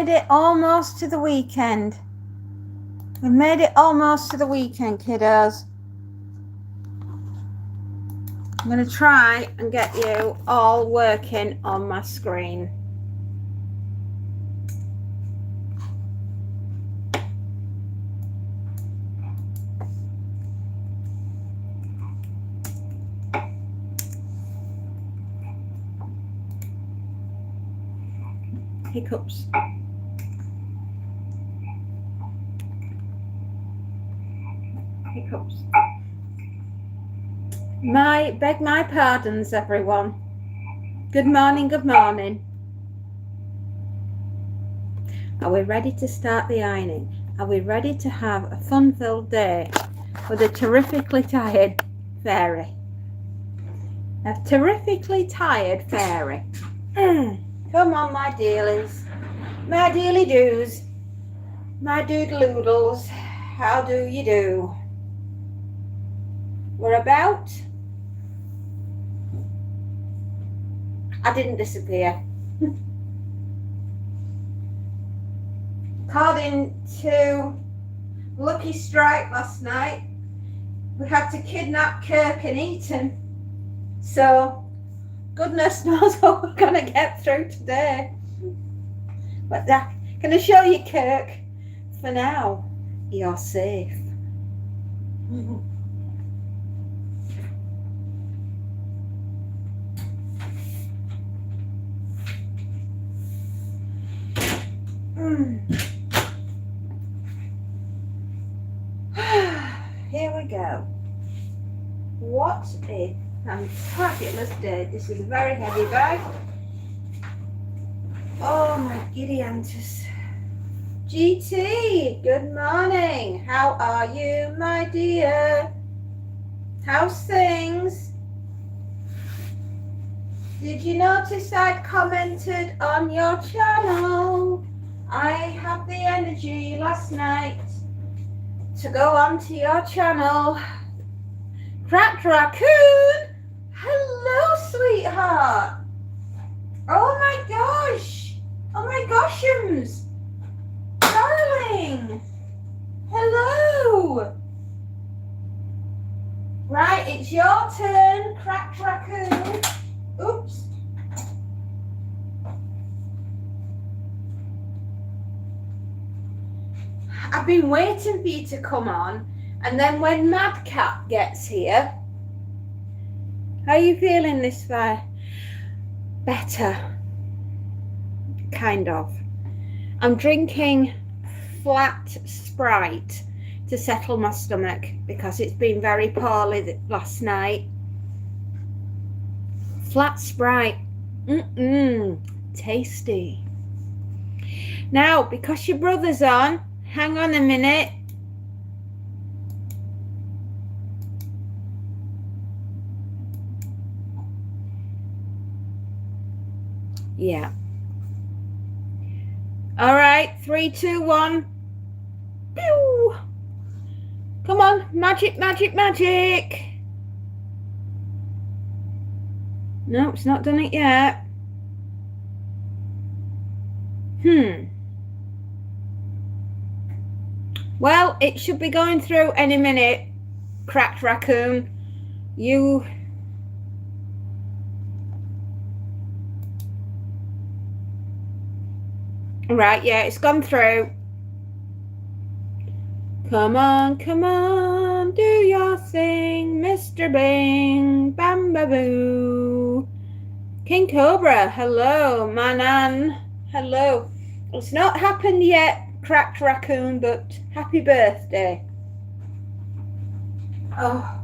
made it almost to the weekend. We've made it almost to the weekend, kiddos. I'm going to try and get you all working on my screen. Hiccups. Hiccups. Beg my pardons, everyone. Good morning, good morning. Are we ready to start the ironing? Are we ready to have a fun-filled day with a terrifically tired fairy? A terrifically tired fairy. Come on, my dearlies, my dearly doos, my doodle-oodles, how do you do? We're about. I didn't disappear. According to Lucky Strike last night, we had to kidnap Kirk and eat him. So, goodness knows what we're going to get through today. But can I show you Kirk? For now, you're safe. Here we go. What a fantabulous day. This is a very heavy bag. Oh my giddy antis. GT, good morning. How are you, my dear? How's things? Did you notice I'd commented on your channel? I had the energy last night to go onto your channel. Cracked Raccoon, hello, sweetheart. Oh my gosh. Oh my goshums. Darling. Hello. Right, it's your turn, Cracked Raccoon. Oops. I've been waiting for you to come on, and then when Madcap gets here, how are you feeling this far? Better. Kind of. I'm drinking flat Sprite to settle my stomach because it's been very poorly last night. Flat Sprite. Tasty. Now, because your brother's on, hang on a minute. Yeah. All right, 3, 2, 1. Pew! Come on, magic, magic, magic. No, it's not done it yet. Well, it should be going through any minute, Cracked Raccoon. You... Right, yeah, it's gone through. Come on, do your thing, Mr. Bing, bam, boo. King Cobra, hello, Manan, hello. It's not happened yet, Cracked Raccoon, but happy birthday. Oh.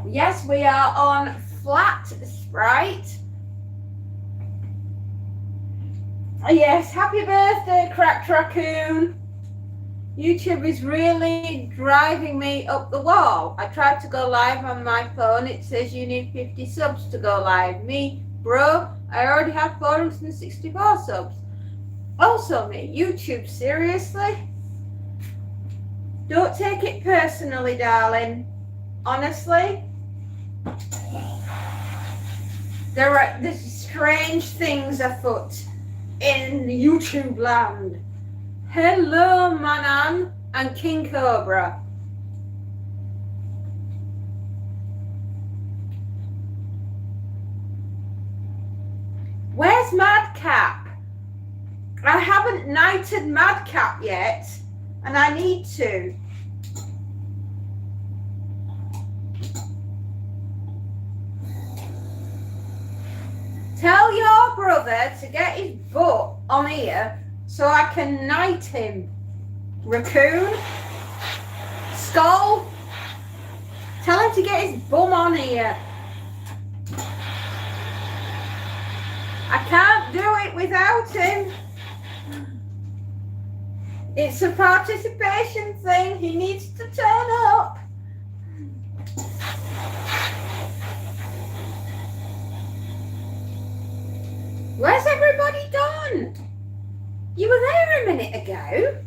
Yes, we are on flat Sprite. Yes, happy birthday, Cracked Raccoon. YouTube is really driving me up the wall. I tried to go live on my phone. It says you need 50 subs to go live. Me, bro, I already have 464 subs. Also me, YouTube, seriously? Don't take it personally, darling. Honestly. This is strange things afoot in YouTube land. Hello, Manan and King Cobra. Where's Madcap? I haven't knighted Madcap yet, and I need to. Tell your brother to get his butt on here so I can knight him. Raccoon? Skull? Tell him to get his bum on here. I can't do it without him. It's a participation thing. He needs to turn up. Where's everybody gone? You were there a minute ago.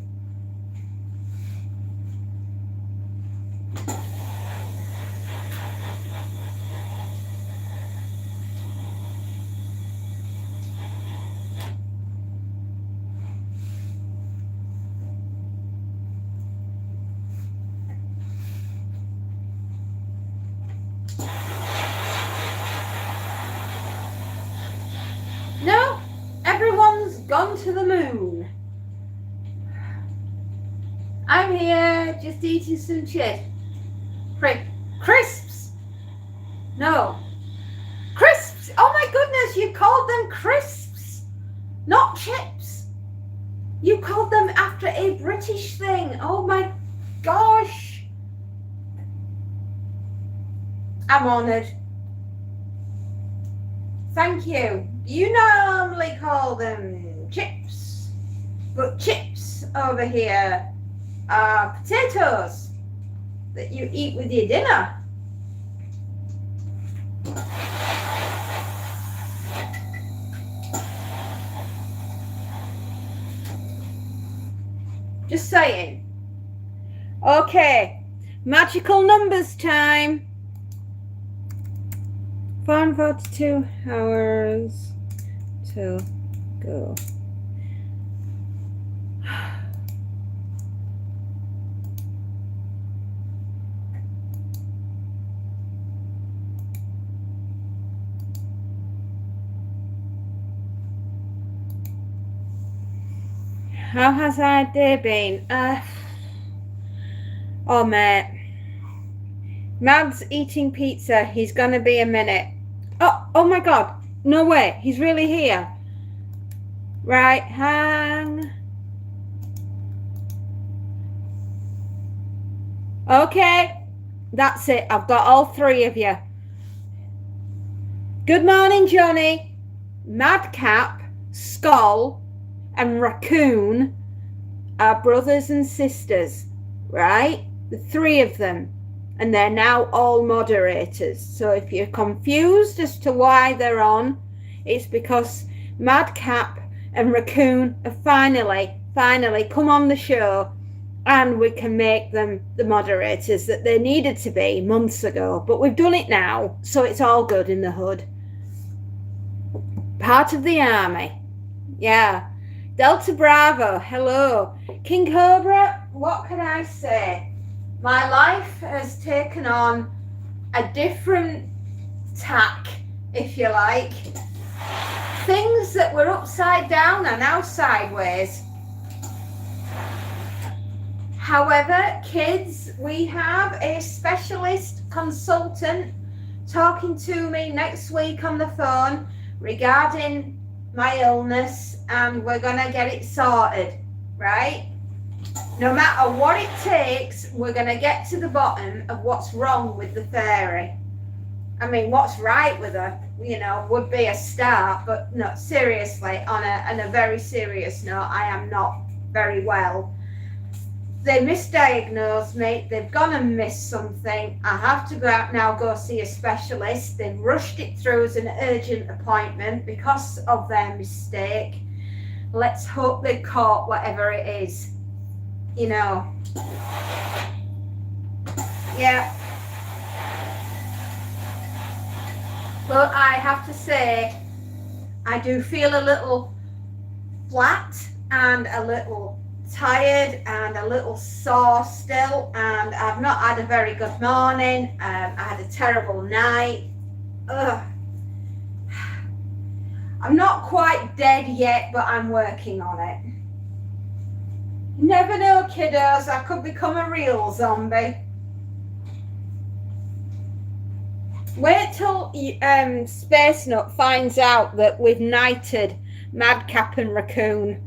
No, everyone's gone to the moon. I'm here just eating some chips. Crisps. No. Crisps. Oh my goodness, you called them crisps, not chips. You called them after a British thing. Oh my gosh. I'm honoured. Thank you. You normally call them chips, but chips over here are potatoes that you eat with your dinner. Just saying. Okay, magical numbers time. 142 hours to go. How has our day been? Oh, mate. Mad's eating pizza. He's gonna be a minute. Oh my God. No way. He's really here. Right, hang. Okay. That's it. I've got all three of you. Good morning, Johnny. Madcap, Skull, and Raccoon are brothers and sisters, right? The three of them. And they're now all moderators. So if you're confused as to why they're on, it's because Madcap and Raccoon have finally come on the show, and we can make them the moderators that they needed to be months ago. But we've done it now, so it's all good in the hood. Part of the army. Yeah. Delta Bravo, hello. King Cobra, what can I say? My life has taken on a different tack, if you like. Things that were upside down are now sideways. However, kids, we have a specialist consultant talking to me next week on the phone regarding my illness, and we're gonna get it sorted, right? No matter what it takes, we're going to get to the bottom of what's wrong with the fairy. I mean, what's right with her, you know, would be a start, but no, seriously, on a very serious note, I am not very well. They misdiagnosed me. They've gone and missed something. I have to go out now, go see a specialist. They've rushed it through as an urgent appointment because of their mistake. Let's hope they caught whatever it is. You know, yeah. But I have to say, I do feel a little flat and a little tired and a little sore still, and I've not had a very good morning. I had a terrible night. Ugh. I'm not quite dead yet, but I'm working on it. You never know, kiddos, I could become a real zombie. Wait till Space Nut finds out that we've knighted Madcap and Raccoon.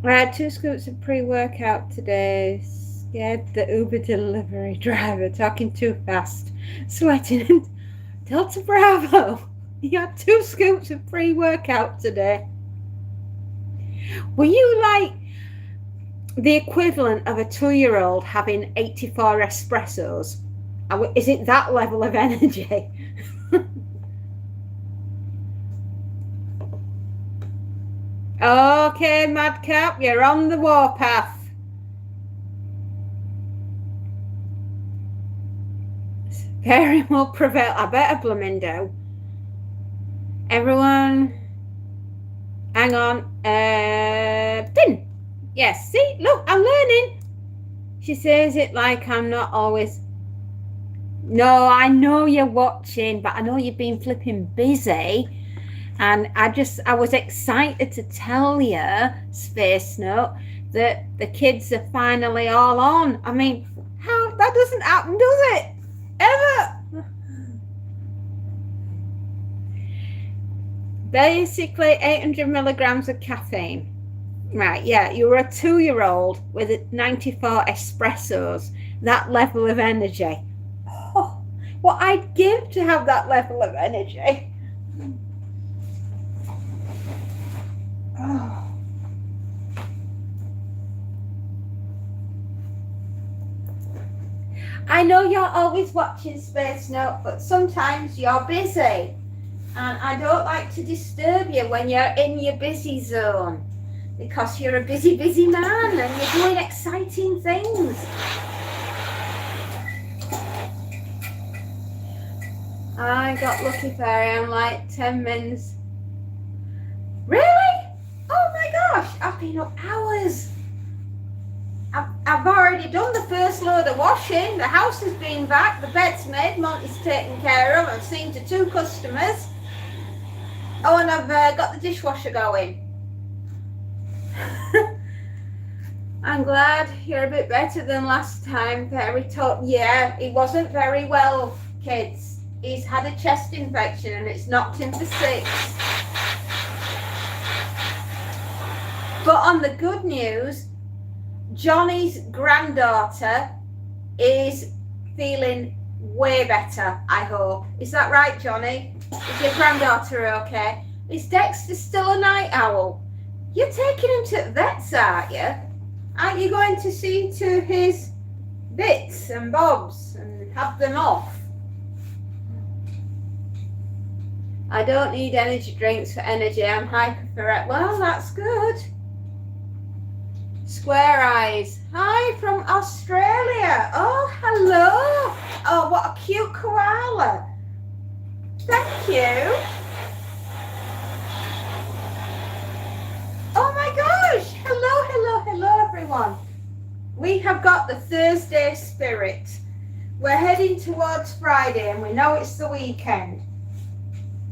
I had 2 scoops of pre-workout today. Scared the Uber delivery driver, talking too fast, sweating, and Delta Bravo. You had 2 scoops of pre-workout today. Were you like the equivalent of a 2-year-old having 84 espressos? Is it that level of energy? Okay, Madcap, you're on the warpath. Pairing will prevail. I better blooming do. Everyone, hang on. Pin. Yes, see, look, I'm learning. She says it like I'm not always. No, I know you're watching, but I know you've been flipping busy. And I was excited to tell you, Space Note, that the kids are finally all on. I mean, how that doesn't happen, does it? Ever? Basically, 800 milligrams of caffeine. Right, yeah, you were a 2-year-old with 94 espressos. That level of energy. Oh, what I'd give to have that level of energy. Oh. I know you're always watching Space Note, but sometimes you're busy, and I don't like to disturb you when you're in your busy zone, because you're a busy man and you're doing exciting things. I got lucky fairy. I'm like 10 minutes. Really? Oh my gosh, I've been up hours. I've already done the first load of washing. The house has been back, the bed's made, Monty's taken care of. I've seen to 2 customers. Oh, and I've got the dishwasher going. I'm glad you're a bit better than last time, Perry told. Yeah, he wasn't very well, kids. He's had a chest infection and it's knocked him for 6. But on the good news, Johnny's granddaughter is feeling way better, I hope. Is that right, Johnny? Is your granddaughter okay? Is Dexter still a night owl? You're taking him to the vets, aren't you? Aren't you going to see to his bits and bobs and have them off? I don't need energy drinks for energy. I'm hyper. Well, that's good. Square Eyes. Hi from Australia. Oh, hello. Oh, what a cute koala. Thank you. Oh my gosh. Hello, everyone. We have got the Thursday spirit. We're heading towards Friday and we know it's the weekend.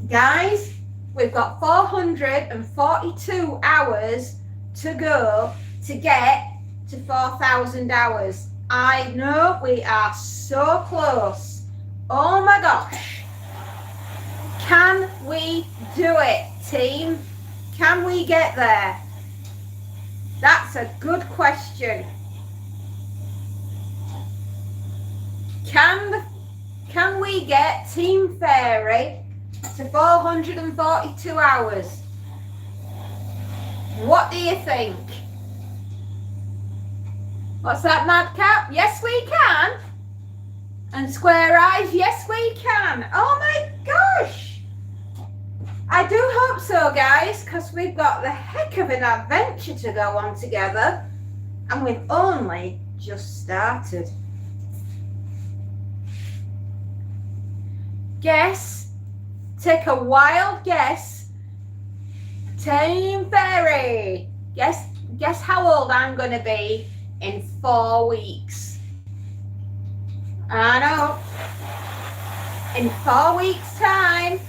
Guys, we've got 442 hours to go to get to 4,000 hours. I know we are so close. Oh my gosh. Can we do it, team? Can we get there? That's a good question. Can we get Team Fairy to 442 hours? What do you think? What's that, Madcap? Yes, we can. And Square Eyes, yes, we can. Oh my gosh. I do hope so, guys, because we've got the heck of an adventure to go on together. And we've only just started. Guess, take a wild guess Team Fairy. Guess how old I'm going to be in 4 weeks. I know. In 4 weeks' time.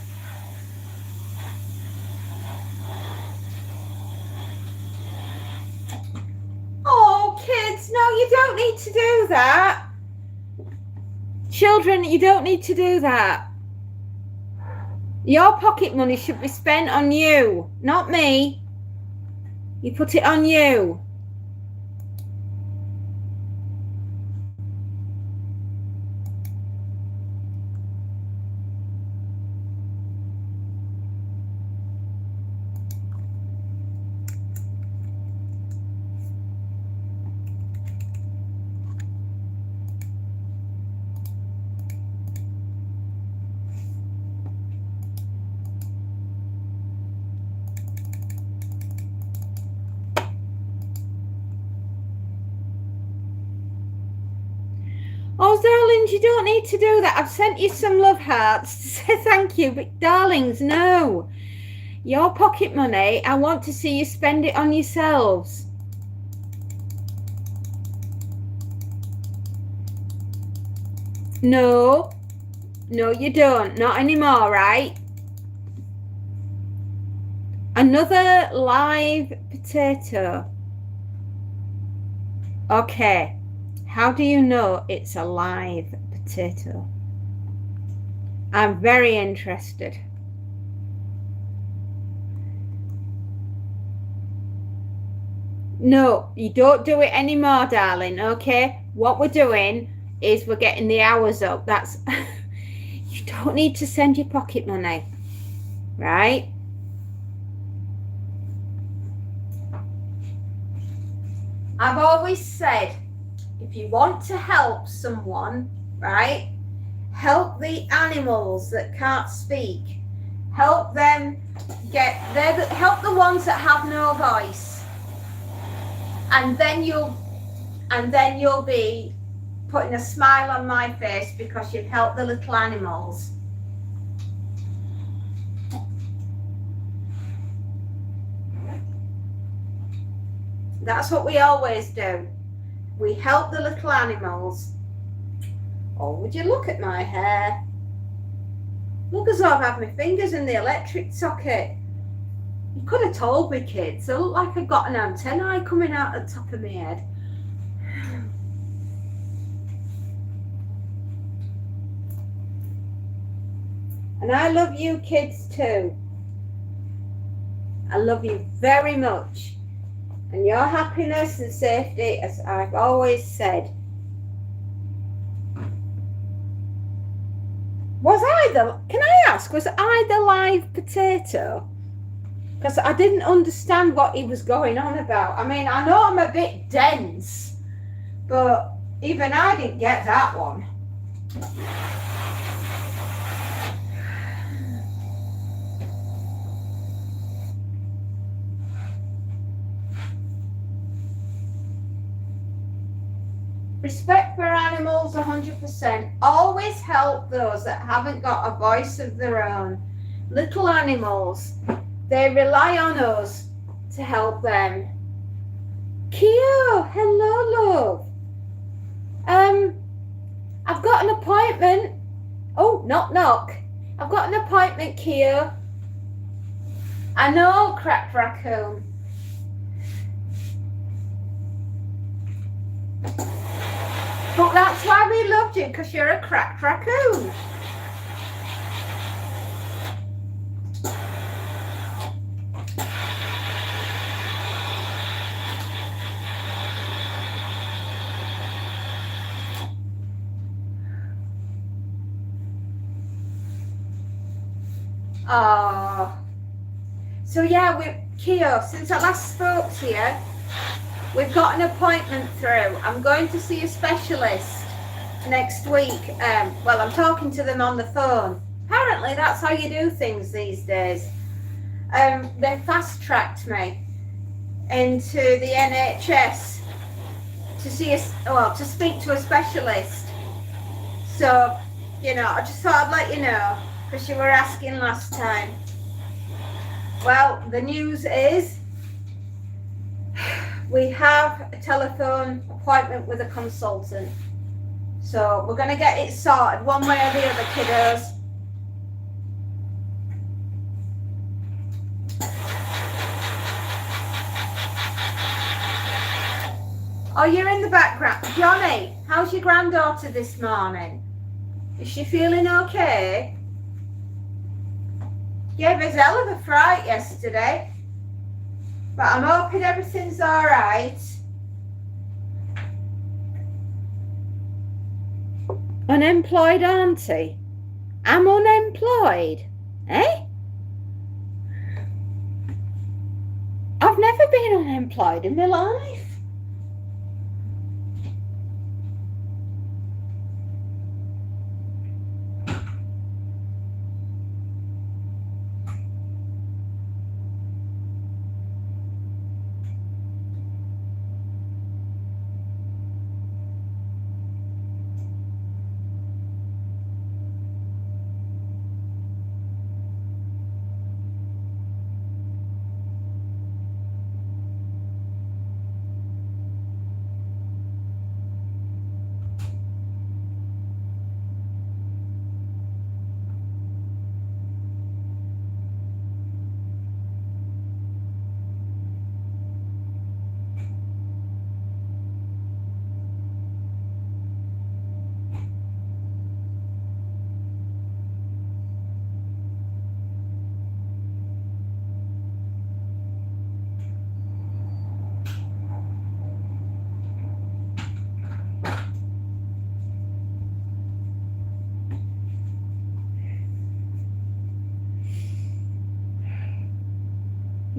Oh, kids, no, you don't need to do that. Children, you don't need to do that. Your pocket money should be spent on you, not me. You put it on you. Oh, darlings, you don't need to do that. I've sent you some love hearts to say thank you, but darlings, no. Your pocket money, I want to see you spend it on yourselves. No, you don't. Not anymore, right? Another live potato. Okay. How do you know it's a live potato? I'm very interested. No, you don't do it anymore, darling, okay? What we're doing is we're getting the hours up. That's you don't need to send your pocket money, right? I've always said, if you want to help someone, right, help the animals that can't speak. Help them help the ones that have no voice. And then you'll be putting a smile on my face because you've helped the little animals. That's what we always do. We help the little animals. Oh, would you look at my hair? Look as though I've had my fingers in the electric socket. You could have told me, kids. I look like I've got an antennae coming out the top of my head. And I love you kids too. I love you very much. And your happiness and safety, as I've always said. Can I ask, was I the live potato? Because I didn't understand what he was going on about. I mean, I know I'm a bit dense, but even I didn't get that one. Respect for animals 100%. Always help those that haven't got a voice of their own. Little animals, they rely on us to help them. Keo, hello, love. I've got an appointment. Oh, knock, knock. I've got an appointment, Keo. I know, cracked raccoon. But that's why we loved you, because you're a cracked raccoon. Oh. So yeah, Keo, since I last spoke to you, we've got an appointment through. I'm going to see a specialist next week. Well, I'm talking to them on the phone. Apparently, that's how you do things these days. They fast-tracked me into the NHS to speak to a specialist. So, I just thought I'd let you know, because you were asking last time. Well, the news is we have a telephone appointment with a consultant. So we're going to get it sorted one way or the other, kiddos. Oh, you're in the background. Johnny, how's your granddaughter this morning? Is she feeling okay? Gave us a hell of a fright yesterday. But I'm hoping everything's all right. Unemployed auntie? I'm unemployed? Eh? I've never been unemployed in my life.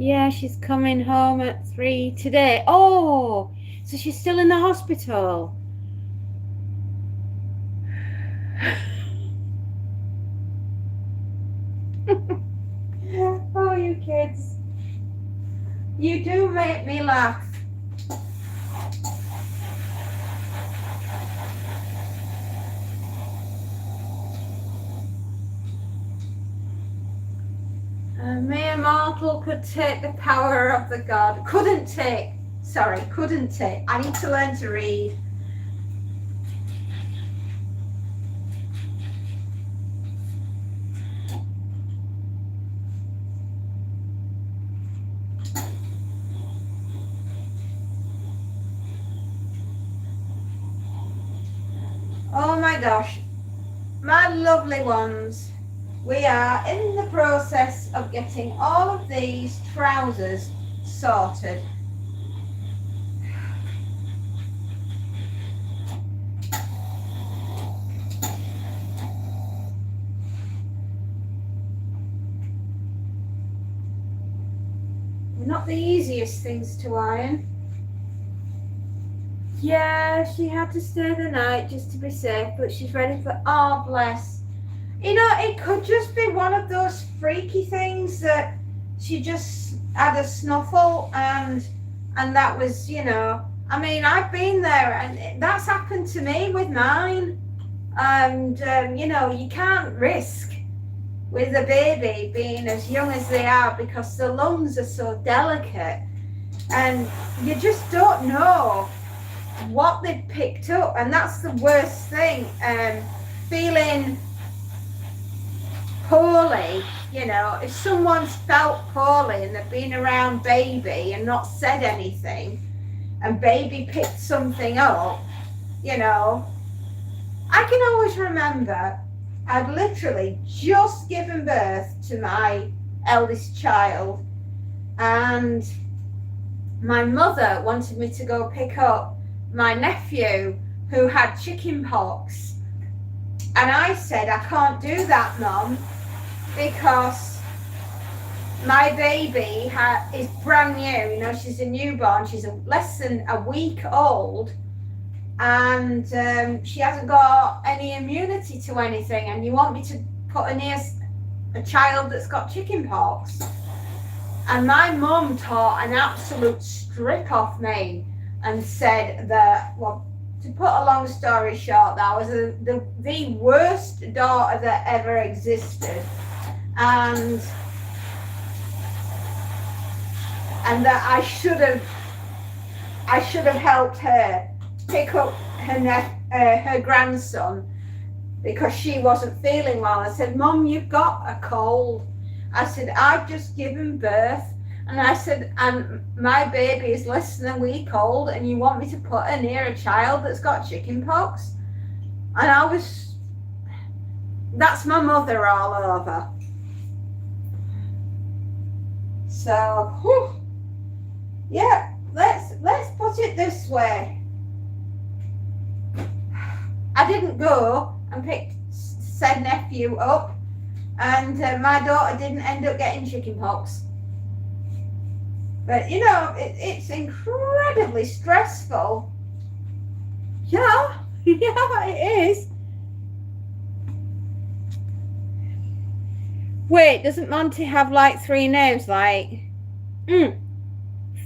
Yeah, she's coming home at 3 today. Oh, so she's still in the hospital. Oh, you kids. You do make me laugh. A mere mortal could take the power of the god. Couldn't take. I need to learn to read. Oh my gosh, my lovely ones, we are in the process of getting all of these trousers sorted. They're not the easiest things to iron. Yeah, she had to stay the night just to be safe, but she's ready for, oh bless. You know, it could just be one of those freaky things that she just had a snuffle and that was, you know, I mean, I've been there and that's happened to me with mine. And, you know, you can't risk with a baby being as young as they are because the lungs are so delicate and you just don't know what they've picked up, and that's the worst thing. Feeling poorly, you know, if someone's felt poorly and they've been around baby and not said anything and baby picked something up, you know, I can always remember I'd literally just given birth to my eldest child and my mother wanted me to go pick up my nephew who had chicken pox, and I said, I can't do that, Mum, because my baby is brand new, you know, she's a newborn, she's less than a week old, and she hasn't got any immunity to anything, and you want me to put her near a child that's got chicken pox. And my mum taught an absolute strip off me and said that, well, to put a long story short, that was the worst daughter that ever existed. And and that I should have helped her pick up her grandson because she wasn't feeling well. I said, Mum, you've got a cold. I said, I've just given birth. And I said, and my baby is less than a week old, and you want me to put her near a child that's got chicken pox? And that's my mother all over. So, whew, yeah, let's put it this way. I didn't go and pick said nephew up, and my daughter didn't end up getting chicken pox. But, you know, it's incredibly stressful. Yeah, yeah, it is. Wait, doesn't Monty have like 3 names? Like,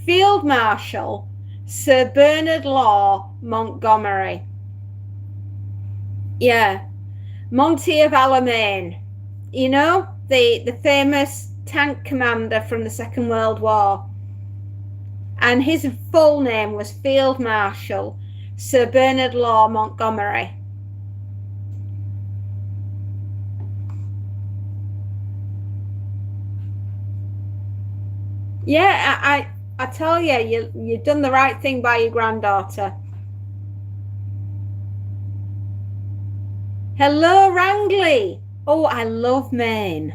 Field Marshal, Sir Bernard Law, Montgomery. Yeah, Monty of Alamein. You know, the famous tank commander from the Second World War. And his full name was Field Marshal Sir Bernard Law Montgomery. Yeah, I tell you, you've done the right thing by your granddaughter. Hello, Rangley. Oh, I love Maine.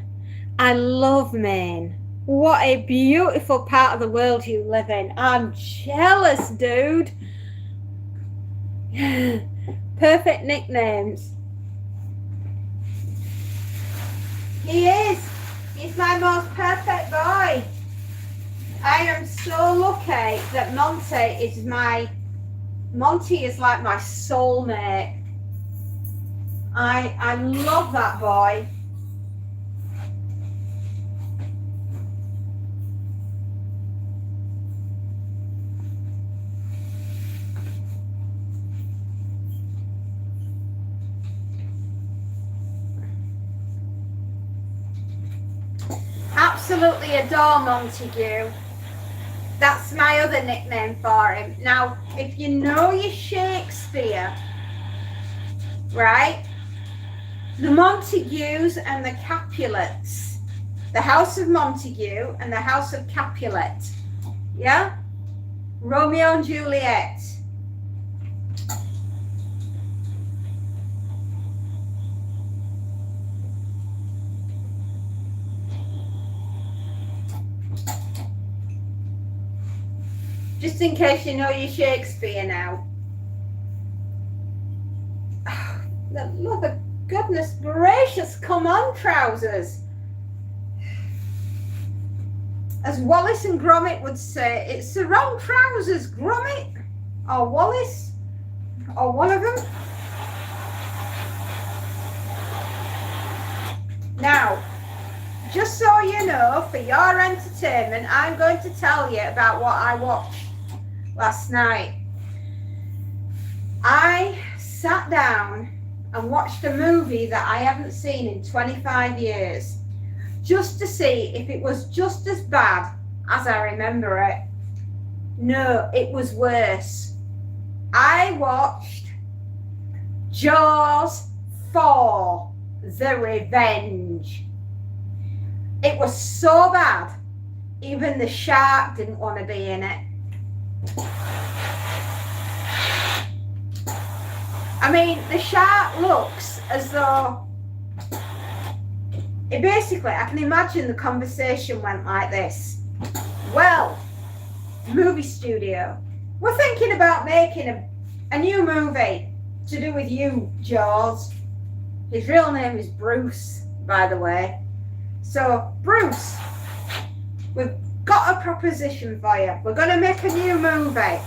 I love Maine. What a beautiful part of the world you live in. I'm jealous, dude. Perfect nicknames. He is. He's my most perfect boy. I am so lucky that Monty is like my soulmate. I love that boy. Absolutely adore Montague. That's my other nickname for him. Now, if you know your Shakespeare, right? The Montagues and the Capulets. The House of Montague and the House of Capulet. Yeah? Romeo and Juliet. Just in case you know your Shakespeare now. Oh, the love of goodness gracious, come on, trousers. As Wallace and Gromit would say, it's the wrong trousers, Gromit, or Wallace, or one of them. Now, just so you know, for your entertainment, I'm going to tell you about what I watched last night. I sat down and watched a movie that I haven't seen in 25 years, just to see if it was just as bad as I remember it. No, it was worse. I watched Jaws 4, The Revenge. It was so bad, even the shark didn't want to be in it. I mean, the shark looks as though it basically, I can imagine the conversation went like this. Well, movie studio, we're thinking about making a new movie to do with you, Jaws. His real name is Bruce, by the way. So, Bruce, we've got a proposition for you. We're going to make a new movie.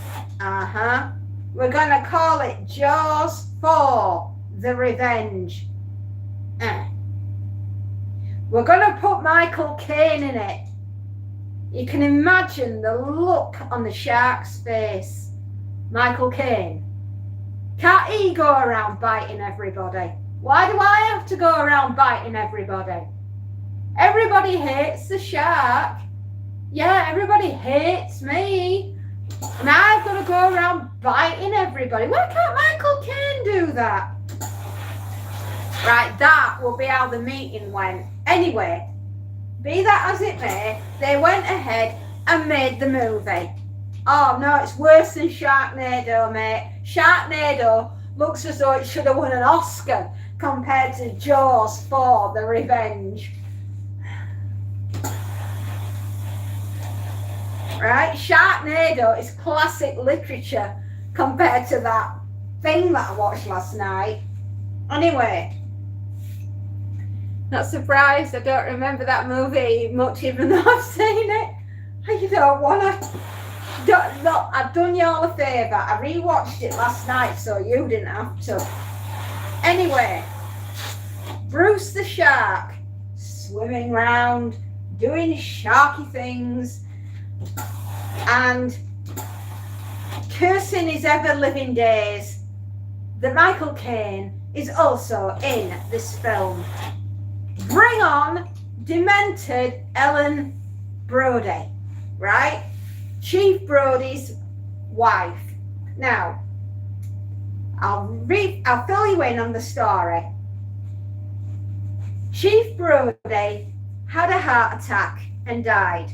We're going to call it Jaws 4, The Revenge. We're going to put Michael Caine in it. You can imagine the look on the shark's face. Michael Caine. Can't he go around biting everybody? Why do I have to go around biting everybody? Everybody hates the shark. Yeah, everybody hates biting everybody. Why can't Michael Caine do that? Right, that will be how the meeting went. Anyway, be that as it may, they went ahead and made the movie. Oh no, it's worse than Sharknado, mate. Sharknado looks as though it should have won an Oscar compared to Jaws 4, The Revenge. Right? Sharknado is classic literature compared to that thing that I watched last night. Anyway, not surprised I don't remember that movie much, even though I've seen it. You don't want to. I've done you all a favour. I rewatched it last night so you didn't have to. Anyway, Bruce the shark, swimming round, doing sharky things, and cursing his ever-living days that Michael Caine is also in this film. Bring on demented Ellen Brody, right? Chief Brody's wife. Now, I'll fill you in on the story. Chief Brody had a heart attack and died.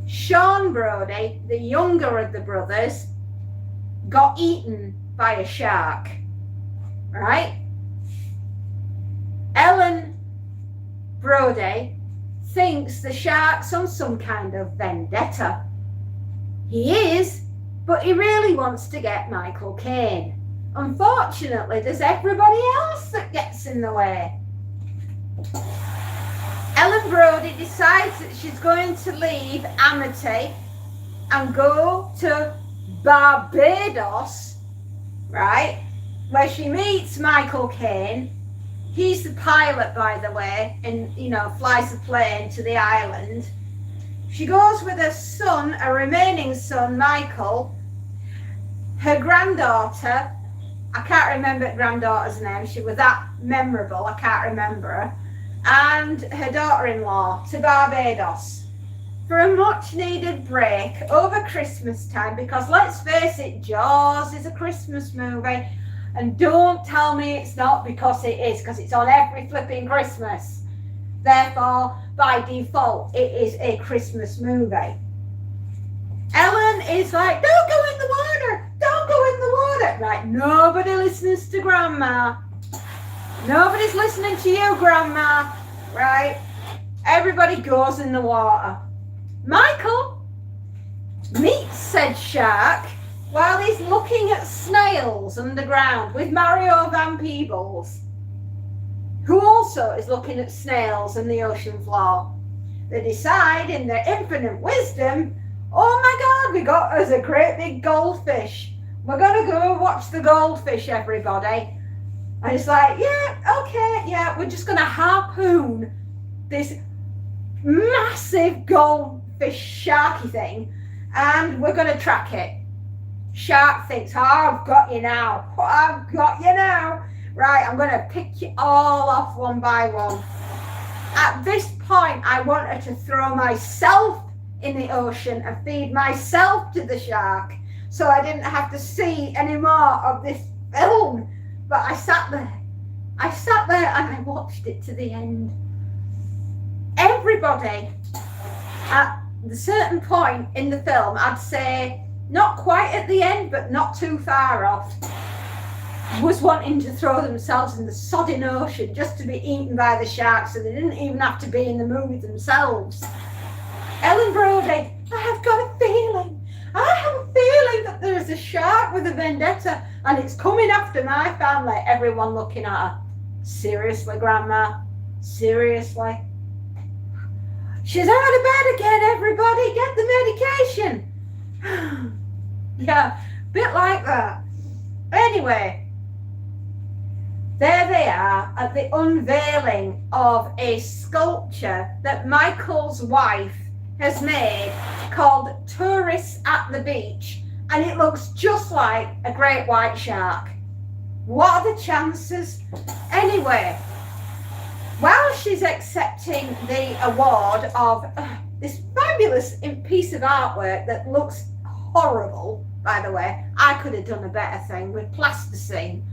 Sean Brody, the younger of the brothers, got eaten by a shark, right? Ellen Brody thinks the shark's on some kind of vendetta. He is, but he really wants to get Michael Caine. Unfortunately, there's everybody else that gets in the way. Ellen Brody decides that she's going to leave Amity and go to Barbados, right, where she meets Michael Caine. He's the pilot, by the way, and, flies the plane to the island. She goes with her son, a remaining son, Michael, her granddaughter. I can't remember her granddaughter's name. She was that memorable. I can't remember her. And her daughter-in-law to Barbados for a much-needed break over Christmas time, because let's face it, Jaws is a Christmas movie, and don't tell me it's not, because it is, because it's on every flipping Christmas. Therefore, by default, it is a Christmas movie. Ellen is like, don't go in the water, don't go in the water. Right, nobody listens to Grandma. Nobody's listening to you, Grandma, right? Everybody goes in the water. Michael meets said shark while he's looking at snails underground with Mario Van Peebles, who also is looking at snails on the ocean floor. They decide in their infinite wisdom, oh my God, we got us a great big goldfish. We're going to go watch the goldfish, everybody. And it's like, yeah, okay, yeah, we're just going to harpoon this massive goldfish sharky thing and we're going to track it. Shark thinks, oh, I've got you now. Oh, I've got you now. Right, I'm going to pick you all off one by one. At this point, I wanted to throw myself in the ocean and feed myself to the shark so I didn't have to see any more of this film. But I sat there and I watched it to the end. Everybody, at a certain point in the film, I'd say, not quite at the end, but not too far off, was wanting to throw themselves in the sodding ocean just to be eaten by the sharks, so they didn't even have to be in the movie themselves. Ellen Brody, I have got a feeling that there is a shark with a vendetta and it's coming after my family. Everyone looking at her. Seriously, Grandma? Seriously? She's out of bed again, everybody. Get the medication. Yeah, bit like that. Anyway, there they are at the unveiling of a sculpture that Michael's wife has made called Tourists at the Beach, and it looks just like a great white shark. What are the chances? Anyway, while she's accepting the award of this fabulous piece of artwork that looks horrible, by the way. I could have done a better thing with plasticine.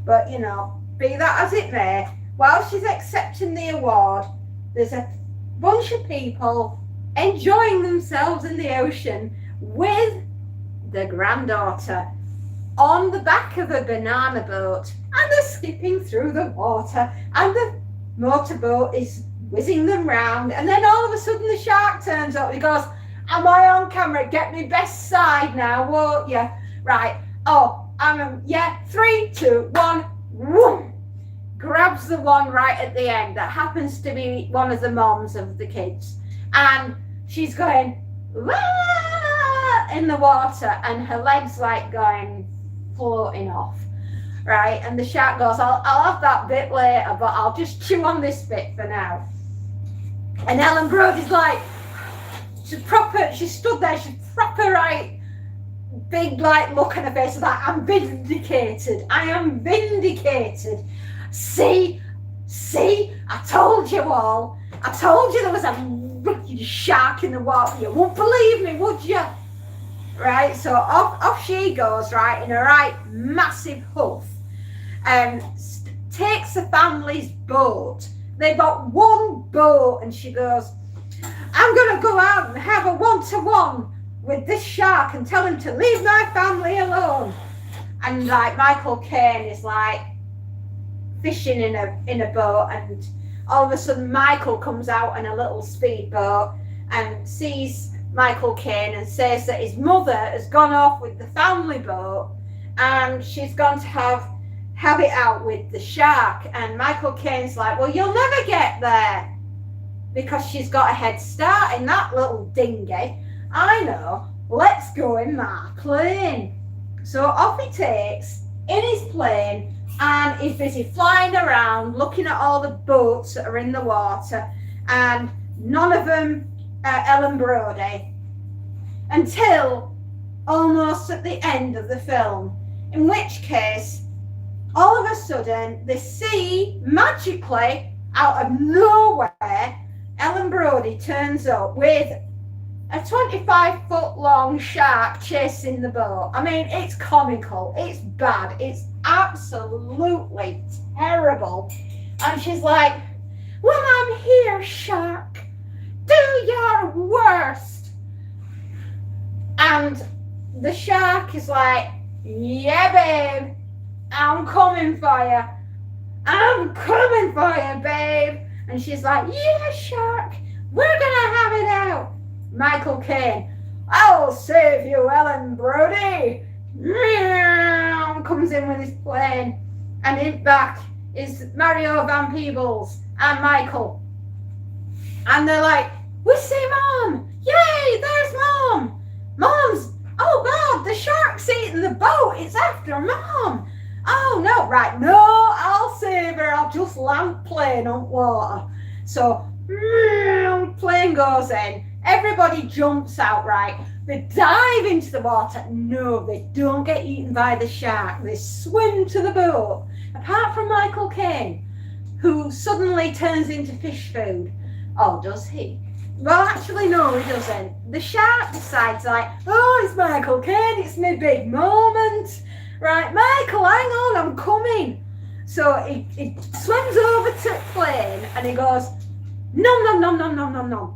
But, you know, be that as it may, while she's accepting the award, there's a bunch of people enjoying themselves in the ocean with the granddaughter on the back of a banana boat, and they're skipping through the water, and the motorboat is whizzing them round, and then all of a sudden the shark turns up. He goes, am I on camera? Get me best side now, won't you? Right. Oh, yeah, 3, 2, 1, whoom. Grabs the one right at the end that happens to be one of the moms of the kids, and she's going in the water, and her legs like going floating off, right? And the shark goes, I'll have that bit later, but I'll just chew on this bit for now. And Ellen Brody's like, she stood there, she's proper right, big like look on her face, like, I'm vindicated, I am vindicated. See, I told you all. I told you there was a shark in the water. You won't believe me, would you? Right, so off she goes, right, in a right massive huff, and takes the family's boat. They've got one boat, and she goes, I'm going to go out and have a one-to-one with this shark and tell him to leave my family alone. And like Michael Caine is like fishing in a boat, and all of a sudden Michael comes out in a little speedboat and sees Michael Caine and says that his mother has gone off with the family boat and she's going to have it out with the shark. And Michael Caine's like, well, you'll never get there because she's got a head start in that little dinghy. I know, let's go in my plane. So off he takes in his plane, and he's busy flying around looking at all the boats that are in the water, and none of them are Ellen Brody, until almost at the end of the film, in which case all of a sudden they see magically out of nowhere Ellen Brody turns up with a 25-foot long shark chasing the boat. I mean, it's comical, it's bad, it's absolutely terrible. And she's like, well, I'm here, shark. Do your worst. And the shark is like, yeah, babe, I'm coming for you. I'm coming for you, babe. And she's like, yeah, shark, we're gonna have it out. Michael Caine, I'll save you, Ellen Brody. Comes in with his plane, and in back is Mario Van Peebles and Michael. And they're like, we see Mom. Yay, there's Mom. Mom's, oh God, the shark's eating the boat. It's after Mom. Oh no, right, no, I'll save her. I'll just land plane on water. So, plane goes in. Everybody jumps out, right? They dive into the water. No, they don't get eaten by the shark. They swim to the boat. Apart from Michael Caine, who suddenly turns into fish food. Oh, does he? Well, actually, no, he doesn't. The shark decides, like, oh, it's Michael Caine. It's my big moment. Right, Michael, hang on, I'm coming. So he swims over to the plane and he goes, nom, nom, nom, nom, nom, nom, nom.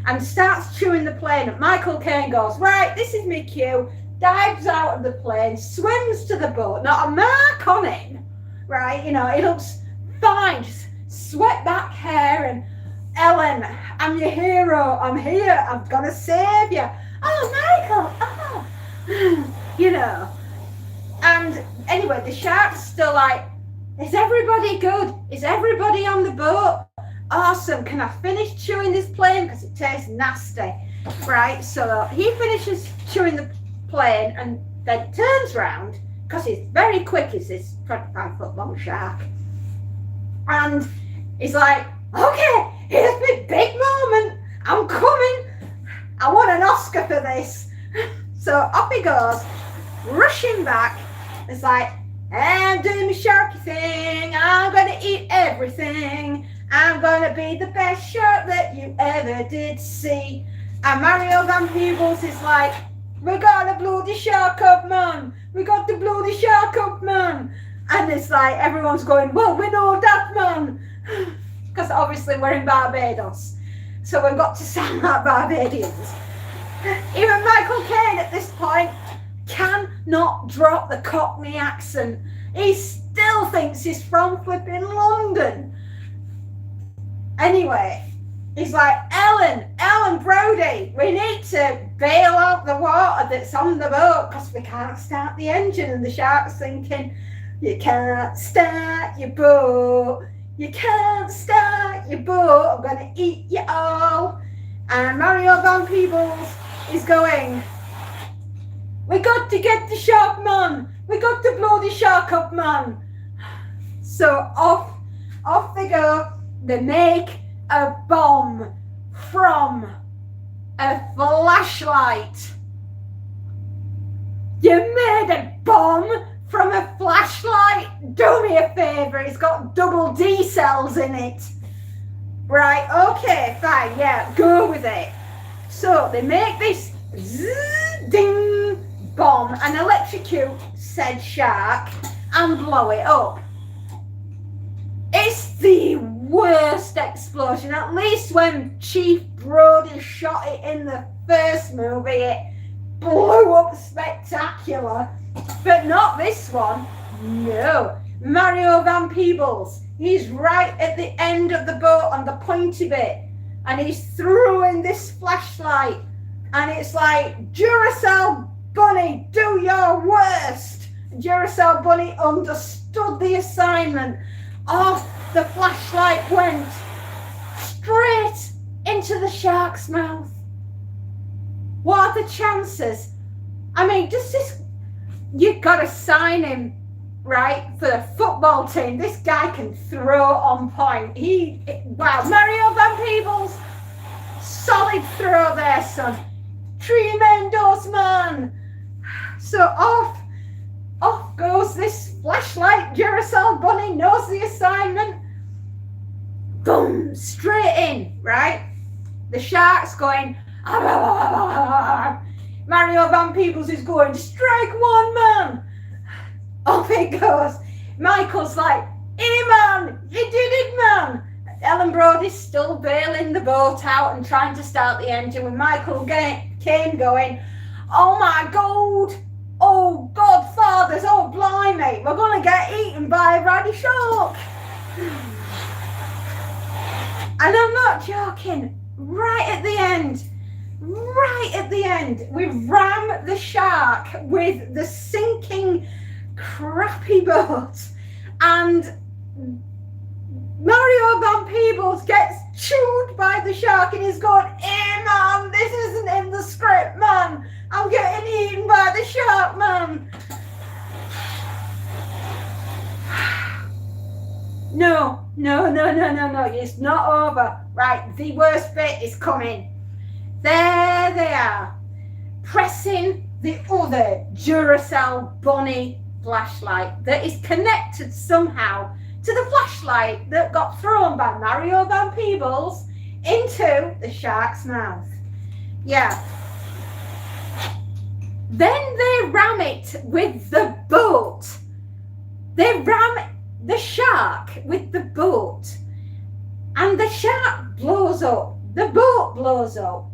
And starts chewing the plane. And Michael Caine goes, right, this is my cue. Dives out of the plane, swims to the boat, not a mark on him, right? You know, he looks fine, just swept back hair. And Ellen, I'm your hero. I'm here. I'm gonna save you. Oh, Michael. Oh, you know. And anyway, the shark's still like, is everybody good? Is everybody on the boat? Awesome. Can I finish chewing this plane? Because it tastes nasty. Right? So he finishes chewing the plane and then turns round, because he's very quick, he's this 25-foot long shark. And he's like, okay, here's my big moment. I'm coming. I want an Oscar for this. So off he goes, rushing back. It's like, I'm doing my sharky thing. I'm going to eat everything. I'm going to be the best shark that you ever did see. And Mario Van Peebles is like, We got a bloody shark up, man. We got the bloody shark up, man. And it's like, everyone's going, well, we know that, man. Because obviously we're in Barbados. So we've got to sound like Barbadians. Even Michael Caine at this point cannot drop the Cockney accent. He still thinks he's from flipping London. Anyway, he's like, Ellen Brody, we need to bail out the water that's on the boat because we can't start the engine. And the shark's thinking, you can't start your boat. You can't start your boat. I'm going to eat you all. And Mario Van Peebles is going, we got to get the shark, man. We got to blow the shark up, man. So off they go. They make a bomb from a flashlight. You made a bomb from a flashlight? Do me a favour, it's got double D cells in it. Right, okay, fine, yeah, go with it. So they make this ding bomb and electrocute said shark and blow it up. It's the worst explosion. At least when Chief Brody shot it in the first movie, it blew up spectacular. But not this one. No. Mario Van Peebles, he's right at the end of the boat on the pointy bit, and he's throwing this flashlight, and it's like, Duracell Bunny, do your worst. Duracell Bunny understood the assignment. Off the flashlight went straight into the shark's mouth. What are the chances? I mean, just this, you've got to sign him, right, for the football team. This guy can throw on point. Wow, Mario Van Peebles, solid throw there, son. Tremendous, man. So off goes this flashlight. Duracell Bunny knows the assignment. Boom, straight in, right? The shark's going, Mario Van Peebles is going, strike one, man. Off it goes. Michael's like, hey, man, you did it, man. Ellen Brody's still bailing the boat out and trying to start the engine with Michael Caine going, oh my God, oh Godfathers, oh blimey, we're going to get eaten by a ruddy shark. And I'm not joking, right at the end, we ram the shark with the sinking crappy boat, and Mario Van Peebles gets chewed by the shark and he's going, hey man, this isn't in the script, man. I'm getting eaten by the shark, man. No, it's not over. Right, the worst bit is coming. There they are, pressing the other Duracell Bunny flashlight that is connected somehow to the flashlight that got thrown by Mario Van Peebles into the shark's mouth. Yeah. Then they ram it with the boat. They ram the shark with the boat. And the shark blows up. The boat blows up.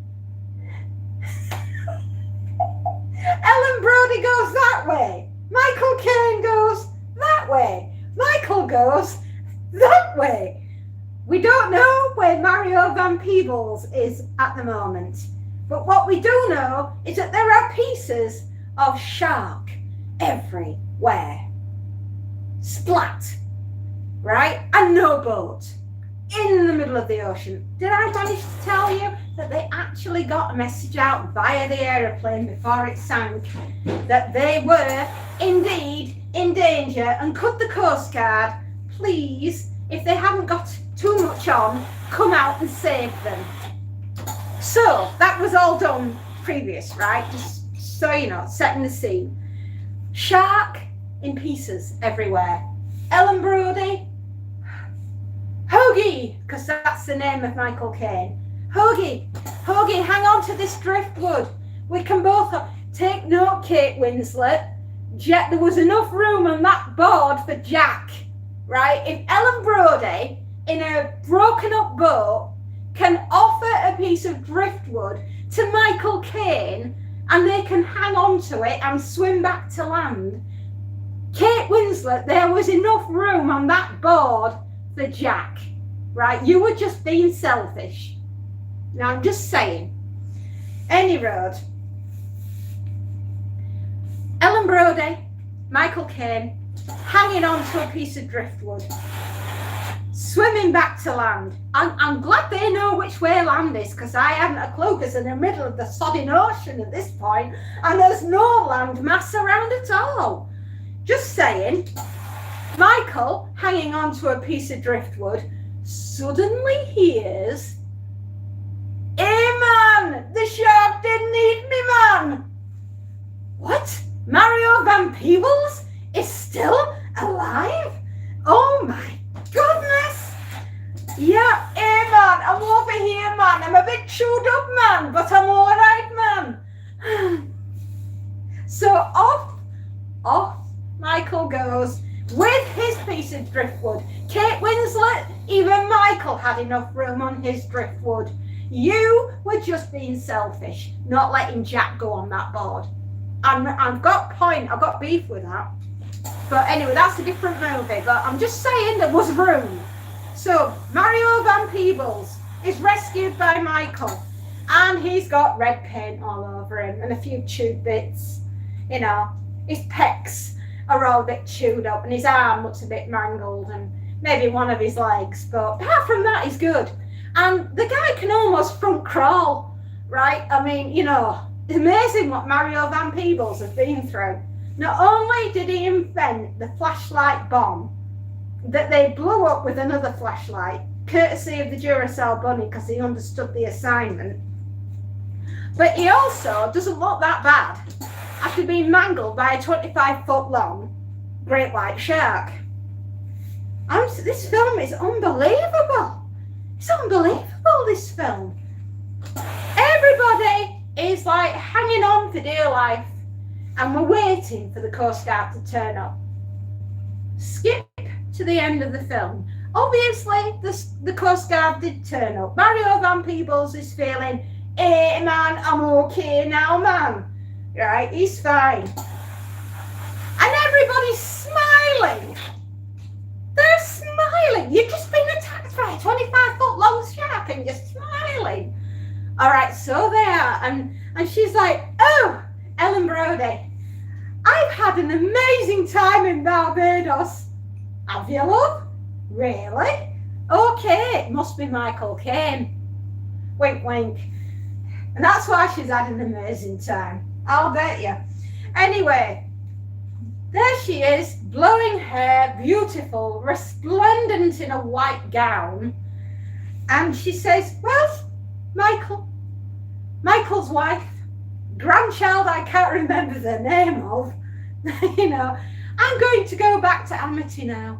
Ellen Brody goes that way. Michael Caine goes that way. Michael goes that way. We don't know where Mario Van Peebles is at the moment. But what we do know is that there are pieces of shark everywhere. Splat. Right? And no boat. In the middle of the ocean. Did I manage to tell you that they actually got a message out via the aeroplane before it sank that they were indeed in danger, and could the Coast Guard please, if they haven't got too much on, come out and save them? So that was all done previous, right? Just so you know, setting the scene. Shark in pieces everywhere. Ellen Brody, Hoagie, because that's the name of Michael Caine. Hoagie, hang on to this driftwood. We can both, take note, Kate Winslet, there was enough room on that board for Jack, right? If Ellen Brody, in a broken up boat, can offer a piece of driftwood to Michael Caine and they can hang on to it and swim back to land, Kate Winslet, there was enough room on that board for Jack, right? You were just being selfish. Now, I'm just saying. Any road. Ellen Brody, Michael Caine, hanging on to a piece of driftwood, swimming back to land. I'm glad they know which way land is, because I haven't a clue, because they're in the middle of the sodding ocean at this point, and there's no land mass around at all. Just saying. Michael, hanging on to a piece of driftwood, suddenly hears, "Hey man, the shark didn't eat me, man." What? Mario Van Peebles is still alive? Oh my goodness. Yeah, hey man, I'm over here, man. I'm a bit chewed up, man, but I'm all right, man. So off Michael goes with his piece of driftwood. Kate Winslet, even Michael had enough room on his driftwood. You were just being selfish, not letting Jack go on that board. I've got beef with that. But anyway, that's a different movie. But I'm just saying there was room. So Mario Van Peebles is rescued by Michael, and he's got red paint all over him and a few chewed bits. You know, his pecs are all a bit chewed up, and his arm looks a bit mangled, and maybe one of his legs. But apart from that, he's good. And the guy can almost front crawl, right? I mean, you know, it's amazing what Mario Van Peebles has been through. Not only did he invent the flashlight bomb that they blew up with another flashlight, courtesy of the Duracell bunny, because he understood the assignment, but he also doesn't look that bad after being mangled by a 25-foot long great white shark. This film is unbelievable. It's unbelievable, this film. Everybody is like hanging on for dear life, and we're waiting for the Coast Guard to turn up. Skip to the end of the film. Obviously, the Coast Guard did turn up. Mario Van Peebles is feeling, "Hey man, I'm okay now, man." Right, he's fine. And everybody's smiling. They're smiling. You've just been attacked by a 25-foot long shark and you're smiling. All right, so they are. And she's like, "Oh, Ellen Brody, I've had an amazing time in Barbados." "Have you, love? Really? Okay, it must be Michael Caine." Wink, wink. And that's why she's had an amazing time. I'll bet you. Anyway, there she is, blowing hair, beautiful, resplendent in a white gown. And she says, "Well, Michael's wife, grandchild I can't remember the name of, you know, I'm going to go back to Amity now.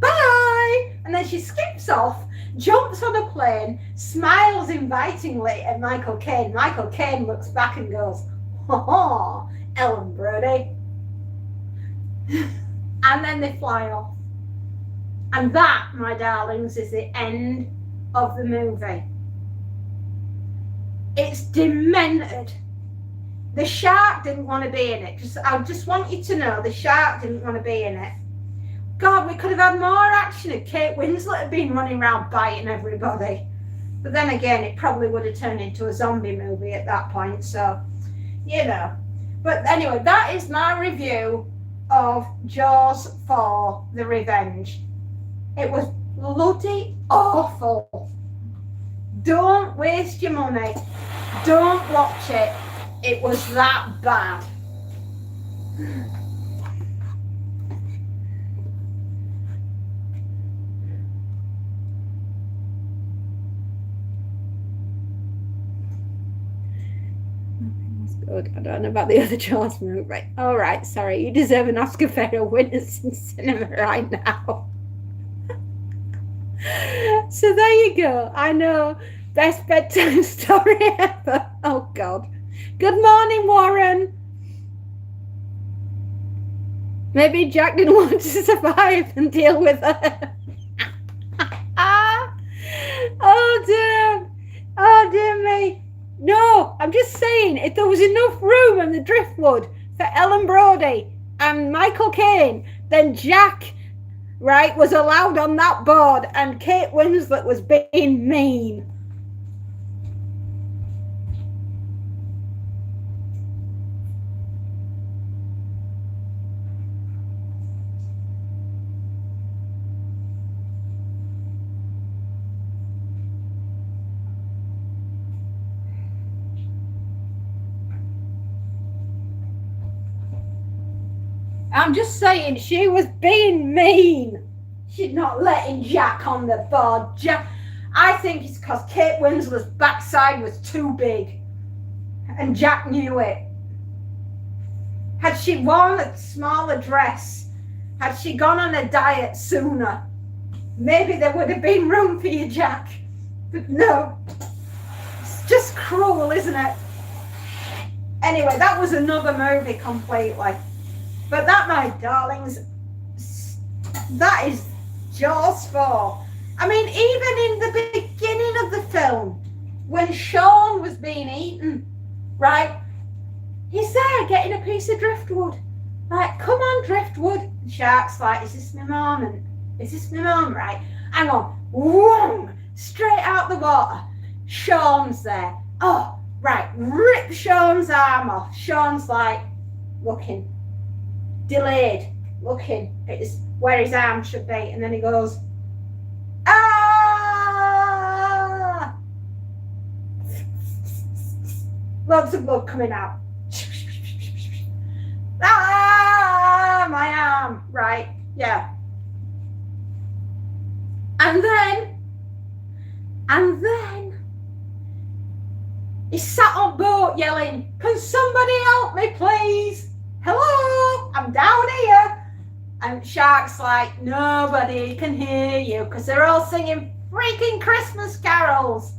Bye." And then she skips off, jumps on a plane, smiles invitingly at Michael Caine. Michael Caine looks back and goes, "Oh, Ellen Brody." And then they fly off. And that, my darlings, is the end of the movie. It's demented. The shark didn't want to be in it. I just want you to know the shark didn't want to be in it. God, we could have had more action if Kate Winslet had been running around biting everybody. But then again, it probably would have turned into a zombie movie at that point. So, you know. But anyway, that is my review of Jaws 4: The Revenge. It was bloody awful. Don't waste your money. Don't watch it. It was that bad. Good. I don't know about the other Jaws movie. Right. All right. Sorry. You deserve an Oscar for a witness in cinema right now. So there you go. I know. Best bedtime story ever. Oh God. Good morning, Warren. Maybe Jack didn't want to survive and deal with her. Oh, dear. Oh, dear me. No, I'm just saying, if there was enough room in the driftwood for Ellen Brody and Michael Caine, then Jack, right, was allowed on that board and Kate Winslet was being mean. I'm just saying, she was being mean. She's not letting Jack on the board. Jack, I think it's because Kate Winslet's backside was too big. And Jack knew it. Had she worn a smaller dress, had she gone on a diet sooner, maybe there would have been room for you, Jack. But no. It's just cruel, isn't it? Anyway, that was another movie completely. But that, my darlings, that is Jaws 4. I mean, even in the beginning of the film, when Sean was being eaten, right? He's there getting a piece of driftwood. Like, come on, driftwood. And Shark's like, is this my mom? Is this my mom, right? Hang on. Whoom! Straight out the water. Sean's there. Oh, right. Rip Sean's arm off. Sean's like, looking. Delayed, looking at where his arm should be, and then he goes, ah! Loads of blood coming out. Ah, my arm, right, yeah. And then, he sat on boat yelling, can somebody help me, please? Hello, I'm down here. And Shark's like, nobody can hear you because they're all singing freaking Christmas carols.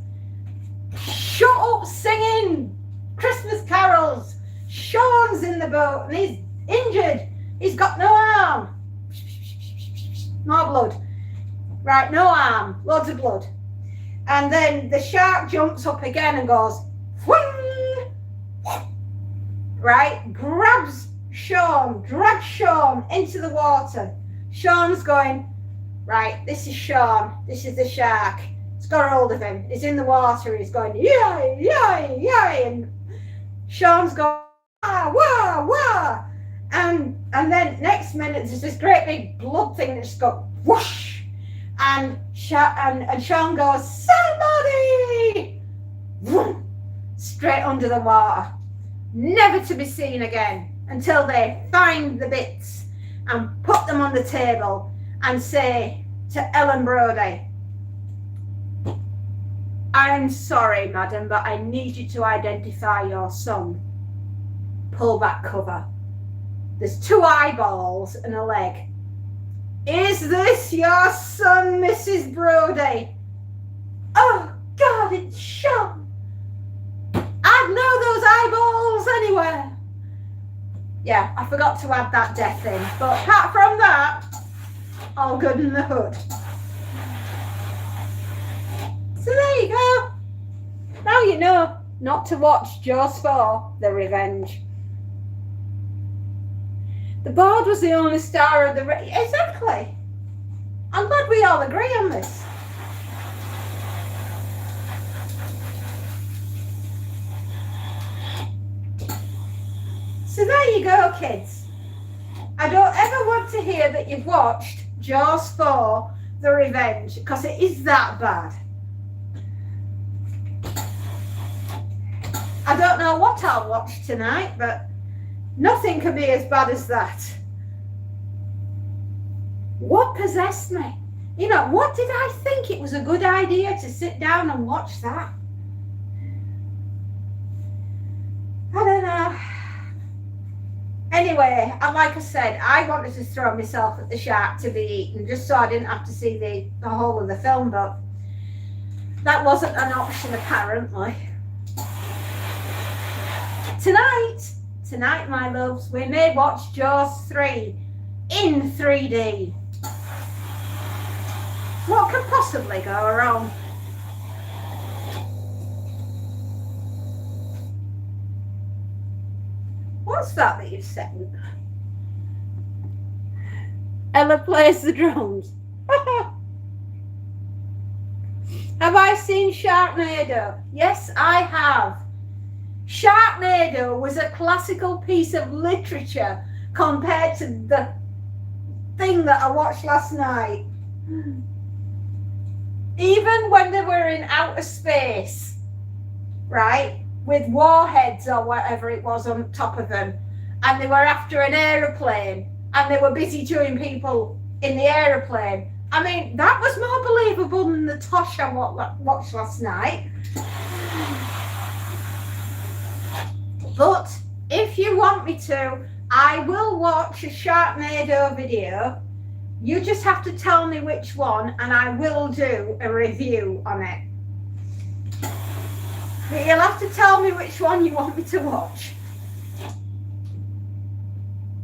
Shut up singing Christmas carols. Sean's in the boat and he's injured. He's got no arm. More blood. Right, no arm. Loads of blood. And then the shark jumps up again and goes, whing! Right, grabs Sean, drags Sean into the water. Sean's going, right, this is Sean, this is the shark. It's got a hold of him. He's in the water, he's going, yay, yay, yay. And Sean's going, wah, wah, wah. And then next minute, there's this great big blood thing that's got whoosh. And Sean goes, somebody! Vroom, straight under the water. Never to be seen again until they find the bits and put them on the table and say to Ellen Brody, I'm sorry, madam, but I need you to identify your son. Pull back cover. There's 2 eyeballs and a leg. Is this your son, Mrs. Brody? Oh, God, it's Sean. I'd know those eyeballs anywhere. Yeah, I forgot to add that death in. But apart from that, all good in the hood. So there you go. Now you know not to watch Jaws 4, The Revenge. The board was the only star of the... Exactly. I'm glad we all agree on this. So there you go, kids. I don't ever want to hear that you've watched Jaws 4, The Revenge, because it is that bad. I don't know what I'll watch tonight, but nothing can be as bad as that. What possessed me? You know, what did I think it was a good idea to sit down and watch that? I don't know. Anyway, like I said, I wanted to throw myself at the shark to be eaten just so I didn't have to see the whole of the film, but that wasn't an option apparently. Tonight, my loves, we may watch Jaws 3 in 3D. What can possibly go wrong? What's that you've sent? Ella plays the drums. Have I seen Sharknado? Yes, I have. Sharknado was a classical piece of literature compared to the thing that I watched last night. Even when they were in outer space, right, with warheads or whatever it was on top of them, and they were after an aeroplane, and they were busy chewing people in the aeroplane. I mean, that was more believable than the Tosh I watched last night. But if you want me to, I will watch a Sharknado video. You just have to tell me which one, and I will do a review on it. But you'll have to tell me which one you want me to watch.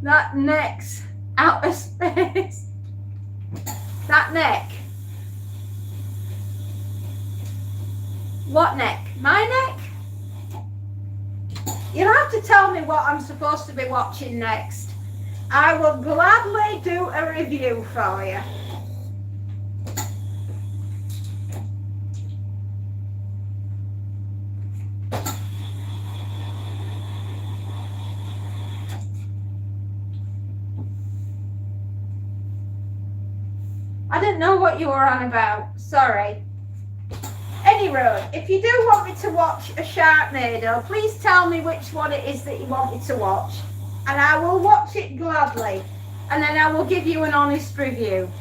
That neck's outer space. That neck. What neck? My neck? You'll have to tell me what I'm supposed to be watching next. I will gladly do a review for you. I didn't know what you were on about. Sorry. Anyway, if you do want me to watch a Sharknado, please tell me which one it is that you want me to watch, and I will watch it gladly, and then I will give you an honest review.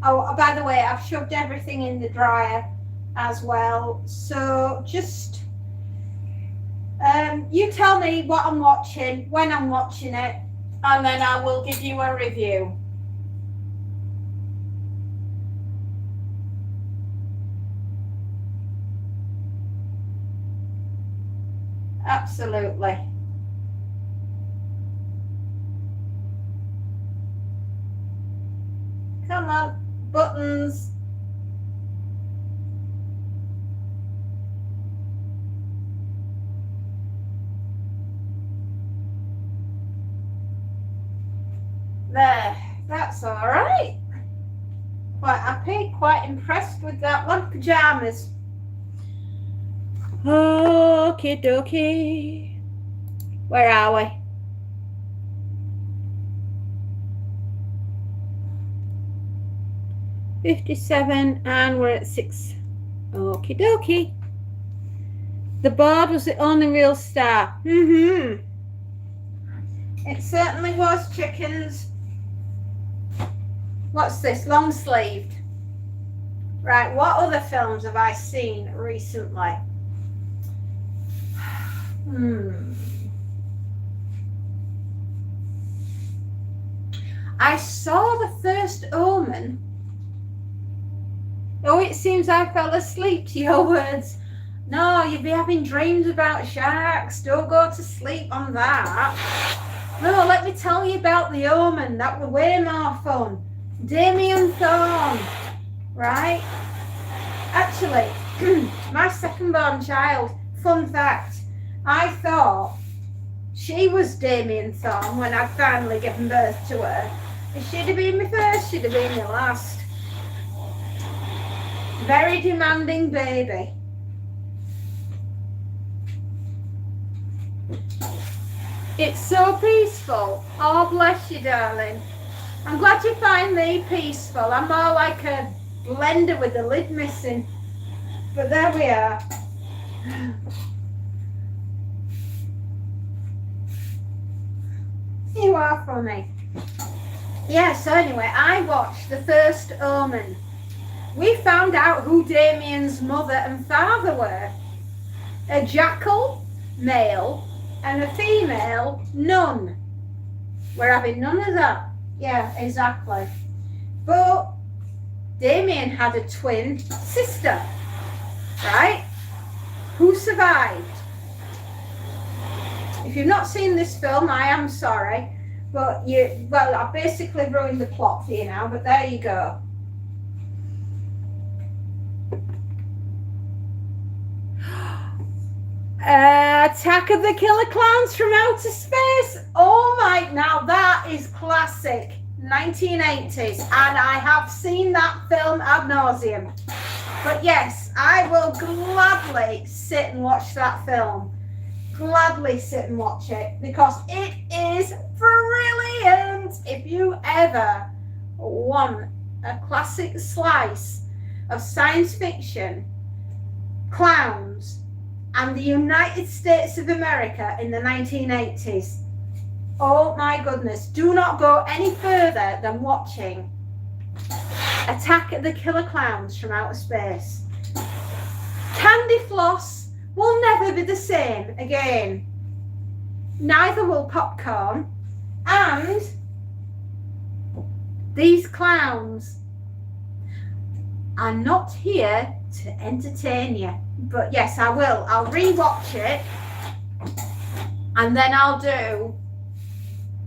Oh, by the way, I've shoved everything in the dryer as well. So just, you tell me what I'm watching, when I'm watching it, and then I will give you a review. Absolutely. Come on. Buttons. There, that's all right. Quite happy, quite impressed with that one. Pajamas. Okie dokie. Where are we? $57 and we're at 6. Okie dokie. The board was the only real star. It certainly was, chickens. What's this? Long sleeved. Right, what other films have I seen recently? I saw the first Omen. Oh, it seems I fell asleep to your words. No, you'd be having dreams about sharks. Don't go to sleep on that. No, let me tell you about the Omen. That was way more fun. Damien Thorne, right? Actually, my second-born child, fun fact, I thought she was Damien Thorne when I'd finally given birth to her. If she'd have been my first, she'd have been my last. Very demanding baby. It's so peaceful. Oh, bless you, darling. I'm glad you find me peaceful. I'm more like a blender with the lid missing. But there we are. You are funny. Yeah, so anyway, I watched the first Omen. we found out who Damien's mother and father were. A jackal, male, and a female, nun. We're having none of that. Yeah, exactly. But Damien had a twin sister, right? Who survived. If you've not seen this film, I am sorry. But I basically ruined the plot for you now, but there you go. Attack of the Killer Clowns from Outer Space. Oh my, now that is classic 1980s, and I have seen that film ad nauseum. But yes, I will gladly sit and watch that film. Gladly sit and watch it, because it is brilliant. If you ever want a classic slice of science fiction, clowns, and the United States of America in the 1980s, oh my goodness, do not go any further than watching Attack of the Killer Clowns from Outer Space. Candy floss will never be the same again. Neither will popcorn, and these clowns are not here to entertain you. But yes, I will. I'll rewatch it, and then I'll do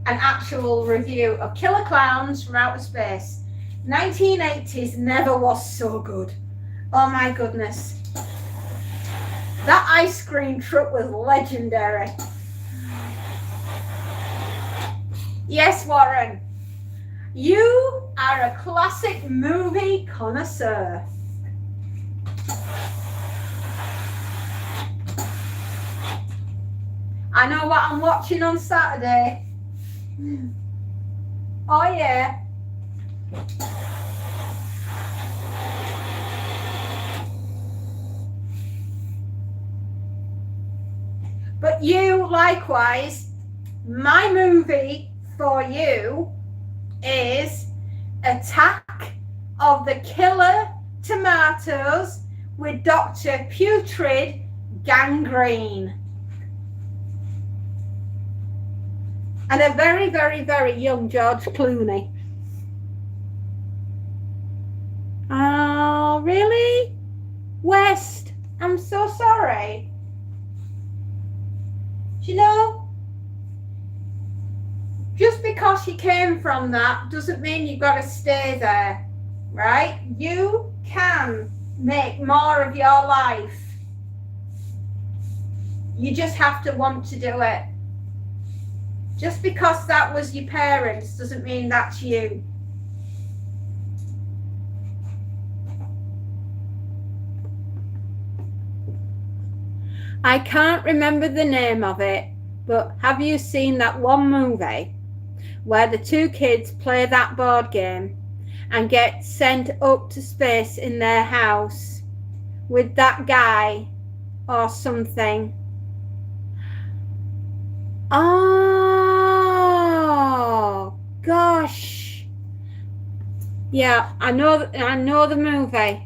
an actual review of Killer Clowns from Outer Space. 1980s never was so good. Oh my goodness. That ice cream truck was legendary. Yes, Warren. You are a classic movie connoisseur. I know what I'm watching on Saturday. Oh yeah. But you, likewise, my movie for you is Attack of the Killer Tomatoes with Dr. Putrid Gangrene. And a very, very, very young George Clooney. Oh, really? West, I'm so sorry. You know, just because you came from that doesn't mean you've got to stay there, right? You can make more of your life. You just have to want to do it. Just because that was your parents doesn't mean that's you. I can't remember the name of it, but have you seen that one movie where the two kids play that board game and get sent up to space in their house with that guy or something? Oh gosh, yeah, I know the movie.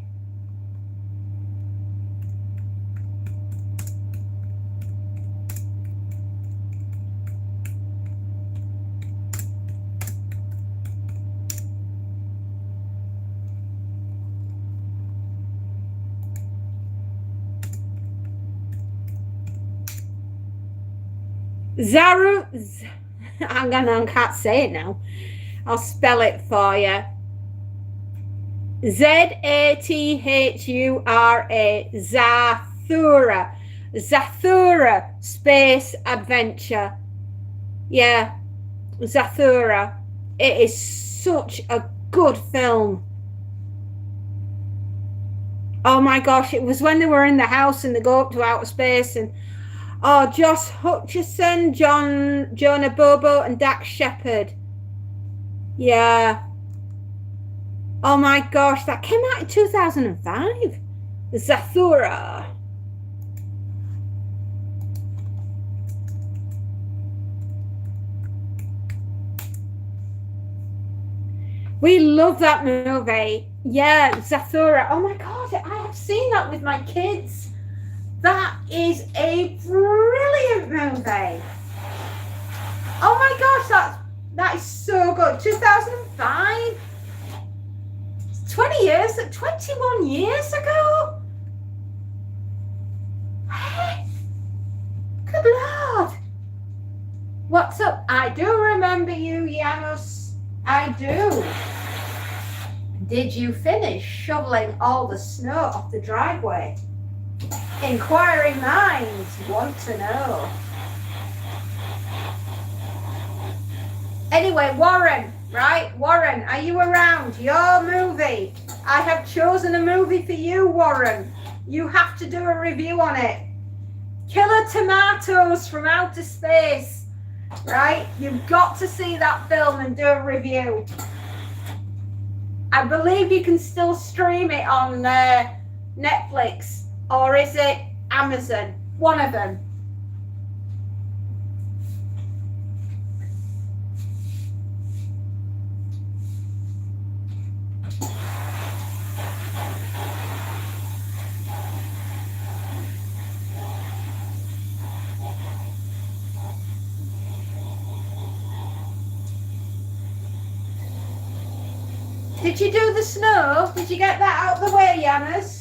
I can't say it now. I'll spell it for you. Zathura. Zathura. Zathura Space Adventure. Yeah, Zathura. It is such a good film. Oh my gosh, it was when they were in the house and they go up to outer space, and oh, Josh Hutcherson, Jonah Bobo, and Dax Shepard. Yeah. Oh my gosh, that came out in 2005. Zathura. We love that movie. Yeah, Zathura. Oh my God, I have seen that with my kids. That is a brilliant movie. Oh my gosh, that is so good. 2005. 21 years ago. Hey, good Lord. What's up? I do remember you, Janos. I do. Did you finish shoveling all the snow off the driveway? Inquiring minds want to know. Anyway, Warren, right? Warren, are you around? Your movie. I have chosen a movie for you, Warren. You have to do a review on it. Killer Tomatoes from Outer Space, right? You've got to see that film and do a review. I believe you can still stream it on Netflix, or is it Amazon? One of them. Did you do the snow? Did you get that out of the way, Yanis?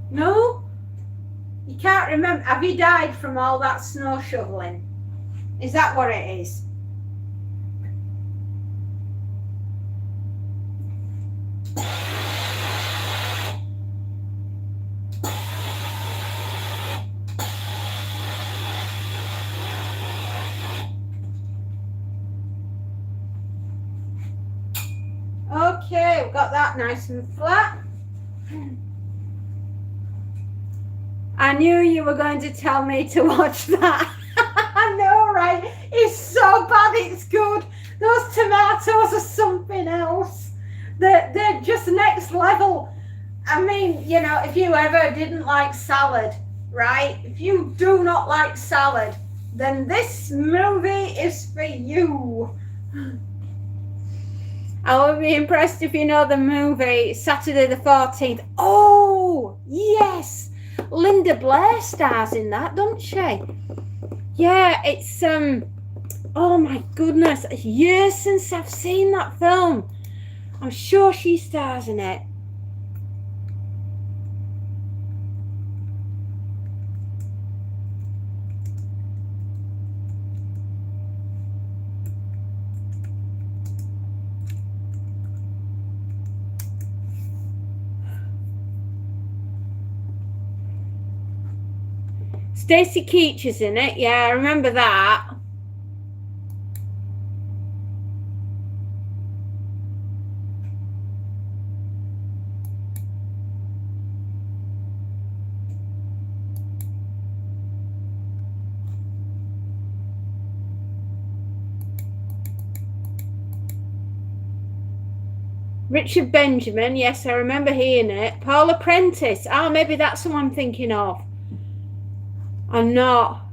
No? You can't remember? Have you died from all that snow shoveling? Is that what it is? Okay, we've got that nice and flat. I knew you were going to tell me to watch that. I know, right? It's so bad, it's good. Those tomatoes are something else. They're just next level. I mean, you know, if you ever didn't like salad, right? If you do not like salad, then this movie is for you. I will be impressed if you know the movie Saturday the 14th. Oh, yes. Linda Blair stars in that, doesn't she? Yeah, it's oh my goodness, it's years since I've seen that film. I'm sure she stars in it. Stacey Keach is in it. Yeah, I remember that. Richard Benjamin. Yes, I remember hearing it. Paula Prentice. Oh, maybe that's who I'm thinking of. I'm not.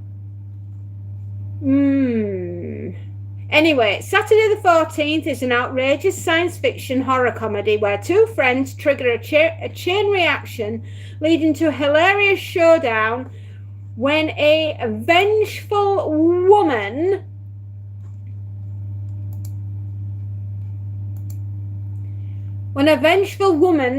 Anyway, Saturday the 14th is an outrageous science fiction horror comedy where two friends trigger a chain reaction leading to a hilarious showdown when a vengeful woman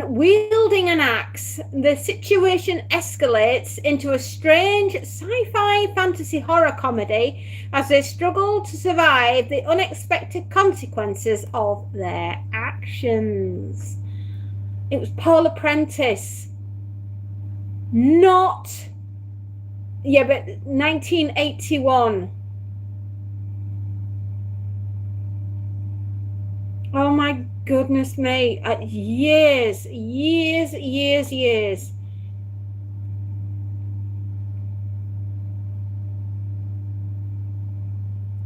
wielding an axe, the situation escalates into a strange sci-fi fantasy horror comedy as they struggle to survive the unexpected consequences of their actions. It was Paula Prentice. But 1981. Oh my goodness me. Years.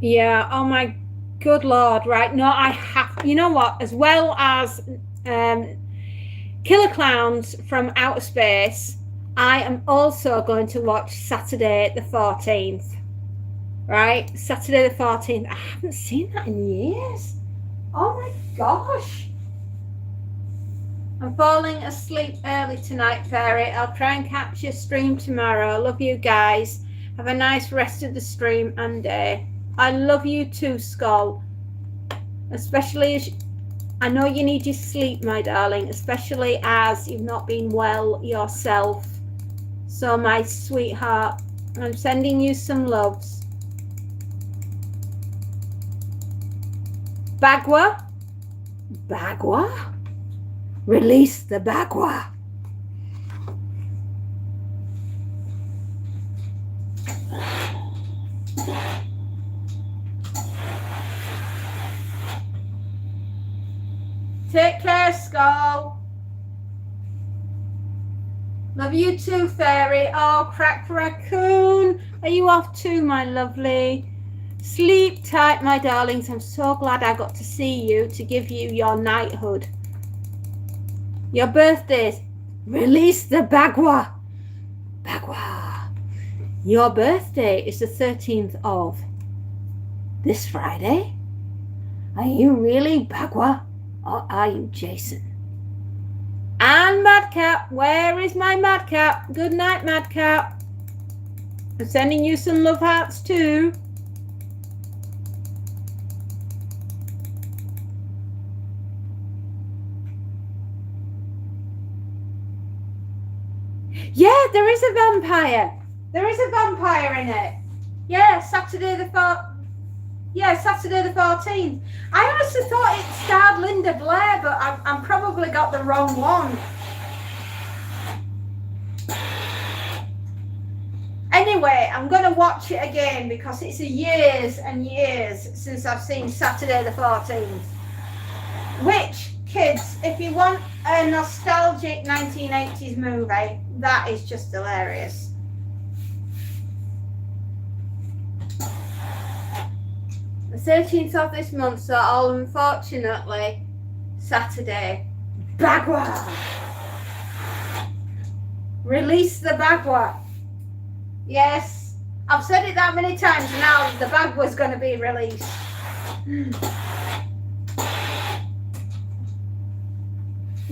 Yeah, oh my good Lord, right? No, I have, you know what, as well as Killer Clowns from Outer Space, I am also going to watch Saturday the 14th, right? Saturday the 14th. I haven't seen that in years. Oh my gosh. I'm falling asleep early tonight, Fairy. I'll try and catch your stream tomorrow. Love you guys. Have a nice rest of the stream and day. I love you too, Skull. Especially as I know you need your sleep, my darling, especially as you've not been well yourself. So, my sweetheart, I'm sending you some loves. Bagua? Bagua? Release the Bagua. Take care, Skull. Love you too, Fairy. Oh, Crack Raccoon. Are you off too, my lovely? Sleep tight, my darlings. I'm so glad I got to see you to give you your knighthood. Your birthdays. Release the Bagua. Bagua. Your birthday is the 13th of this Friday. Are you really Bagua? Or are you Jason? And Madcap, where is my Madcap? Good night, Madcap. I'm sending you some love hearts too. Yeah, there is a vampire. There is a vampire in it. Yeah, Saturday the 14th. I honestly thought it starred Linda Blair, but I'm probably got the wrong one. Anyway, I'm going to watch it again because it's years and years since I've seen Saturday the 14th. Which, kids, if you want a nostalgic 1980s movie, that is just hilarious. The 13th of this month, so all unfortunately Saturday. Bagua! Release the Bagua. Yes, I've said it that many times now, the Bagua's going to be released.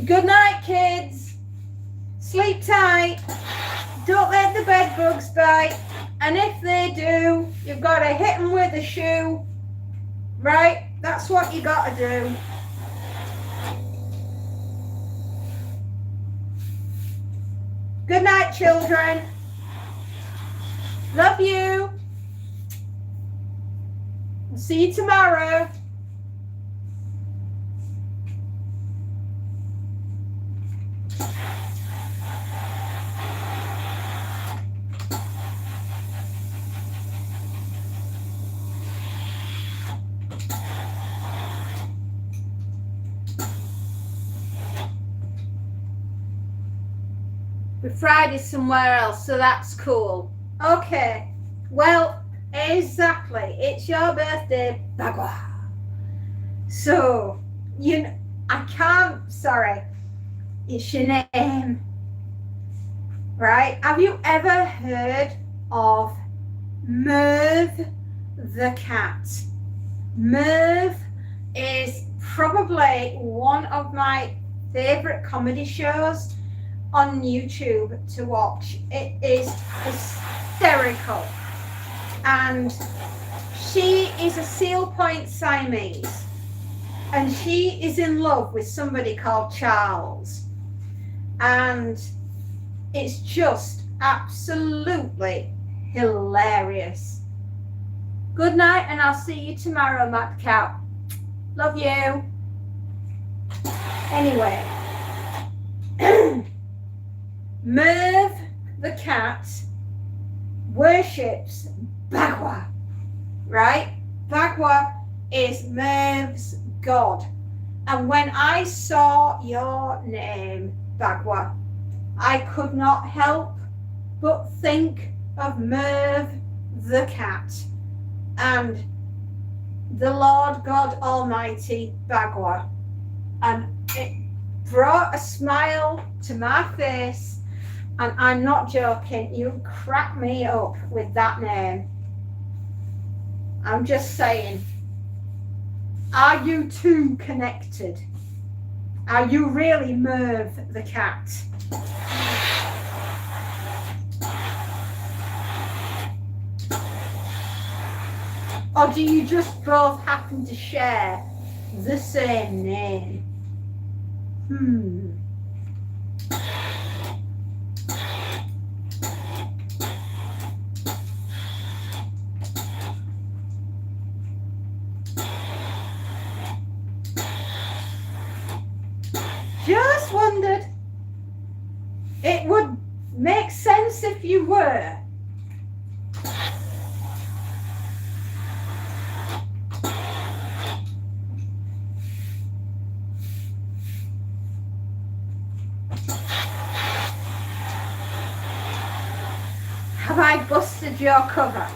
Good night, kids. Sleep tight. Don't let the bed bugs bite. And if they do, you've got to hit them with a shoe. Right? That's what you got to do. Good night, children. Love you. I'll see you tomorrow. Friday somewhere else, so that's cool. Okay, well, exactly, it's your birthday, Bagua. So, you know, I can't, sorry, it's your name, right? Have you ever heard of Merv the cat? Merv is probably one of my favorite comedy shows on YouTube to watch. It is hysterical, and she is a Seal Point Siamese, and she is in love with somebody called Charles, and it's just absolutely hilarious. Good night, and I'll see you tomorrow, Madcap. Love you. Anyway, Merv the cat worships Bagua, right? Bagua is Merv's god, And when I saw your name, Bagua, I could not help but think of Merv the cat and the Lord God Almighty, Bagua. And it brought a smile to my face, and I'm not joking, you crack me up with that name. I'm just saying, are you two connected? Are you really Merv the cat? Or do you just both happen to share the same name? Just wondered. It would make sense if you were. Have I busted your cover?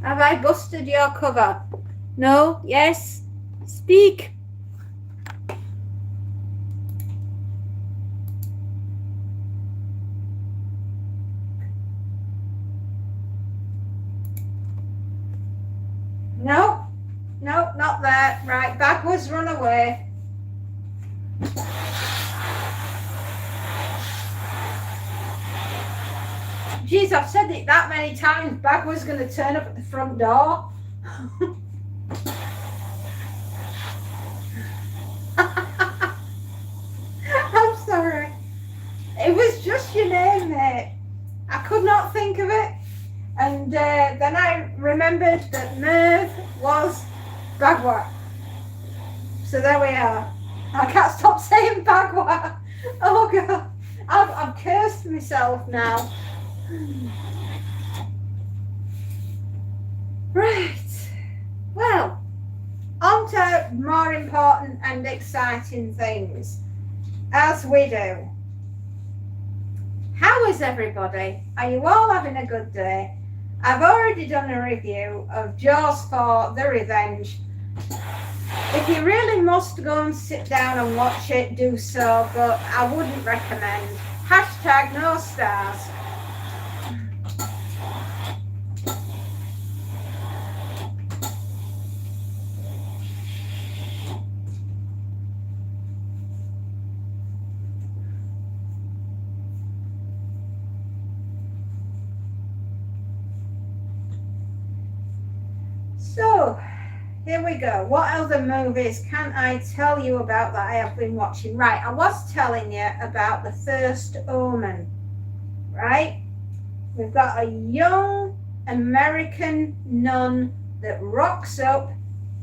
Have I busted your cover? No? Yes? Speak. No? No, not there. Right, Bagwa's run away. Geez, I've said it that many times. Bagwa's going to turn up at the front door. I'm sorry. It was just your name, mate. I could not think of it. And then I remembered that Merv was Bagua. So there we are. I can't stop saying Bagua. Oh, God. I've cursed myself now. Right. Well, on to more important and exciting things, as we do. How is everybody? Are you all having a good day? I've already done a review of Jaws 4 The Revenge. If you really must go and sit down and watch it, do so, but I wouldn't recommend. Hashtag no stars. So, here we go. What other movies can I tell you about that I have been watching? Right, I was telling you about the first Omen, right? We've got a young American nun that rocks up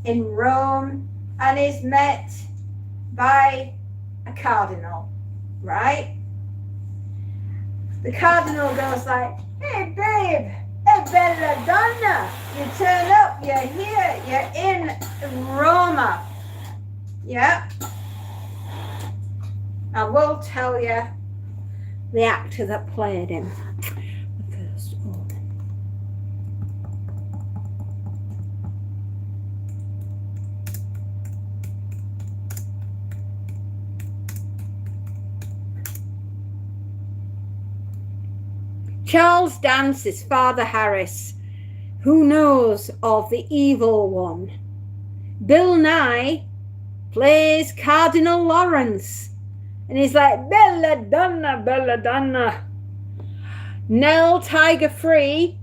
in Rome and is met by a cardinal, right? The cardinal goes like, "Hey, babe. Hey, bella donna, you turn up, you're here, you're in Roma." Yeah. I will tell you the actor that played him. The first Omen. Charles Dance is Father Harris, who knows of the evil one. Bill Nye plays Cardinal Lawrence, and he's like, "Bella donna, bella donna." Nell Tiger Free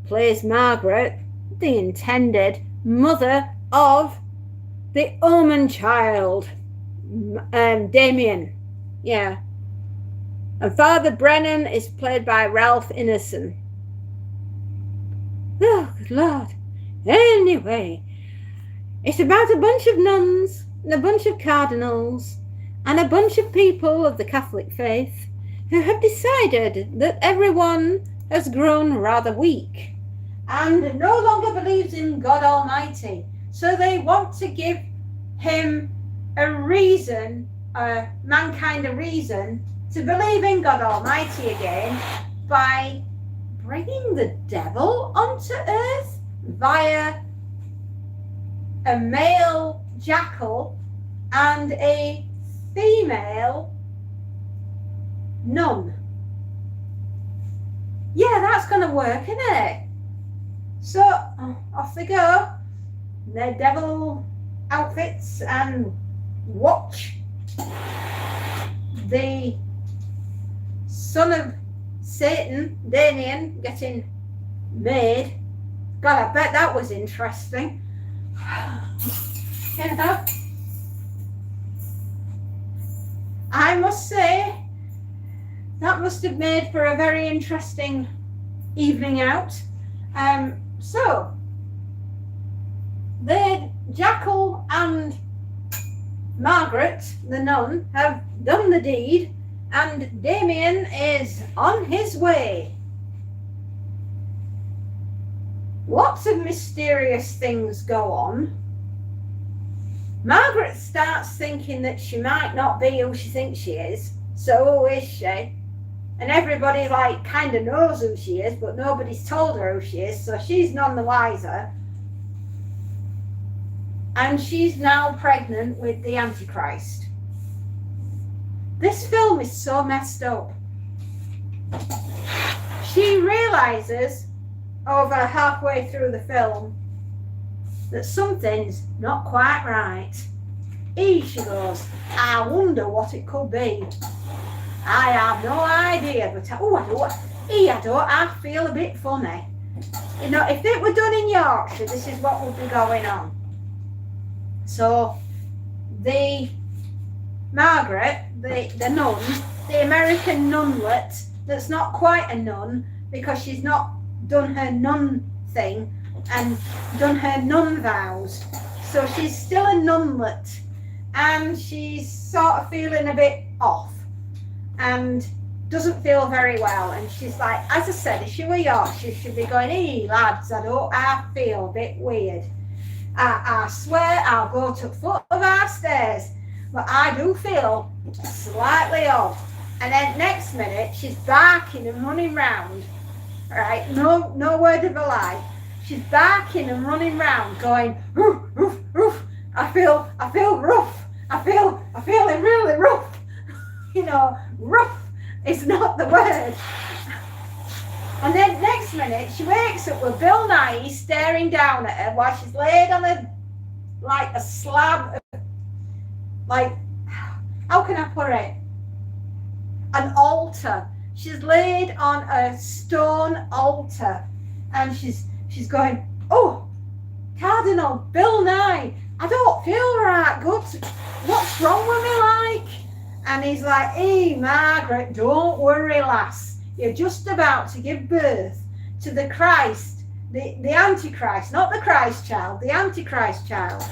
plays Margaret, the intended mother of the Omen child, Damien. Yeah. And Father Brennan is played by Ralph Ineson. Oh, good Lord. Anyway, it's about a bunch of nuns and a bunch of cardinals and a bunch of people of the Catholic faith who have decided that everyone has grown rather weak and no longer believes in God Almighty. So they want to give him a reason, mankind a reason to believe in God Almighty again by bringing the devil onto earth via a male jackal and a female nun. Yeah, that's going to work, isn't it? So off they go, their devil outfits, and watch the son of Satan, Damien, getting made. God, I bet that was interesting. You know, I must say that must have made for a very interesting evening out. So the jackal and Margaret, the nun, have done the deed, and Damien is on his way. Lots of mysterious things go on. Margaret starts thinking that she might not be who she thinks she is. So who is she? And everybody kind of knows who she is, but nobody's told her who she is, so she's none the wiser. And she's now pregnant with the Antichrist. This film is so messed up. She realizes over halfway through the film that something's not quite right. She goes, I wonder what it could be. I have no idea, but I feel a bit funny. You know, if it were done in Yorkshire, this is what would be going on. So the Margaret, the nun, the American nunlet, that's not quite a nun because she's not done her nun thing and done her nun vows. So she's still a nunlet, and she's sort of feeling a bit off and doesn't feel very well. And she's like, as I said, if she were Yorkshire, she'd be going, hey lads, I feel a bit weird. I swear I'll go to the foot of our stairs, but I do feel slightly odd. And then next minute, she's barking and running round, right? No word of a lie. She's barking and running round, going, oof, oof, oof. I feel rough. I feeling really rough. You know, rough is not the word. And then next minute, she wakes up with Bill Nye staring down at her while she's laid on a slab of, how can I put it? An altar. She's laid on a stone altar, and she's going, oh, Cardinal Bill Nye, I don't feel right good. What's wrong with me like? And he's like, hey, Margaret, don't worry, lass. You're just about to give birth to the Christ, the Antichrist, not the Christ child, the Antichrist child.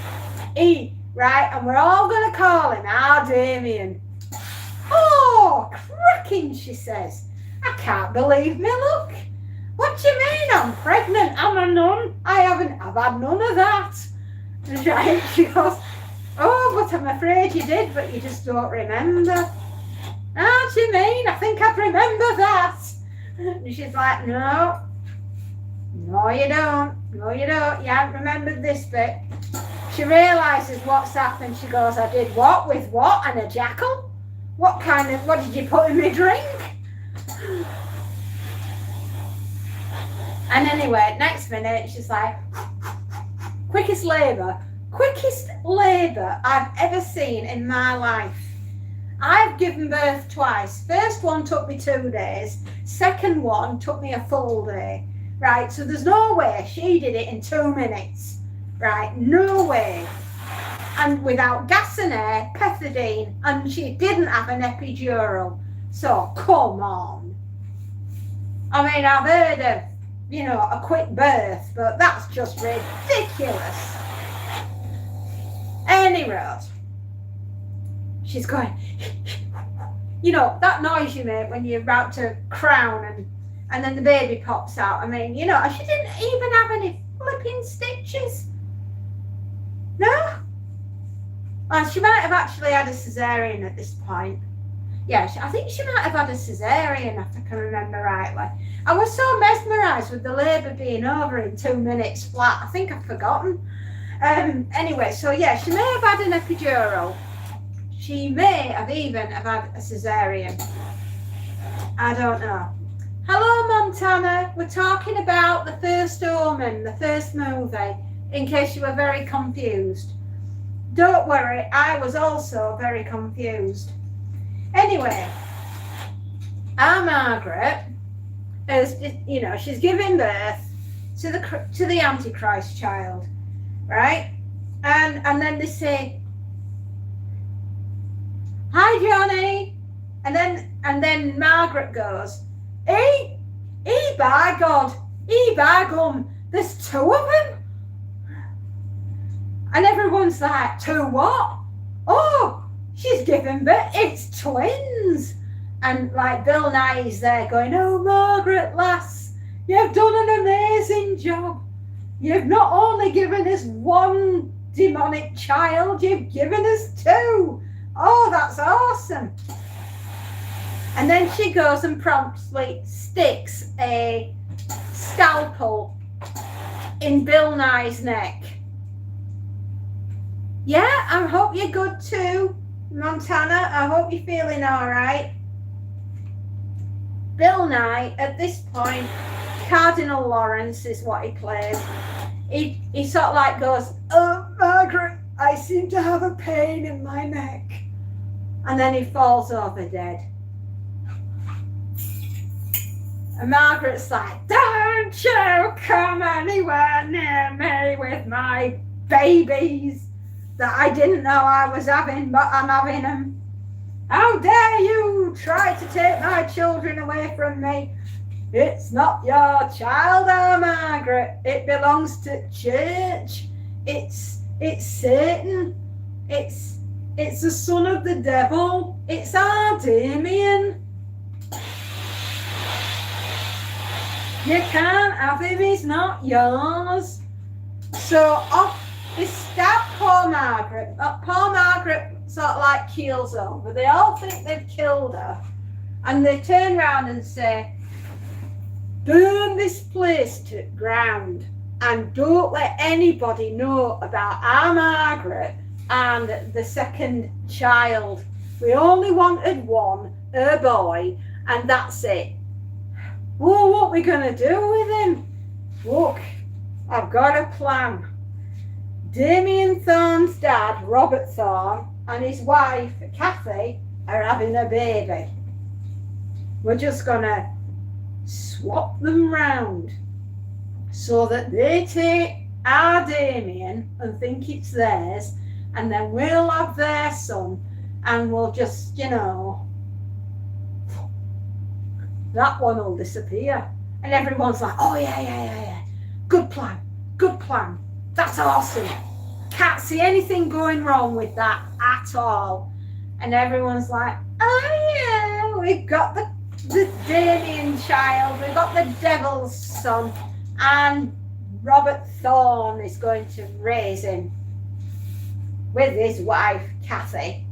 Right, and we're all going to call him our Damien. Oh, cracking, she says. I can't believe me luck. What do you mean I'm pregnant? I'm a nun. I've had none of that. Right, she goes, oh, but I'm afraid you did, but you just don't remember. How do you mean? I think I remember that. And she's like, no, you don't. No, you don't. You haven't remembered this bit. She realises what's happened. She goes, I did what? With what? And a jackal? What did you put in my drink? And anyway, next minute, she's like, quickest labour I've ever seen in my life. I've given birth twice. First one took me 2 days. Second one took me a full day. Right, so there's no way she did it in 2 minutes. Right, no way. And without gas and air, pethidine, and she didn't have an epidural. So come on. I mean, I've heard of, a quick birth, but that's just ridiculous. Anyway, she's going, that noise you make when you're about to crown and and then the baby pops out. I mean, you know, she didn't even have any flipping stitches. No? Well, she might have actually had a cesarean at this point. Yeah, I think she might have had a cesarean, if I can remember rightly. I was so mesmerised with the labour being over in 2 minutes flat. I think I've forgotten. Anyway, so yeah, she may have had an epidural. She may have even have had a cesarean. I don't know. Hello, Montana. We're talking about the first Omen, the first movie, in case you were very confused. Don't worry, I was also very confused. Anyway, our Margaret is, you know, she's giving birth to the Antichrist child, right? And then they say, "Hi, Johnny," and then Margaret goes, by God, by gum, there's 2 of them," and everyone's like, "2 what? Oh, she's giving birth, it's twins." And like Bill Nye's there going, "Oh, Margaret, lass, you've done an amazing job. You've not only given us 1 demonic child, you've given us 2. Oh, that's awesome." And then she goes and promptly sticks a scalpel in Bill Nye's neck. Yeah, I hope you're good too, Montana. I hope you're feeling all right. Bill Nye, at this point, Cardinal Lawrence is what he plays. He sort of like goes, "Oh, Margaret, I seem to have a pain in my neck." And then he falls over dead. And Margaret's like, "Don't you come anywhere near me with my babies that I didn't know I was having, but I'm having them. How dare you try to take my children away from me? It's not your child, oh Margaret. It belongs to church. It's Satan. It's the son of the devil. It's our Damien. You can't have him, he's not yours." So off they stab poor Margaret. Poor Margaret sort of like keels over. They all think they've killed her. And they turn around and say, "Burn this place to the ground and don't let anybody know about our Margaret and the second child. We only wanted 1, a boy, and that's it. Well, what are we going to do with him? Look, I've got a plan. Damien Thorne's dad, Robert Thorne, and his wife, Kathy, are having a baby. We're just going to swap them round so that they take our Damien and think it's theirs, and then we'll have their son, and we'll just, you know, that one will disappear." And everyone's like, "Oh, yeah. Good plan. That's awesome. Can't see anything going wrong with that at all." And everyone's like, "Oh, yeah, we've got the Damien child. We've got the devil's son. And Robert Thorne is going to raise him with his wife, Kathy."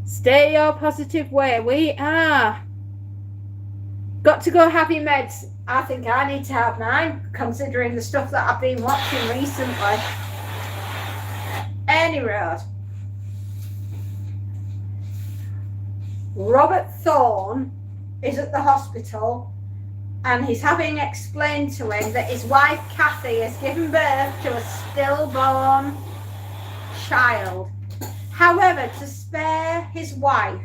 Stay your positive way. We are. Got to go have your meds. I think I need to have mine, considering the stuff that I've been watching recently. Anyway, Robert Thorne is at the hospital and he's having explained to him that his wife Kathy has given birth to a stillborn child. However, to spare his wife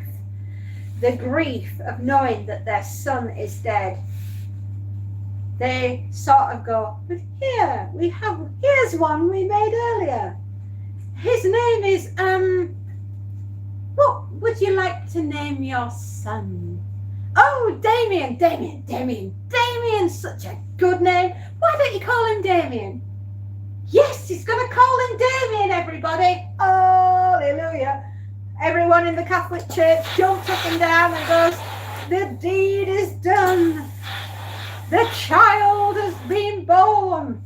the grief of knowing that their son is dead, they sort of go, "But here's one we made earlier. His name is, what would you like to name your son?" "Oh, Damien. Damien's such a good name. Why don't you call him Damien?" "Yes, he's going to call him Damien, everybody, hallelujah. Everyone in the Catholic Church jumped up and down and goes, the deed is done. The child has been born.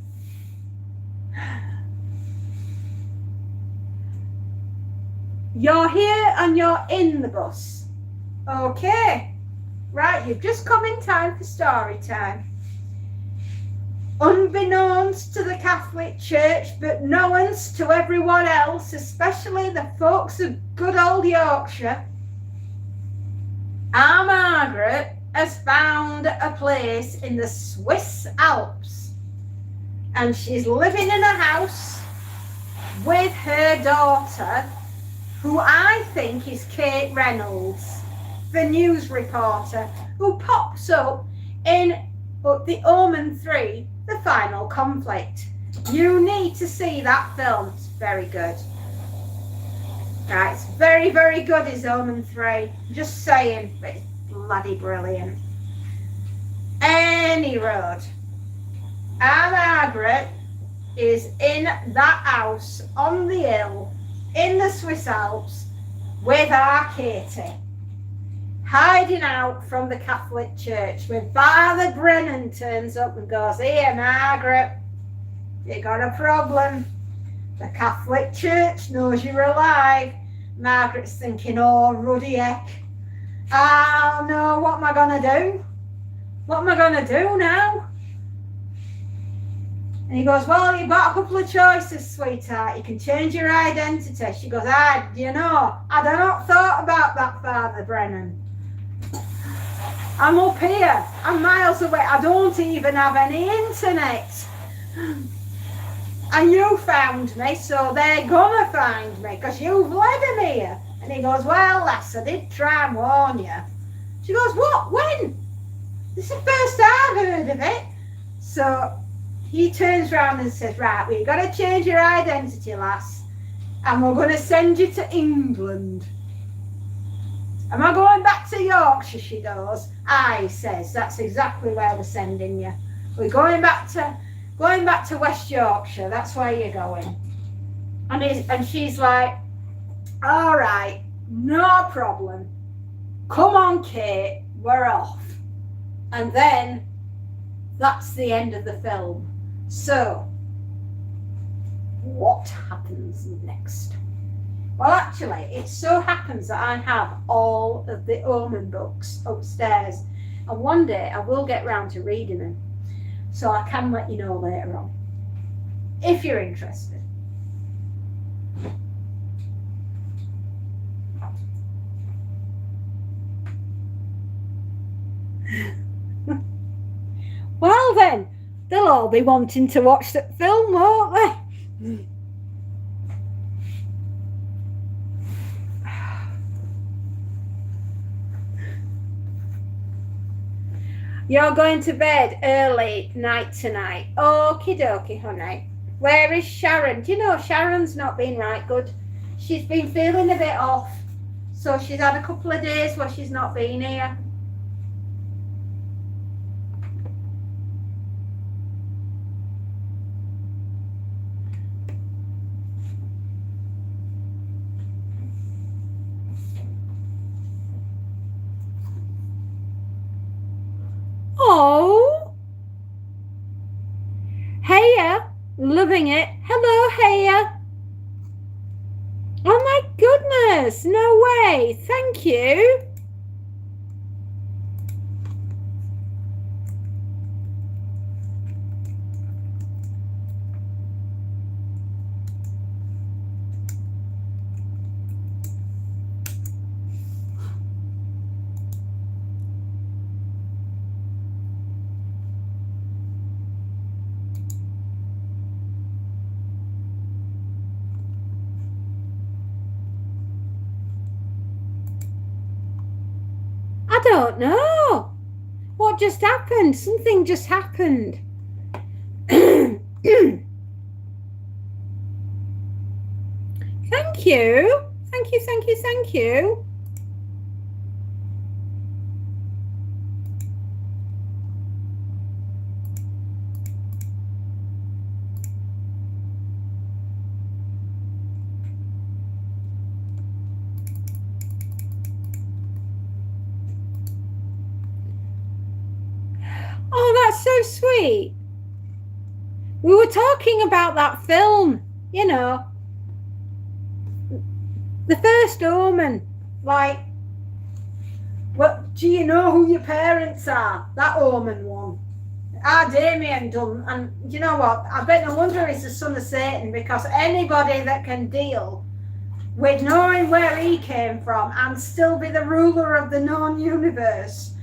You're here and you're in the bus. Okay. Right, you've just come in time for story time. Unbeknownst to the Catholic Church, but knowns to everyone else, especially the folks of good old Yorkshire, our Margaret has found a place in the Swiss Alps, and she's living in a house with her daughter, who I think is Kate Reynolds, the news reporter who pops up in the Omen 3, The Final Conflict. You need to see that film. It's very good. Right, it's very, very good, is Omen 3. Just saying, but it's bloody brilliant. Any road. Our Margaret is in that house on the hill in the Swiss Alps with our Katie, hiding out from the Catholic Church, when Father Brennan turns up and goes, here, Margaret, you got a problem. The Catholic Church knows you're alive. Margaret's thinking, oh, ruddy heck. Oh, no, what am I going to do? What am I going to do now? And he goes, well, you've got a couple of choices, sweetheart. You can change your identity. She goes, you know, I'd not thought about that, Father Brennan. I'm up here. I'm miles away. I don't even have any internet. And you found me, so they're gonna find me, because you've led them here. And he goes, well, lass, I did try and warn you. She goes, what? When? This is the first I've heard of it. So he turns around and says, right, well, you've got to change your identity, lass, and we're going to send you to England. Am I going back to Yorkshire? She goes. Aye, says, that's exactly where we're sending you. We're going back to West Yorkshire. That's where you're going. And she's like, all right, no problem. Come on, Kate, we're off. And then that's the end of the film. So, what happens next? Well, actually, it so happens that I have all of the Omen books upstairs, and one day I will get round to reading them, so I can let you know later on, if you're interested. Well then, they'll all be wanting to watch that film, won't they? You're going to bed early night tonight. Okie dokie, honey. Where is Sharon? Do you know Sharon's not been right good? She's been feeling a bit off. So she's had a couple of days where she's not been here. Oh, Heya, loving it. Hello, Heya. Oh my goodness, no way. Thank you. I don't know. What just happened? Something just happened. Thank you. Thank you, thank you, thank you. Oh, that's so sweet. We were talking about that film, you know, the first Omen. Like, what, do you know who your parents are? That Omen one. Our Damien done, and you know what? I bet no wonder he's the son of Satan, because anybody that can deal with knowing where he came from and still be the ruler of the known universe.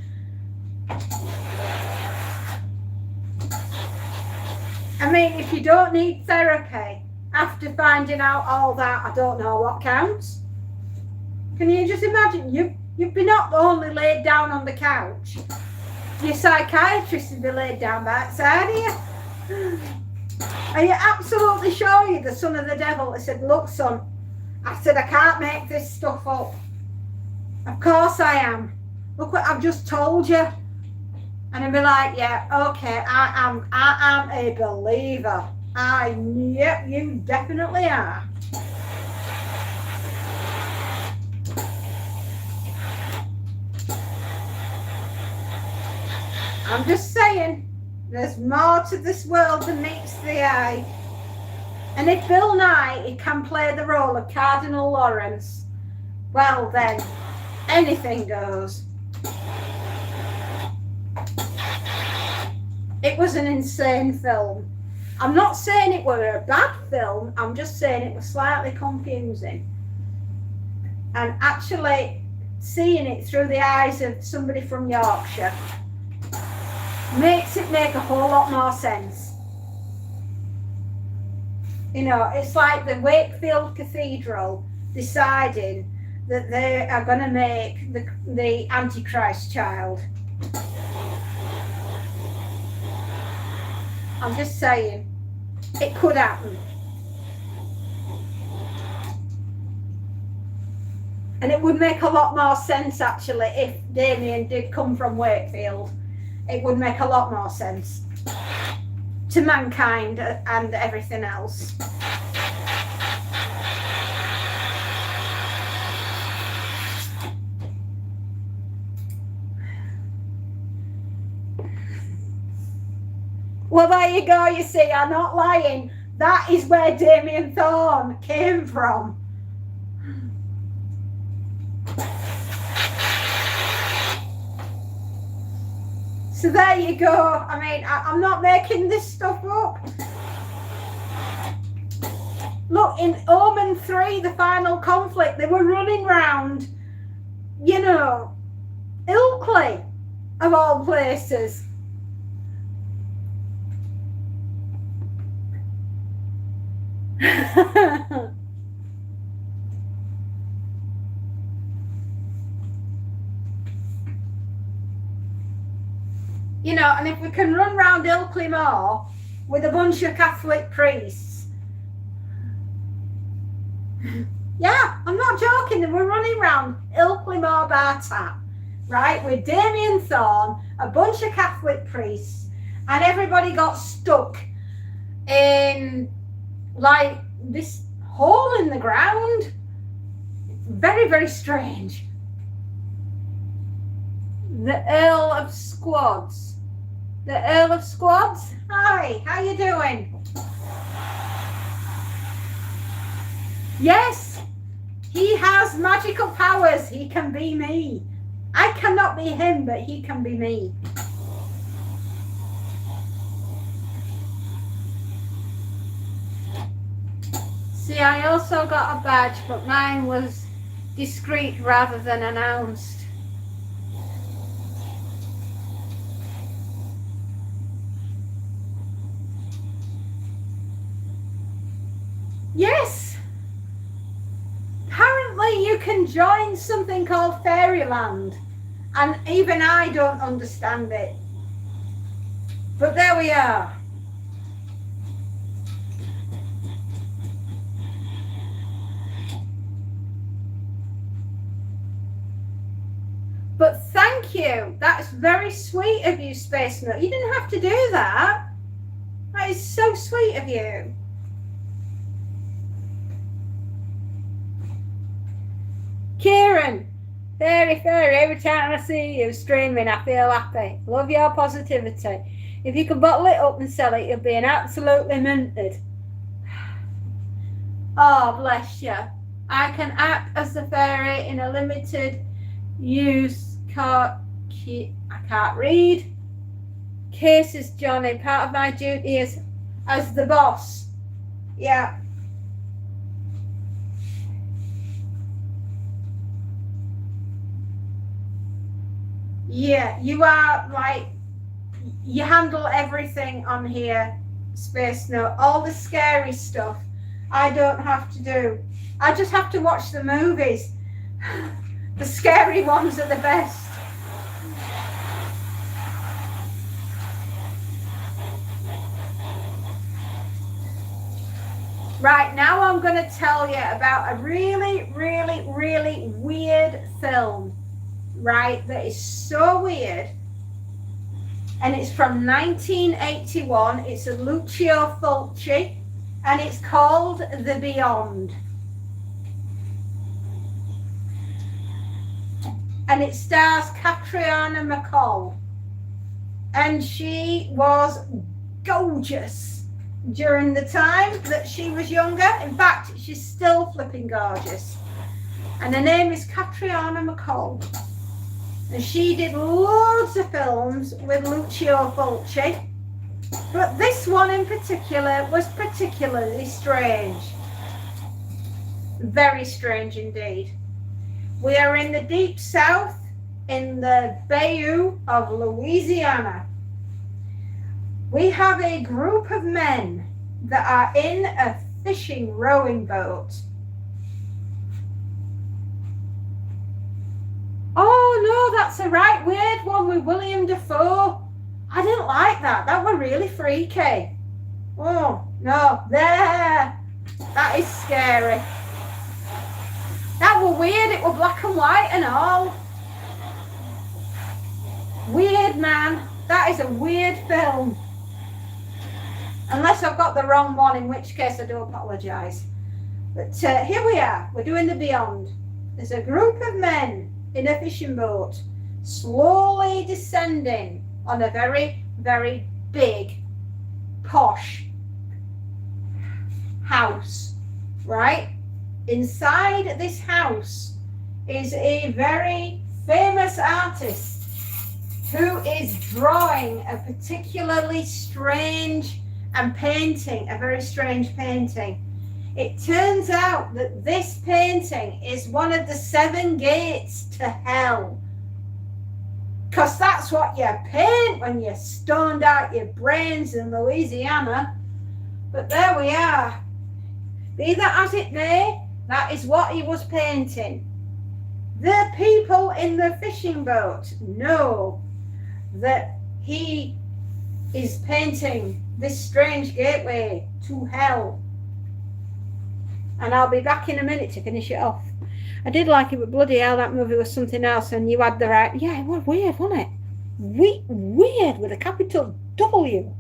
I mean, if you don't need therapy after finding out all that, I don't know what counts. Can you just imagine? You've been not only laid down on the couch, your psychiatrist would be laid down backside of you. Are you absolutely sure you're the son of the devil? I said, look, son, I said, I can't make this stuff up. Of course I am. Look what I've just told you. And I'd be like, yeah, okay, I am a believer. Yep, you definitely are. I'm just saying, there's more to this world than meets the eye. And if Bill Nye can play the role of Cardinal Lawrence, well then, anything goes. It was an insane film. I'm not saying it were a bad film, I'm just saying it was slightly confusing. And actually seeing it through the eyes of somebody from Yorkshire makes it make a whole lot more sense. You know, it's like the Wakefield Cathedral deciding that they are going to make the Antichrist child. I'm just saying, it could happen. And it would make a lot more sense, actually, if Damien did come from Wakefield. It would make a lot more sense to mankind and everything else. Well, there you go, you see, I'm not lying. That is where Damien Thorne came from. So there you go. I mean, I'm not making this stuff up. Look, in Omen 3, the final conflict, they were running round, you know, Ilkley, of all places. You know, and if we can run round Ilkley Moor with a bunch of Catholic priests, yeah, I'm not joking, they were running round Ilkley Moor Bar Tap, right, with Damien Thorne, a bunch of Catholic priests, and everybody got stuck in like this hole in the ground. Very, very strange. The Earl of Squads. The Earl of Squads? Hi, how you doing? Yes, he has magical powers. He can be me. I cannot be him, but he can be me. See, I also got a badge, but mine was discreet rather than announced. Yes, apparently you can join something called Fairyland, and even I don't understand it, but there we are. But thank you, that's very sweet of you, Space Note. You didn't have to do that. That is so sweet of you. Kieran, Fairy, fairy, every time I see you streaming, I feel happy. Love your positivity. If you could bottle it up and sell it, you'll be an absolutely minted. Oh, bless you. I can act as the fairy in a limited use I can't read. Cases, Johnny. Part of my duty is as the boss. Yeah. Yeah, you are like, you handle everything on here, Space Note. All the scary stuff I don't have to do. I just have to watch the movies. The scary ones are the best. Right, now I'm going to tell you about a really, really, really weird film, right, that is so weird. And it's from 1981. It's a Lucio Fulci, and it's called The Beyond. And it stars Catriona MacColl. And she was gorgeous during the time that she was younger. In fact, she's still flipping gorgeous. And her name is Catriona MacColl. And she did loads of films with Lucio Fulci. But this one in particular was particularly strange. Very strange indeed. We are in the deep south, in the bayou of Louisiana. We have a group of men that are in a fishing rowing boat. Oh no, that's a right weird one with William Dafoe. I didn't like that. That were really freaky. Oh no, there. That is scary. That were weird. It were black and white and all. Weird, man. That is a weird film. Unless I've got the wrong one, in which case I do apologise. But here we are. We're doing The Beyond. There's a group of men in a fishing boat, slowly descending on a very, very big, posh house, right? Inside this house is a very famous artist who is drawing a particularly strange and painting, a very strange painting. It turns out that this painting is one of the 7 gates to hell. Because that's what you paint when you're stoned out your brains in Louisiana. But there we are. Be that as it may, that is what he was painting. The people in the fishing boat know that he is painting this strange gateway to hell. And I'll be back in a minute to finish it off. I did like it, but bloody hell, that movie was something else, and you had the right... Yeah, it was weird, wasn't it? Weird with a capital W.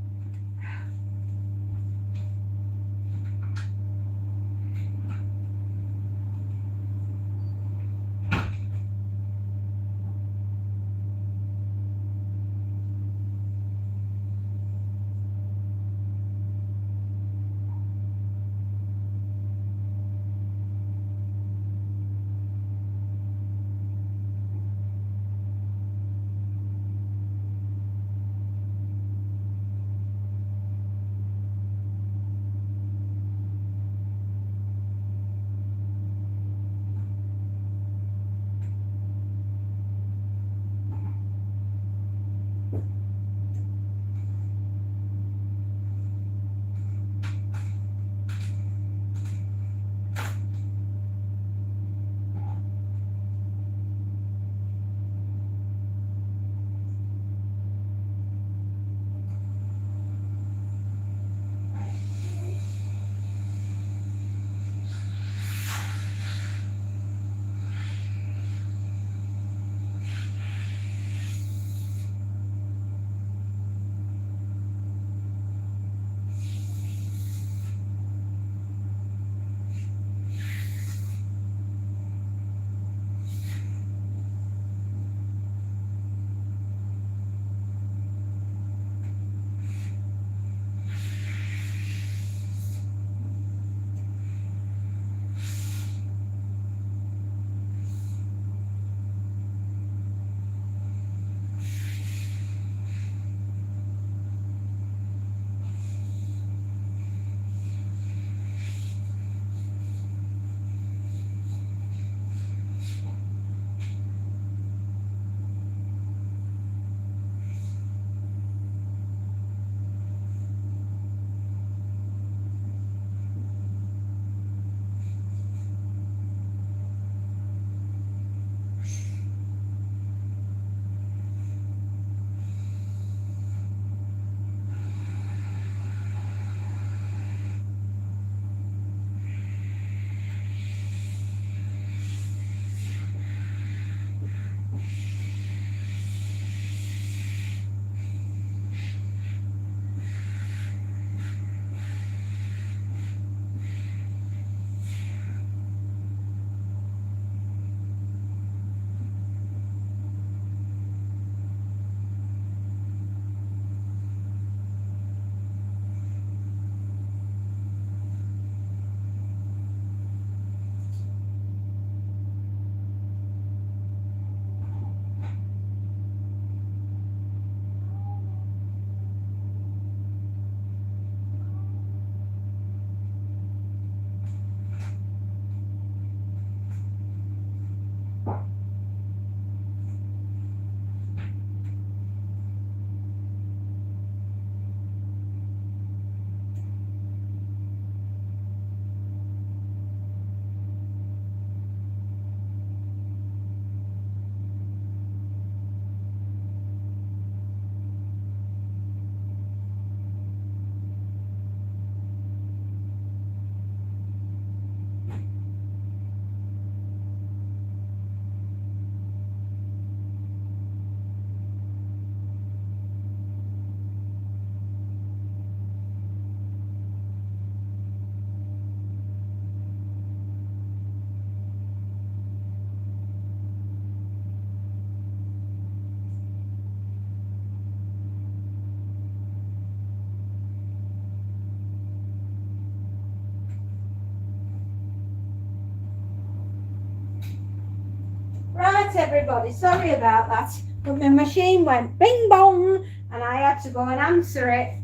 right, everybody, sorry about that, but my machine went bing bong and I had to go and answer it.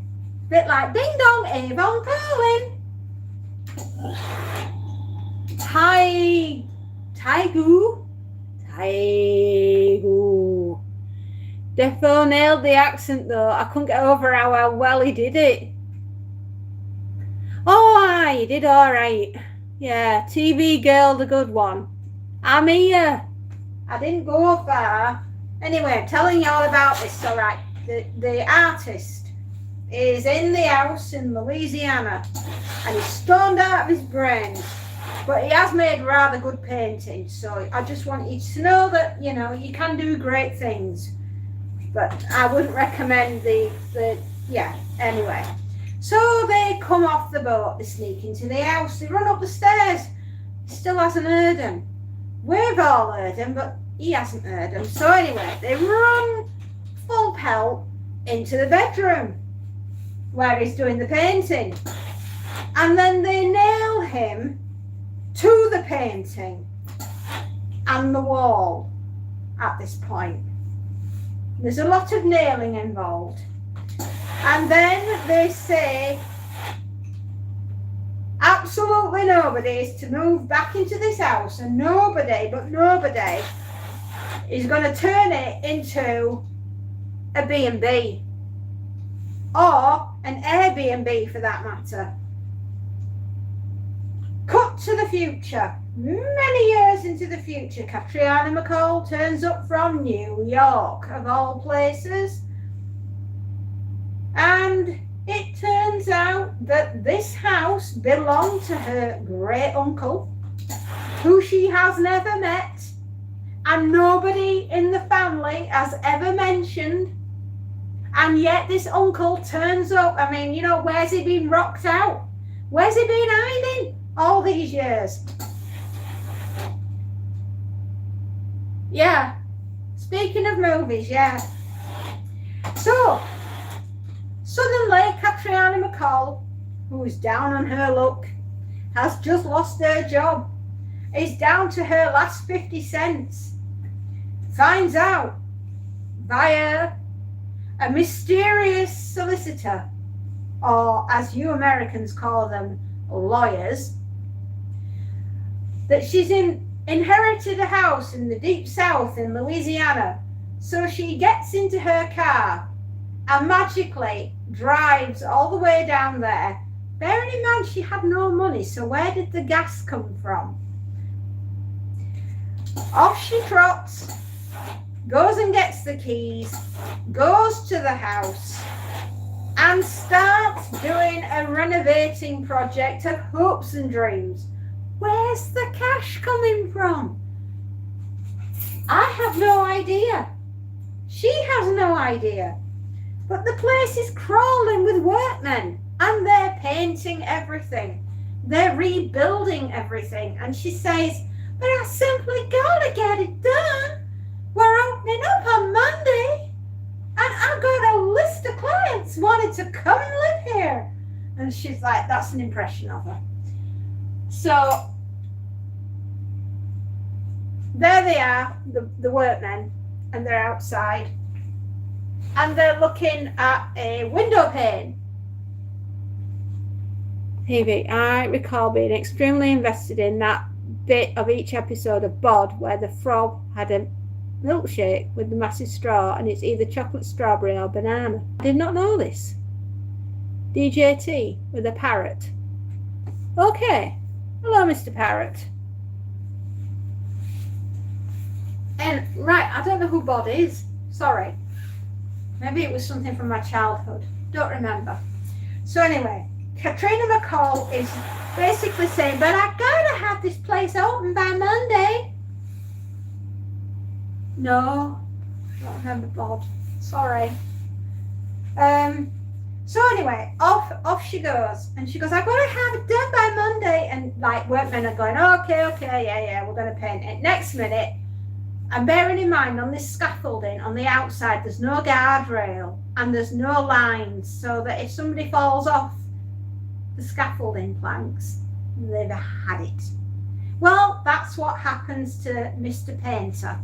Bit like ding dong, Avon calling. Taigu. Defo nailed the accent though. I couldn't get over how well he did it. Oh, aye, he did all right. Yeah, TV girl, the good one. I'm here. I didn't go far. Anyway, I'm telling you all about this. All right, the artist is in the house in Louisiana, and he's stoned out of his brains. But he has made rather good paintings, so I just want you to know that, you know, you can do great things. But I wouldn't recommend anyway. So they come off the boat, they sneak into the house, they run up the stairs. He still hasn't heard them. We've all heard him, but he hasn't heard them. So anyway, they run full pelt into the bedroom where he's doing the painting. And then they nail him to the painting and the wall at this point. There's a lot of nailing involved. And then they say absolutely nobody is to move back into this house, and nobody is going to turn it into a B&B or an Airbnb for that matter. Cut to the future. Many years into the future, Catriona McCall turns up from New York, of all places. And it turns out that this house belonged to her great uncle, who she has never met, and nobody in the family has ever mentioned. And yet this uncle turns up. I mean, you know, where's he been rocked out? Where's he been hiding all these years? Yeah, speaking of movies, yeah. So, suddenly, Catriona McCall, who is down on her luck, has just lost her job, is down to her last 50 cents, finds out via a mysterious solicitor, or as you Americans call them, lawyers, that she's inherited a house in the deep south in Louisiana. So she gets into her car and magically drives all the way down there. Bearing in mind she had no money, so where did the gas come from? Off she trots, goes and gets the keys, goes to the house and starts doing a renovating project of hopes and dreams. Where's the cash coming from? I have no idea. She has no idea. But the place is crawling with workmen and they're painting everything. They're rebuilding everything. And she says, but I simply gotta get it done. We're opening up on Monday and I've got a list of clients wanting to come and live here. And she's like, that's an impression of her. So there they are, the workmen, and they're outside. And they're looking at a window pane. Evie, I recall being extremely invested in that bit of each episode of Bod where the frog had a milkshake with the massive straw and it's either chocolate, strawberry or banana. I did not know this. DJT with a parrot. Okay. Hello, Mr. Parrot. And right, I don't know who Bod is. Sorry. Maybe it was something from my childhood. Don't remember. So anyway, Catriona McCall is basically saying, but I gotta have this place open by Monday. No, I don't remember Bod. Sorry. So anyway, off she goes. And she goes, I've got to have it done by Monday. And like workmen are going, okay, yeah, we're going to paint it. Next minute, and bearing in mind on this scaffolding on the outside, there's no guardrail and there's no lines, so that if somebody falls off the scaffolding planks, they've had it. Well, that's what happens to Mr. Painter.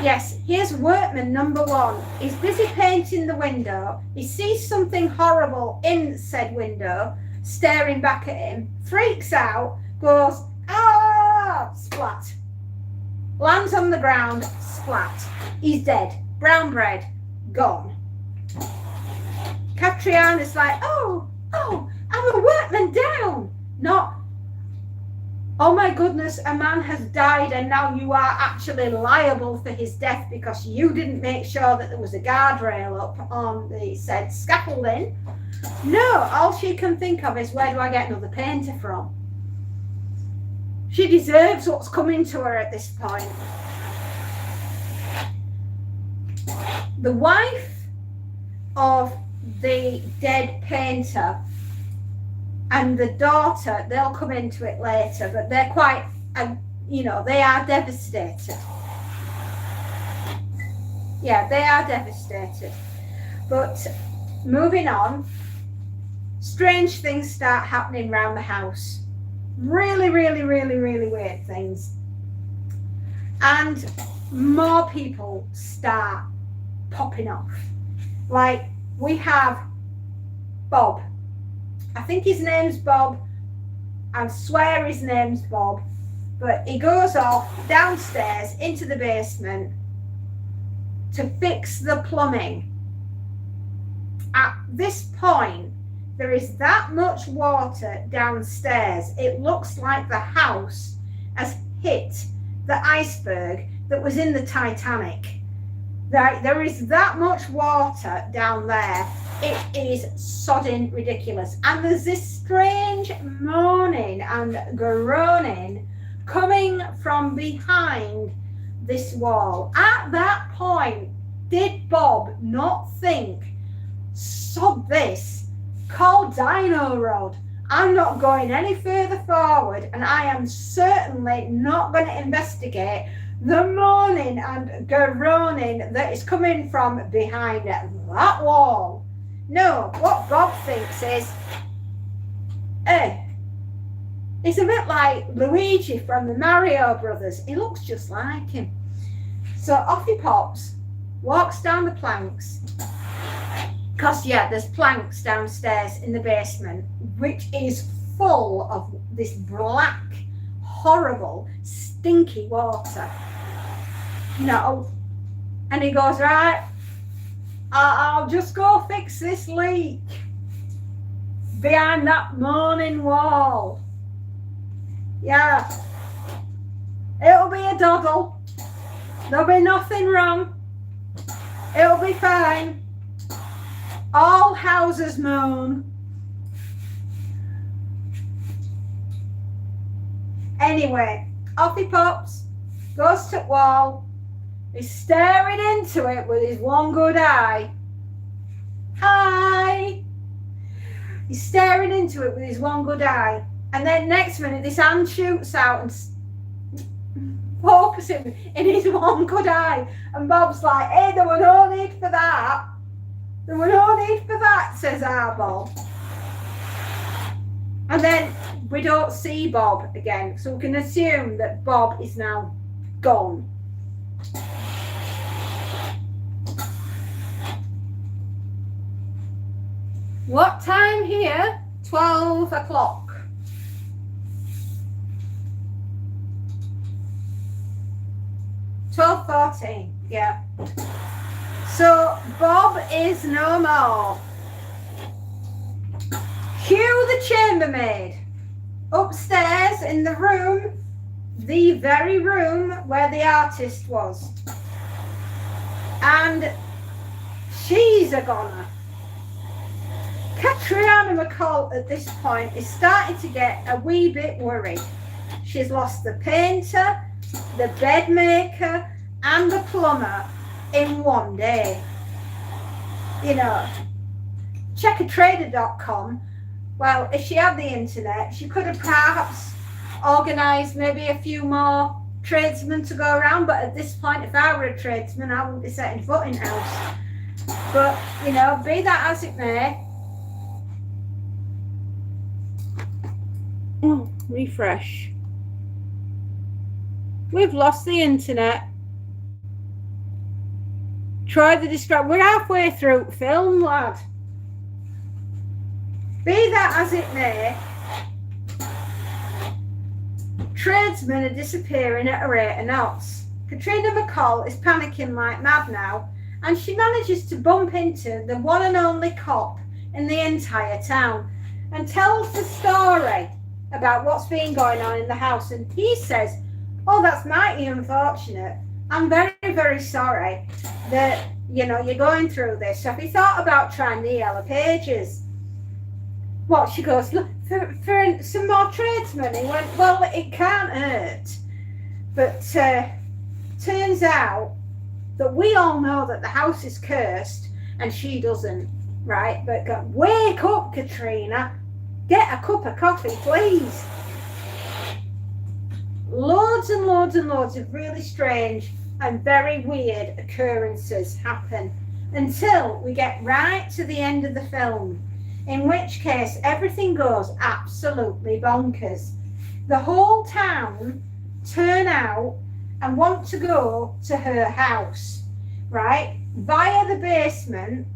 Yes, here's workman number 1. He's busy painting the window. He sees something horrible in said window, staring back at him, freaks out, goes, ah, splat. Lands on the ground, splat. He's dead. Brown bread, gone. Catriana's like, oh, I'm a workman down. Not, oh my goodness, a man has died and now you are actually liable for his death because you didn't make sure that there was a guardrail up on the said scaffolding. No, all she can think of is, where do I get another painter from? She deserves what's coming to her at this point. The wife of the dead painter and the daughter, they'll come into it later, but they're quite, they are devastated. Yeah, they are devastated. But moving on, strange things start happening around the house. Really, really, really, really weird things. And more people start popping off. Like, we have Bob. I think his name's Bob. I swear his name's Bob. But he goes off downstairs into the basement to fix the plumbing. At this point, there is that much water downstairs. It looks like the house has hit the iceberg that was in the Titanic. There is that much water down there. It is sodding ridiculous. And there's this strange moaning and groaning coming from behind this wall. At that point, did Bob not think, sod this, call Dino Rod? I'm not going any further forward, and I am certainly not going to investigate the moaning and groaning that is coming from behind that wall. No, what Bob thinks is, it's a bit like Luigi from the Mario Brothers. He looks just like him. So off he pops, walks down the planks. Because, yeah, there's planks downstairs in the basement, which is full of this black, horrible, stinky water. And he goes, right, I'll just go fix this leak behind that moaning wall. Yeah, it'll be a doddle. There'll be nothing wrong. It'll be fine. All houses moan. Anyway, off he pops, goes to the wall. He's staring into it with his one good eye. Hi! He's staring into it with his one good eye. And then next minute, this hand shoots out and focuses him in his one good eye. And Bob's like, hey, there were no need for that. There were no need for that, says our Bob. And then we don't see Bob again. So we can assume that Bob is now gone. What time here? 12 o'clock. 12:14, yeah. So Bob is no more. Cue the chambermaid upstairs in the room, the very room where the artist was. And she's a goner. Catriona McCall at this point is starting to get a wee bit worried. She's lost the painter, the bed maker, and the plumber in one day. Checkertrader.com. Well, if she had the internet, she could have perhaps organised maybe a few more tradesmen to go around. But at this point, if I were a tradesman, I wouldn't be setting foot in house. But, be that as it may. Refresh. We've lost the internet. try the distract. We're halfway through film, lad. Be that as it may, tradesmen are disappearing at a rate of knots. Katrina McCall is panicking like mad now, and she manages to bump into the one and only cop in the entire town and tells the story about what's been going on in the house. And he says, oh, that's mighty unfortunate. I'm very, very sorry that, you know, you're going through this. Have you thought about trying the Yellow Pages? What, she goes, look, for some more tradesmen. He went, well, it can't hurt. But turns out that we all know that the house is cursed and she doesn't, right? But go, wake up, Katrina. Get a cup of coffee, please. Loads and loads and loads of really strange and very weird occurrences happen until we get right to the end of the film, in which case everything goes absolutely bonkers. The whole town turn out and want to go to her house, right, via the basement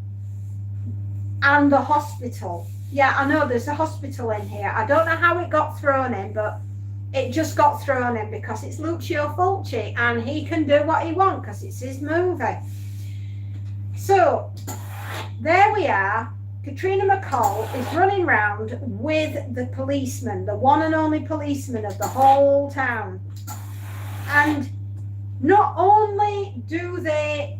and the hospital. Yeah, I know there's a hospital in here. I don't know how it got thrown in, but it just got thrown in because it's Lucio Fulci and he can do what he wants because it's his movie. So there we are. Katrina McCall is running around with the policeman, the one and only policeman of the whole town. And not only do they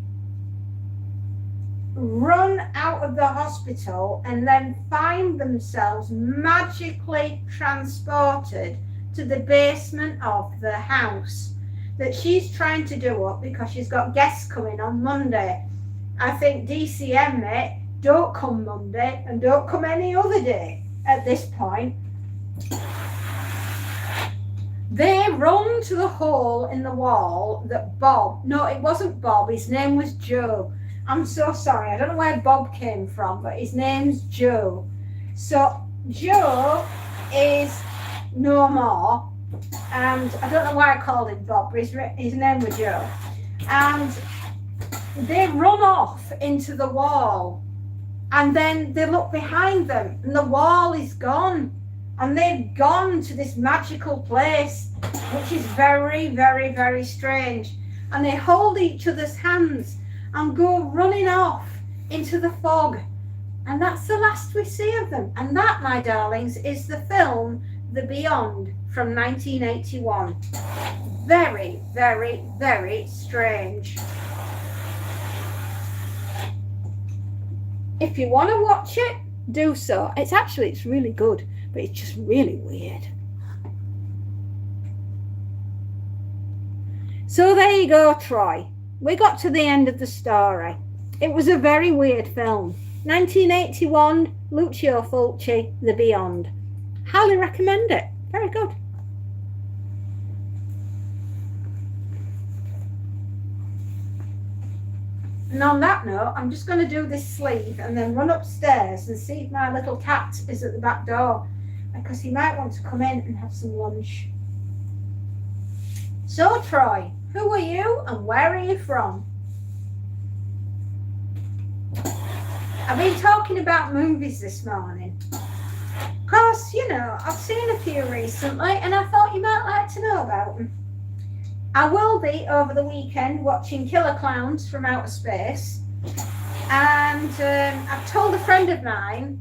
run out of the hospital and then find themselves magically transported to the basement of the house that she's trying to do up because she's got guests coming on Monday. I think DCM, mate, don't come Monday and don't come any other day at this point. They run to the hole in the wall that Bob, no, it wasn't Bob, his name was Joe. I'm so sorry, I don't know where Bob came from, but his name's Joe. So Joe is no more, and I don't know why I called him Bob, but his name was Joe. And they run off into the wall, and then they look behind them, and the wall is gone. And they've gone to this magical place, which is very, very, very strange. And they hold each other's hands and go running off into the fog. And that's the last we see of them. And that, my darlings, is the film The Beyond from 1981. Very, very, very strange. If you want to watch it, do so. It's really good. But it's just really weird. So there you go, Troy. We got to the end of the story. It was a very weird film. 1981, Lucio Fulci, The Beyond. Highly recommend it. Very good. And on that note, I'm just going to do this sleeve and then run upstairs and see if my little cat is at the back door, because he might want to come in and have some lunch. So, Troy, who are you and where are you from? I've been talking about movies this morning. Of course, you know, I've seen a few recently and I thought you might like to know about them. I will be over the weekend watching Killer Clowns from Outer Space, and I've told a friend of mine,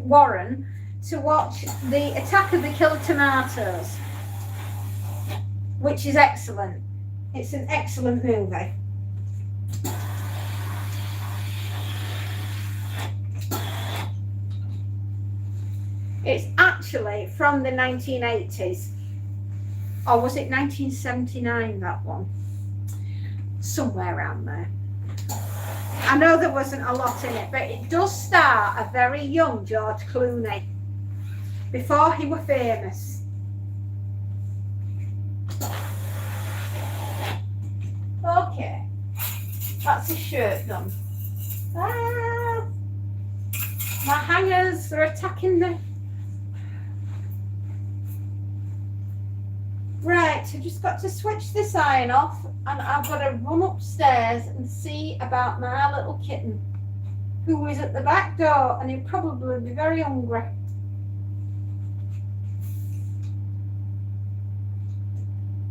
Warren, to watch The Attack of the Killer Tomatoes, which is excellent. It's an excellent movie. It's actually from the 1980s. Or was it 1979, that one? Somewhere around there. I know there wasn't a lot in it, but it does star a very young George Clooney, before he were famous. Okay, that's his shirt done. Ah, my hangers are attacking me. Right, Right, I've just got to switch this iron off and I've got to run upstairs and see about my little kitten who is at the back door and he'll probably be very hungry.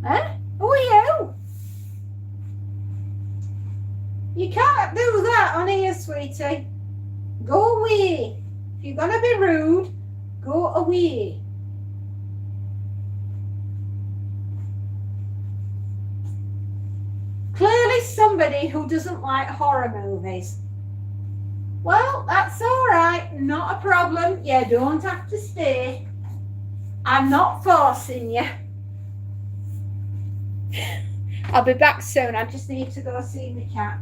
Huh? Who are you? You can't do that on here, sweetie. Go away. If you're going to be rude, go away. Clearly somebody who doesn't like horror movies. Well, that's all right. Not a problem. You don't have to stay. I'm not forcing you. I'll be back soon. I just need to go see the cat.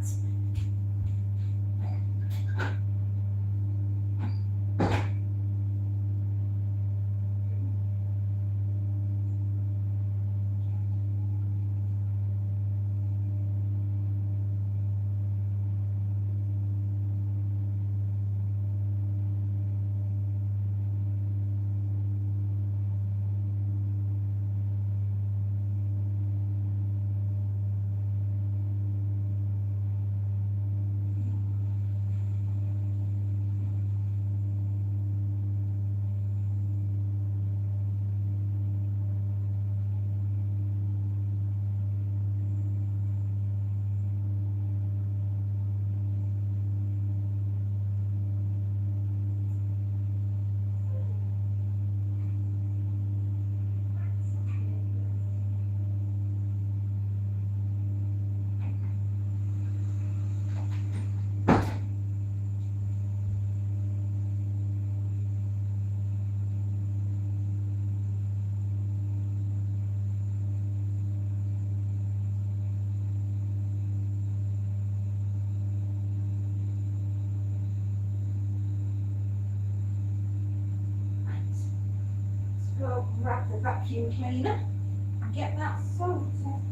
Go grab the vacuum cleaner and get that sorted. Don't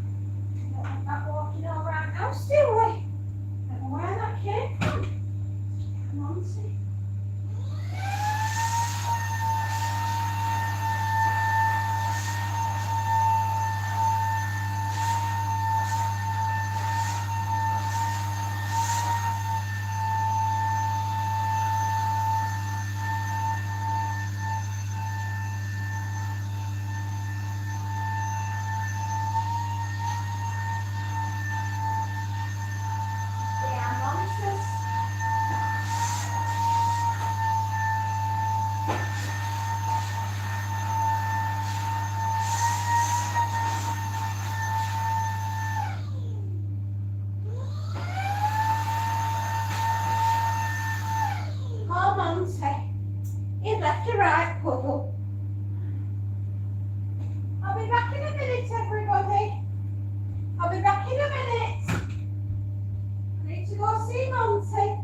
want that walking all around house, do we? Don't know where that came from. Come on, see. He left a right puddle. I'll be back in a minute, everybody. I'll be back in a minute. I need to go see Monty.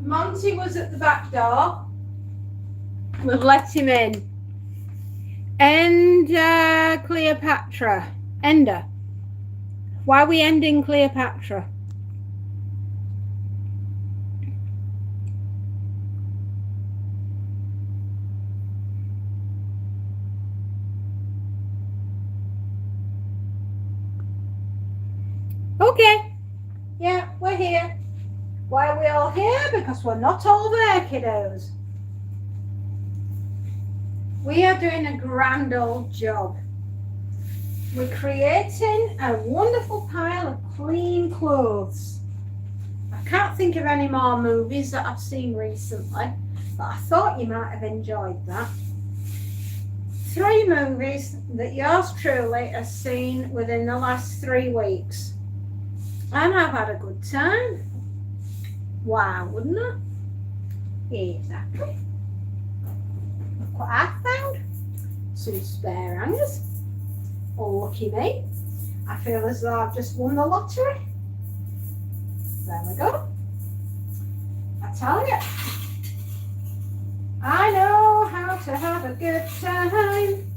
Monty was at the back door. We've let him in. And Cleopatra. Ender. Why are we ending Cleopatra? Okay. Yeah, we're here. Why are we all here? Because we're not all there, kiddos. We are doing a grand old job. We're creating a wonderful pile of clean clothes. I can't think of any more movies that I've seen recently, but I thought you might have enjoyed that. 3 movies that yours truly has seen within the last 3 weeks. And I've had a good time. Why wouldn't I? Exactly. Look what I found. Some spare hangers. Oh, lucky me. I feel as though I've just won the lottery. There we go. I tell you, I know how to have a good time.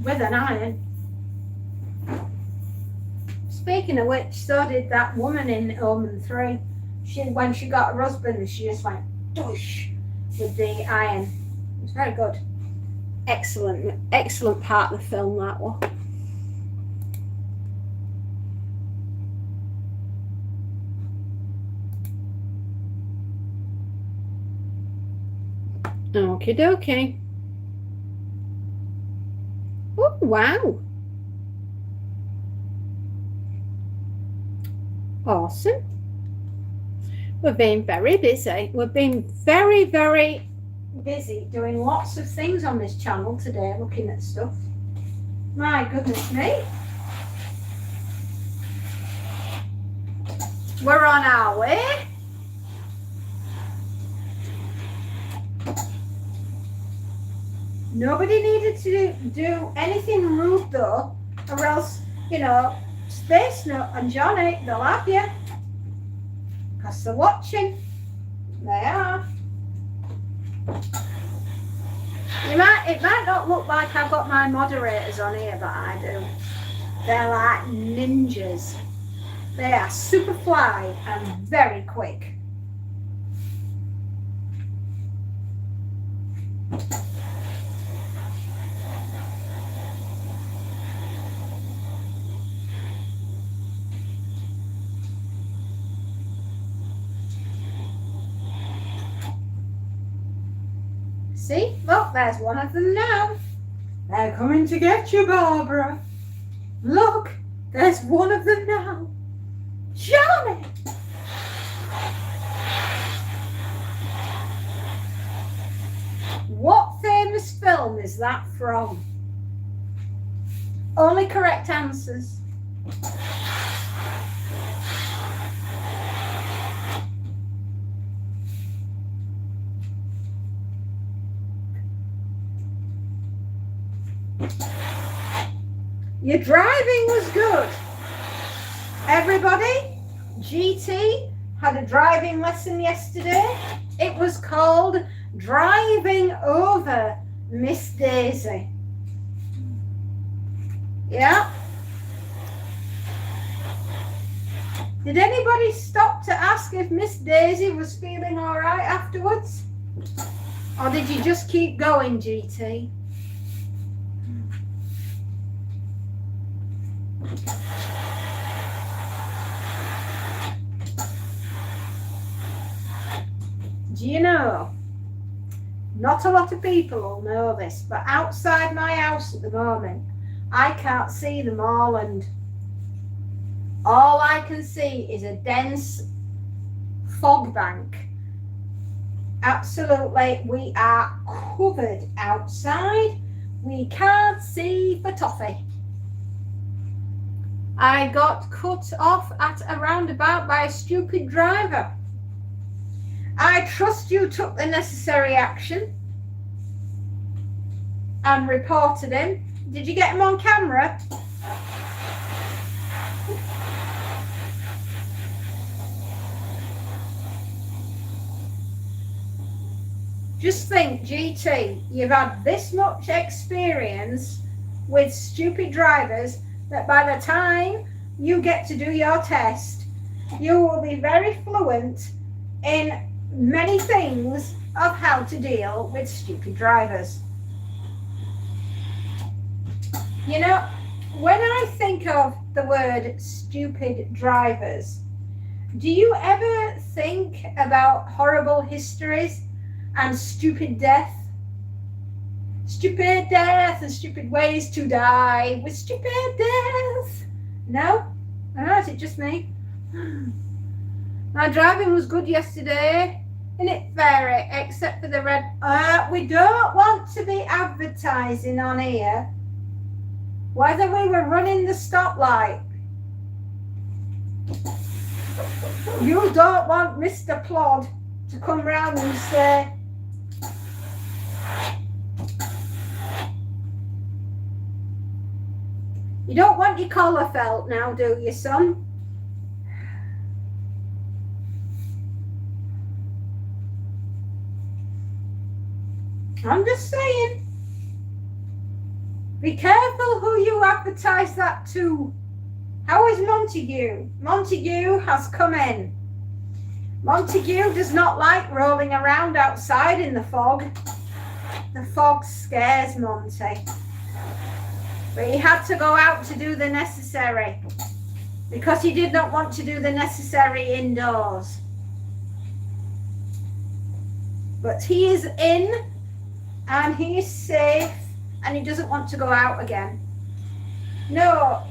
With an iron. Speaking of which, so did that woman in Omen 3. When she got her husband, she just went douche with the iron. It was very good. Excellent part of the film, that one. Okie dokie. Oh, wow. Awesome. We've been very busy. We've been very, very busy doing lots of things on this channel today, looking at stuff. My goodness me. We're on our way. Nobody needed to do anything rude though, or else, you know, Space Nut and Johnny, they'll have you. Because they're watching. They are. It might not look like I've got my moderators on here, but I do. They're like ninjas. They are super fly and very quick. See? Look, there's one of them now. They're coming to get you, Barbara. Look, there's one of them now. Johnny! What famous film is that from? Only correct answers. Your driving was good. Everybody, GT had a driving lesson yesterday. It was called Driving Over Miss Daisy. Yeah. Did anybody stop to ask if Miss Daisy was feeling all right afterwards? Or did you just keep going, GT? Do you know, not a lot of people will know this, but outside my house at the moment, I can't see the moorland. All I can see is a dense fog bank. Absolutely, we are covered outside. We can't see for toffee. I got cut off at a roundabout by a stupid driver. I trust you took the necessary action and reported him. Did you get him on camera? Just think, GT, you've had this much experience with stupid drivers that by the time you get to do your test, you will be very fluent in many things of how to deal with stupid drivers. You know, when I think of the word stupid drivers, do you ever think about horrible histories and stupid death? Stupid death and stupid ways to die with stupid death. No? Oh, is it just me? My driving was good yesterday, isn't it, Fairy? Except for the red. We don't want to be advertising on here whether we were running the stoplight. You don't want Mr. Plod to come round and say, you don't want your collar felt now, do you, son? I'm just saying. Be careful who you advertise that to. How is Montague? Montague has come in. Montague does not like rolling around outside in the fog. The fog scares Monty. But he had to go out to do the necessary because he did not want to do the necessary indoors. But he is in and he is safe and he doesn't want to go out again. No,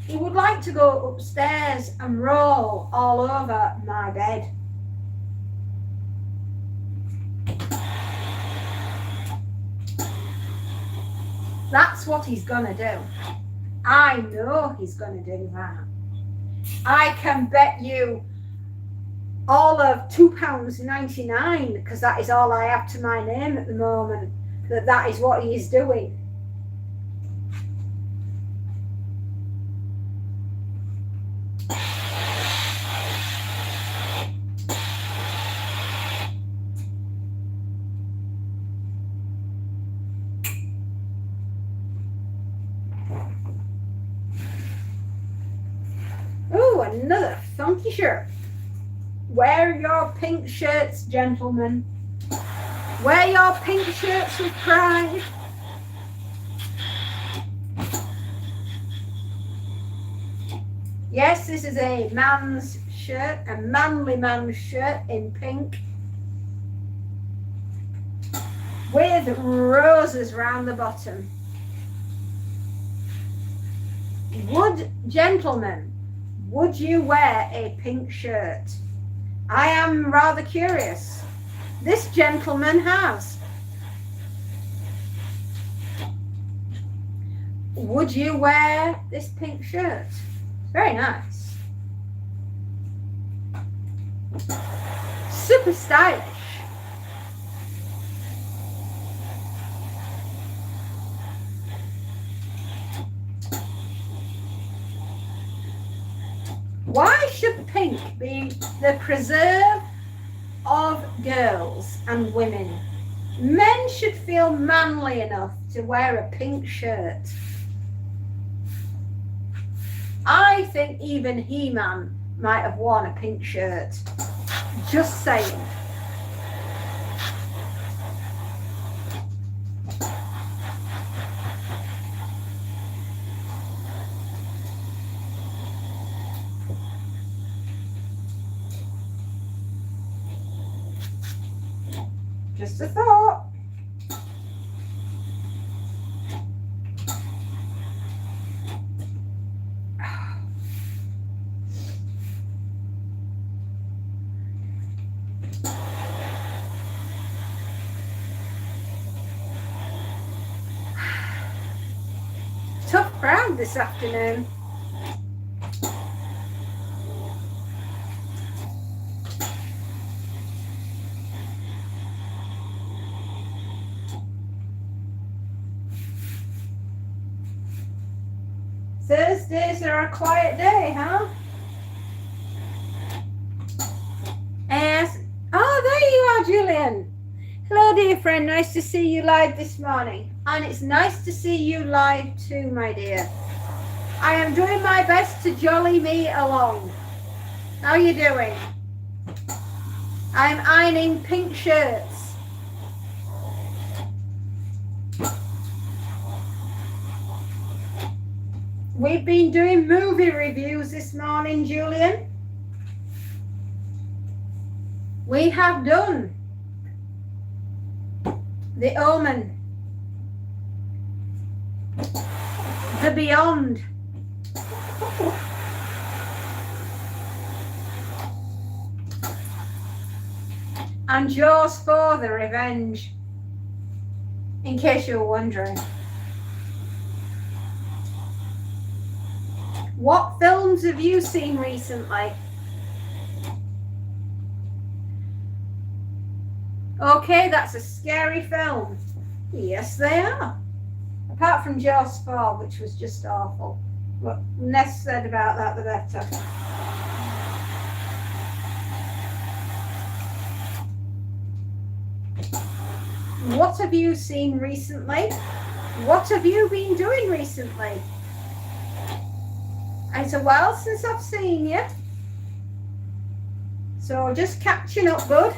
he would like to go upstairs and roll all over my bed. That's what he's gonna do. I know he's gonna do that. I can bet you all of £2.99, because that is all I have to my name at the moment, that is what he is doing. Oh, another funky shirt. Wear your pink shirts, gentlemen. Wear your pink shirts with pride. Yes, this is a man's shirt, a manly man's shirt in pink, with roses round the bottom. Gentlemen, would you wear a pink shirt? I am rather curious. This gentleman has. Would you wear this pink shirt? Very nice. Super stylish. Why should pink be the preserve of girls and women? Men should feel manly enough to wear a pink shirt. I think even He-Man might have worn a pink shirt. Just saying. Just a thought. Tough crowd this afternoon. Thursdays are a quiet day, huh? Yes. Oh, there you are, Julian. Hello, dear friend. Nice to see you live this morning. And it's nice to see you live too, my dear. I am doing my best to jolly me along. How are you doing? I'm ironing pink shirts. We've been doing movie reviews this morning, Julian. We have done The Omen, The Beyond, and Chores for The Revenge, in case you're wondering. What films have you seen recently? Okay, that's a scary film. Yes, they are. Apart from Jaws 4, which was just awful. What less said about that, the better. What have you seen recently? What have you been doing recently? It's a while since I've seen you. So just catching up, bud.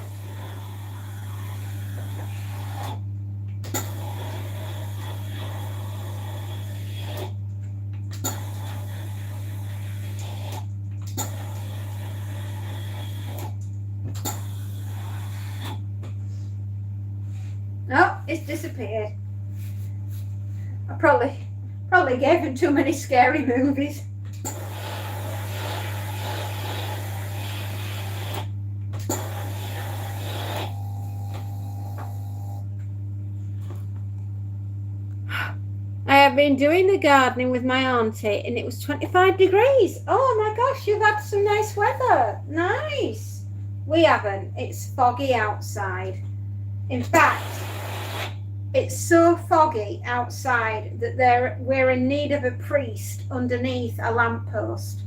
Oh, it's disappeared. I probably gave him too many scary movies. I have been doing the gardening with my auntie and it was 25 degrees. Oh my gosh, you've had some nice weather. Nice. We haven't. It's foggy outside. In fact, it's so foggy outside that we're in need of a priest underneath a lamppost.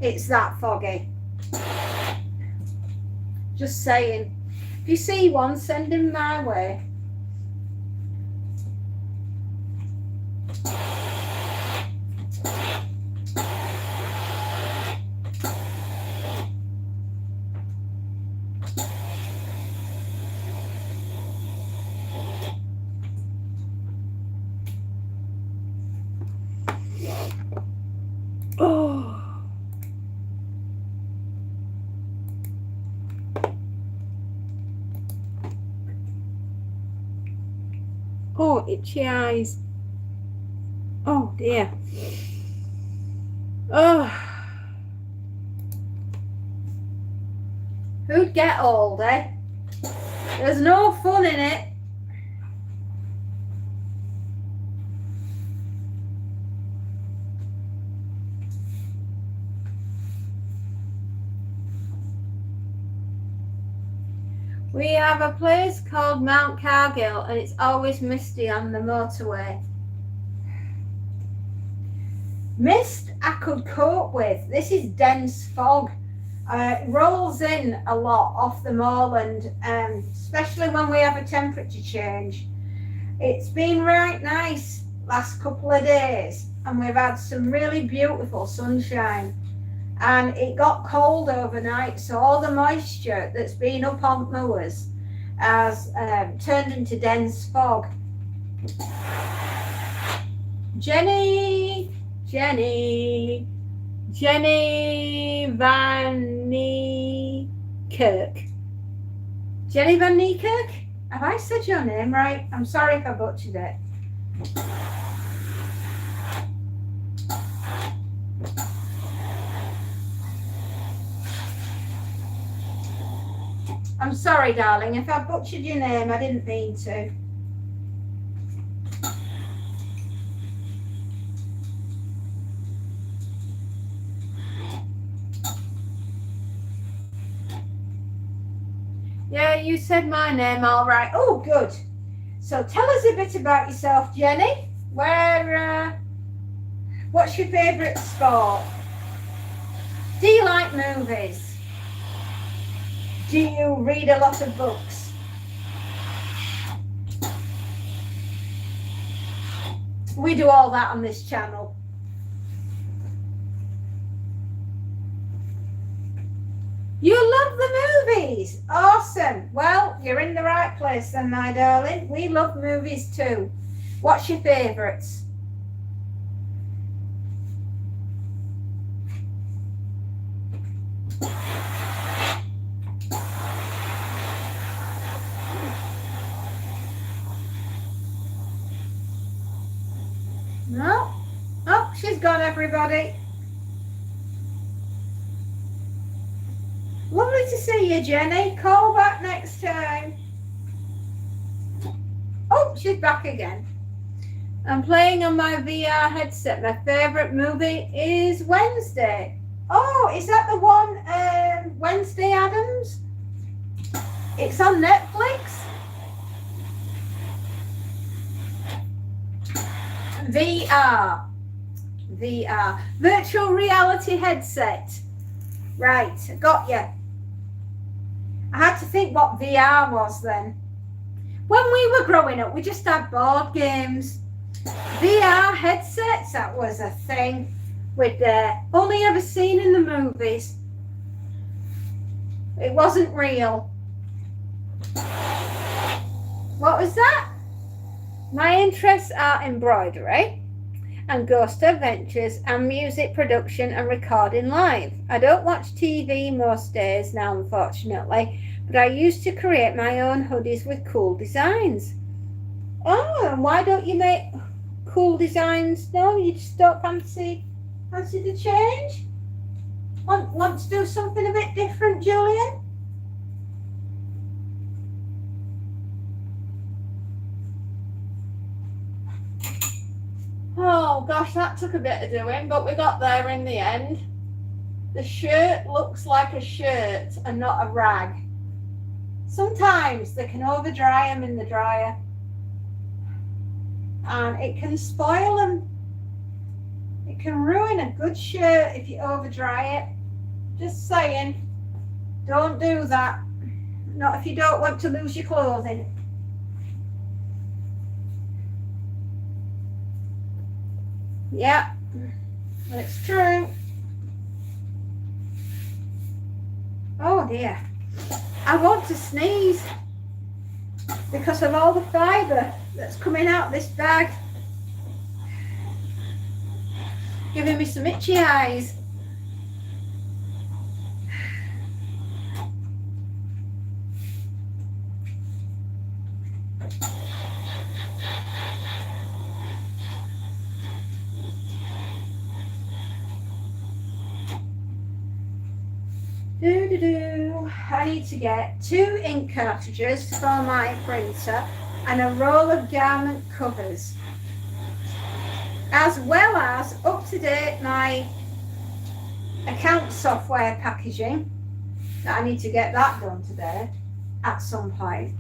It's that foggy. Just saying. If you see one, send him my way. Oh, itchy eyes. Oh dear. Oh. Who'd get old, eh? There's no fun in it. We have a place called Mount Cargill and it's always misty on the motorway. Mist I could cope with. This is dense fog. It rolls in a lot off the moorland, especially when we have a temperature change. It's been right nice last couple of days and we've had some really beautiful sunshine. And it got cold overnight, so all the moisture that's been up on mowers has turned into dense fog. Jenny Van Niekerk. Jenny Van Niekerk? Have I said your name right? I'm sorry if I butchered it. I'm sorry, darling. If I butchered your name, I didn't mean to. Yeah, you said my name all right. Oh, good. So tell us a bit about yourself, Jenny. Where What's your favourite sport? Do you like movies? Do you read a lot of books? We do all that on this channel. You love the movies. Awesome. Well, you're in the right place then, my darling. We love movies too. What's your favourites? No? Oh, she's gone, everybody. Lovely to see you, Jenny. Call back next time. Oh, she's back again. I'm playing on my VR headset. My favourite movie is Wednesday. Oh, is that the one, Wednesday Addams? It's on Netflix. VR. Virtual reality headset. Right, got you. I had to think what VR was then. When we were growing up, we just had board games. VR headsets, that was a thing we'd only ever seen in the movies. It wasn't real. What was that? My interests are embroidery and ghost adventures and music production and recording live. I don't watch TV most days now, unfortunately, but I used to create my own hoodies with cool designs. Oh, and why don't you make cool designs? No, you just don't fancy the change? Want to do something a bit different, Julian? Oh gosh, that took a bit of doing, but we got there in the end. The shirt looks like a shirt and not a rag. Sometimes they can over dry them in the dryer and it can spoil them. It can ruin a good shirt if you over dry it. Just saying, don't do that. Not if you don't want to lose your clothing. Yeah, it's true. Oh dear. I want to sneeze because of all the fibre that's coming out this bag. Giving me some itchy eyes. I need to get 2 ink cartridges for my printer and a roll of garment covers, as well as up to date my account software packaging. That I need to get that done today at some point.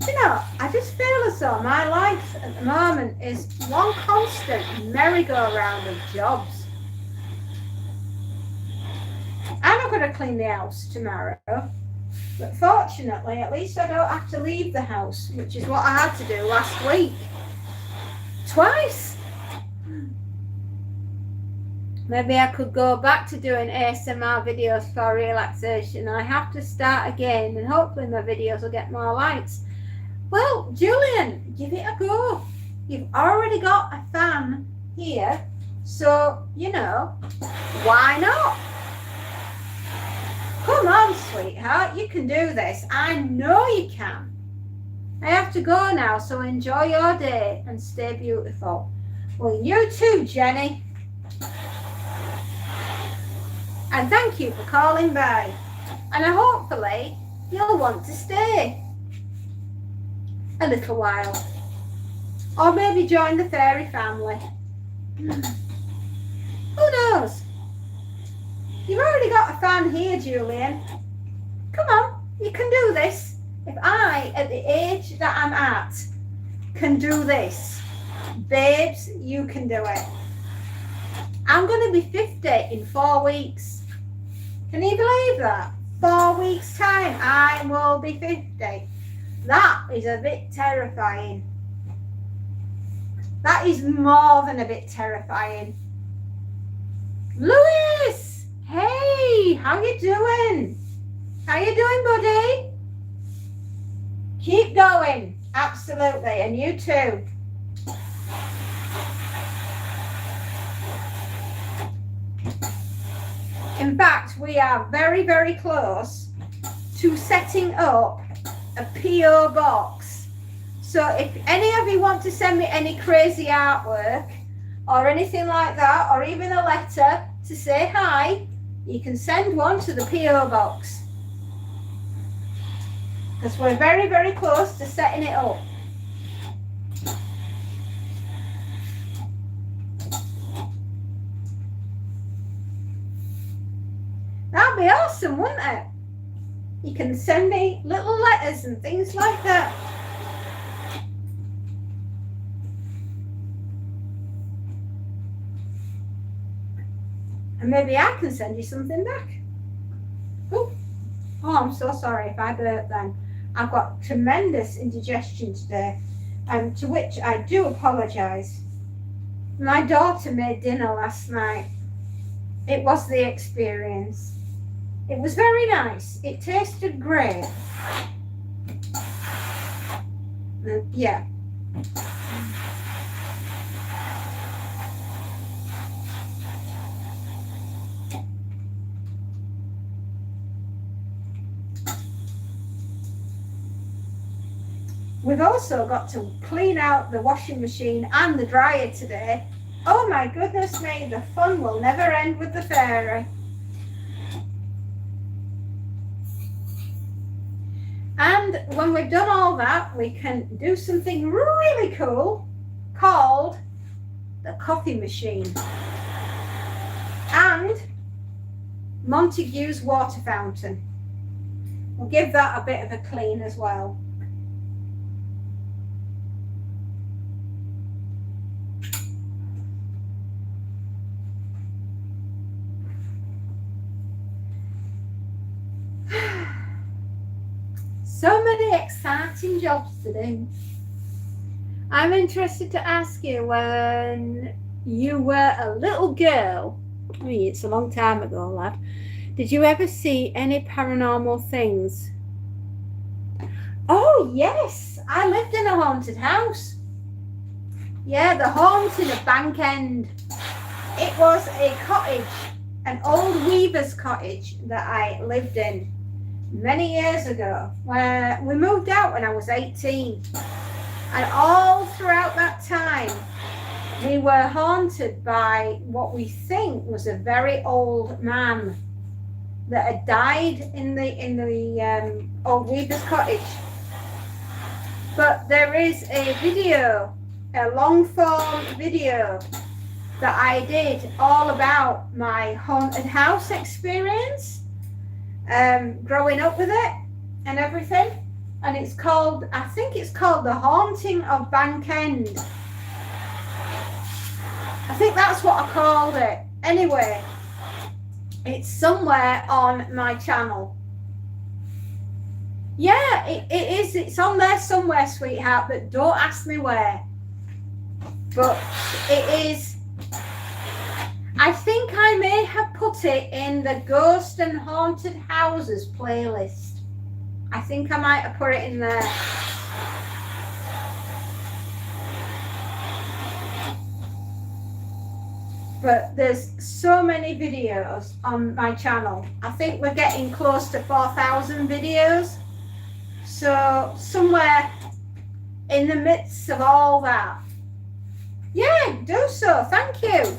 You know, I just feel as though my life at the moment is one constant merry-go-round of jobs. I'm not going to clean the house tomorrow, but fortunately, at least I don't have to leave the house, which is what I had to do last week. Twice. Maybe I could go back to doing ASMR videos for relaxation. I have to start again, and hopefully my videos will get more likes. Well, Julian, give it a go. You've already got a fan here, so, you know, why not? Come on, sweetheart, you can do this. I know you can. I have to go now, so enjoy your day and stay beautiful. Well, you too, Jenny. And thank you for calling by. And hopefully you'll want to stay a little while. Or maybe join the fairy family. Who knows? You've already got a fan here, Julian. Come on, you can do this. If I, at the age that I'm at, can do this, babes, you can do it. I'm going to be 50 in 4 weeks. Can you believe that? 4 weeks time, I will be 50. That is a bit terrifying. That is more than a bit terrifying. Louis, hey, how you doing? How you doing, buddy? Keep going, absolutely, and you too. In fact, we are very, very close to setting up a PO box. So if any of you want to send me any crazy artwork or anything like that, or even a letter to say hi, you can send one to the PO box. Because we're very, very close to setting it up. That'd be awesome, wouldn't it? You can send me little letters and things like that. And maybe I can send you something back. Oh, I'm so sorry if I burped then. I've got tremendous indigestion today, to which I do apologise. My daughter made dinner last night. It was the experience. It was very nice. It tasted great. Yeah. We've also got to clean out the washing machine and the dryer today. Oh my goodness me, the fun will never end with the fairy. And when we've done all that, we can do something really cool called the coffee machine and Montague's water fountain. We'll give that a bit of a clean as well. So many exciting jobs to do. I'm interested to ask you, when you were a little girl, I mean, it's a long time ago, lad, did you ever see any paranormal things? Oh, yes. I lived in a haunted house. Yeah, the haunting of Bank End. It was a cottage, an old weaver's cottage that I lived in many years ago, where we moved out when I was 18, and all throughout that time we were haunted by what we think was a very old man that had died in the old weaver's cottage. But there is a video, a long form video that I did all about my haunted house experience, growing up with it and everything, and it's called, I think it's called The Haunting of Bank End. I think that's what I called it. Anyway, it's somewhere on my channel. Yeah, it is. It's on there somewhere, sweetheart, but don't ask me where. But it is. I think I may have put it in the Ghost and Haunted Houses playlist. I think I might have put it in there. But there's so many videos on my channel. I think we're getting close to 4,000 videos. So somewhere in the midst of all that. Yeah, do so. Thank you.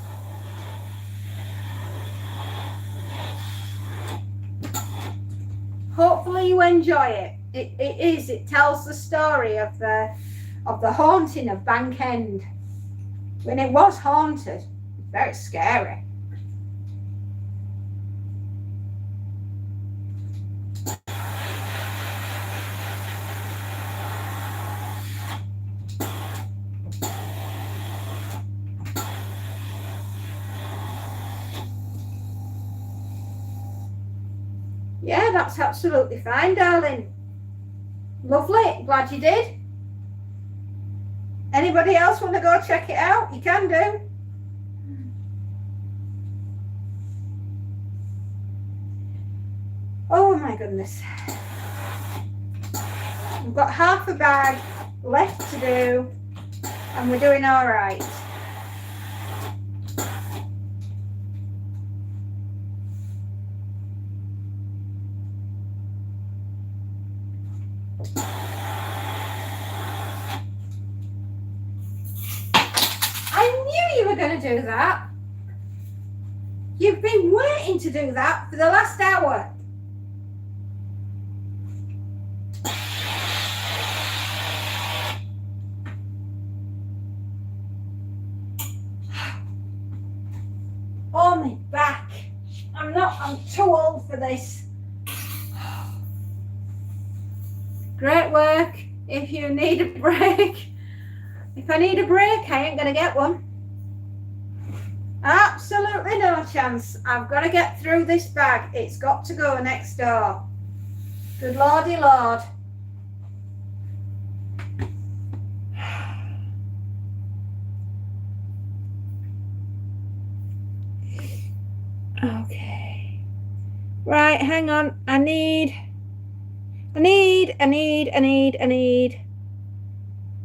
Hopefully you enjoy it. It tells the story of the haunting of Bank End. When it was haunted, very scary. Yeah, that's absolutely fine, darling. Lovely. Glad you did. Anybody else want to go check it out? You can do. Oh my goodness. We've got half a bag left to do and we're doing all right. I knew you were going to do that. You've been waiting to do that for the last hour. Oh, my back. I'm too old for this. Great work. If you need a break. If I need a break, I ain't going to get one. Absolutely no chance. I've got to get through this bag. It's got to go next door. Good lordy lord. Okay. Right, hang on. I need.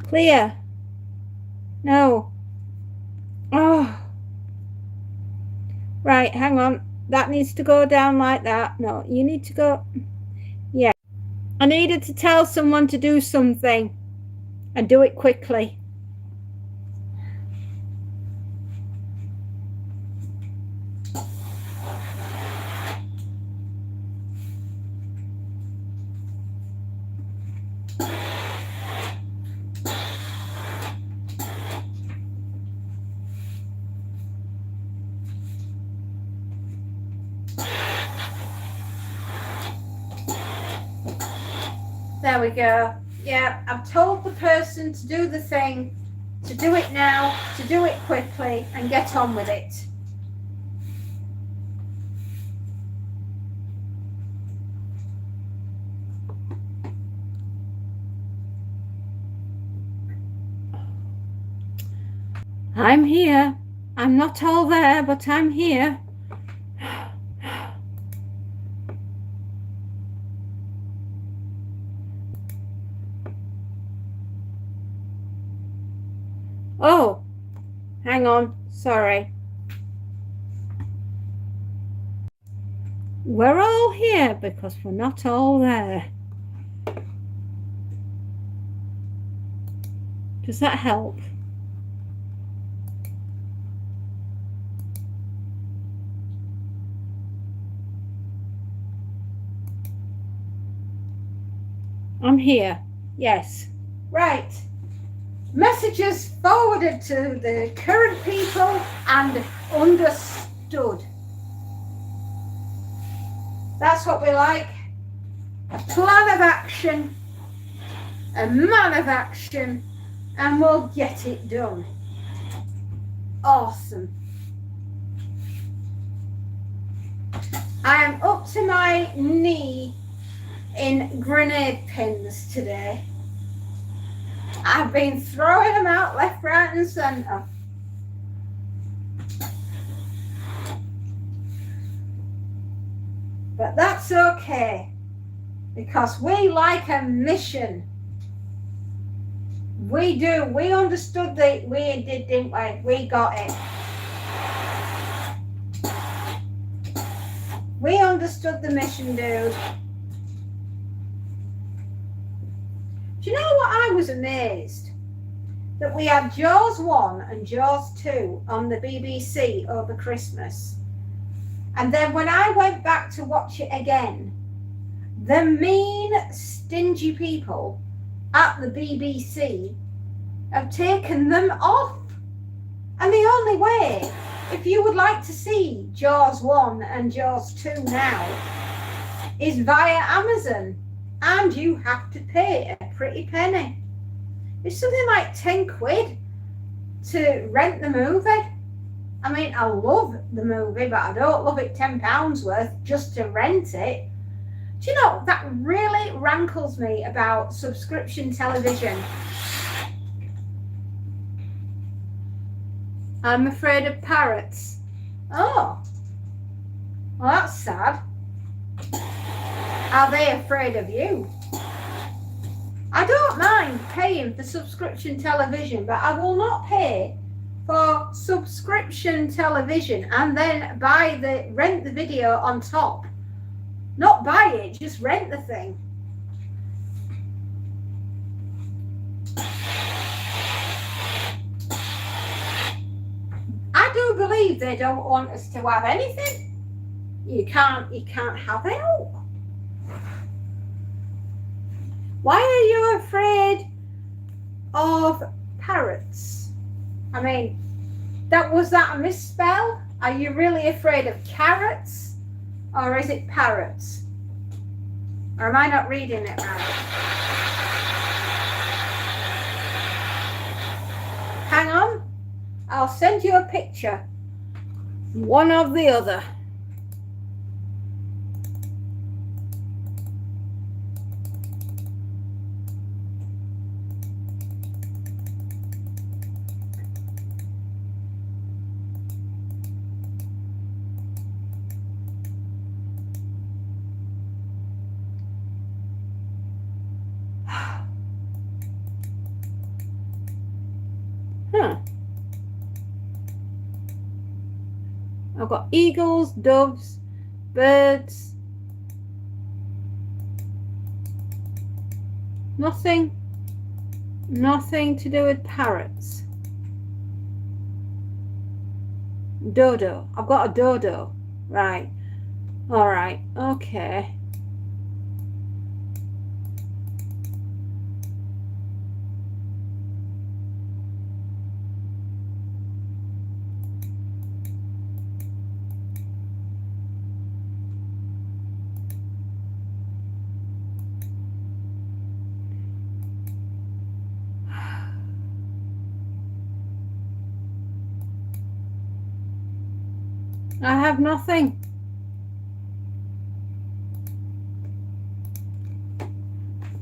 Clear. No. Oh. Right, hang on. That needs to go down like that. No, you need to go. Yeah. I needed to tell someone to do something and do it quickly. There we go. Yeah, I've told the person to do the thing, to do it now, to do it quickly and get on with it. I'm here. I'm not all there, but I'm here. Oh, hang on. Sorry. We're all here because we're not all there. Does that help? I'm here. Yes. Right. Messages forwarded to the current people and understood. That's what we like. A plan of action, a man of action, and we'll get it done. Awesome. I am up to my knee in grenade pins today. I've been throwing them out left, right and centre. But that's okay, because we like a mission. We do. We understood that we did, didn't we? We got it. We understood the mission, dude. Do you know what? I was amazed that we had Jaws 1 and Jaws 2 on the BBC over Christmas. And then when I went back to watch it again, the mean, stingy people at the BBC have taken them off. And the only way, if you would like to see Jaws 1 and Jaws 2 now, is via Amazon. And you have to pay a pretty penny. It's something like 10 quid to rent the movie. I mean, I love the movie, but I don't love it £10 worth just to rent it. Do you know, that really rankles me about subscription television. I'm afraid of parrots. Oh, well, that's sad. Are they afraid of you? I don't mind paying for subscription television, but I will not pay for subscription television and then rent the video on top. Not buy it, just rent the thing. I do believe they don't want us to have anything. You can't have it all. Why are you afraid of parrots? I mean, was that a misspell? Are you really afraid of carrots? Or is it parrots? Or am I not reading it right? Hang on. I'll send you a picture. One of the other. I've got eagles, doves, birds. Nothing to do with parrots. Dodo. I've got a dodo. Right. All right. Okay. I have nothing.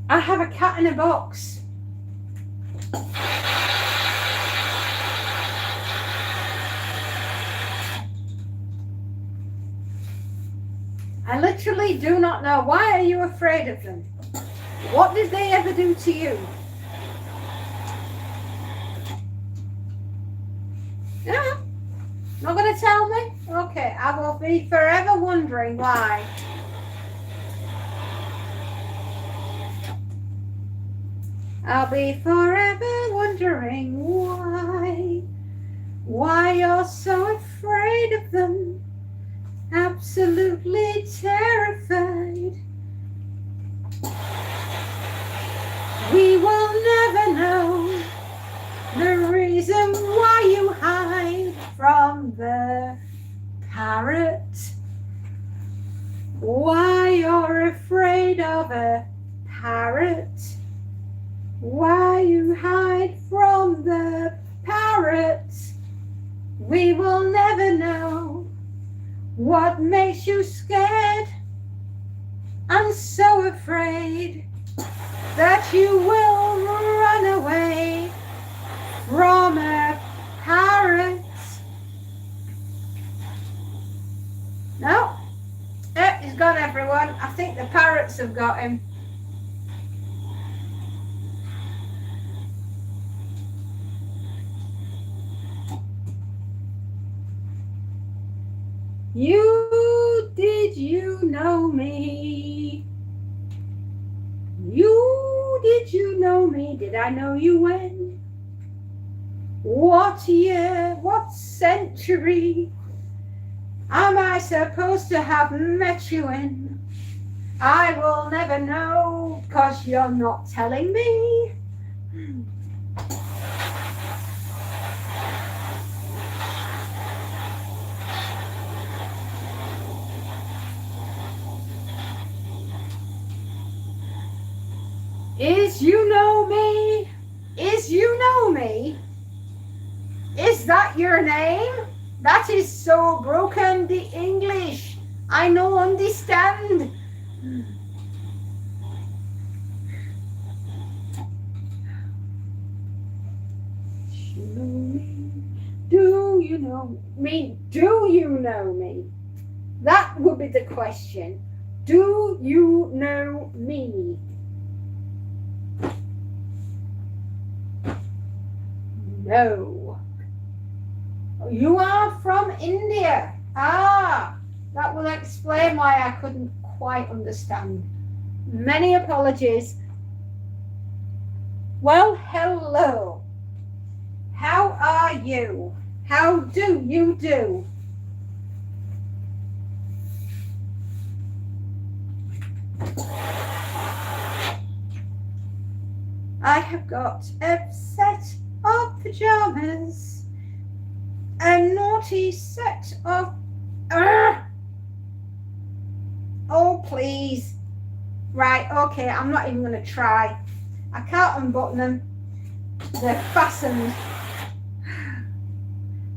I have a cat in a box. I literally do not know. Why are you afraid of them? What did they ever do to you? Yeah. Not going to tell me? Okay, I will be forever wondering why. I'll be forever wondering why you're so afraid of them. Absolutely terrified. We will never know the reason why you hide from the parrot. Why you're afraid of a parrot. Why you hide from the parrot. We will never know what makes you scared and so afraid that you will run away from a parrot. No, he's gone, everyone. I think the parrots have got him. Did you know me? Did you know me? Did I know you when? What year? What century am I supposed to have met you in? I will never know, 'cause you're not telling me. Is you know me? Is you know me? Is that your name? That is so broken, the English. I no understand. you know me? Do you know me? That would be the question. Do you know me? No. You are from India. Ah, that will explain why I couldn't quite understand. Many apologies. Well, hello. How are you? How do you do? I have got a set of pajamas, a naughty set of... Oh, please. Right, okay, I'm not even going to try. I can't unbutton them. They're fastened.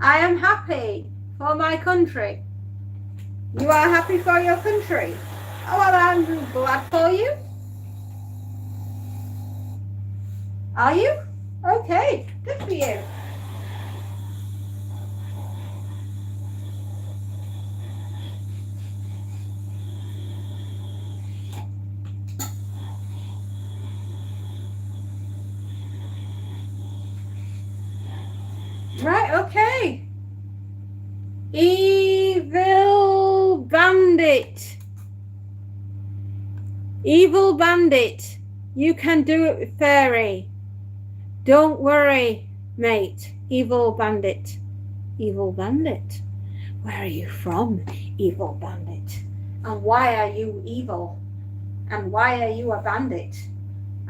I am happy for my country. You are happy for your country? Oh, well, I'm glad for you. Are you? Okay, good for you. Right, okay. Evil bandit. Evil bandit. You can do it with fairy. Don't worry, mate. Evil bandit. Evil bandit. Where are you from, evil bandit? And why are you evil? And why are you a bandit?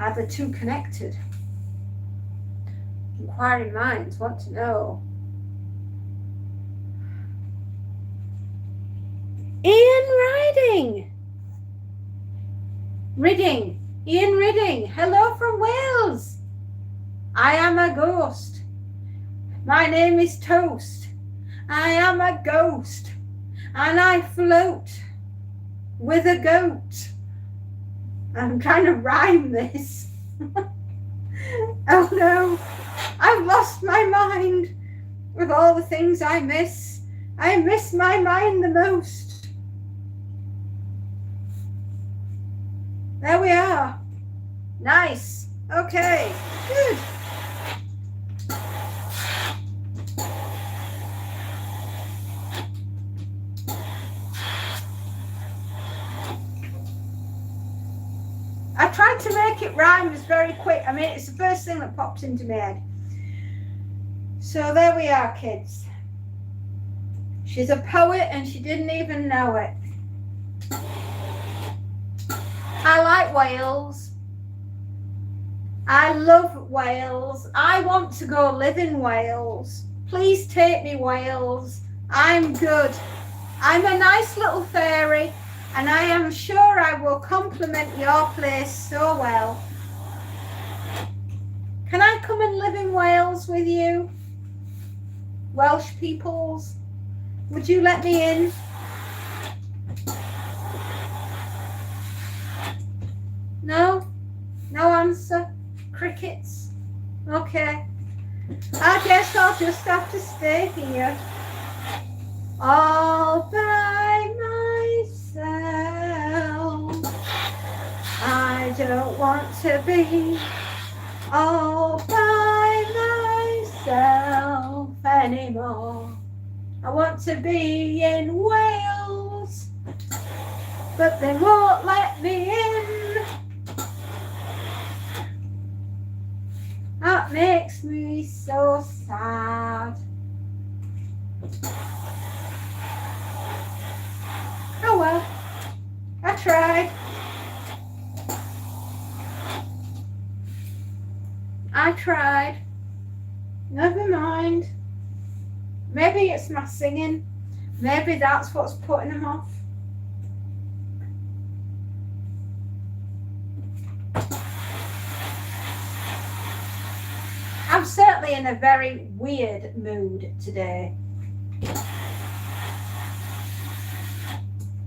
Are the two connected? Inquiring minds want to know. Ian Riding. Ridding. Ian Ridding. Hello from Wales. I am a ghost. My name is Toast. I am a ghost. And I float with a goat. I'm trying to rhyme this. Oh no. I've lost my mind with all the things I miss. I miss my mind the most. There we are. Nice. Okay. Good. I tried to make it rhyme as very quick. I mean, it's the first thing that popped into my head. So there we are, kids. She's a poet and she didn't even know it. I like Wales. I love Wales. I want to go live in Wales. Please take me, Wales. I'm good. I'm a nice little fairy and I am sure I will compliment your place so well. Can I come and live in Wales with you? Welsh peoples, would you let me in? No? No answer? Crickets? Okay. I guess I'll just have to stay here. All by myself. I don't want to be all by myself anymore. I want to be in Wales, but they won't let me in. That makes me so sad. Oh well, I tried. I tried. Never mind. Maybe it's my singing. Maybe that's what's putting them off. I'm certainly in a very weird mood today.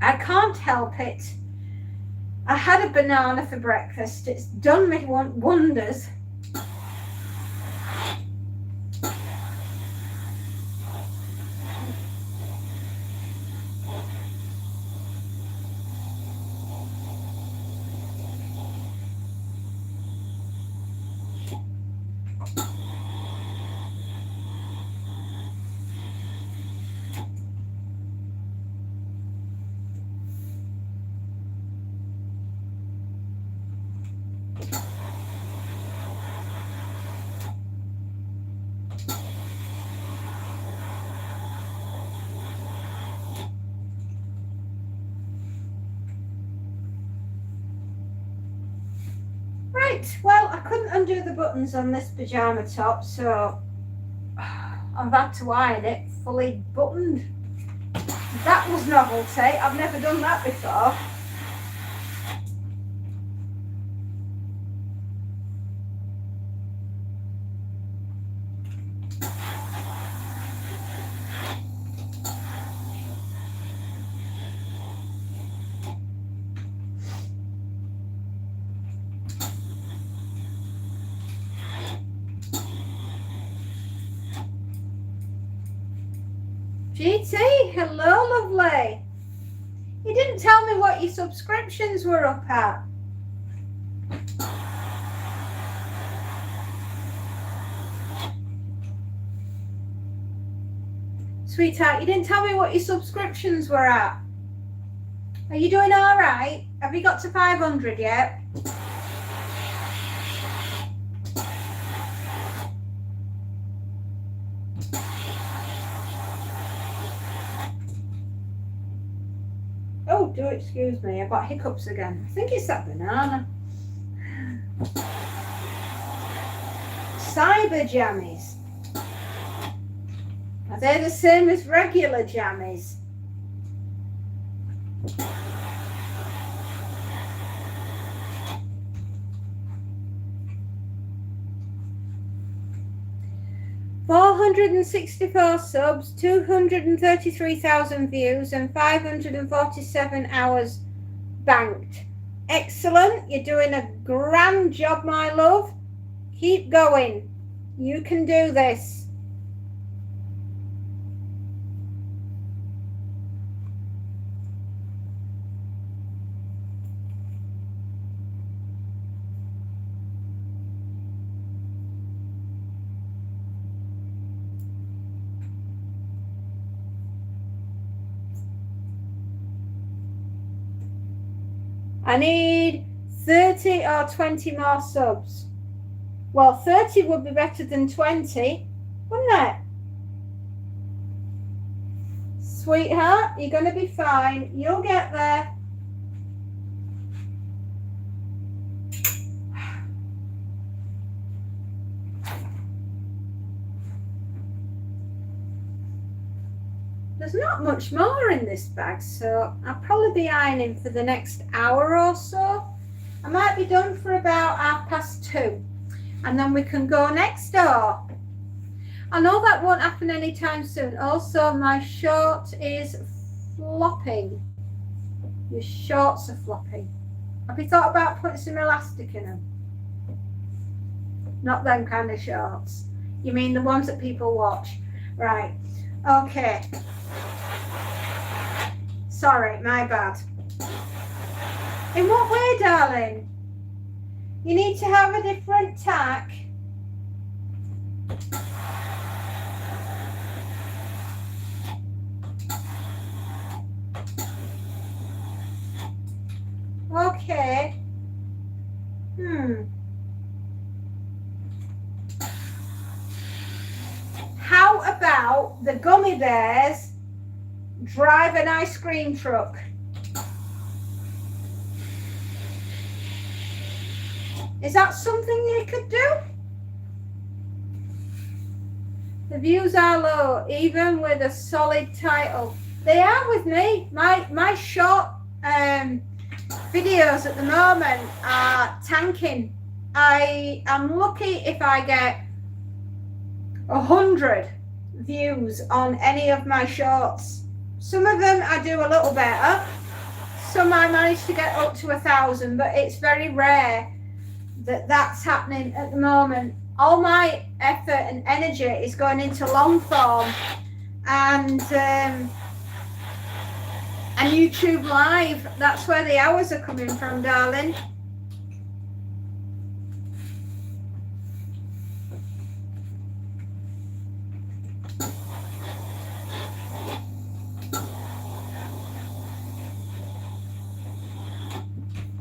I can't help it. I had a banana for breakfast. It's done me wonders. Right, well, I couldn't undo the buttons on this pyjama top, so I've had to iron it fully buttoned. That was novelty. I've never done that before. GT, hello lovely. You didn't tell me what your subscriptions were up at. Sweetheart, you didn't tell me what your subscriptions were at. Are you doing all right? Have you got to 500 yet? Oh, do excuse me, I've got hiccups again. I think it's that banana. Cyber jammies. Are they the same as regular jammies? $464 subs, 233,000 views, and 547 hours banked. Excellent. You're doing a grand job, my love. Keep going. You can do this. I need 30 or 20 more subs. Well, 30 would be better than 20, wouldn't it? Sweetheart, you're going to be fine. You'll get there. There's not much more in this bag, so I'll probably be ironing for the next hour or so. I might be done for about 2:30, and then we can go next door. I know that won't happen anytime soon. Also, my short is flopping. Your shorts are flopping. Have you thought about putting some elastic in them? Not them kind of shorts. You mean the ones that people watch? Right. Okay. Sorry, my bad. In what way, darling? You need to have a different tack. Okay. How about the gummy bears drive an ice cream truck? Is that something you could do? The views are low, even with a solid title. They are with me. My short videos at the moment are tanking. I am lucky if I get 100 views on any of my shorts. Some of them I do a little better. Some I manage to get up to 1,000, but it's very rare that that's happening at the moment. All my effort and energy is going into long form and YouTube Live. That's where the hours are coming from, darling.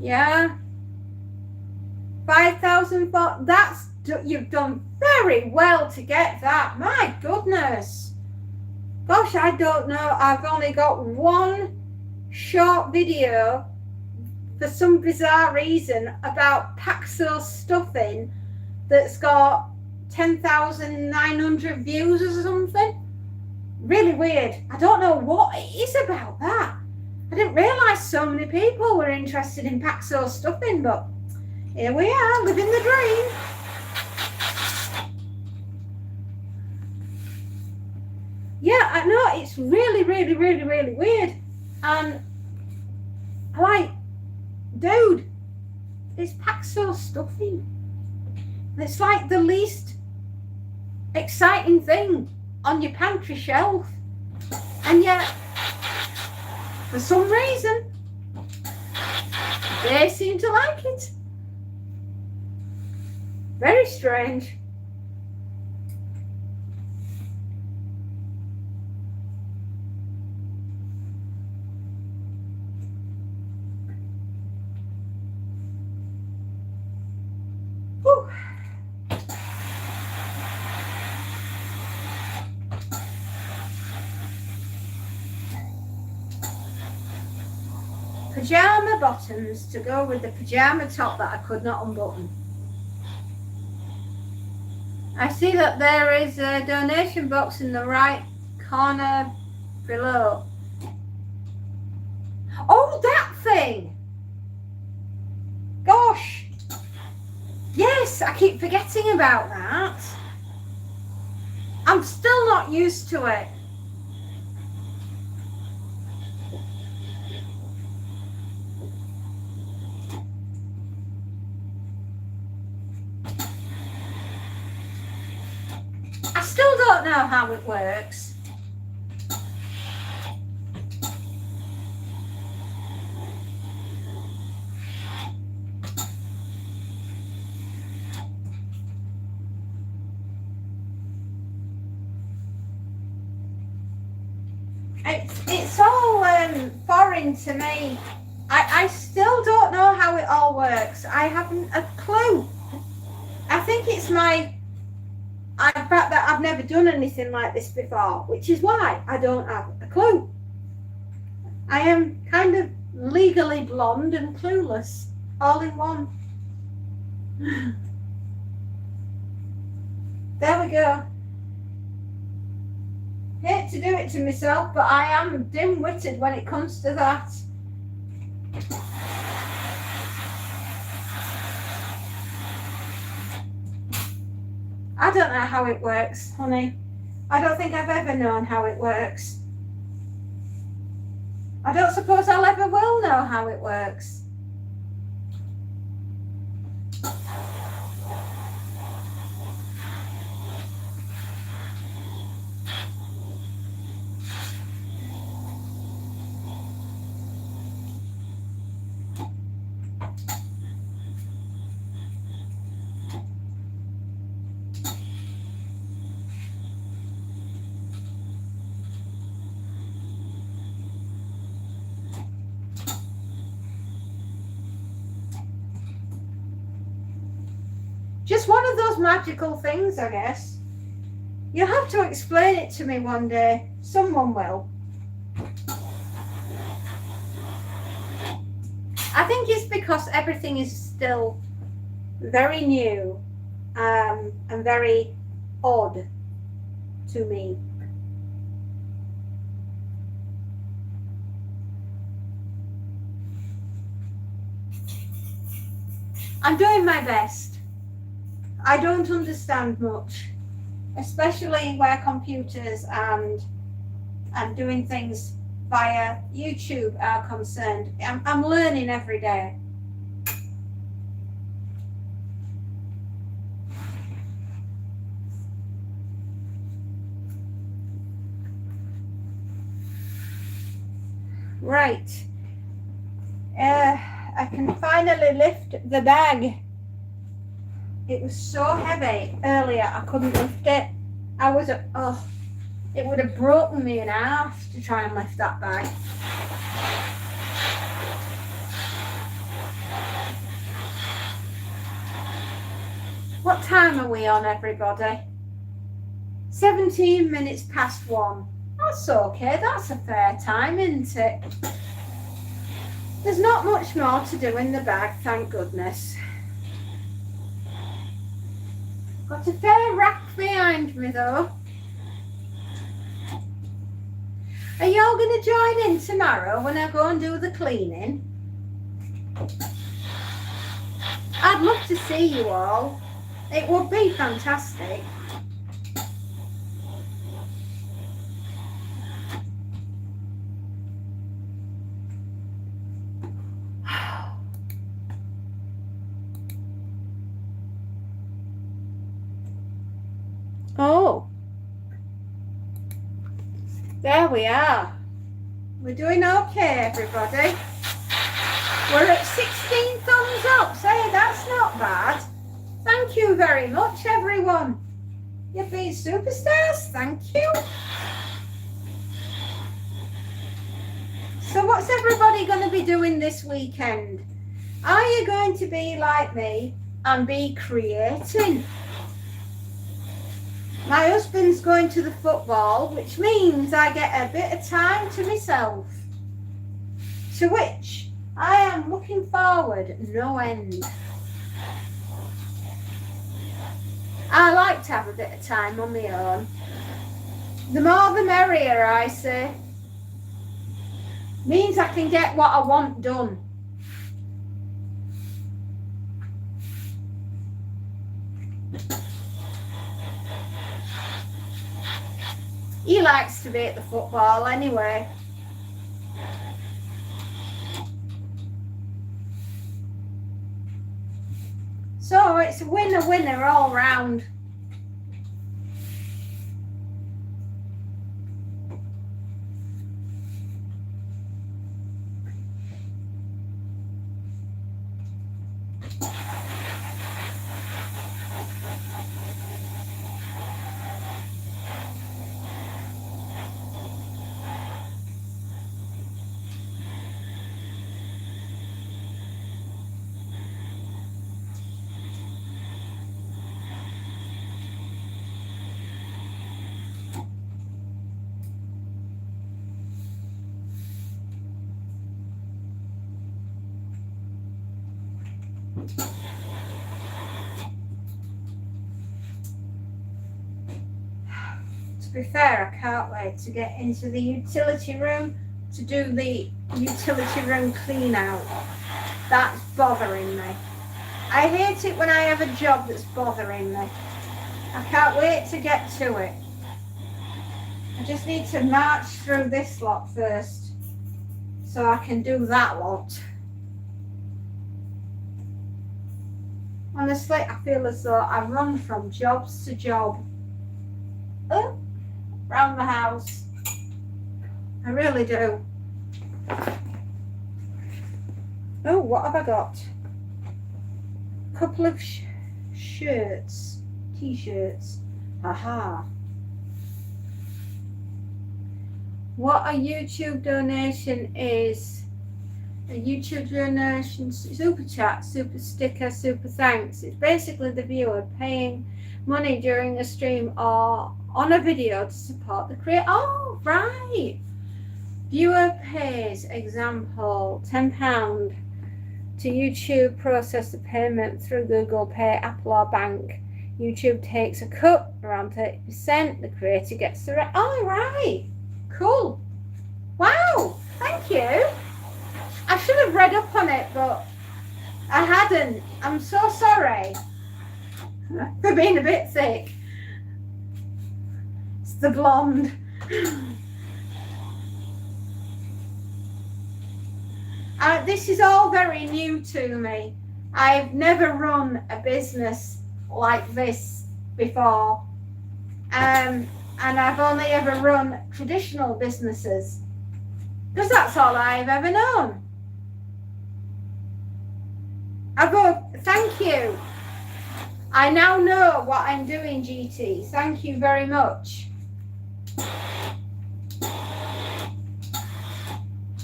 Yeah. 5,000 for that's you've done very well to get that. My goodness. Gosh, I don't know. I've only got one short video for some bizarre reason about Paxo stuffing that's got 10,900 views or something. Really weird. I don't know what it is about that. I didn't realise so many people were interested in Paxo stuffing, but here we are, living the dream. Yeah, I know, it's really, really, really, really weird. And I'm like, dude, it's Paxo stuffing. It's like the least exciting thing on your pantry shelf. And yet, for some reason, they seem to like it. Very strange. Whew. Pajama bottoms to go with the pajama top that I could not unbutton. I see that there is a donation box in the right corner below. Oh, that thing! Gosh! Yes, I keep forgetting about that. I'm still not used to it. I still don't know how it works. It's all foreign to me. I still don't know how it all works. I haven't a clue. I think it's the fact that I've never done anything like this before, which is why I don't have a clue. I am kind of legally blonde and clueless, all in one. There we go. Hate to do it to myself, but I am dim-witted when it comes to that. I don't know how it works, honey. I don't think I've ever known how it works. I don't suppose I'll ever will know how it works. Just one of those magical things, I guess. You'll have to explain it to me one day. Someone will. I think it's because everything is still very new and very odd to me. I'm doing my best. I don't understand much, especially where computers and doing things via YouTube are concerned. I'm learning every day. Right. I can finally lift the bag. It was so heavy earlier, I couldn't lift it. It would have broken me in half to try and lift that bag. What time are we on, everybody? 17 minutes past 1. That's okay, that's a fair time, isn't it? There's not much more to do in the bag, thank goodness. Got a fair rack behind me though. Are y'all going to join in tomorrow when I go and do the cleaning? I'd love to see you all. It would be fantastic. Oh, there we are. We're doing okay, everybody. We're at 16 thumbs up. Say, that's not bad. Thank you very much, everyone. You've been superstars. Thank you. So what's everybody going to be doing this weekend? Are you going to be like me and be creating? My husband's going to the football, which means I get a bit of time to myself, to which I am looking forward no end. I like to have a bit of time on my own. The more the merrier, I say. Means I can get what I want done. He likes to be at the football anyway. So it's a winner all round. To be fair, I can't wait to get into the utility room to do the utility room clean out. That's bothering me. I hate it when I have a job that's bothering me. I can't wait to get to it. I just need to march through this lot first so I can do that lot. Honestly, I feel as though I run from jobs to job. Oh, around the house. I really do. Oh, what have I got? A couple of shirts, t-shirts. Aha. What a YouTube donation is. A YouTube donation, super chat, super sticker, super thanks. It's basically the viewer paying money during a stream or on a video to support the creator. Oh, right. Viewer pays, example, £10 to YouTube, process the payment through Google Pay, Apple or bank. YouTube takes a cut, around 30%. The creator gets the rest. Oh, right. Cool. Wow. Thank you. I should have read up on it, but I hadn't. I'm so sorry for being a bit thick. It's the blonde. This is all very new to me. I've never run a business like this before. And I've only ever run traditional businesses because that's all I've ever known. Thank you. I now know what I'm doing, GT. Thank you very much.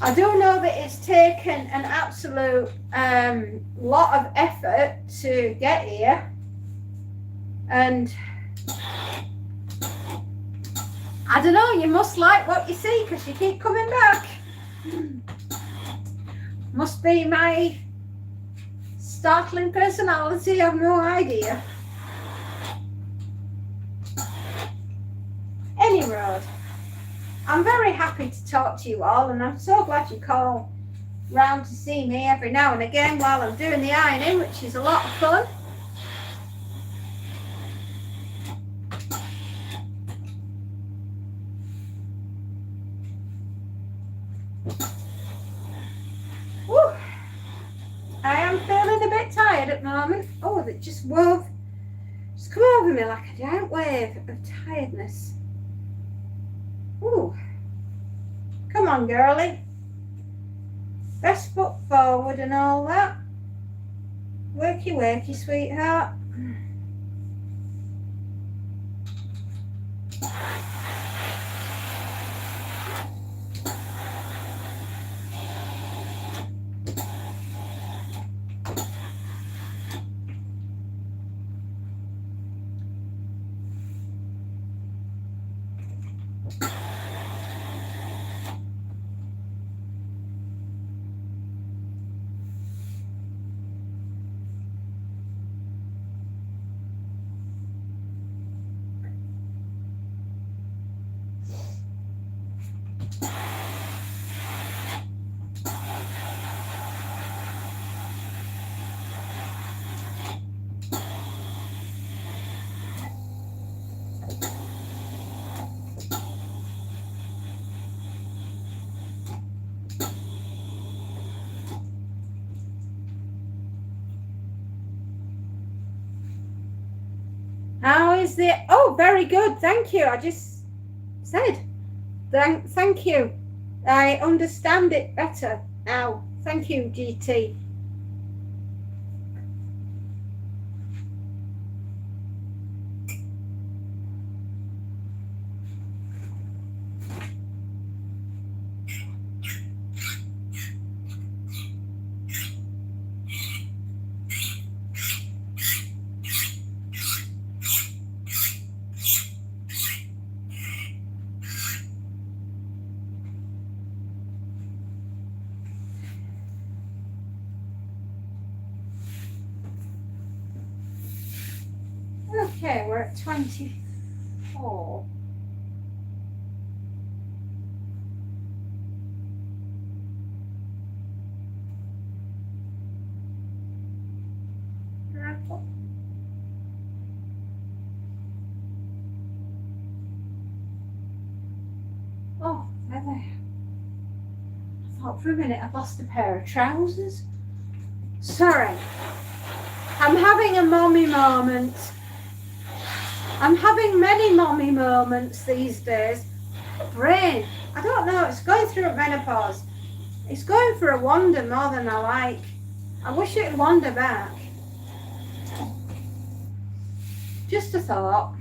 I do know that it's taken an absolute lot of effort to get here. And I don't know, you must like what you see because you keep coming back. Must be my startling personality, I've no idea. Anyway, I'm very happy to talk to you all, and I'm so glad you call round to see me every now and again while I'm doing the ironing, which is a lot of fun. Woo. I am feeling a bit tired at the moment. Oh, that just come over me like a giant wave of tiredness. Ooh. Come on, girlie. Best foot forward and all that. Worky, worky, sweetheart. How is it? Oh, very good. Thank you. I just said, thank you. I understand it better now. Thank you, GT. Okay, we're at 24. Oh, there. I thought for a minute I've lost a pair of trousers. Sorry. I'm having a mommy moment. I'm having many mommy moments these days. Brain, I don't know, it's going through a menopause. It's going for a wander more than I like. I wish it'd wander back. Just a thought.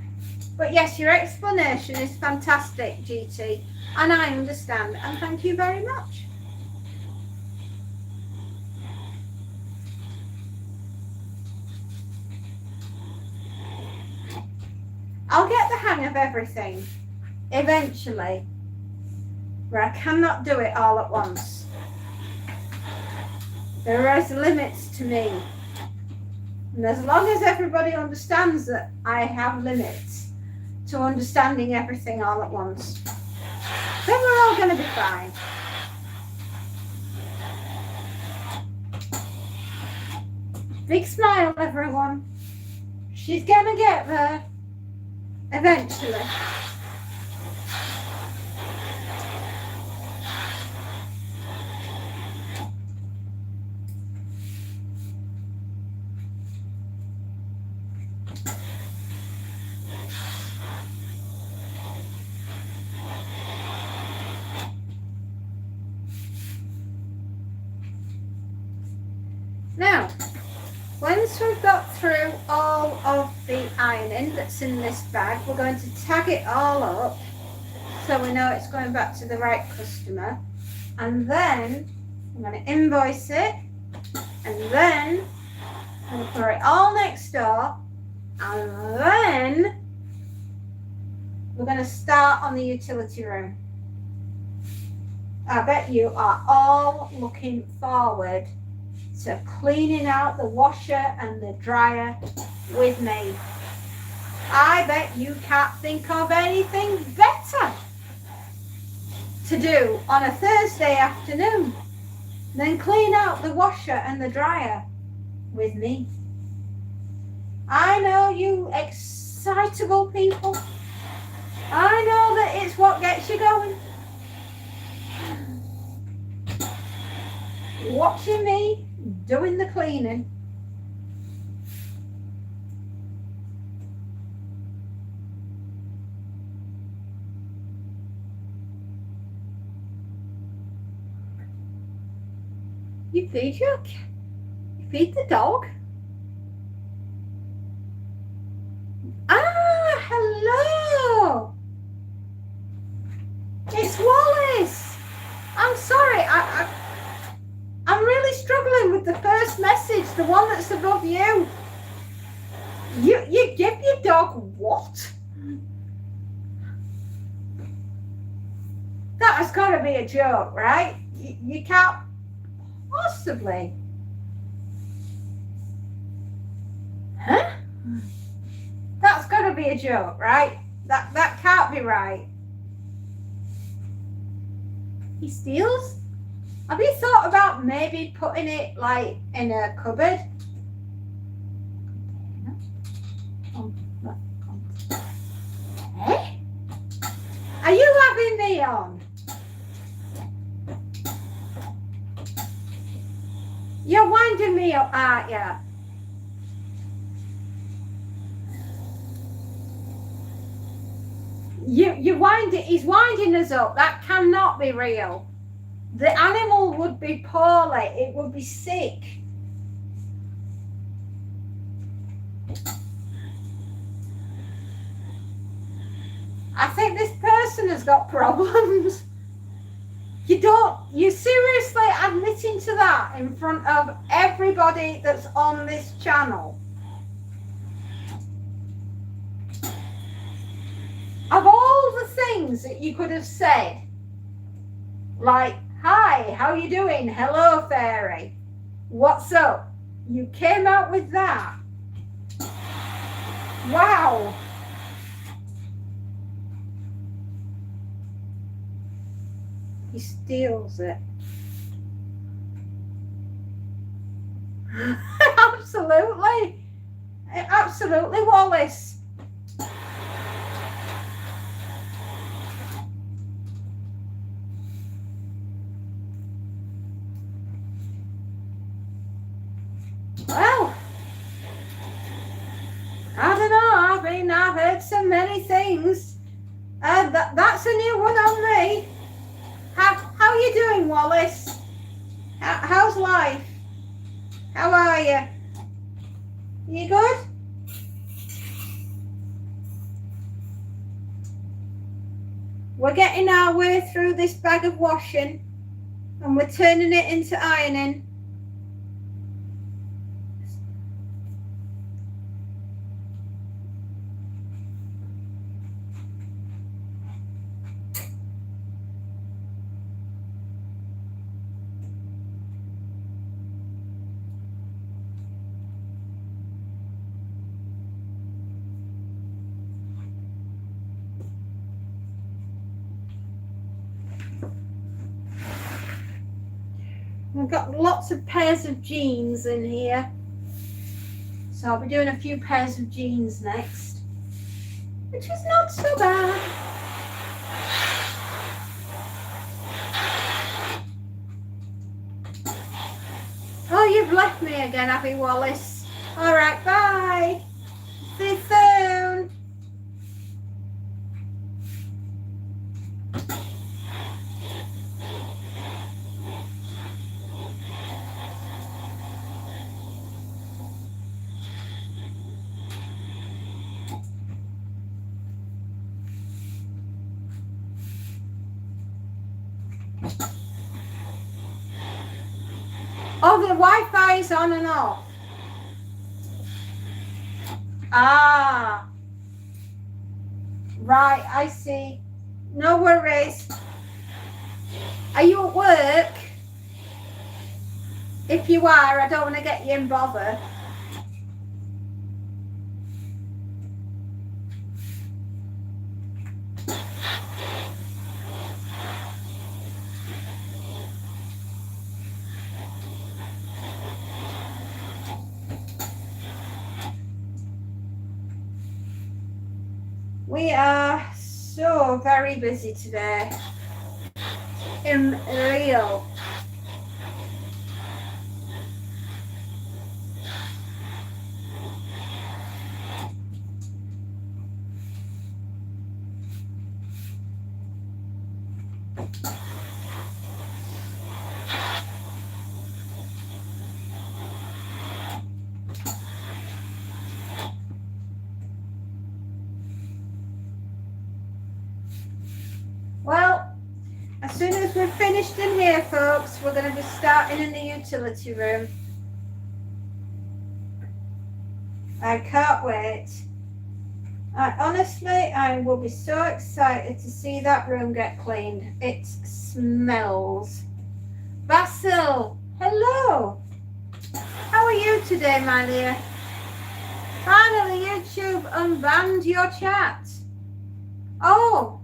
But yes, your explanation is fantastic, GT, and I understand, and thank you very much. I'll get the hang of everything eventually, where I cannot do it all at once. There is limits to me. And as long as everybody understands that I have limits to understanding everything all at once, then we're all going to be fine. Big smile, everyone. She's going to get there. Eventually. Now, once we've got through all of the ironing that's in this bag, we're going to tag it all up so we know it's going back to the right customer. And then I'm going to invoice it, and then I'm going to put it all next door, and then we're going to start on the utility room. I bet you are all looking forward to cleaning out the washer and the dryer with me. I bet you can't think of anything better to do on a Thursday afternoon than clean out the washer and the dryer with me. I know you excitable people. I know that it's what gets you going. Watching me doing the cleaning. You feed the dog. Ah, hello. It's Wallace. I'm sorry. I'm really struggling with the first message, the one that's above you. You give your dog what? That has got to be a joke, right? You can't possibly. Huh? That's got to be a joke, right? That can't be right. He steals? Have you thought about maybe putting it like in a cupboard? Eh? Are you having me on? You're winding me up, aren't you? He's winding us up. That cannot be real. The animal would be poorly. It would be sick. I think this person has got problems. You're seriously admitting to that in front of everybody that's on this channel. Of all the things that you could have said, like, hi, how you doing? Hello, fairy. What's up? You came out with that. Wow. He steals it. Absolutely. Absolutely, Wallace. Well, I don't know. I've heard so many things. That's a new one on me. How are you doing, Wallace? How's life? How are you? You good? We're getting our way through this bag of washing and we're turning it into ironing. I've got lots of pairs of jeans in here. So I'll be doing a few pairs of jeans next, which is not so bad. Oh, you've left me again, have you, Wallace? All right, bye. See you soon. Oh, the Wi-Fi is on and off. Ah. Right, I see. No worries. Are you at work? If you are, I don't want to get you in bother. We are so very busy today. In real. Well, as soon as we're finished in here, folks, we're going to be starting in the utility room. I can't wait. Honestly, I will be so excited to see that room get cleaned. It smells. Basil, hello. How are you today, my dear? Finally, YouTube unbanned your chat. Oh.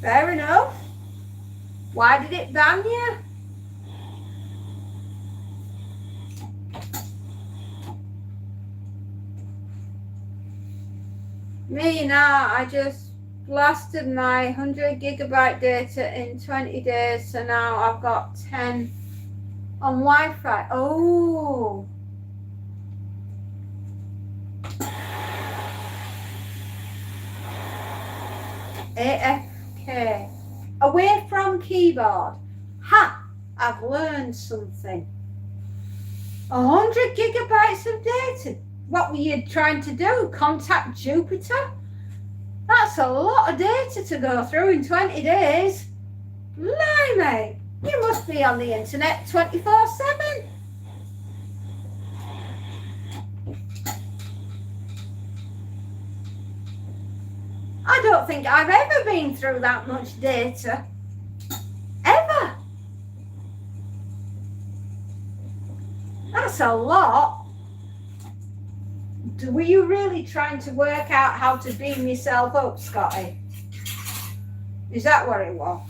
Fair enough. Why did it ban you? Me now, I just blasted my 100 gigabyte data in 20 days, so now I've got 10 on Wi-Fi. Oh. AFK. Away from keyboard. Ha! I've learned something. 100 gigabytes of data. What were you trying to do? Contact Jupiter? That's a lot of data to go through in 20 days. Blimey! You must be on the internet 24/7. I don't think I've ever been through that much data. Ever. That's a lot. Were you really trying to work out how to beam yourself up, Scotty? Is that what it was?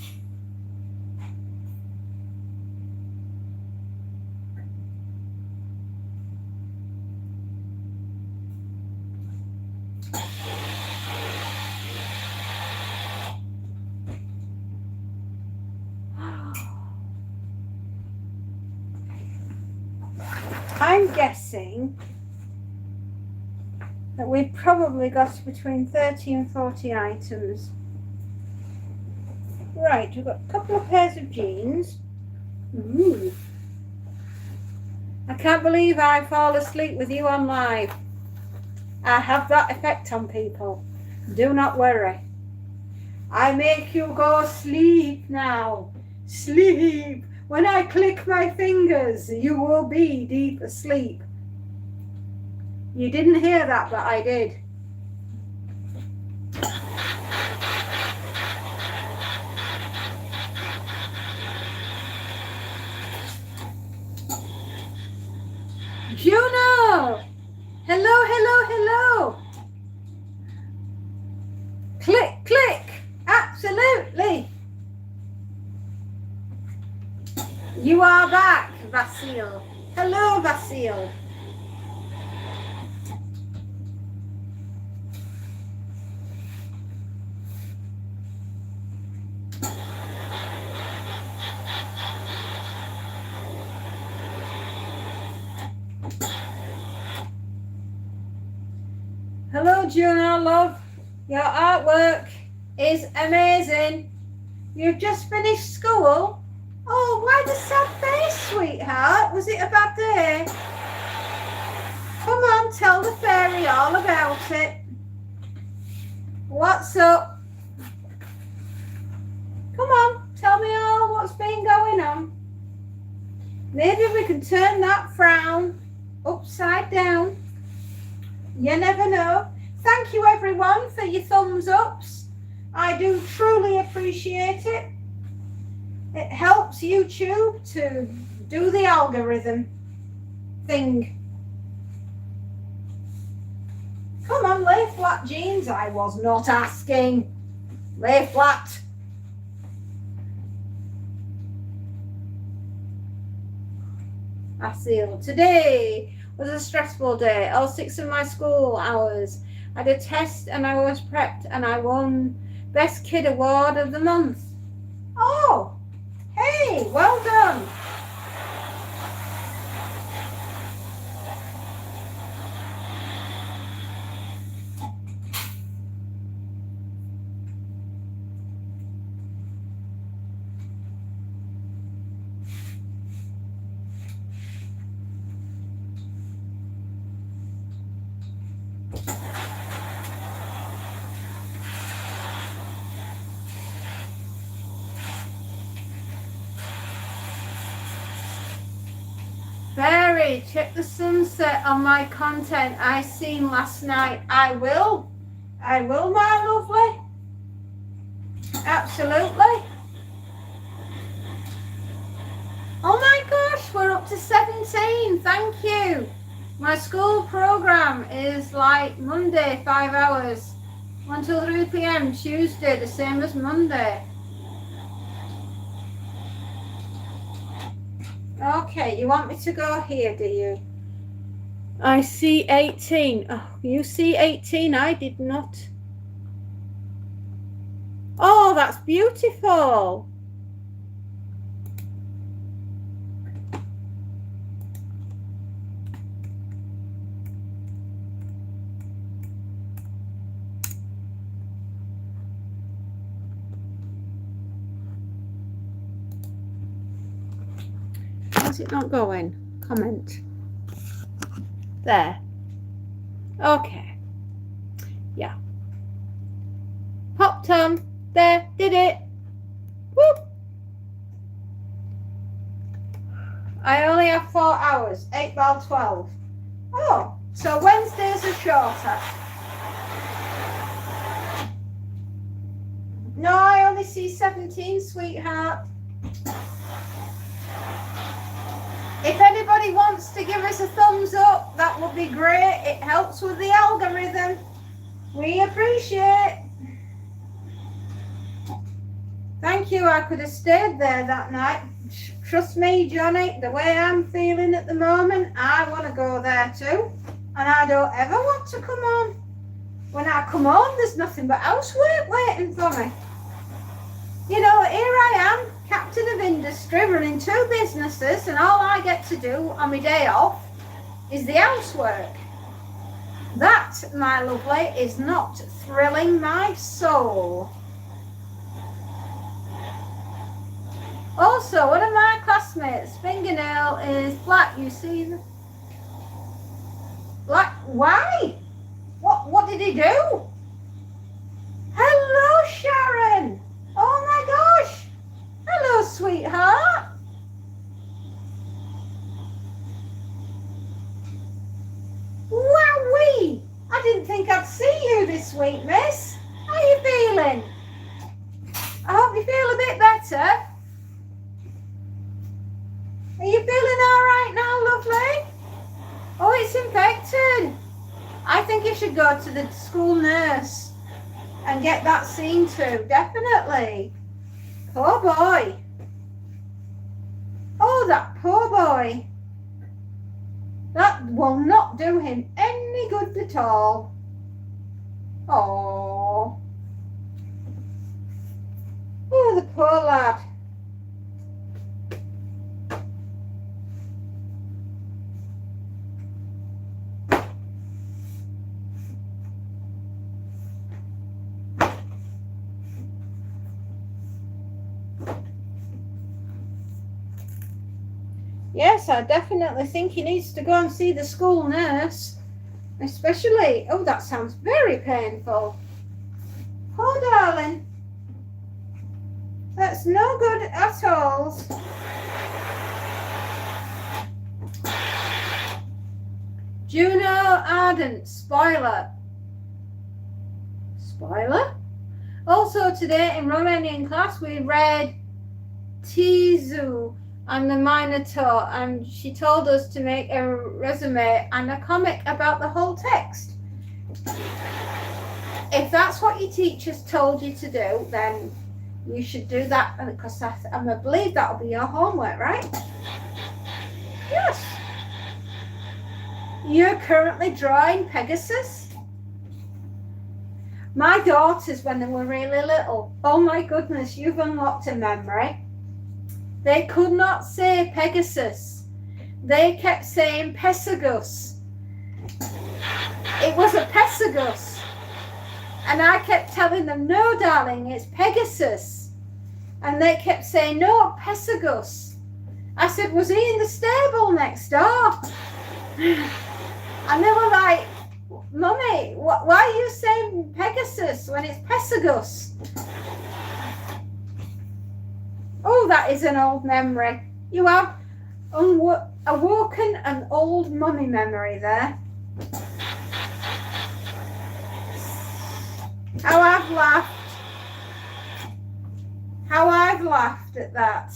I'm guessing that we've probably got between 30 and 40 items. Right, we've got a couple of pairs of jeans. Ooh. I can't believe I fall asleep with you on live. I have that effect on people. Do not worry. I make you go sleep now. Sleep. When I click my fingers, you will be deep asleep. You didn't hear that, but I did. Juno! Hello, hello, hello. Click, click. Absolutely. You are back, Vasil. Hello, Vasil. Hello, Juno, love. Your artwork is amazing. You've just finished school? Oh, why the sad face, sweetheart? Was it a bad day? Come on, tell the fairy all about it. What's up? Come on, tell me all what's been going on. Maybe we can turn that frown upside down. You never know. Thank you, everyone, for your thumbs ups. I do truly appreciate it. It helps YouTube to do the algorithm thing. Come on, lay flat, jeans. I was not asking. Lay flat. I feel today was a stressful day. All 6 of my school hours. I did a test and I was prepped and I won Best Kid Award of the month. Oh, hey, well done. Barry, check the sunset on my content I seen last night. I will, my lovely. Absolutely. Oh my gosh, we're up to 17. Thank you. My school program is like Monday, 5 hours. 1 till 3 p.m. Tuesday, the same as Monday. Okay, you want me to go here, do you? I see 18. Oh, you see 18? I did not. Oh, that's beautiful. How's it not going? Comment. There. Okay. Yeah. Popped on. There. Did it. Whoop. I only have 4 hours. 8 by 12. Oh, so Wednesdays are shorter. No, I only see 17, sweetheart. If anybody wants to give us a thumbs up, that would be great. It helps with the algorithm. We appreciate. Thank you. I could have stayed there that night. Trust me, Johnny, the way I'm feeling at the moment, I want to go there too. And I don't ever want to come home. When I come home, there's nothing but housework waiting for me. You know, here I am, captain of industry, running 2 businesses, and all I get to do on my day off is the housework. That, my lovely, is not thrilling my soul. Also, one of my classmates' fingernail is black. You see the black? Why? What did he do? Hello, Sharon. Oh my gosh. Hello, sweetheart. Wowee. I didn't think I'd see you this week, miss. How are you feeling? I hope you feel a bit better. Are you feeling all right now, lovely? Oh, it's infected. I think you should go to the school nurse and get that seen to. Definitely. Poor boy. Oh, that poor boy. That will not do him any good at all. Oh. Oh, the poor lad. Yes, I definitely think he needs to go and see the school nurse. Especially, oh, that sounds very painful. Oh, darling. That's no good at all. Juno Ardent, spoiler. Spoiler? Also today in Romanian class we read Tizu and the Minotaur, and she told us to make a resume and a comic about the whole text. If that's what your teachers told you to do, then you should do that, because I believe that'll be your homework, right? Yes. You're currently drawing Pegasus. My daughters, when they were really little, oh my goodness, you've unlocked a memory. They could not say Pegasus. They kept saying Pesagus. It was a Pesagus. And I kept telling them, no, darling, it's Pegasus. And they kept saying, no, Pesagus. I said, was he in the stable next door? And they were like, Mummy, why are you saying Pegasus when it's Pesagus? Oh, that is an old memory. You have awoken an old mummy memory there. How I've laughed at that.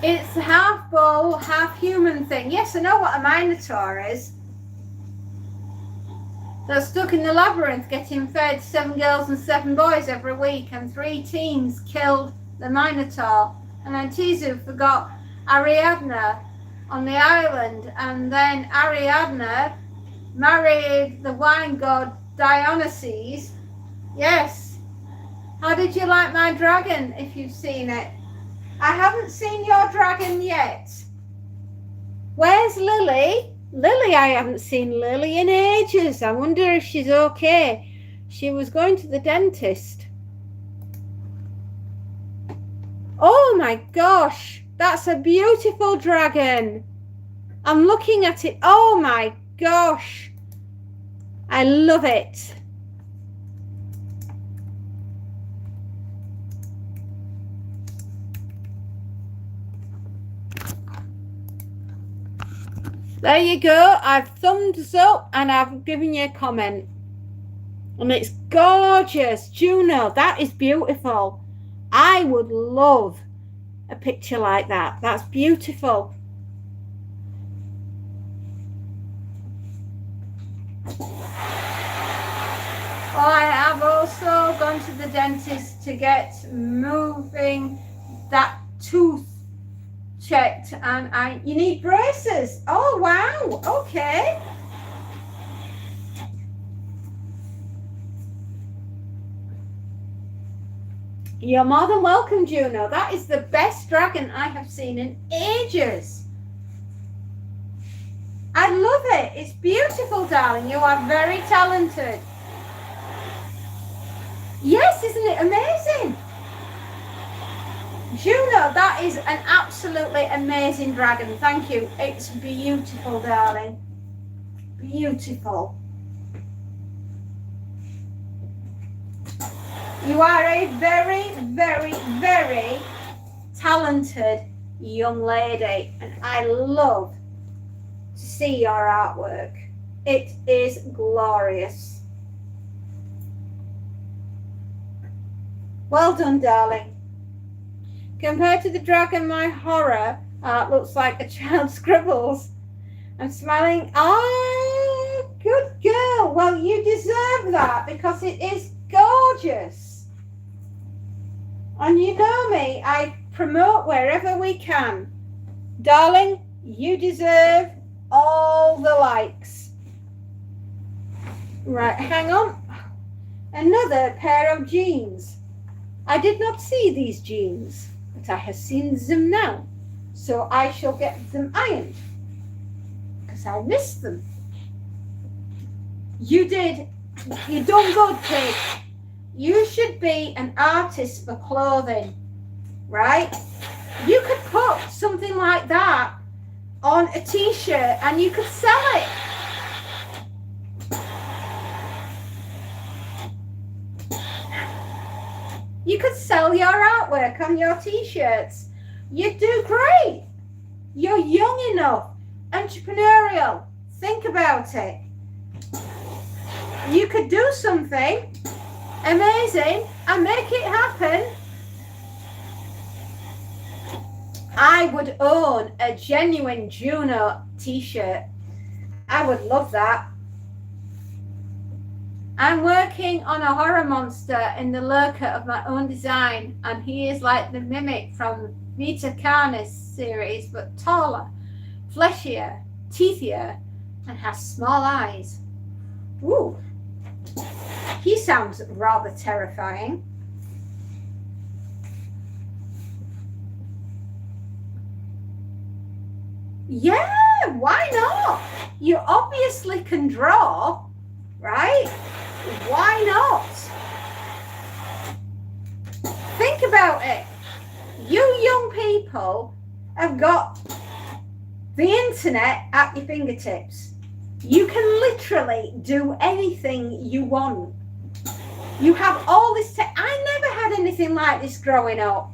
It's a half bull, half human thing. Yes, I know what a minotaur is. They're stuck in the labyrinth getting fed 7 girls and 7 boys every week, and 3 teens killed the minotaur. And then Tizu forgot Ariadne on the island, and then Ariadne married the wine god Dionysus. Yes. How did you like my dragon, if you've seen it? I haven't seen your dragon yet. Where's Lily? Lily, I haven't seen Lily in ages. I wonder if she's okay. She was going to the dentist. Oh my gosh, that's a beautiful dragon. I'm looking at it. Oh my gosh. I love it. There you go. I've thumbs up and I've given you a comment. And it's gorgeous. Juno, that is beautiful. I would love a picture like that. That's beautiful. I have also gone to the dentist to get moving that tooth checked, and you need braces. Oh wow, okay. You're more than welcome, Juno. That is the best dragon I have seen in ages. I love it. It's beautiful, darling. You are very talented. Yes, isn't it amazing? Juno, that is an absolutely amazing dragon. Thank you. It's beautiful, darling. Beautiful. You are a very, very, very talented young lady, and I love to see your artwork. It is glorious. Well done, darling. Compared to the dragon, my horror art looks like a child scribbles. I'm smiling. Oh, good girl. Well, you deserve that because it is gorgeous. And you know me, I promote wherever we can. Darling, you deserve all the likes. Right, hang on. Another pair of jeans. I did not see these jeans, but I have seen them now. So I shall get them ironed because I missed them. You did. You done good, kid. You should be an artist for clothing, right? You could put something like that on a t-shirt and you could sell it. You You could sell your artwork on your t-shirts. You'd do great. You're young enough, entrepreneurial. Think about it. You could do something amazing and make it happen. I would own a genuine Juno t-shirt. I would love that. I'm working on a horror monster in the lurker of my own design, and he is like the mimic from Vita Canis series, but taller, fleshier, teethier, and has small eyes. Ooh, he sounds rather terrifying. Yeah, why not? You obviously can draw, right? Why not? Think about it. You young people have got the internet at your fingertips. You can literally do anything you want. You have all this I never had anything like this growing up.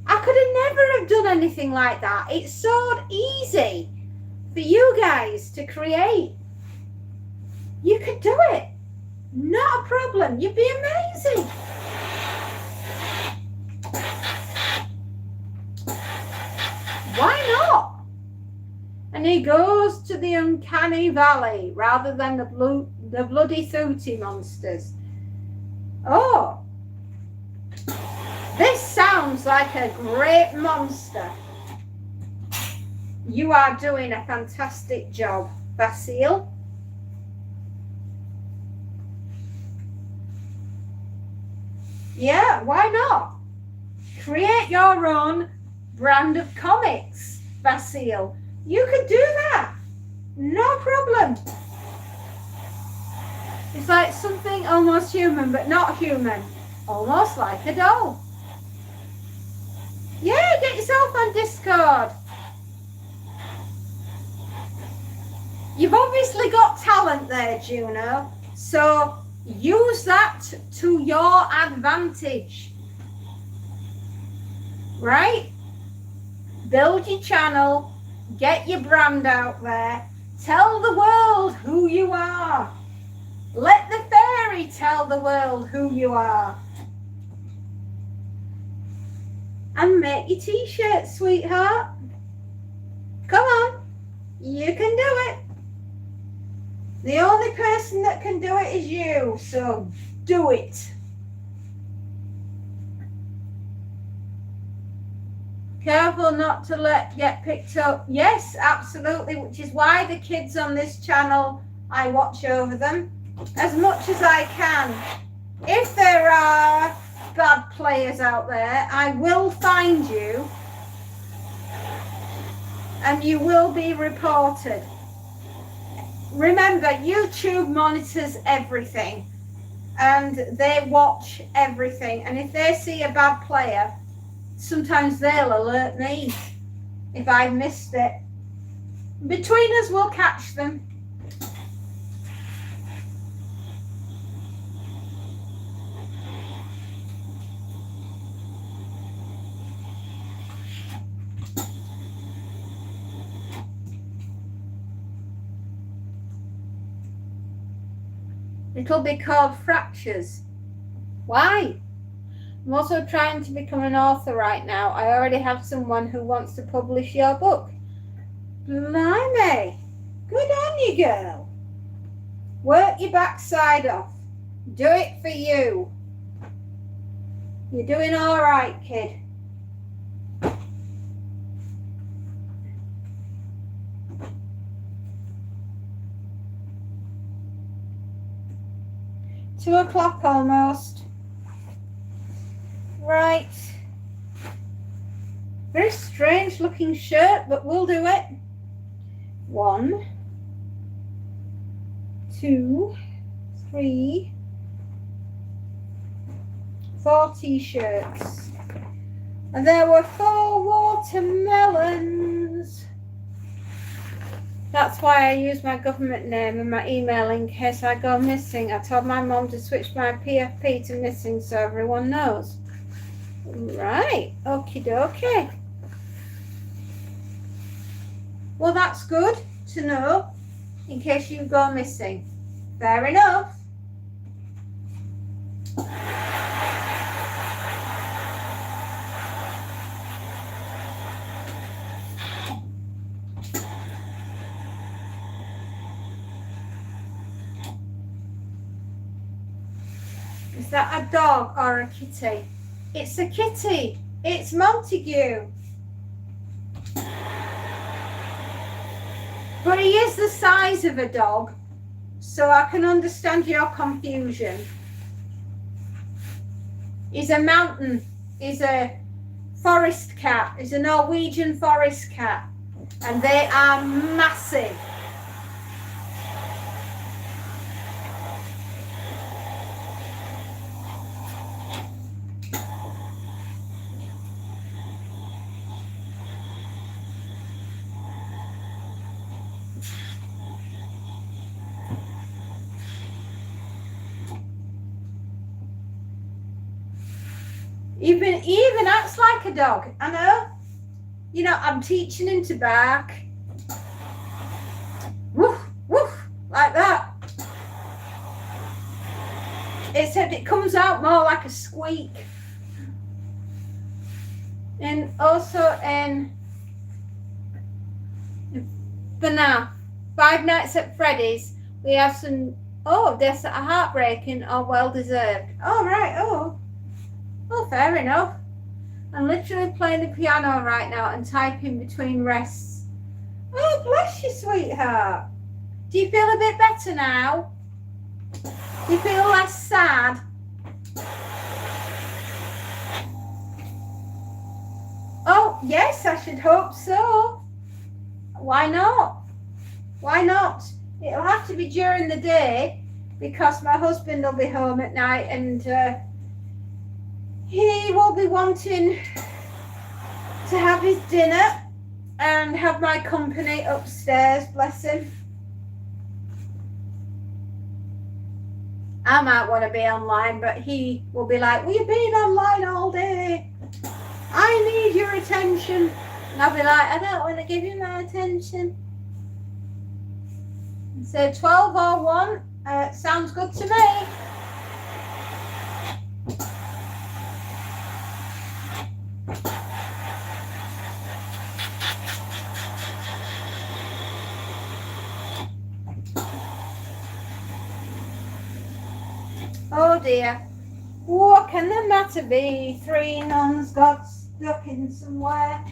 I could have never have done anything like that. It's so easy for you guys to create. You could do it. Not a problem. You'd be amazing. Why not? And he goes to the uncanny valley rather than the bloody Thooty monsters. Oh, this sounds like a great monster. You are doing a fantastic job, Basile. Yeah, why not? Create your own brand of comics, Basile. You could do that. No problem. It's like something almost human, but not human. Almost like a doll. Yeah, get yourself on Discord. You've obviously got talent there, Juno. So use that to your advantage. Right? Build your channel. Get your brand out there. Tell the world who you are. Let the fairy tell the world who you are. And make your t-shirt, sweetheart. Come on. You can do it. The only person that can do it is you. So do it. Careful not to get picked up. Yes, absolutely. Which is why the kids on this channel, I watch over them as much as I can. If there are bad players out there, I will find you and you will be reported. Remember, YouTube monitors everything and they watch everything, and if they see a bad player, sometimes they'll alert me if I've missed it. Between us, we'll catch them. It'll be called Fractures. Why? I'm also trying to become an author right now. I already have someone who wants to publish your book. Blimey. Good on you, girl. Work your backside off. Do it for you. You're doing all right, kid. Two o'clock almost. Right. Very strange looking shirt, but we'll do it. 1, 2, 3, 4 t-shirts. And there were 4 watermelons. That's why I use my government name and my email in case I go missing. I told my mum to switch my PFP to missing so everyone knows. Right, okie dokie. Well, that's good to know in case you go missing. Fair enough. Is that a dog or a kitty? It's a kitty. It's Montague. But he is the size of a dog, so I can understand your confusion. He's a mountain. He's a forest cat. He's a Norwegian forest cat. And they are massive. He even acts like a dog. I know. You know, I'm teaching him to bark. Woof, woof, like that. Except it comes out more like a squeak. And also in FNAF, Five Nights at Freddy's, we have some, deaths that are heartbreaking or well-deserved. Oh, right, Well, fair enough. I'm literally playing the piano right now and typing between rests. Oh, bless you, sweetheart. Do you feel a bit better now? Do you feel less sad? Oh, yes, I should hope so. Why not? Why not? It'll have to be during the day because my husband will be home at night and he will be wanting to have his dinner and have my company upstairs, bless him. I might want to be online, but he will be like, we've been online all day. I need your attention. And I'll be like, I don't want to give you my attention. So 12 or 1 sounds good to me. Oh dear. What can the matter be? 3 nuns got stuck in somewhere.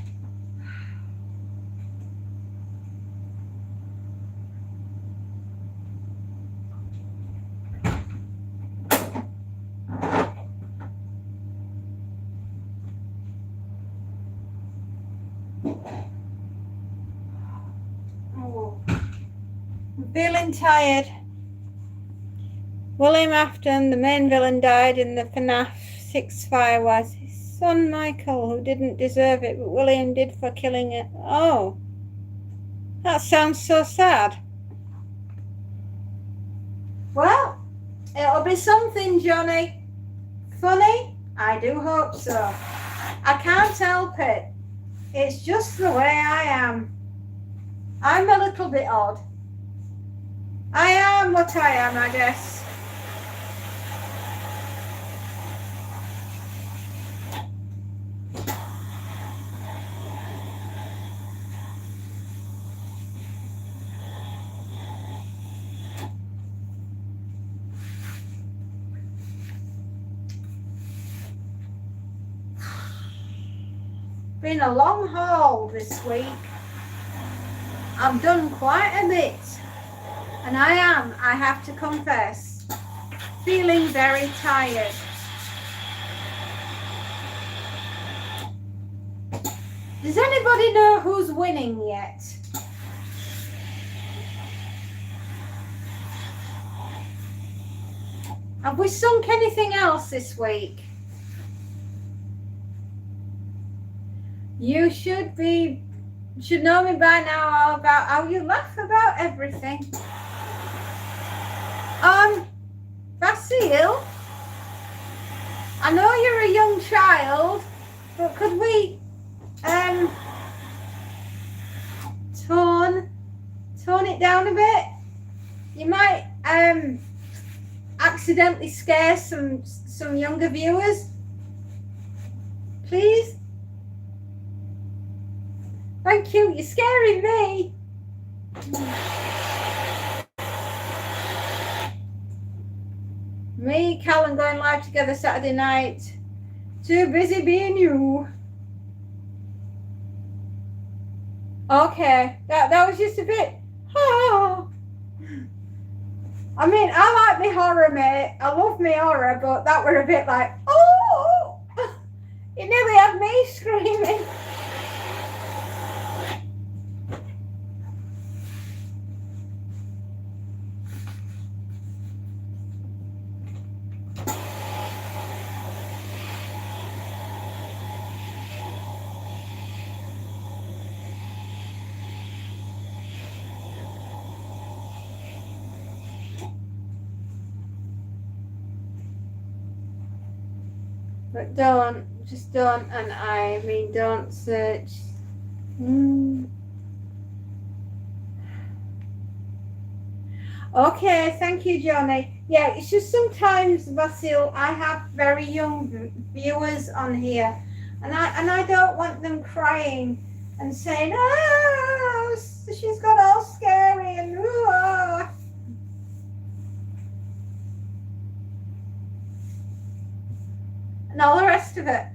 Oh, I'm feeling tired. William Afton, the main villain, died in the FNAF 6 fire was his son Michael, who didn't deserve it, but William did for killing it. Oh, that sounds so sad. Well, it'll be something, Johnny. Funny? I do hope so. I can't help it. It's just the way I am. I'm a little bit odd. I am what I am, I guess. Been a long haul this week. I've done quite a bit, and I have to confess, feeling very tired. Does anybody know who's winning yet? Have we sunk anything else this week? You should know me by now about how you laugh about everything. Vasile, I know you're a young child, but could we tone it down a bit? You might accidentally scare some younger viewers. Please? Thank you, you're scaring me. Me, Callum going live together Saturday night. Too busy being you. Okay, that was just a bit. Oh. I mean, I like me horror, mate. I love me horror, but that were a bit like, oh, it nearly had me screaming. But just don't, and I mean, don't search. Okay, thank you, Johnny. Yeah, it's just sometimes, Vasil, I have very young viewers on here, and I don't want them crying and saying, oh, she's got all scary and oh. And all the rest of it.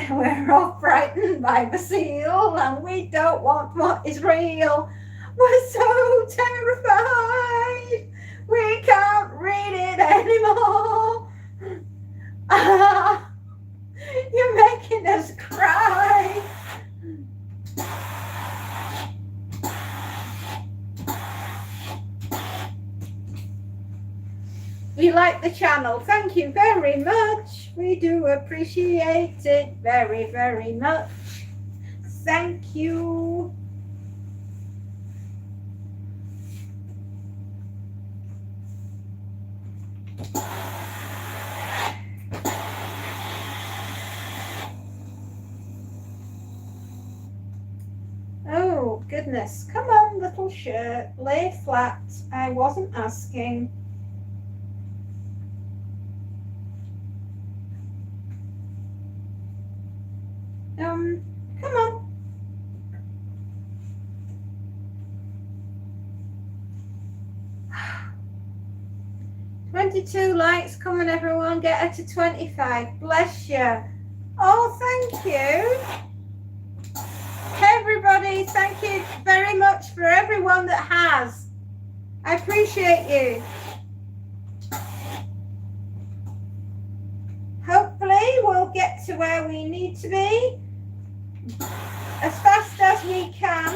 We're all frightened by the seal, and we don't want what is real. We're so terrified, we can't read it anymore. You're making us cry. We like the channel. Thank you very much. We do appreciate it very, very much. Thank you. Oh, goodness. Come on, little shirt. Lay flat. I wasn't asking. Come on. $22 likes. Come on, everyone. Get her to 25. Bless you. Oh, thank you. Hey, everybody. Thank you very much for everyone that has. I appreciate you. Hopefully, we'll get to where we need to be as fast as we can.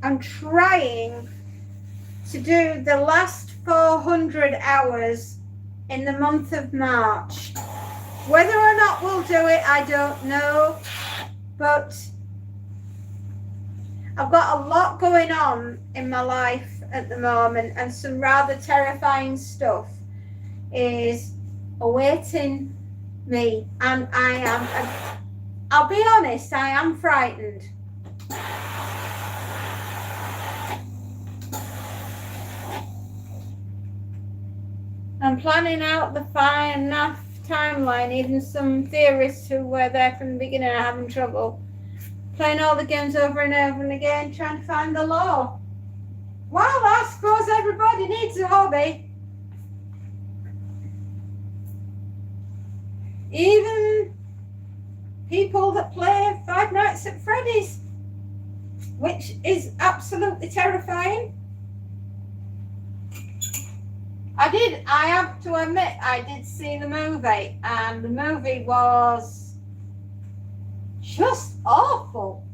I'm trying to do the last 400 hours in the month of March. Whether or not we'll do it, I don't know, but I've got a lot going on in my life at the moment, and some rather terrifying stuff is awaiting me, and I'll be honest, I am frightened. I'm planning out the enough timeline. Even some theorists who were there from the beginning are having trouble. Playing all the games over and over and again, trying to find the law. Well, I suppose everybody needs a hobby. Even people that play Five Nights at Freddy's, which is absolutely terrifying. I have to admit, I did see the movie, and the movie was just awful.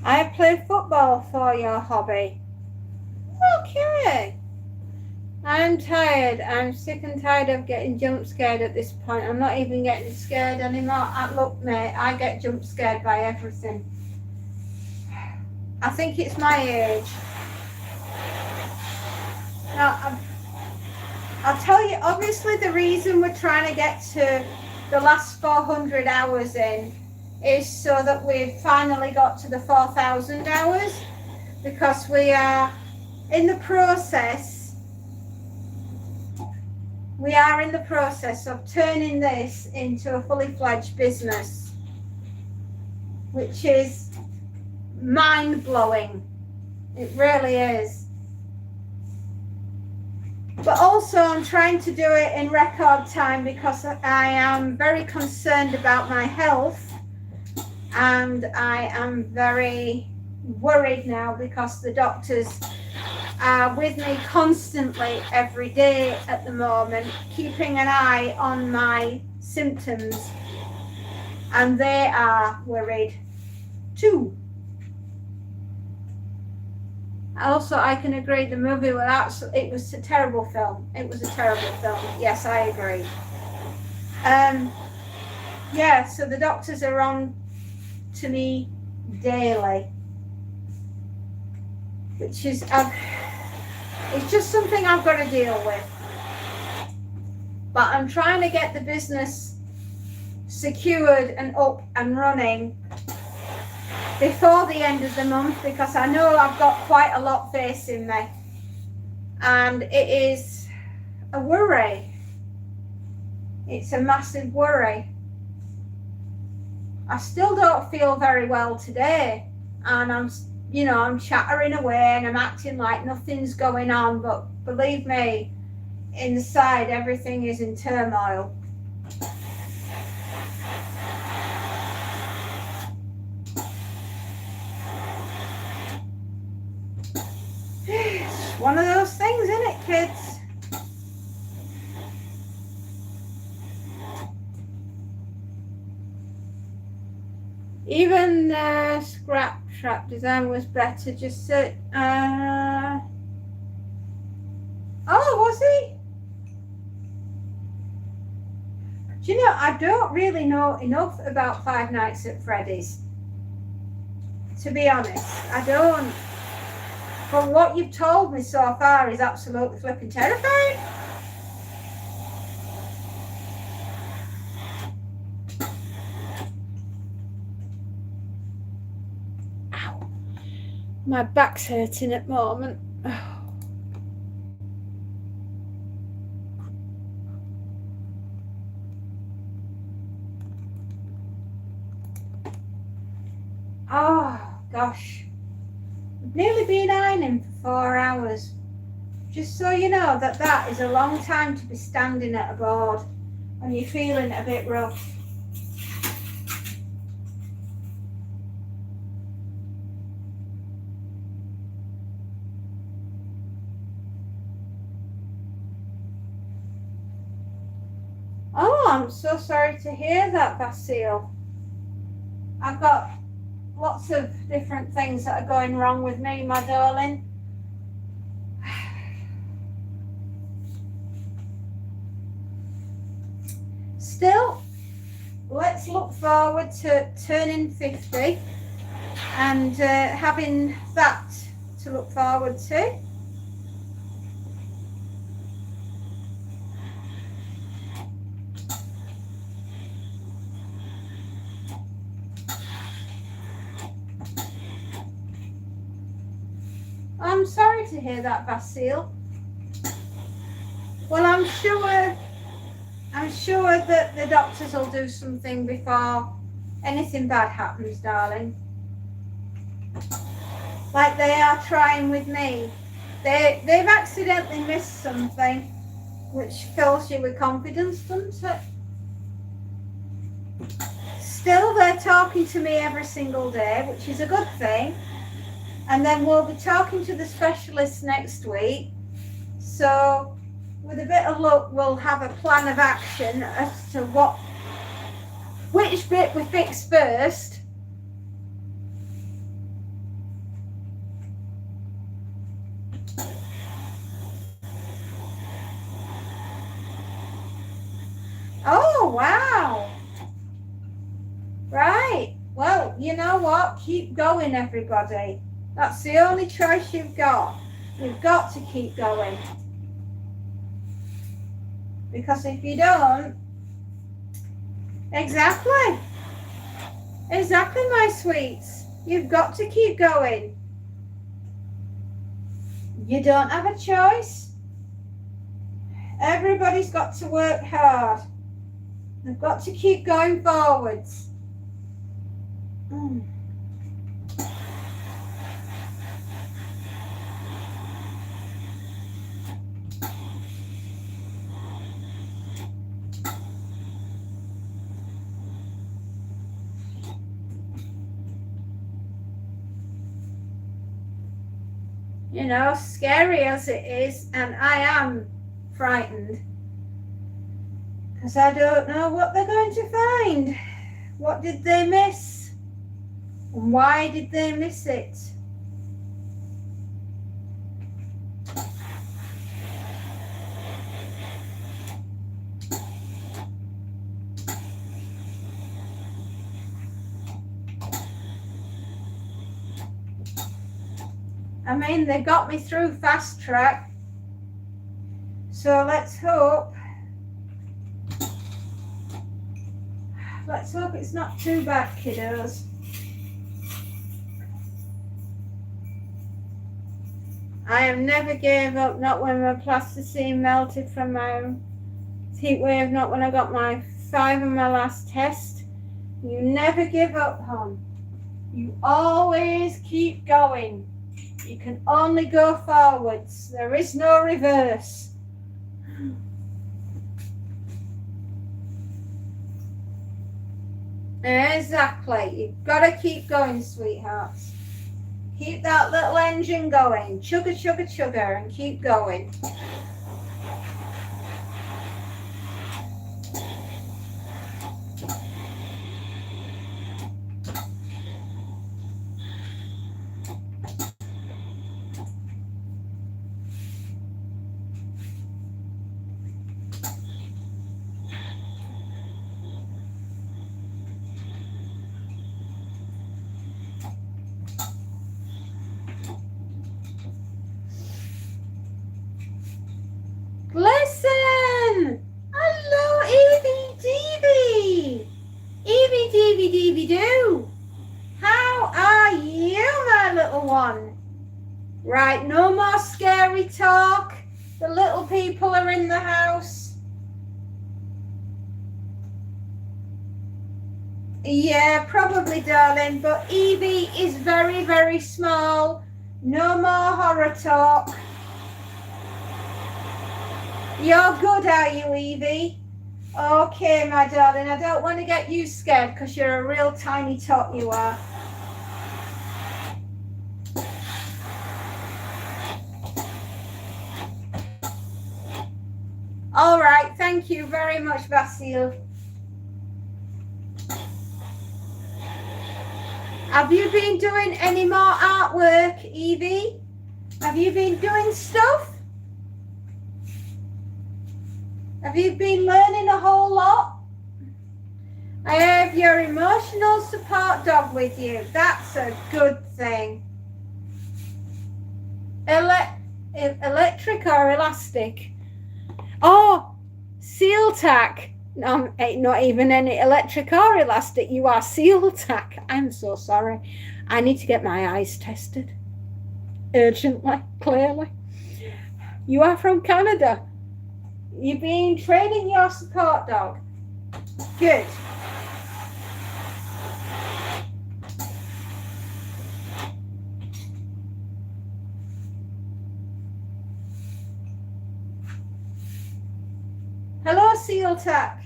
I play football for your hobby. Okay. I'm tired. I'm sick and tired of getting jump scared at this point. I'm not even getting scared anymore. Look, mate, I get jump scared by everything. I think it's my age. Now, I'll tell you, obviously the reason we're trying to get to the last 400 hours in is so that we've finally got to the 4,000 hours, because we are in the process of turning this into a fully fledged business, which is mind-blowing. It really is. But also I'm trying to do it in record time because I am very concerned about my health, and I am very worried now because the doctors are with me constantly every day at the moment, keeping an eye on my symptoms, and they are worried too. Also, I can agree the movie was it was a terrible film. It was a terrible film. Yes, I agree. Yeah, so the doctors are on to me daily, which is it's just something I've got to deal with. But I'm trying to get the business secured and up and running before the end of the month, because I know I've got quite a lot facing me, and it is a worry. It's a massive worry. I still don't feel very well today, and I'm chattering away and I'm acting like nothing's going on, but believe me, inside everything is in turmoil. It's one of those things, isn't it, kids? Even scrap trap design was better. Just so, oh, was he? Do you know, I don't really know enough about Five Nights at Freddy's, to be honest. I don't. From what you've told me so far is absolutely flipping terrifying. Ow. My back's hurting at the moment. Oh, gosh. I've nearly been ironing for 4 hours. Just so you know that is a long time to be standing at a board when you're feeling a bit rough. Oh, I'm so sorry to hear that, Basile. I've got lots of different things that are going wrong with me, my darling. Still, let's look forward to turning 50 and having that to look forward to. I'm sorry to hear that, Basile. Well, I'm sure that the doctors will do something before anything bad happens, darling. Like they are trying with me. They've accidentally missed something, which fills you with confidence, doesn't it? Still, they're talking to me every single day, which is a good thing. And then we'll be talking to the specialist next week. So with a bit of luck, we'll have a plan of action as to which bit we fix first. Oh, wow. Right. Well, you know what? Keep going, everybody. That's the only choice you've got. You've got to keep going. Because if you don't, exactly, my sweets. You've got to keep going. You don't have a choice. Everybody's got to work hard. They've got to keep going forwards. You know, scary as it is, and I am frightened because I don't know what they're going to find. What did they miss? And why did they miss it? I mean, they got me through fast track, so let's hope it's not too bad, kiddos. I have never gave up, not when my plasticine melted from my heat wave, not when I got my 5 on my last test. You never give up, hon. You always keep going. You can only go forwards. There is no reverse. Exactly. You've got to keep going, sweethearts. Keep that little engine going. Chugga, chugga, chugga, and keep going. Listen! Hello, Evie Deevie! Evie Deevie Deevie Doo! How are you, my little one? Right, no more scary talk. The little people are in the house. Yeah, probably, darling, but Evie is very, very small. No more horror talk. You're good, are you, Evie? Okay, my darling. I don't want to get you scared because you're a real tiny tot, you are. All right. Thank you very much, Vasile. Have you been doing any more artwork, Evie? Have you been doing stuff? Have you been learning a whole lot? I have your emotional support dog with you. That's a good thing. Electric or elastic? Oh, seal tack. No, ain't not even any electric or elastic. You are seal tack. I'm so sorry. I need to get my eyes tested. Urgently, clearly. You are from Canada. You've been training your support dog. Good. Hello, Seal Tack.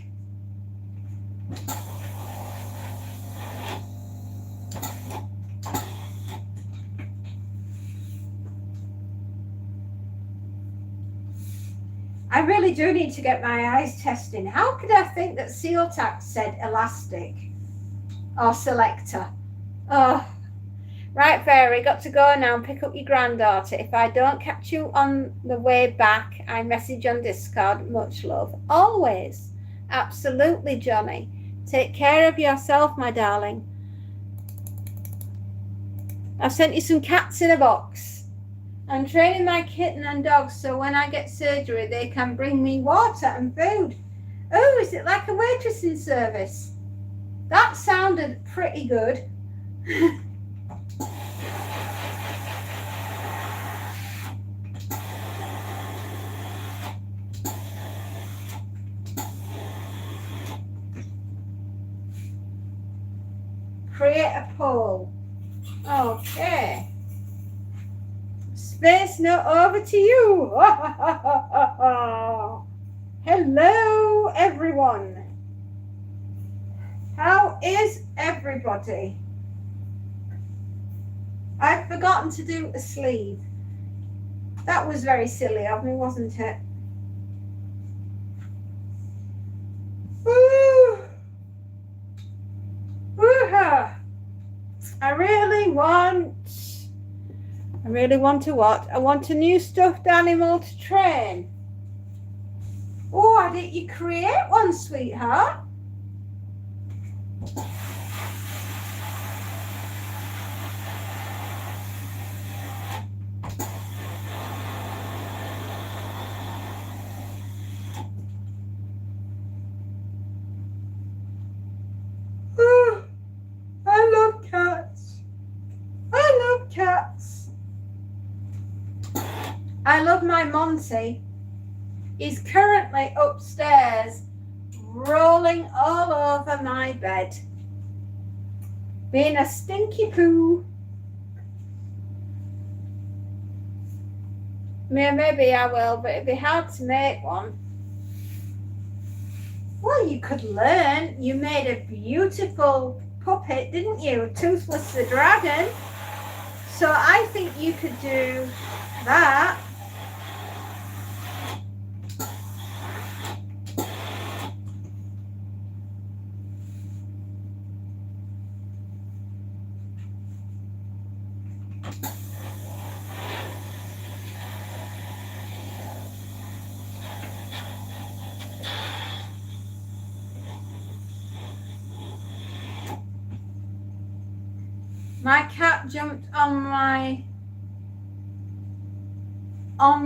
I really do need to get my eyes testing. How could I think that Seal Tack said elastic or selector? Oh, right, Fairy, got to go now and pick up your granddaughter. If I don't catch you on the way back, I message on Discord. Much love. Always. Absolutely, Johnny. Take care of yourself, my darling. I've sent you some cats in a box. I'm training my kitten and dog so when I get surgery they can bring me water and food. Oh, is it like a waitressing service? That sounded pretty good. Create a poll. Okay. Space Note, over to you. Hello, everyone. How is everybody? I've forgotten to do a sleeve. That was very silly of me, wasn't it? Woo! Woo-ha! I really want to what? I want a new stuffed animal to train. Oh, why didn't you create one, sweetheart? Oh, I love cats. I love cats. I love my Monty. He's currently upstairs rolling all over my bed, being a stinky poo. Maybe I will, but it'd be hard to make one. Well, you could learn. You made a beautiful puppet, didn't you? Toothless the dragon. So I think you could do that. My cat jumped on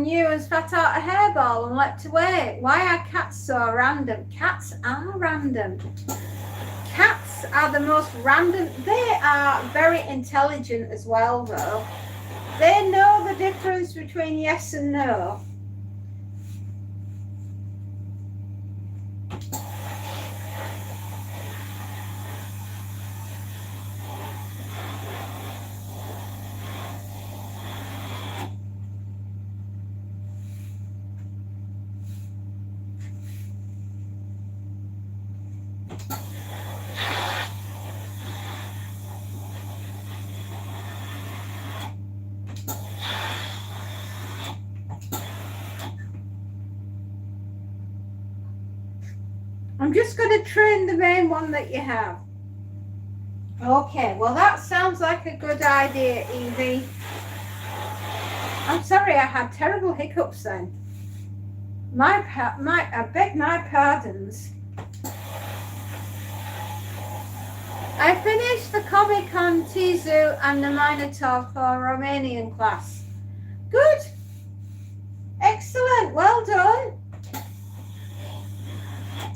you and spat out a hairball and leapt away. Why are cats so random? Cats are random. Cats are the most random. They are very intelligent as well, though. They know the difference between yes and no. I'm just going to train the main one that you have. Okay, well that sounds like a good idea, Evie. I'm sorry I had terrible hiccups then. I beg my pardons. I finished the comic on Tizu and the Minotaur for Romanian class. Good. Excellent. Well done.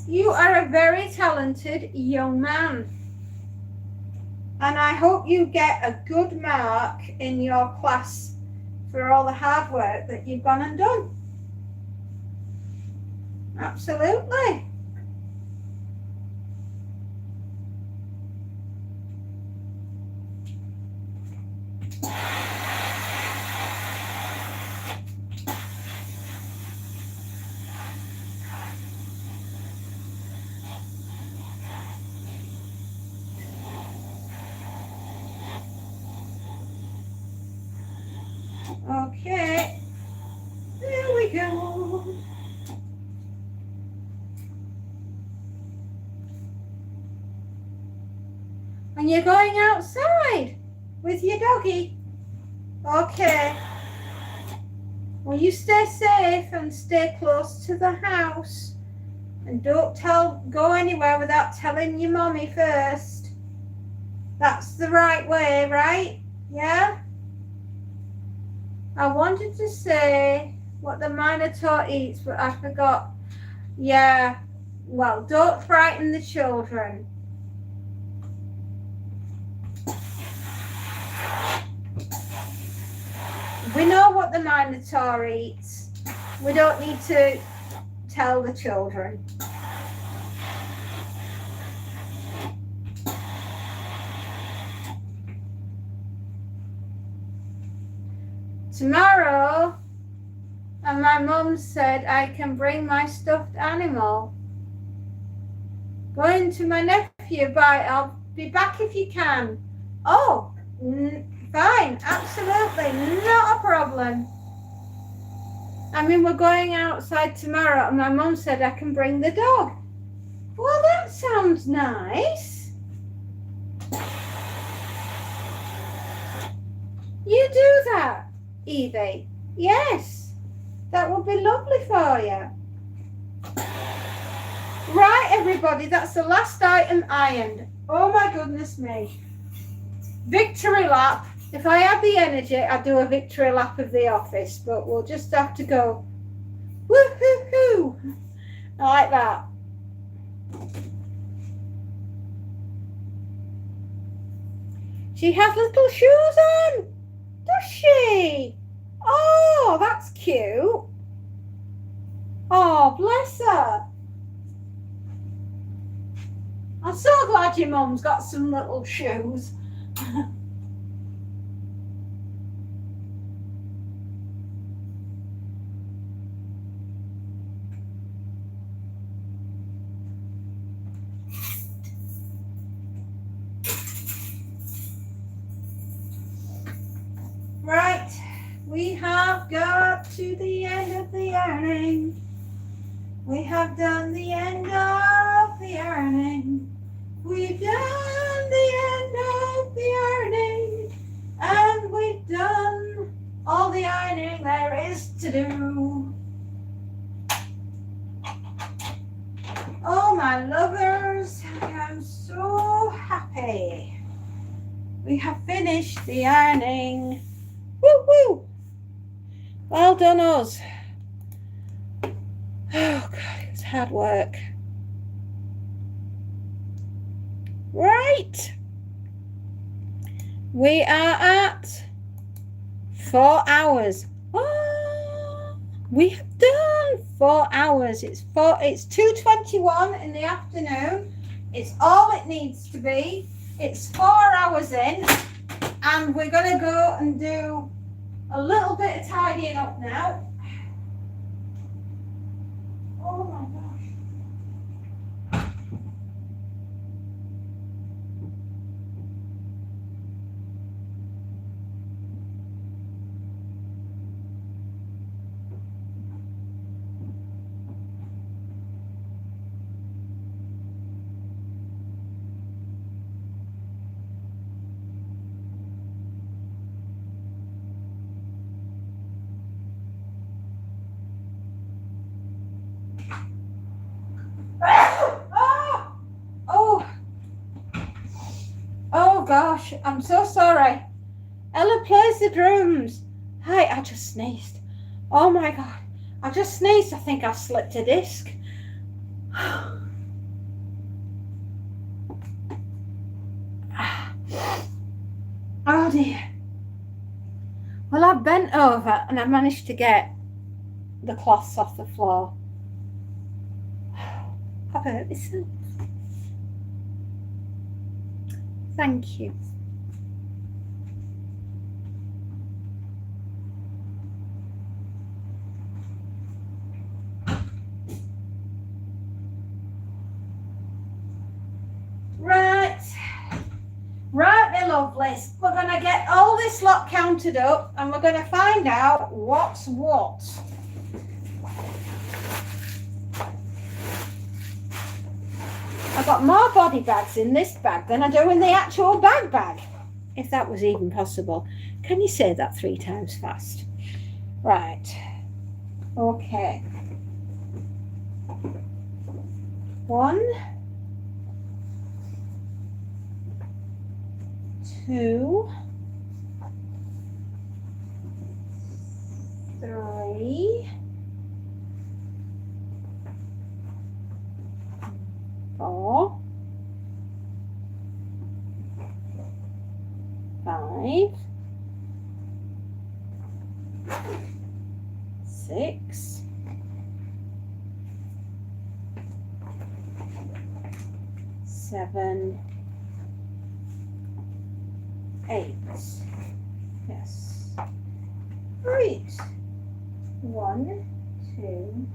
You are a very talented young man. And I hope you get a good mark in your class for all the hard work that you've gone and done. Absolutely. Okay, there we go. And you're going outside with your doggy. Okay. Well, you stay safe and stay close to the house. And don't go anywhere without telling your mommy first. That's the right way, right? Yeah? I wanted to say what the Minotaur eats, but I forgot. Yeah, well, don't frighten the children. We know what the Minotaur eats. We don't need to tell the children. Tomorrow, and my mum said I can bring my stuffed animal. Going to my nephew, bye. I'll be back if you can. Oh, fine, absolutely, not a problem. I mean, we're going outside tomorrow, and my mum said I can bring the dog. Well, that sounds nice. You do that, Evie? Yes, that would be lovely for you. Right, everybody, that's the last item ironed. Oh my goodness me. Victory lap. If I had the energy, I'd do a victory lap of the office, but we'll just have to go woo-hoo-hoo, like that. She has little shoes on, does she? Oh, that's cute. Oh, bless her. I'm so glad your mum's got some little shoes. Right, we have got to the end of the ironing. We have done the end of the ironing. We've done the end of the ironing. And we've done all the ironing there is to do. Oh, my lovers, I am so happy. We have finished the ironing. Woo woo! Well done us. Oh God, it's hard work. Right. We are at 4 hours. Oh, we have done 4 hours. It's 2:21 in the afternoon. It's all it needs to be. It's 4 hours in. And we're going to go and do a little bit of tidying up now. Oh my gosh. Oh gosh, I'm so sorry. Ella plays the drums. Hi, I just sneezed. Oh my God, I just sneezed. I think I slipped a disc. Oh dear. Well, I bent over and I managed to get the cloths off the floor. I've hurt myself. Thank you. Right, my lovelies. We're going to get all this lot counted up and we're going to find out what's what. I've got more body bags in this bag than I do in the actual bag, if that was even possible. Can you say that 3 times fast? Right. Okay. 1, 2, 3, 4, 5, 6, 7, 8. Yes. Right. 1, 2,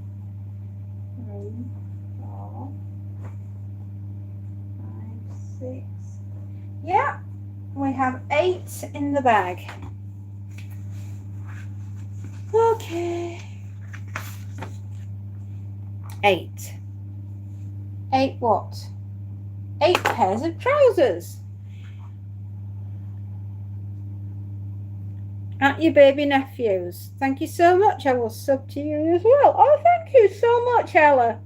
3, 4, 5, 6. Yeah, we have 8 in the bag. Okay. 8. 8 what? 8 pairs of trousers. Aren't you baby nephews? Thank you so much. I will sub to you as well. Oh, thank you so much, Ella.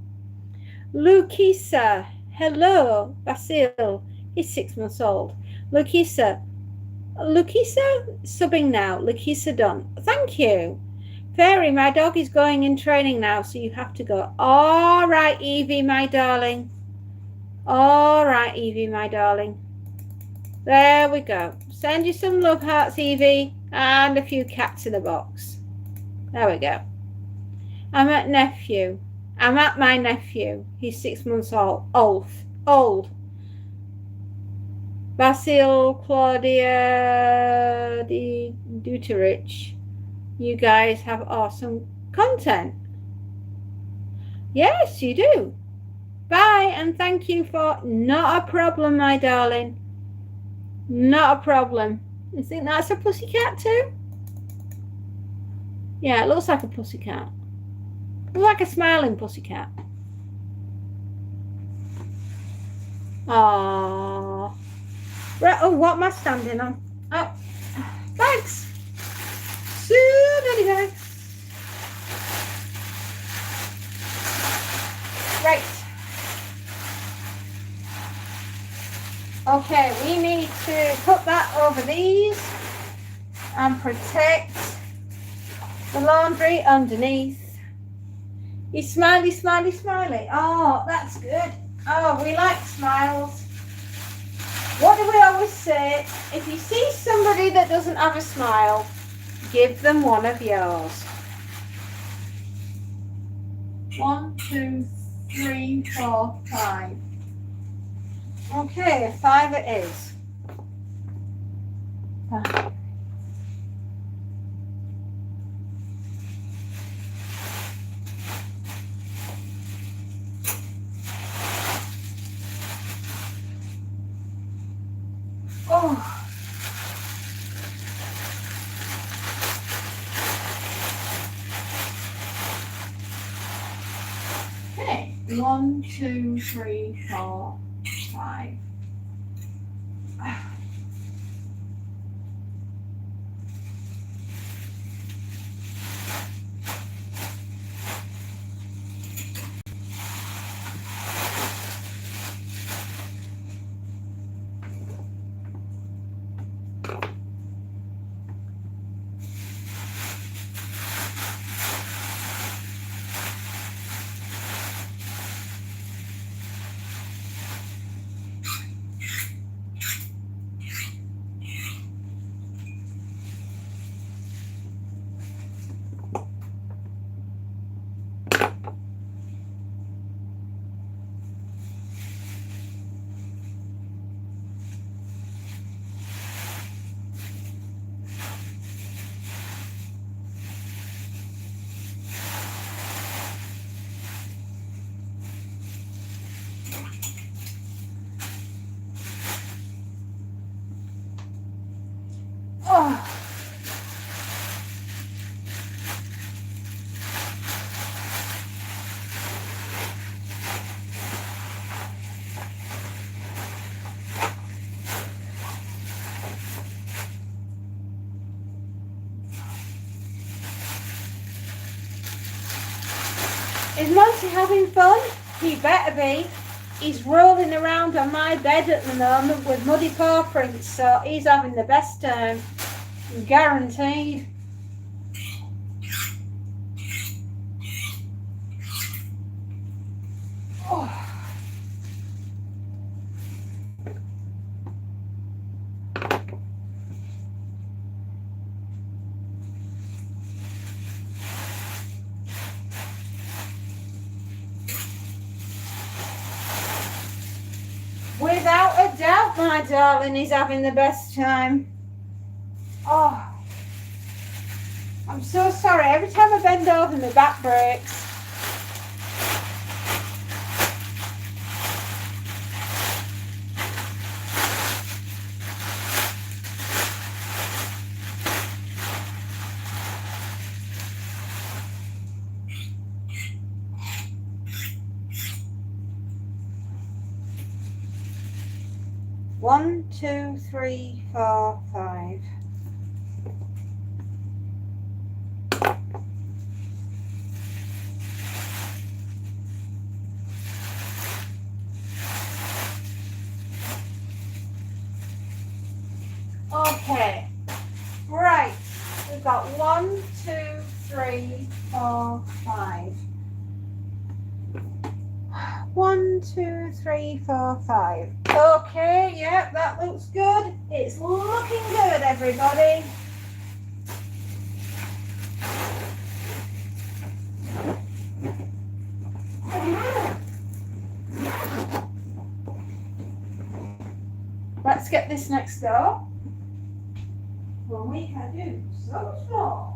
Lukisa. Hello, Basil. He's 6 months old. Lukisa, subbing now. Lukisa done. Thank you. Fairy, my dog is going in training now, so you have to go. All right, Evie, my darling. All right, Evie, my darling. There we go. Send you some love hearts, Evie, and a few cats in a box. There we go. I'm at my nephew. He's 6 months old. Old. Basil, Claudia, Duterich. You guys have awesome content. Yes, you do. Bye, and thank you for... Not a problem, my darling. Not a problem. You think that's a pussycat too? Yeah, it looks like a pussycat. Looks like a smiling pussycat. Aww. Right, oh, what am I standing on? Oh, thanks. So many bags. Right. Okay, we need to put that over these and protect the laundry underneath. You smiley, smiley, smiley. Oh, that's good. Oh, we like smiles. What do we always say? If you see somebody that doesn't have a smile, give them one of yours. 1, 2, 3, 4, 5. Okay, 5 it is. Oh. Okay, 1, 2, 3, 4, 5. Oh. Is Monty having fun? He better be. He's rolling around on my bed at the moment with muddy paw prints, so he's having the best time. Guaranteed. Oh. Without a doubt, my darling, he's having the best time. Oh, I'm so sorry. Every time I bend over, my back breaks. One, two, three, four, five. Okay, right, we've got 1, 2, 3, 4, 5. 1, 2, 3, 4, 5. Okay, yeah, that looks good. It's looking good, everybody. Let's get this next door. Well, we can do so small.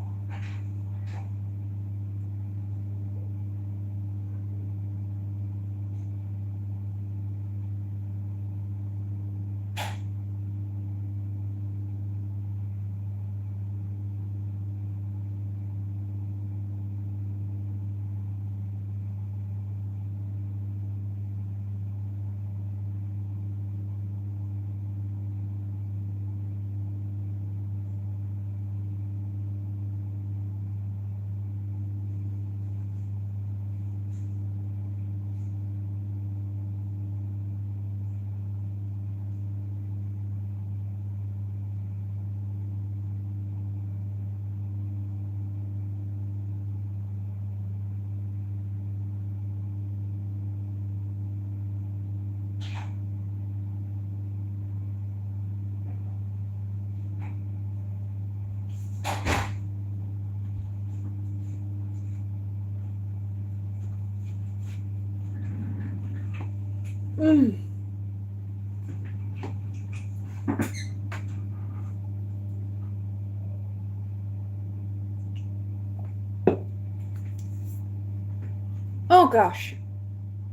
Oh gosh,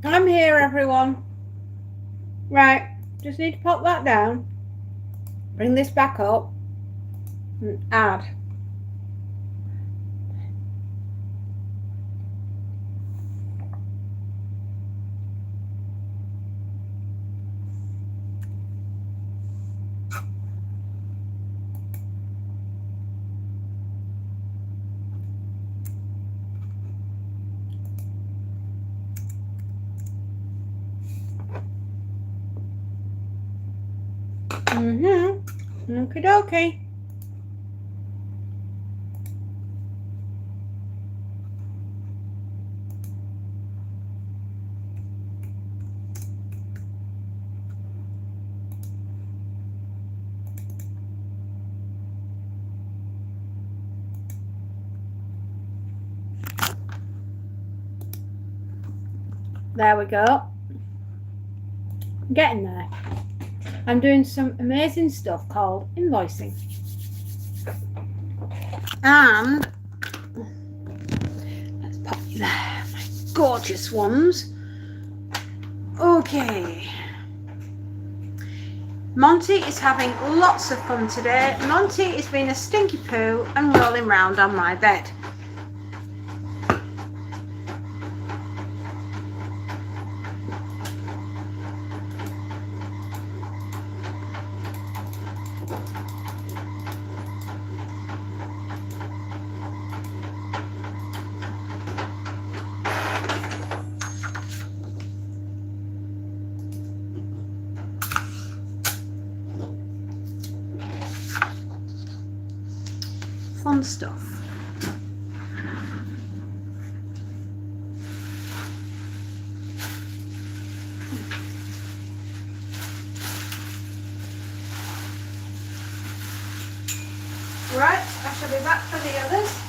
I'm here, everyone. Right, just need to pop that down, bring this back up, and add. Okie dokie. There we go. Getting there. I'm doing some amazing stuff called invoicing. And let's pop you there, my gorgeous ones. Okay. Monty is having lots of fun today. Monty is being a stinky poo and rolling round on my bed. fun stuff. Right, I shall be back for the others.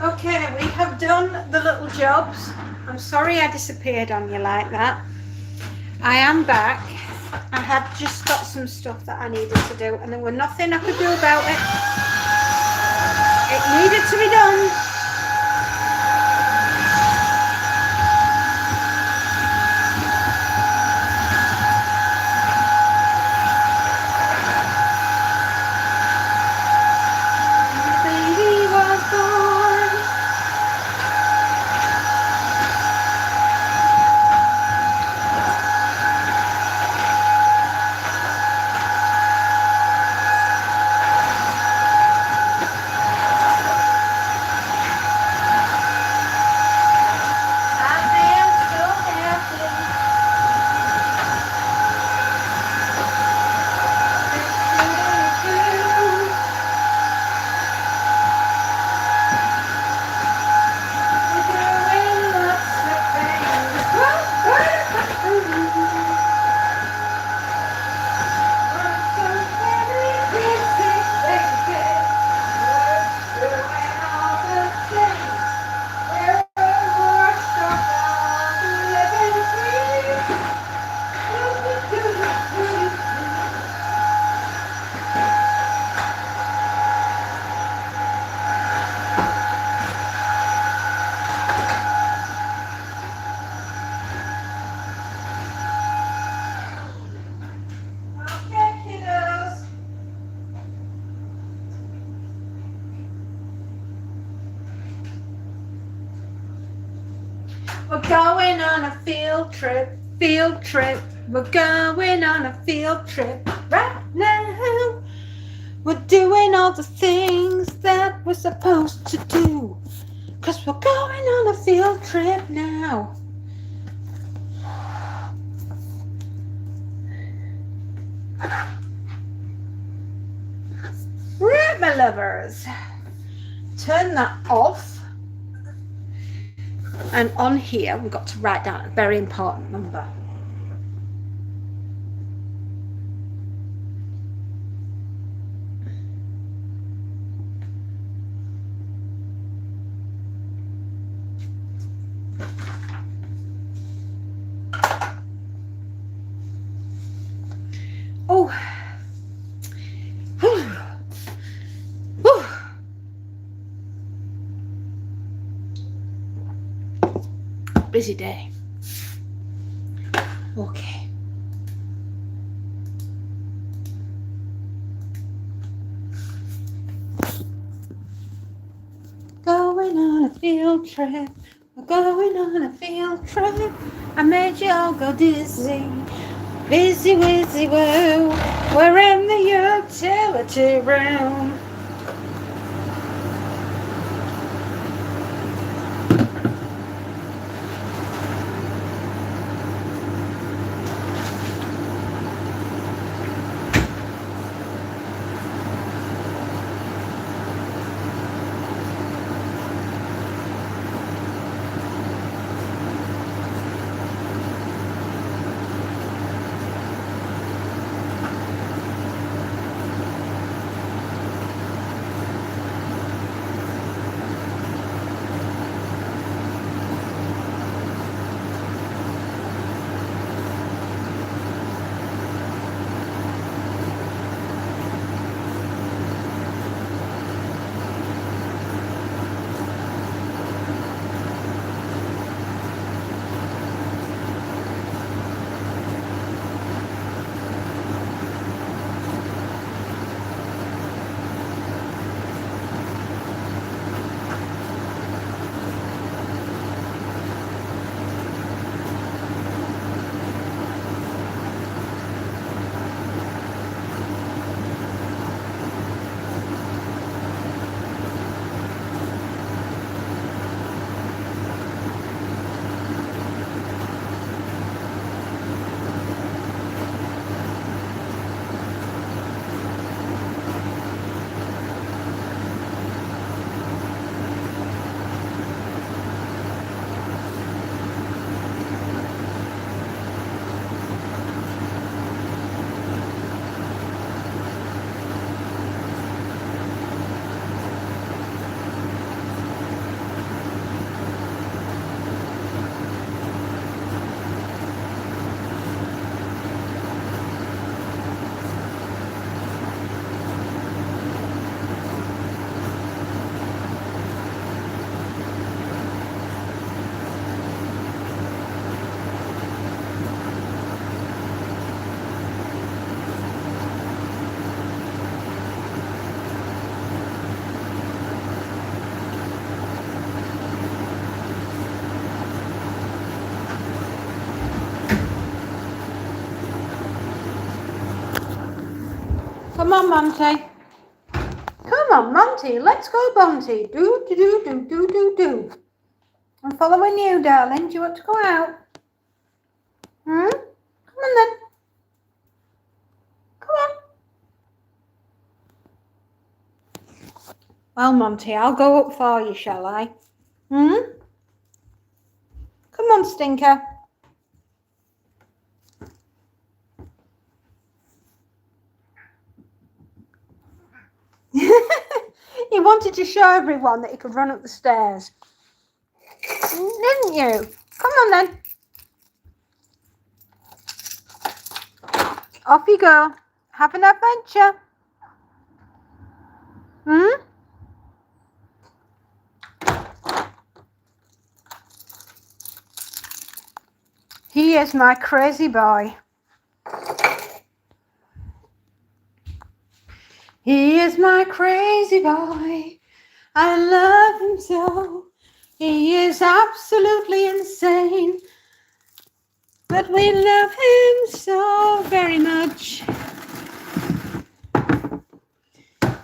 Okay, we have done the little jobs. I'm sorry I disappeared on you like that. I am back. I had just got some stuff that I needed to do and there was nothing I could do about it. It needed to be done. We're going on a field trip. We're going on a field trip right now. We're doing all the things that we're supposed to do. 'Cause we're going on a field trip now. Right, my lovers. Turn that off. And on here, we've got to write down a very important number. Oh. Busy day. Okay. Going on a field trip. We're going on a field trip. I made you all go dizzy. Busy, wizzy, woo. We're in the utility room. Come on, Monty. Come on, Monty. Let's go, Monty. Do, do, do, do, do, do, do. I'm following you, darling. Do you want to go out? Hmm? Come on, then. Come on. Well, Monty, I'll go up for you, shall I? Hmm? Come on, Stinker. He wanted to show everyone that he could run up the stairs. Didn't you? Come on, then. Off you go. Have an adventure. Hmm? He is my crazy boy. He is my crazy boy. I love him so. He is absolutely insane. But we love him so very much.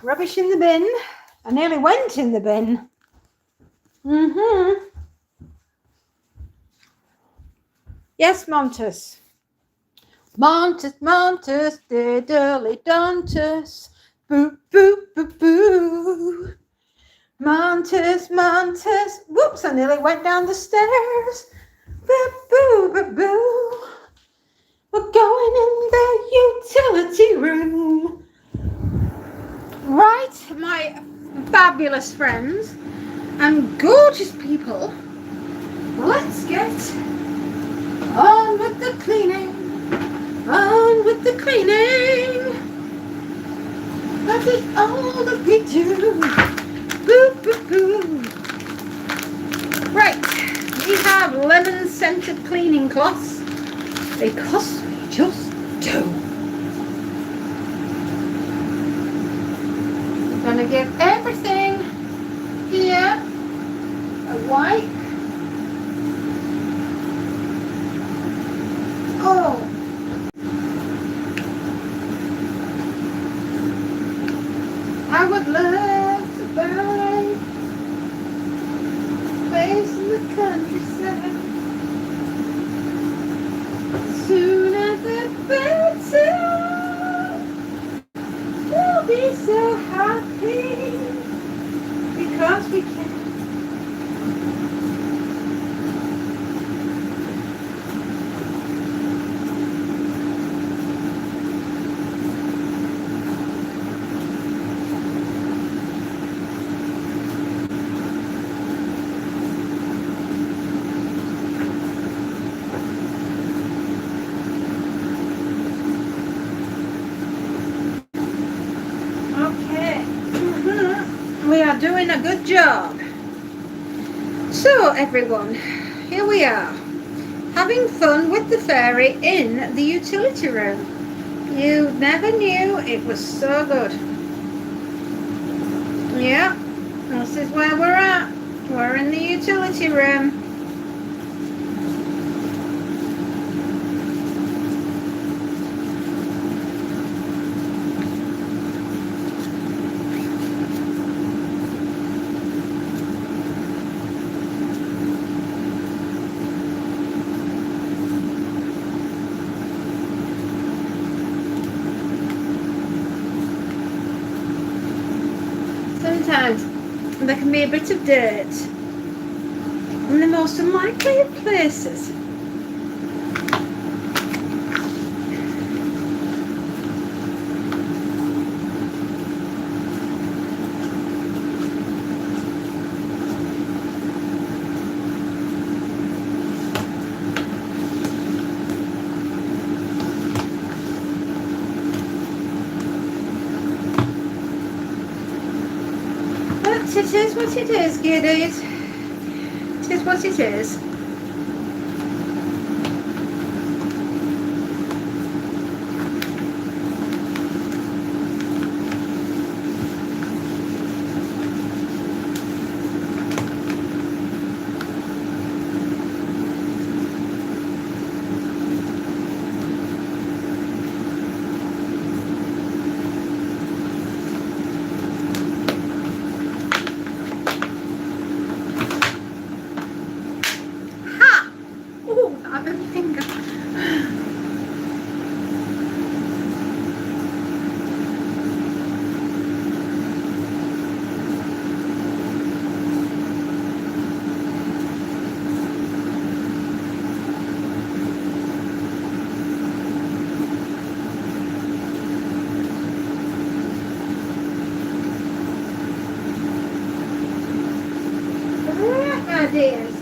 Rubbish in the bin. I nearly went in the bin. Mm-hmm. Yes, Montus. Montus, Montus, diddly dontus. Boo, boo, boo, boo. Montus, Montus. Whoops, I nearly went down the stairs. Boo, boo, boo, boo. We're going in the utility room. Right, my fabulous friends and gorgeous people. Let's get on with the cleaning. On with the cleaning. That is all that we do. Boo, boo, boo. Right, we have lemon-scented cleaning cloths because we just do. We're going to give everything here a wipe. Oh. I would love to buy a place in the countryside. Sooner the better. We'll be so happy because we can. We are doing a good job. So everyone, here we are, having fun with the fairy in the utility room. You never knew it was so good. Yeah, this is where we're at. We're in the utility room. Sometimes there can be a bit of dirt in the most unlikely of places. It is what it is, kiddies. It is what it is. dears.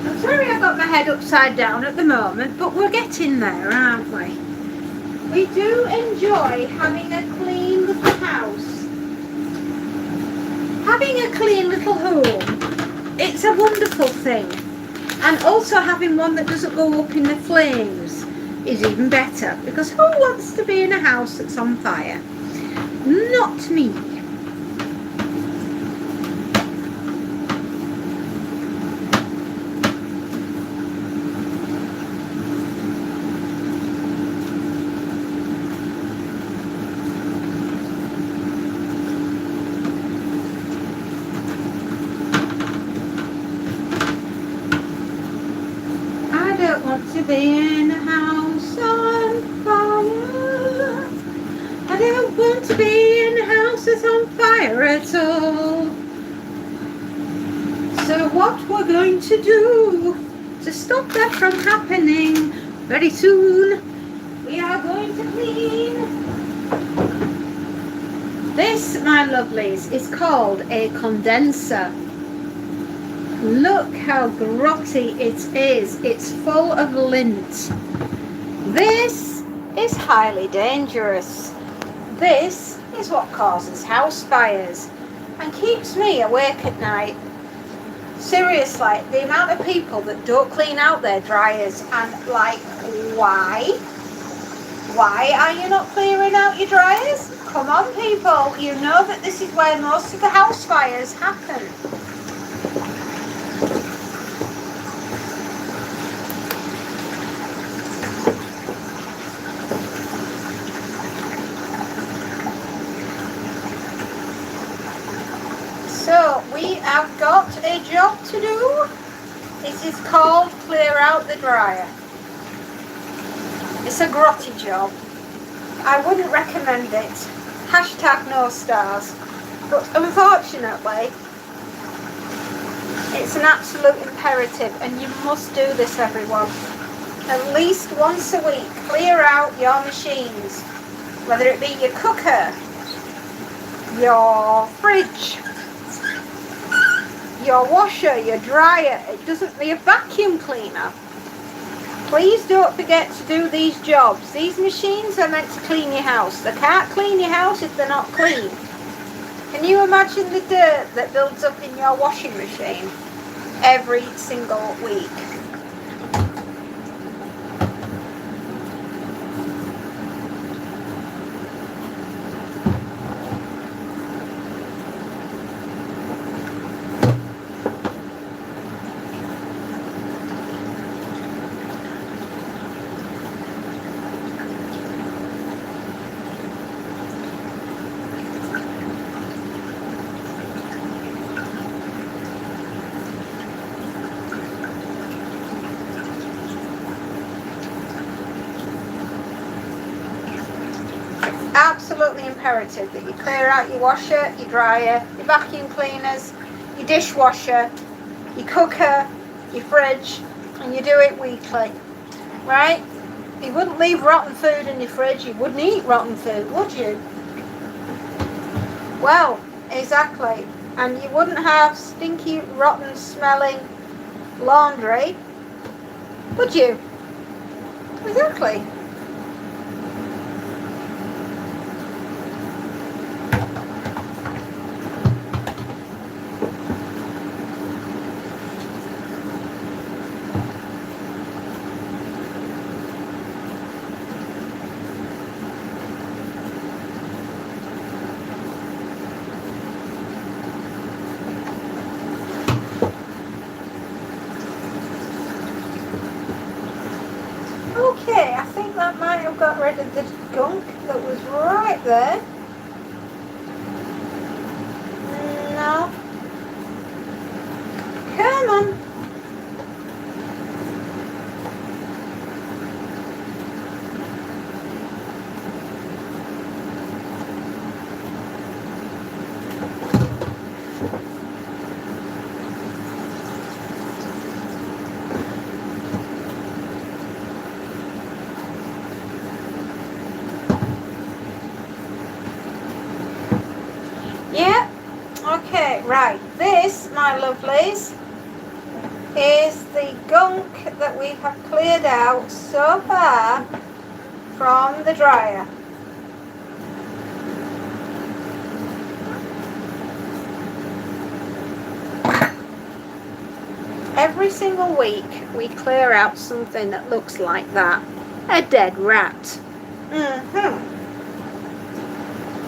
I'm sorry I've got my head upside down at the moment, but we're getting there, aren't we? We do enjoy having a clean little house. Having a clean little home, it's a wonderful thing. And also having one that doesn't go up in the flames is even better. Because who wants to be in a house that's on fire? Not me. To be in a house on fire. I don't want to be in a house that's on fire at all. So what we're going to do to stop that from happening very soon, we are going to clean. This, my lovelies, is called a condenser. Look how grotty it is. It's full of lint. This is highly dangerous. This is what causes house fires and keeps me awake at night. Seriously, the amount of people that don't clean out their dryers, and like, why? Why are you not clearing out your dryers? Come on, people. You know that this is where most of the house fires happen. So we have got a job to do. This is called clear out the dryer. It's a grotty job. I wouldn't recommend it. Hashtag no stars. But unfortunately, it's an absolute imperative, and you must do this, everyone. At least once a week, clear out your machines. Whether it be your cooker, your fridge, your washer, your dryer, it doesn't be a vacuum cleaner. Please don't forget to do these jobs. These machines are meant to clean your house. They can't clean your house if they're not clean. Can you imagine the dirt that builds up in your washing machine every single week? Absolutely imperative that you clear out your washer, your dryer, your vacuum cleaners, your dishwasher, your cooker, your fridge, and you do it weekly, right? You wouldn't leave rotten food in your fridge. You wouldn't eat rotten food, would you? Well, exactly. And you wouldn't have stinky, rotten smelling laundry, would you? Exactly. Okay, I think that might have got rid of the gunk that was right there. No. Come on. Yeah, okay, Right, this, my lovelies, is the gunk that we have cleared out so far from the dryer. Every single week we clear out something that looks like that. A dead rat.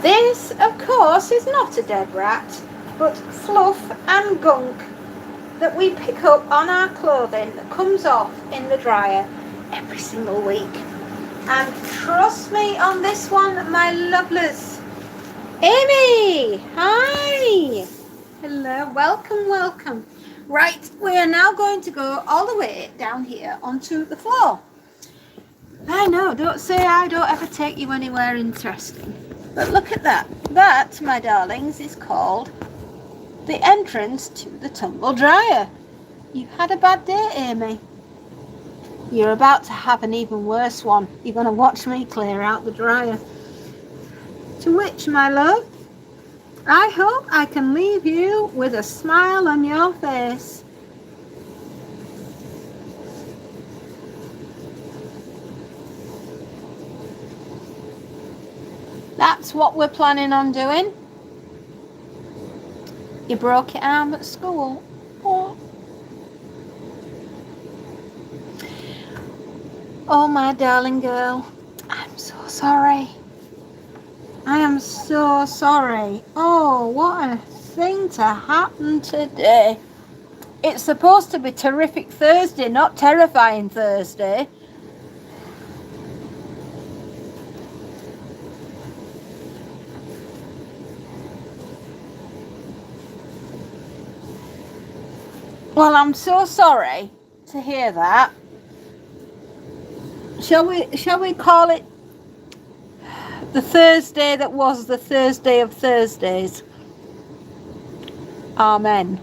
This, of course, is not a dead rat, but fluff and gunk that we pick up on our clothing that comes off in the dryer every single week. And trust me on this one, my lovelies. Amy, hi. Hello, welcome, welcome. Right, we are now going to go all the way down here onto the floor. I know, don't say I don't ever take you anywhere interesting. But look at that. That, my darlings, is called the entrance to the tumble dryer. You've had a bad day, Amy. You're about to have an even worse one. You're going to watch me clear out the dryer. To which, my love, I hope I can leave you with a smile on your face. That's what we're planning on doing. You broke your arm at school. Oh, my darling girl, I'm so sorry. I am so sorry. Oh, what a thing to happen today. It's supposed to be Terrific Thursday, not Terrifying Thursday. Well, I'm so sorry to hear that. Shall we call it the Thursday that was the Thursday of Thursdays? Amen.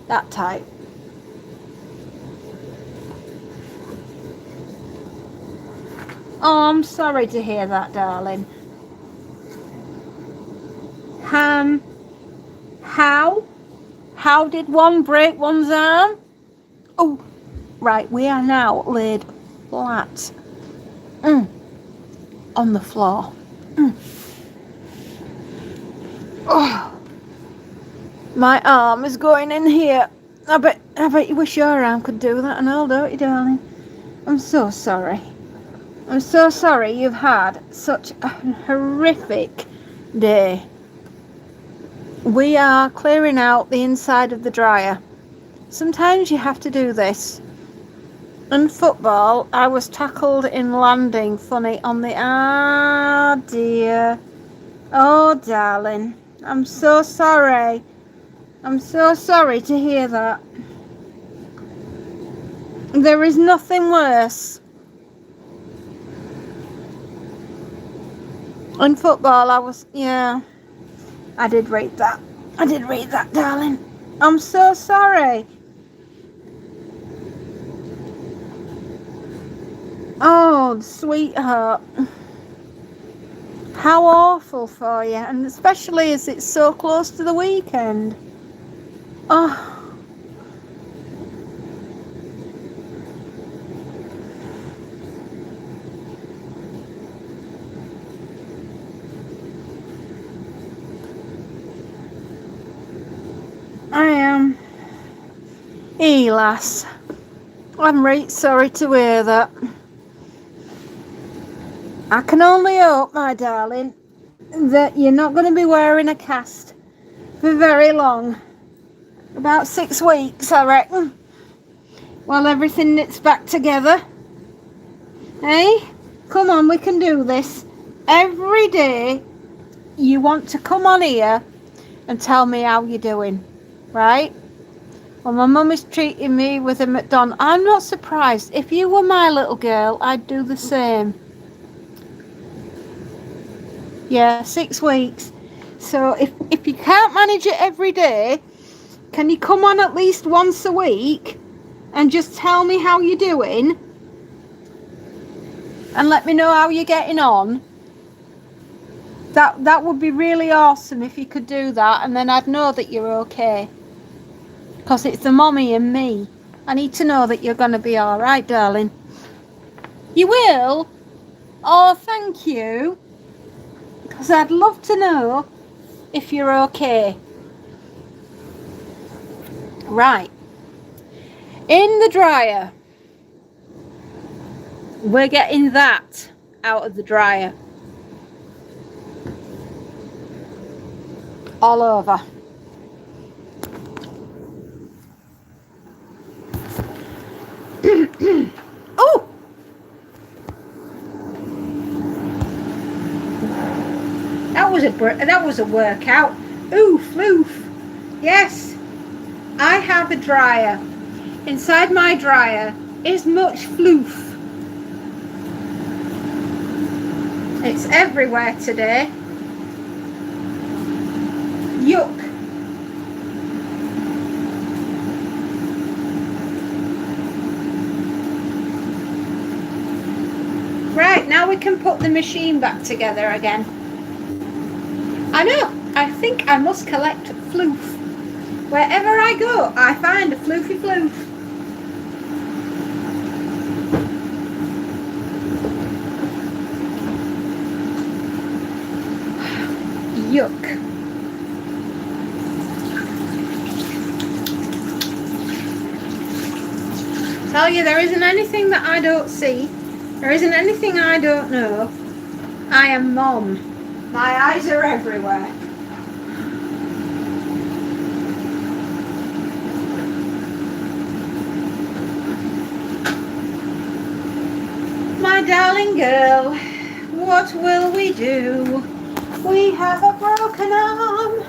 That type. Oh, I'm sorry to hear that, darling. How did one break one's arm? Oh, right, we are now laid flat on the floor. Oh, my arm is going in here. I bet you wish your arm could do that and all, don't you, darling? I'm so sorry. I'm so sorry you've had such a horrific day. We are clearing out the inside of the dryer. Sometimes you have to do this. In football, I was tackled in landing funny on the... Ah, dear. Oh, darling. I'm so sorry. I'm so sorry to hear that. There is nothing worse. In football, I did read that. I did read that, darling. I'm so sorry. Oh, sweetheart. How awful for you, and especially as it's so close to the weekend. Oh. I am. Lass. I'm right sorry to hear that. I can only hope, my darling, that you're not going to be wearing a cast for very long. About 6 weeks, I reckon. While everything knits back together. Hey? Come on, we can do this. Every day you want to come on here and tell me how you're doing. Right? Well, my mum is treating me with a McDonald's. I'm not surprised. If you were my little girl, I'd do the same. Yeah, 6 weeks. So if you can't manage it every day, can you come on at least once a week and just tell me how you're doing and let me know how you're getting on? That would be really awesome if you could do that, and then I'd know that you're okay. Because it's the mommy and me. I need to know that you're going to be all right, darling. You will? Oh, thank you. Because I'd love to know if you're okay. Right. In the dryer. We're getting that out of the dryer. All over. Oh! That was a workout. Oof, oof. Yes, I have a dryer. Inside my dryer is much floof. It's everywhere today. Yuck. Right, now we can put the machine back together again. I know, I think I must collect floof. Wherever I go, I find a floofy floof. Yuck. Tell you, there isn't anything that I don't see. There isn't anything I don't know. I am Mom. My eyes are everywhere. My darling girl, what will we do? We have a broken arm,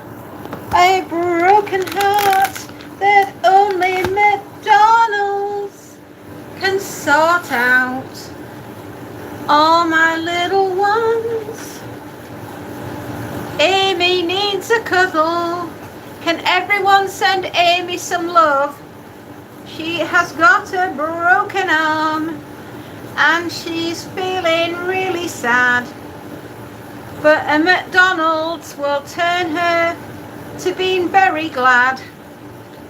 a broken heart that only McDonald's can sort out. All my little ones, Amy needs a cuddle. Can everyone send Amy some love? She has got a broken arm and she's feeling really sad. But a McDonald's will turn her to being very glad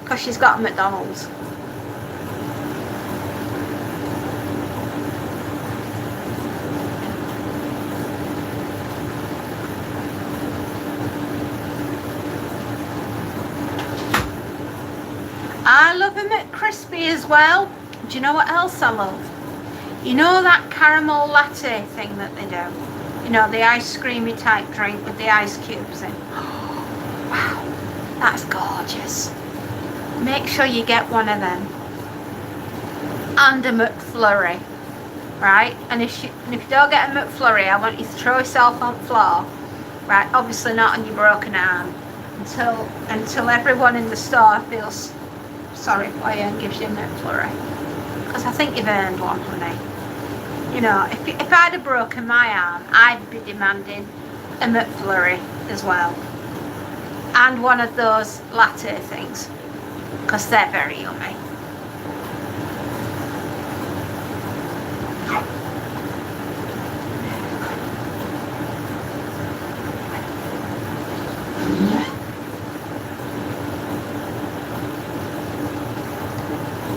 because she's got a McDonald's. I love a McCrispy as well. Do you know what else I love? You know that caramel latte thing that they do? You know, the ice creamy type drink with the ice cubes in. Wow, that's gorgeous. Make sure you get one of them. And a McFlurry, right? And if you don't get a McFlurry, I want you to throw yourself on the floor, right? Obviously not on your broken arm, until everyone in the store feels sorry for you and gives you a McFlurry. Because I think you've earned one, honey. You know, if I'd have broken my arm, I'd be demanding a McFlurry as well. And one of those latte things. Because they're very yummy.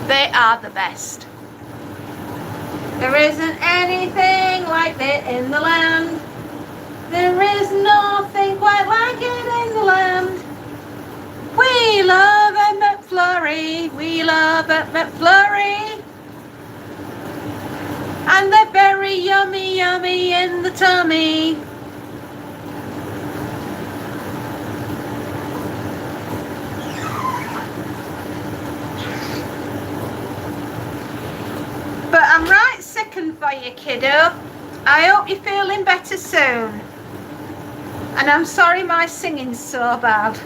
They are the best. There isn't anything like it in the land. There is nothing quite like it in the land. We love a McFlurry. We love a McFlurry. And they're very yummy, yummy in the tummy. But I'm right sickened for you, kiddo. I hope you're feeling better soon. And I'm sorry my singing's so bad.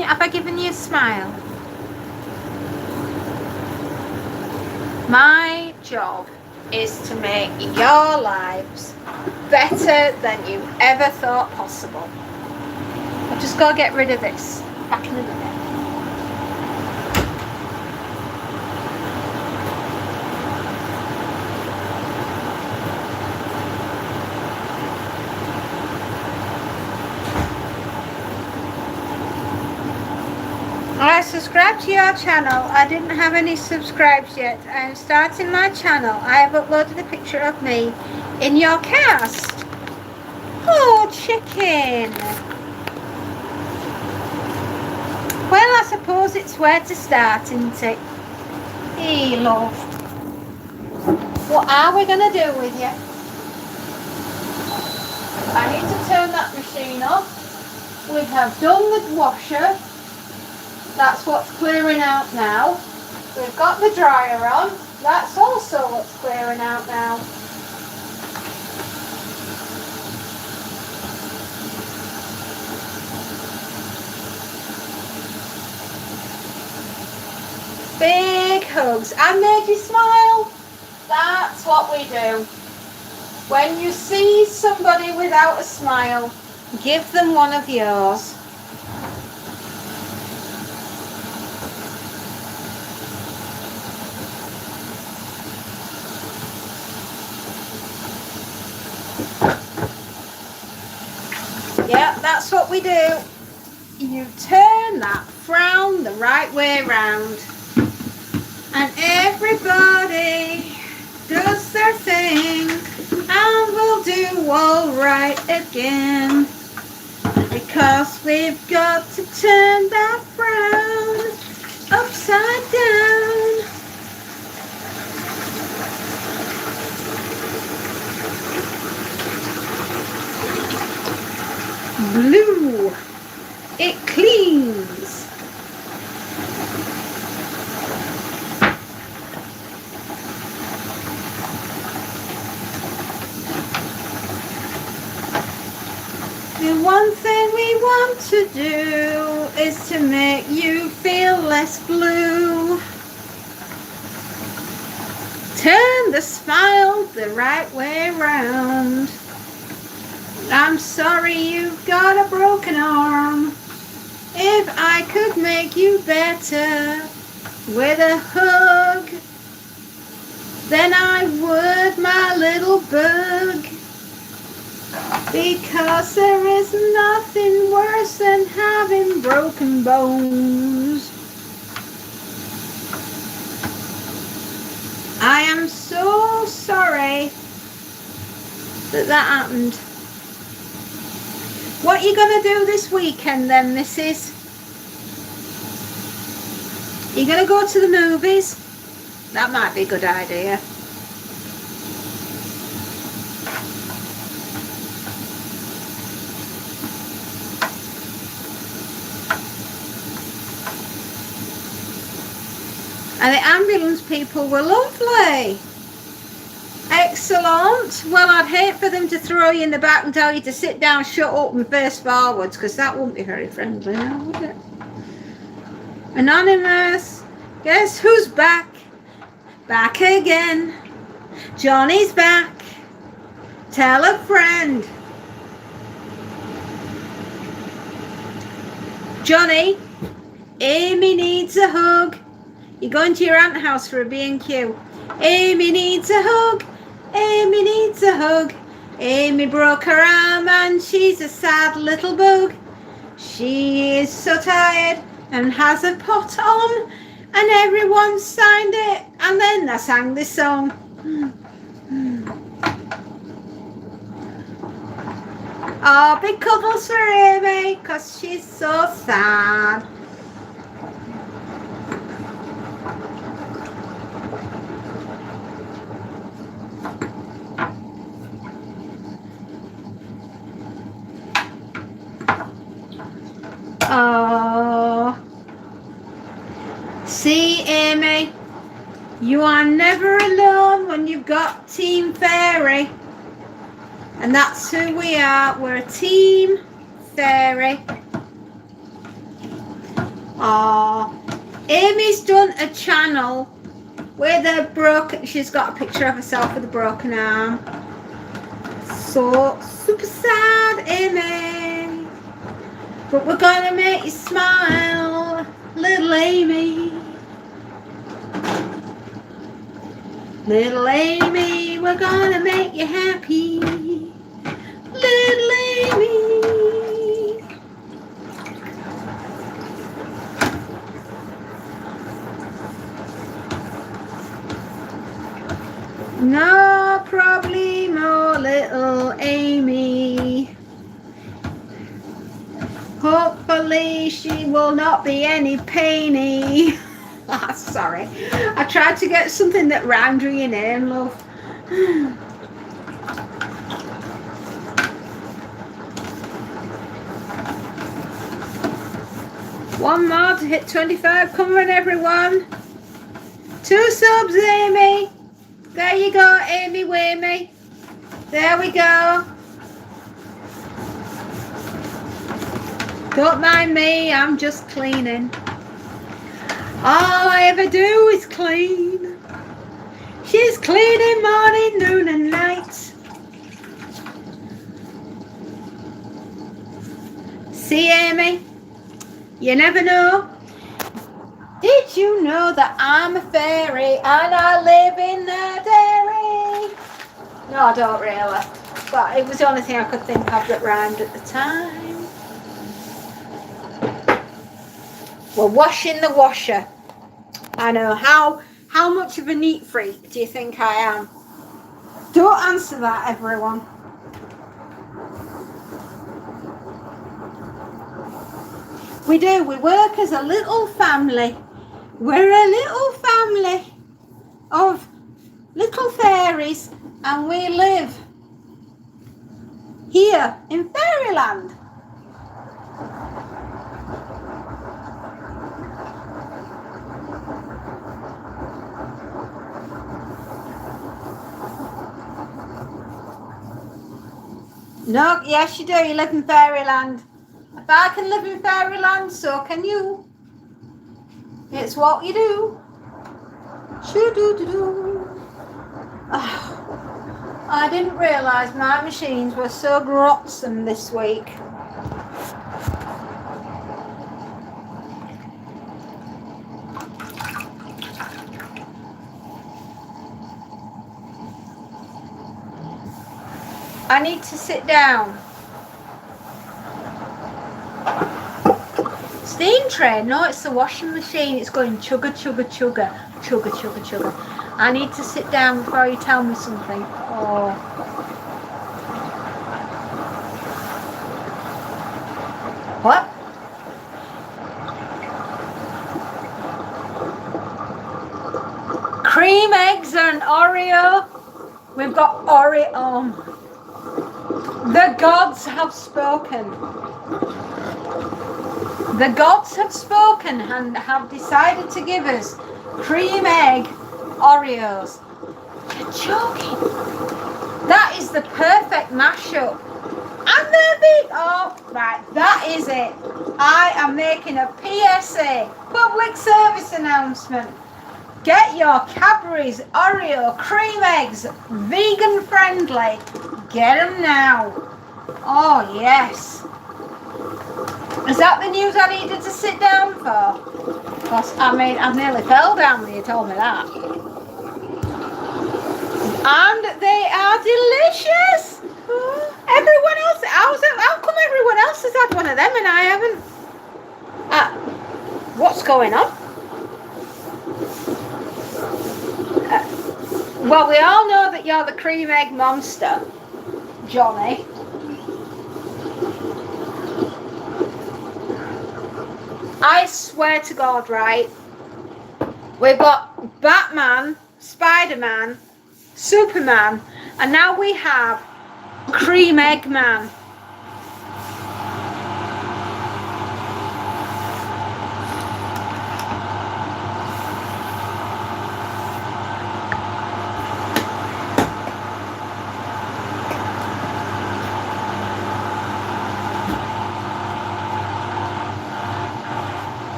Have I given you a smile? My job is to make your lives better than you ever thought possible. I'll just go get rid of this. Back in a minute. I subscribed to your channel. I didn't have any subscribes yet. I am starting my channel. I have uploaded a picture of me in your cast. Oh, chicken. Well, I suppose it's where to start, isn't it? Hey, love. What are we going to do with you? I need to turn that machine off. We have done the washer. That's what's clearing out now. We've got the dryer on. That's also what's clearing out now. Big hugs. I made you smile. That's what we do. When you see somebody without a smile, give them one of yours. Yeah, that's what we do. You turn that frown the right way round. And everybody does their thing. And we'll do all right again. Because we've got to turn that frown upside down. Blue. It cleans. The one thing we want to do is to make you feel less blue. Turn the smile the right way round. I'm sorry you've got a broken arm. If I could make you better with a hug, then I would, my little bug. Because there is nothing worse than having broken bones. I am so sorry that happened. What are you going to do this weekend then, missus? You going to go to the movies? That might be a good idea. And the ambulance people were lovely. Excellent. Well, I'd hate for them to throw you in the back and tell you to sit down, shut up and face forwards, because that wouldn't be very friendly now, would it? Anonymous. Guess who's back? Back again. Johnny's back. Tell a friend. Johnny, Amy needs a hug. You're going to your aunt's house for a B&Q. Amy needs a hug. Amy needs a hug. Amy broke her arm and she's a sad little bug. She is so tired and has a pot on, and everyone signed it, and then I sang this song. Oh, big cuddles for Amy, because she's so sad. Oh, see, Amy, you are never alone when you've got Team Fairy, and that's who we are. We're a Team Fairy. Oh, Amy's done a channel with a broken, she's got a picture of herself with a broken arm. So super sad, Amy. But we're gonna make you smile, little Amy. Little Amy, we're gonna make you happy. Little Amy. No problemo, little Amy. Hopefully she will not be any painy. Oh, sorry. I tried to get something that rhymed with your name, love. One more to hit 25. Come on, everyone. 2 subs, Amy. There you go, Amy Wamey. There we go. Don't mind me, I'm just cleaning. All I ever do is clean. She's cleaning morning, noon and night. See, Amy? You never know. Did you know that I'm a fairy and I live in a dairy? No, I don't really. But it was the only thing I could think of that rhymed at the time. We're washing the washer. I know. How much of a neat freak do you think I am? Don't answer that, everyone. We do. We work as a little family. We're a little family of little fairies, and we live here in Fairyland. No, yes you do. You live in Fairyland. If I can live in Fairyland, so can you. It's what you do. Shoo-doo-doo-doo. Oh, I didn't realise my machines were so grotsome this week. I need to sit down. Steam tray? No, it's the washing machine. It's going chugga, chugga, chugga, chugga, chugga, chugga. I need to sit down before you tell me something. Oh. What? Cream, eggs and Oreo. We've got Oreo. The gods have spoken. The gods have spoken and have decided to give us cream egg Oreos. You're joking. That is the perfect mashup. And they're big. Oh, right, that is it. I am making a PSA, public service announcement. Get your Cadbury's Oreo cream eggs vegan friendly. Get them now. Oh, yes. Is that the news I needed to sit down for? Because, I mean, I nearly fell down when you told me that. And they are delicious. Everyone else, how come everyone else has had one of them and I haven't? What's going on? Well, we all know that you're the cream egg monster, Johnny. I swear to God, right? We've got Batman, Spider-Man, Superman, and now we have Cream Egg Man.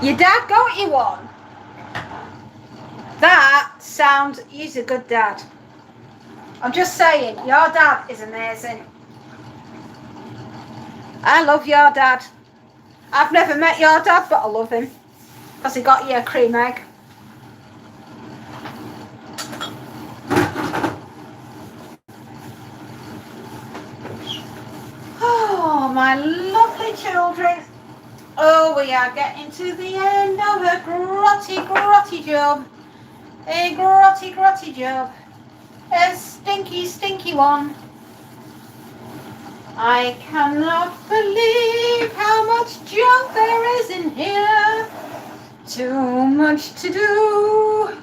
Your dad got you one. That sounds, he's a good dad. I'm just saying, your dad is amazing. I love your dad. I've never met your dad, but I love him. Because he got you a cream egg. Oh, my lovely children. Oh, we are getting to the end of a grotty job. A grotty job. A stinky one. I cannot believe how much junk there is in here. Too much to do.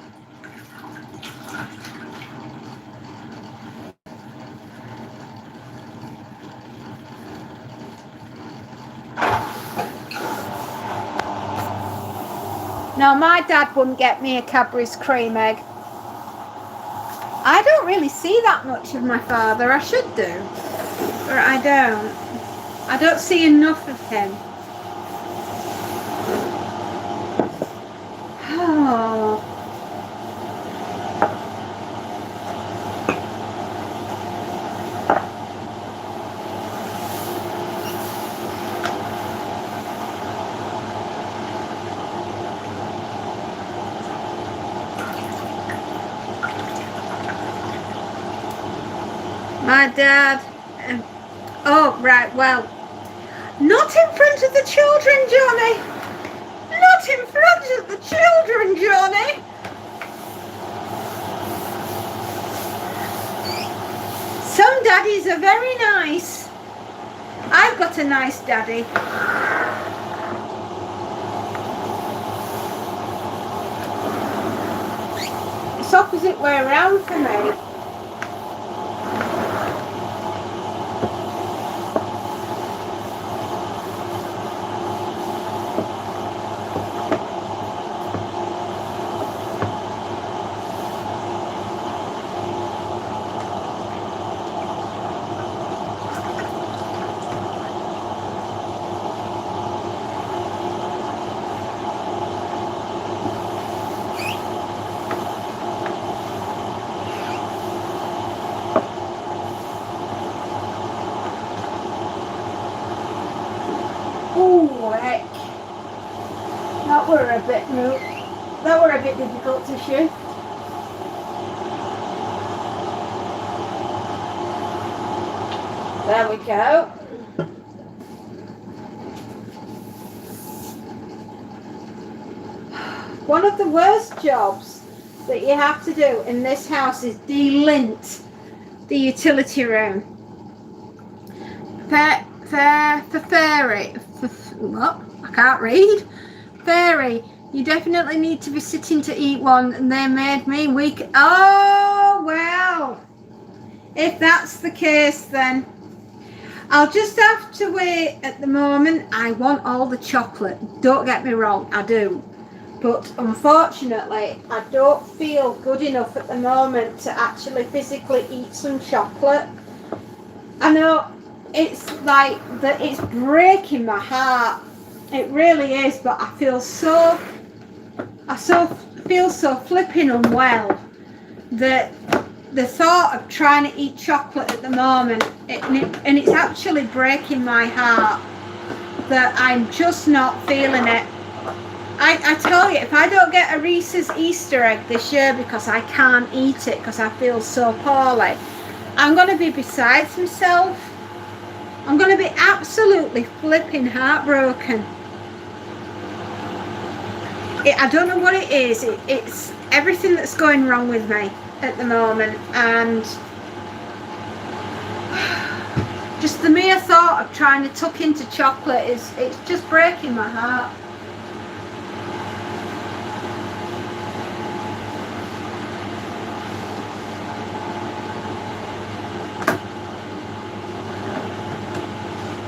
Now, my dad wouldn't get me a Cadbury's cream egg. I don't really see that much of my father. I should do, but I don't. I don't see enough of him. Oh. My dad, oh right, well, not in front of the children, Johnny. Not in front of the children, Johnny. Some daddies are very nice. I've got a nice daddy. It's opposite way around for me. That were a bit difficult to shoot. There we go. One of the worst jobs that you have to do in this house is delint the utility room. What? I can't read. Fairy, you definitely need to be sitting to eat one, and they made me weak. Oh, well, if that's the case, then I'll just have to wait. At the moment, I want all the chocolate. Don't get me wrong, I do. But unfortunately, I don't feel good enough at the moment to actually physically eat some chocolate. I know it's like that, it's breaking my heart. It really is, but I feel so flipping unwell that the thought of trying to eat chocolate at the moment, and it's actually breaking my heart that I'm just not feeling it. I tell you, if I don't get a Reese's Easter egg this year because I can't eat it because I feel so poorly, I'm going to be beside myself. I'm going to be absolutely flipping heartbroken. I don't know what it is. It's everything that's going wrong with me at the moment, and just the mere thought of trying to tuck into chocolate it's just breaking my heart.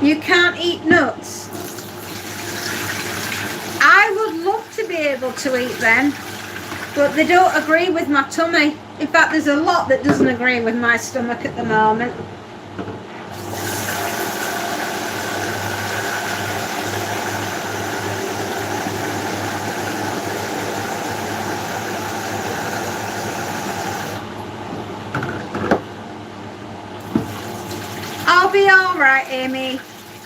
You can't eat nuts. I would love to be able to eat them, but they don't agree with my tummy. In fact, there's a lot that doesn't agree with my stomach at the moment. I'll be all right, Amy.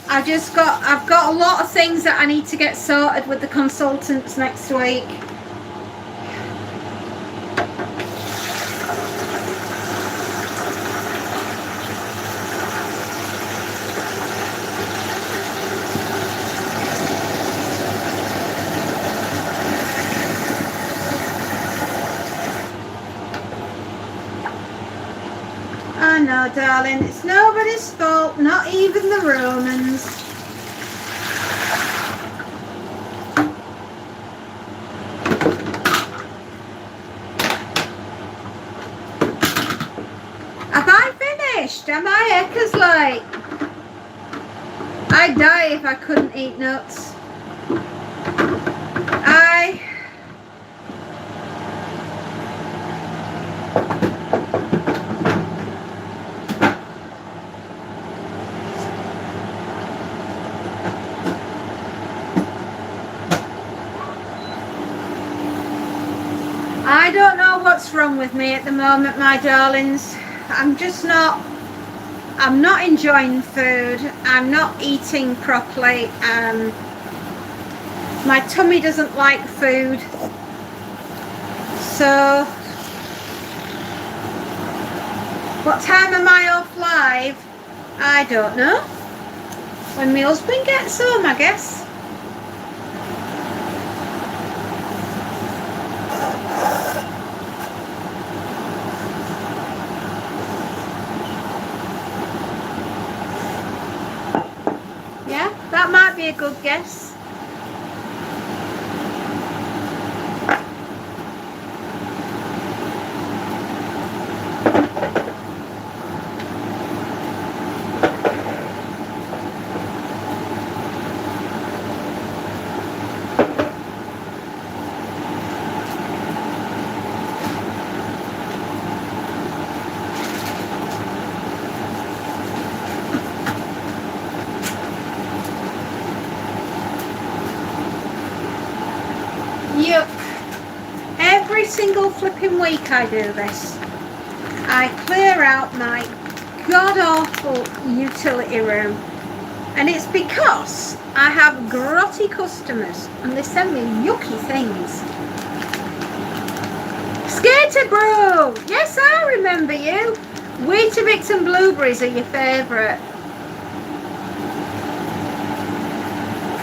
I've got a lot of things that I need to get sorted with the consultants next week. I know, darling, it's nobody's fault, not even the Romans. Have I finished? Am I Eckersley? I'd die if I couldn't eat nuts. I don't know what's wrong with me at the moment, my darlings. I'm not enjoying food. I'm not eating properly. My tummy doesn't like food. So, what time am I off live? I don't know. When my husband gets home, I guess. That might be a good guess. Yuck. Every single flipping week I do this. I clear out my god-awful utility room. And it's because I have grotty customers and they send me yucky things. Skater Bro! Yes, I remember you. Weetabix and blueberries are your favourite.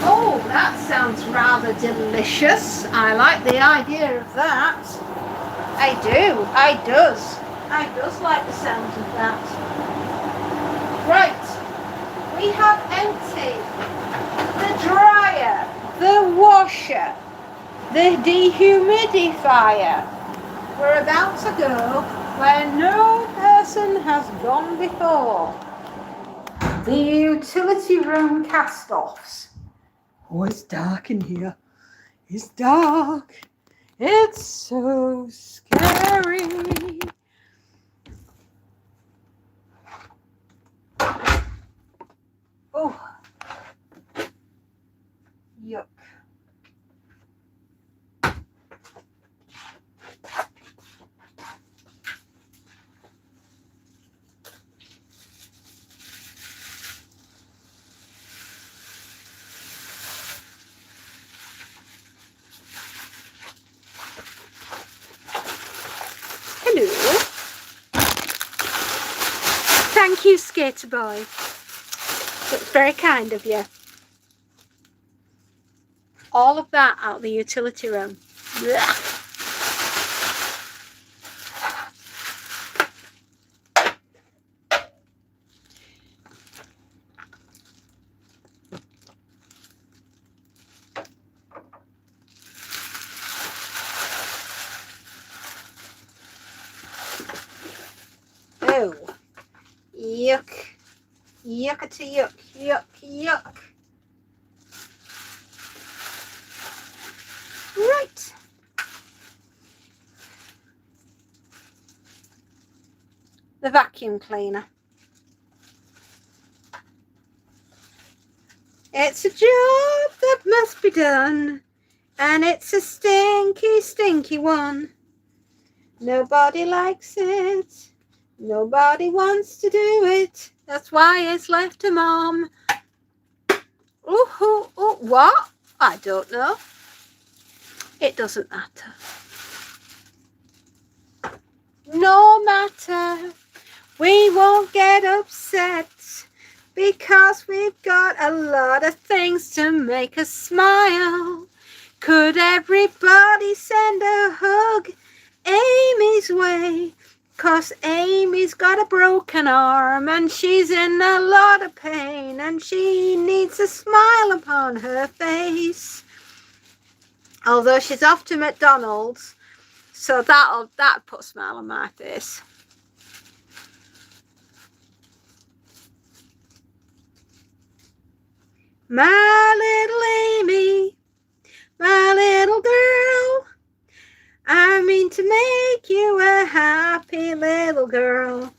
Oh, that sounds rather delicious. I like the idea of that. I do. I does like the sound of that. Right. We have emptied the dryer, the washer, the dehumidifier. We're about to go where no person has gone before. The utility room cast-offs. Oh, it's dark in here. It's dark. It's so scary. Oh. Yuck. Hello. Thank you, Skater Boy. That's very kind of you. All of that out of the utility room. Blech. Oh, yuck, yuckity yuck, yuck, yuck. Right. The vacuum cleaner. It's a job that must be done, and it's a stinky, stinky one. Nobody likes it. Nobody wants to do it. That's why it's left to Mom. Ooh, what? I don't know. It doesn't matter. No matter. We won't get upset because we've got a lot of things to make us smile. Could everybody send a hug Amy's way? 'Cause Amy's got a broken arm and she's in a lot of pain and she needs a smile upon her face. Although she's off to McDonald's, so that'll put a smile on my face. My little Amy, my little girl, I mean to make you a happy little girl.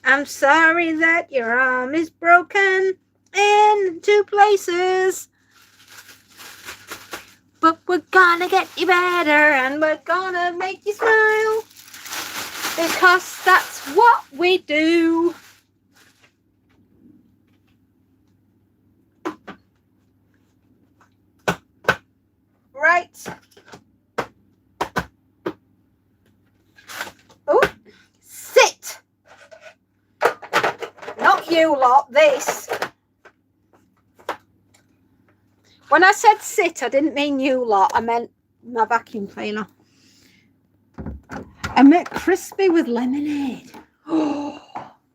I'm sorry that your arm is broken in 2 places, but we're gonna get you better and we're gonna make you smile because that's what we do. Right. Oh, sit. Not you lot, this. When I said sit, I didn't mean you lot. I meant my vacuum cleaner. I meant crispy with lemonade. Oh,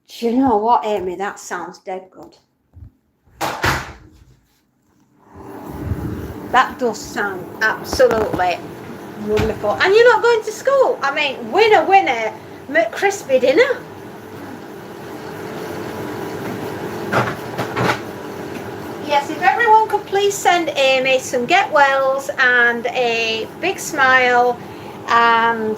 do you know what, Amy? That sounds dead good. That does sound absolutely wonderful. And you're not going to school. I mean, winner, McCrispy dinner. Yes, if everyone could please send Amy some get wells and a big smile and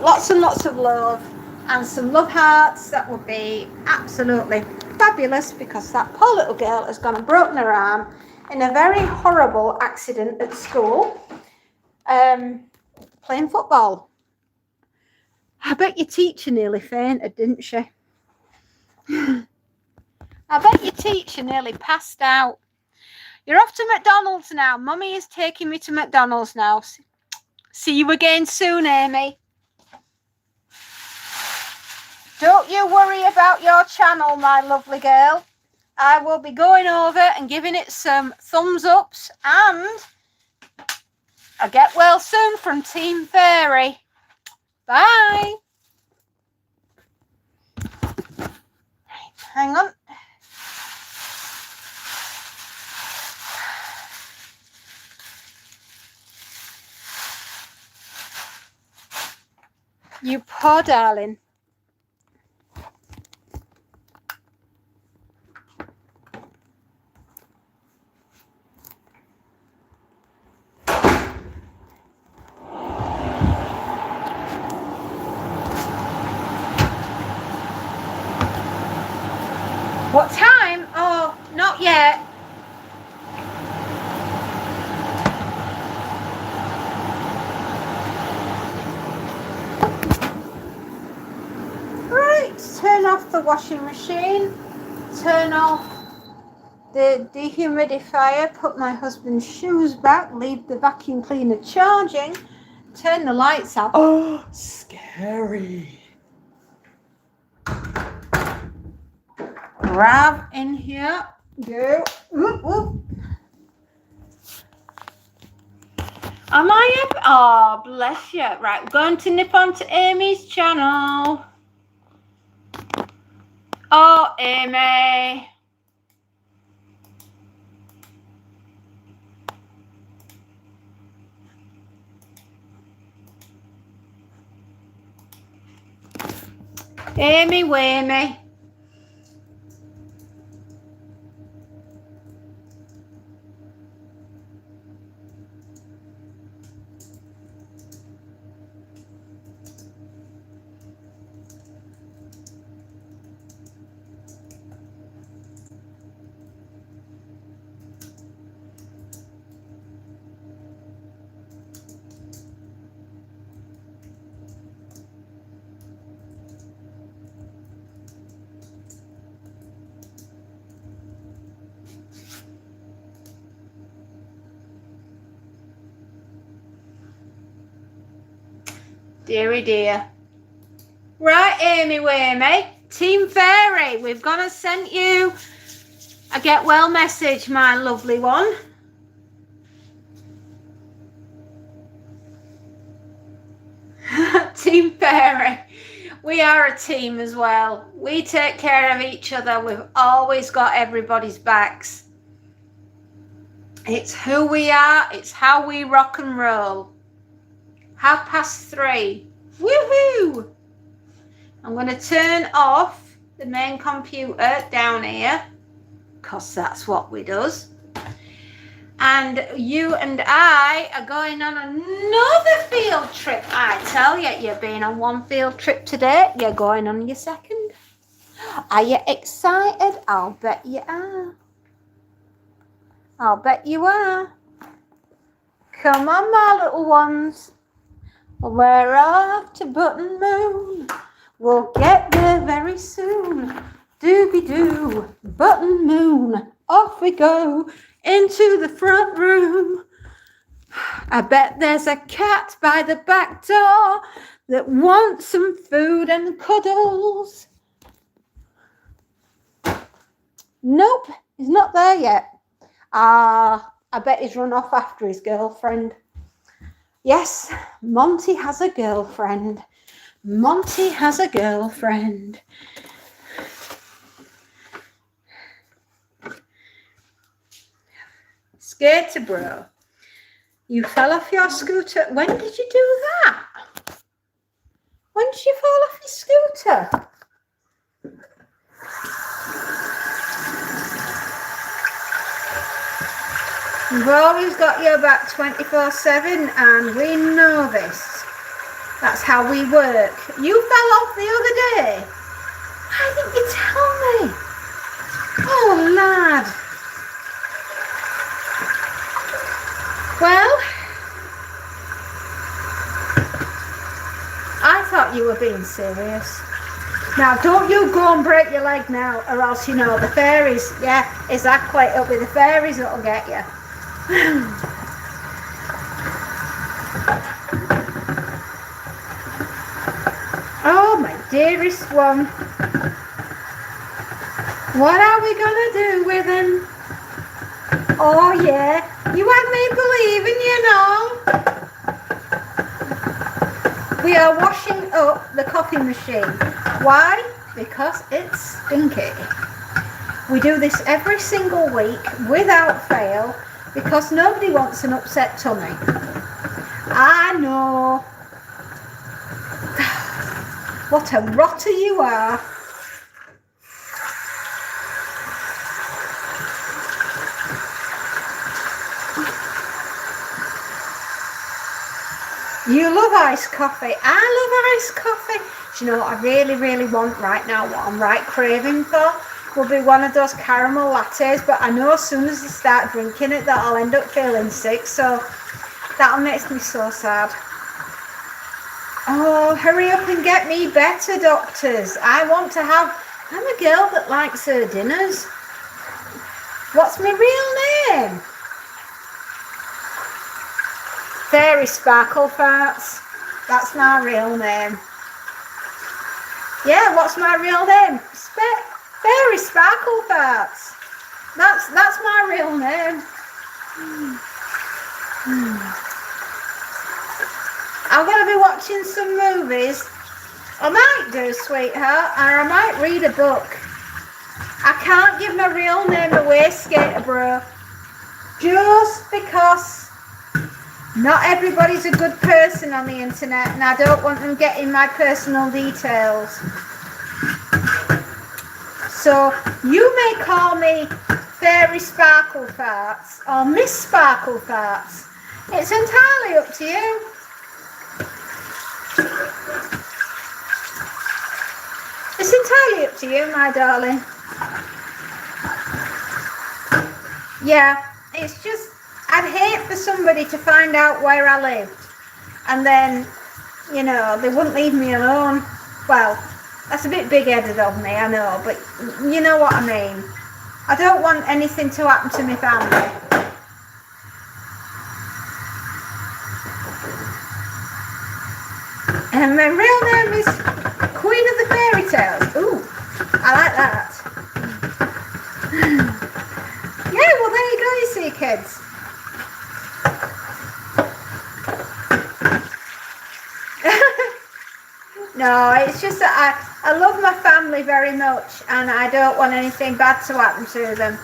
lots and lots of love and some love hearts, that would be absolutely fabulous, because that poor little girl has gone and broken her arm in a very horrible accident at school, playing football. I bet your teacher nearly fainted, didn't she? I bet your teacher nearly passed out. You're off to McDonald's now. Mummy is taking me to McDonald's now. See you again soon, Amy. Don't you worry about your channel, my lovely girl. I will be going over and giving it some thumbs ups, and I'll get well soon from Team Fairy. Bye. Hang on. You poor darling. What time? Oh, not yet. Right, turn off the washing machine, turn off the dehumidifier, put my husband's shoes back, leave the vacuum cleaner charging, turn the lights out. Oh, scary. Grab in here, go. Whoop, whoop. Am I up? Oh, bless you. Right, we're going to nip onto Amy's channel. Oh, Amy. Amy, Wamey. Dearie dear. Right, Amy Wamey. Team Fairy, we've gone and sent you a get well message, my lovely one. Team Fairy. We are a team as well. We take care of each other. We've always got everybody's backs. It's who we are. It's how we rock and roll. 3:30. Woohoo! I'm going to turn off the main computer down here, because that's what we does. And you and I are going on another field trip. I tell you, you've been on one field trip today. You're going on your second. Are you excited? I'll bet you are. I'll bet you are. Come on, my little ones. We're off to Button Moon. We'll get there very soon. Doobie-doo, Button Moon. Off we go into the front room. I bet there's a cat by the back door that wants some food and cuddles. Nope, he's not there yet. I bet he's run off after his girlfriend. Yes, Monty has a girlfriend. Monty has a girlfriend. Skater bro, you fell off your scooter. When did you do that? When did you fall off your scooter? We've always got your back 24/7, and we know this. That's how we work. You fell off the other day. Why didn't you tell me? Oh, lad. Well, I thought you were being serious. Now, don't you go and break your leg now, or else, you know, the fairies, yeah, exactly, it'll be the fairies that'll get you. Oh, my dearest one. What are we going to do with him? Oh, yeah. You had me believing, you know. We are washing up the coffee machine. Why? Because it's stinky. We do this every single week without fail because nobody wants an upset tummy. I know. What a rotter you are. You love iced coffee. I love iced coffee. Do you know what I really, really want right now? What I'm right craving for will be one of those caramel lattes. But I know as soon as I start drinking it that I'll end up feeling sick. So that makes me so sad. Oh, hurry up and get me better, doctors. I'm a girl that likes her dinners. What's my real name? Fairy Sparkle Farts. That's my real name. Yeah, what's my real name? Fairy Sparkle Farts. That's my real name. I'm going to be watching some movies. I might do, sweetheart, or I might read a book. I can't give my real name away, Skater Bro, just because not everybody's a good person on the internet, and I don't want them getting my personal details. So you may call me Fairy Sparkle Farts or Miss Sparkle Farts. It's entirely up to you. It's entirely up to you, my darling. Yeah, it's just, I'd hate for somebody to find out where I lived and then, you know, they wouldn't leave me alone. Well, that's a bit big-headed of me, I know, but you know what I mean. I don't want anything to happen to my family. And my real name is Queen of the Fairy Tales. Ooh, I like that. Yeah, well there you go, you see, kids. No, it's just that I love my family very much and I don't want anything bad to happen to them.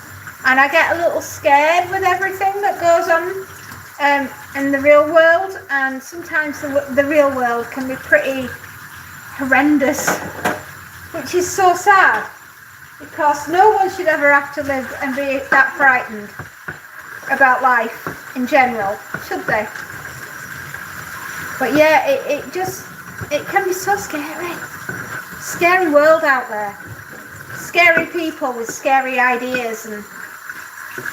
And I get a little scared with everything that goes on in the real world, and sometimes the real world can be pretty horrendous, which is so sad, because no one should ever have to live and be that frightened about life in general, should they? But yeah, it can be so scary. Scary world out there. Scary people with scary ideas, and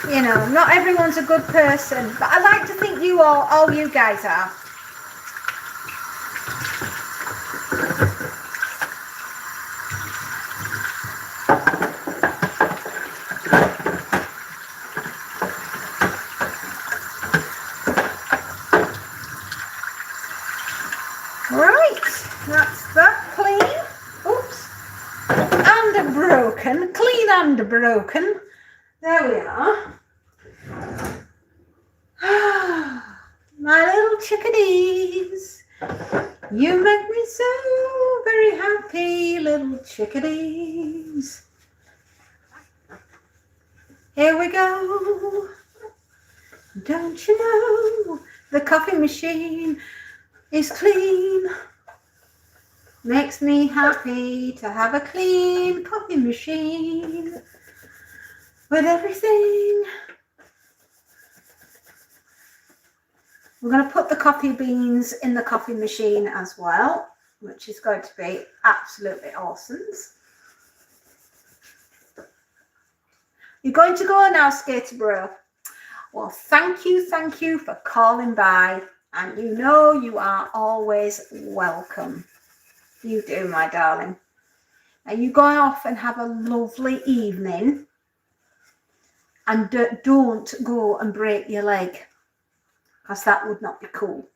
you know, not everyone's a good person, but I like to think you all you guys are. Right, that's that clean. Oops. And broken. Clean and broken. There we are. My little chickadees. You make me so very happy, little chickadees. Here we go. Don't you know the coffee machine is clean? Makes me happy to have a clean coffee machine with everything. We're going to put the coffee beans in the coffee machine as well, which is going to be absolutely awesome. You're going to go now, Skater Bro. Well, thank you for calling by, and you know you are always welcome. You do, my darling. Now you go off and have a lovely evening, and don't go and break your leg, because that would not be cool.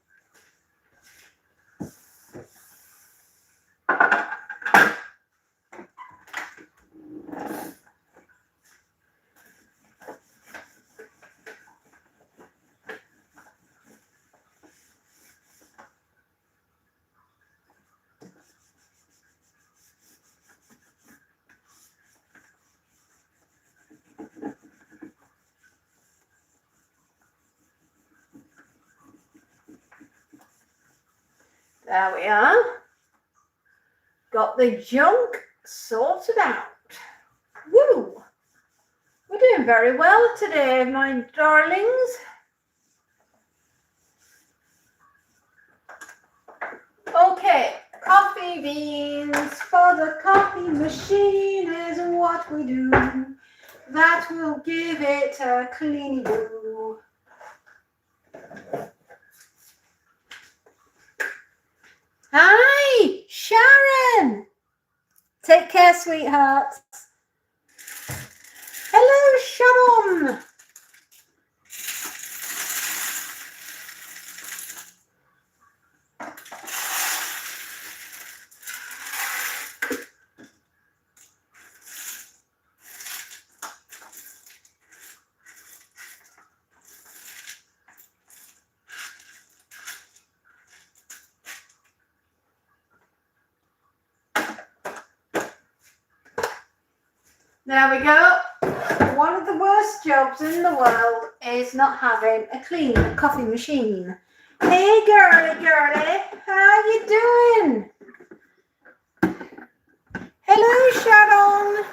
There we are. Got the junk sorted out. Woo! We're doing very well today, my darlings. Okay, coffee beans for the coffee machine is what we do. That will give it a clean do. Hi, Sharon. Take care, sweethearts. Hello, Sharon. There we go. One of the worst jobs in the world is not having a clean coffee machine. Hey, girly, how you doing? Hello, Sharon.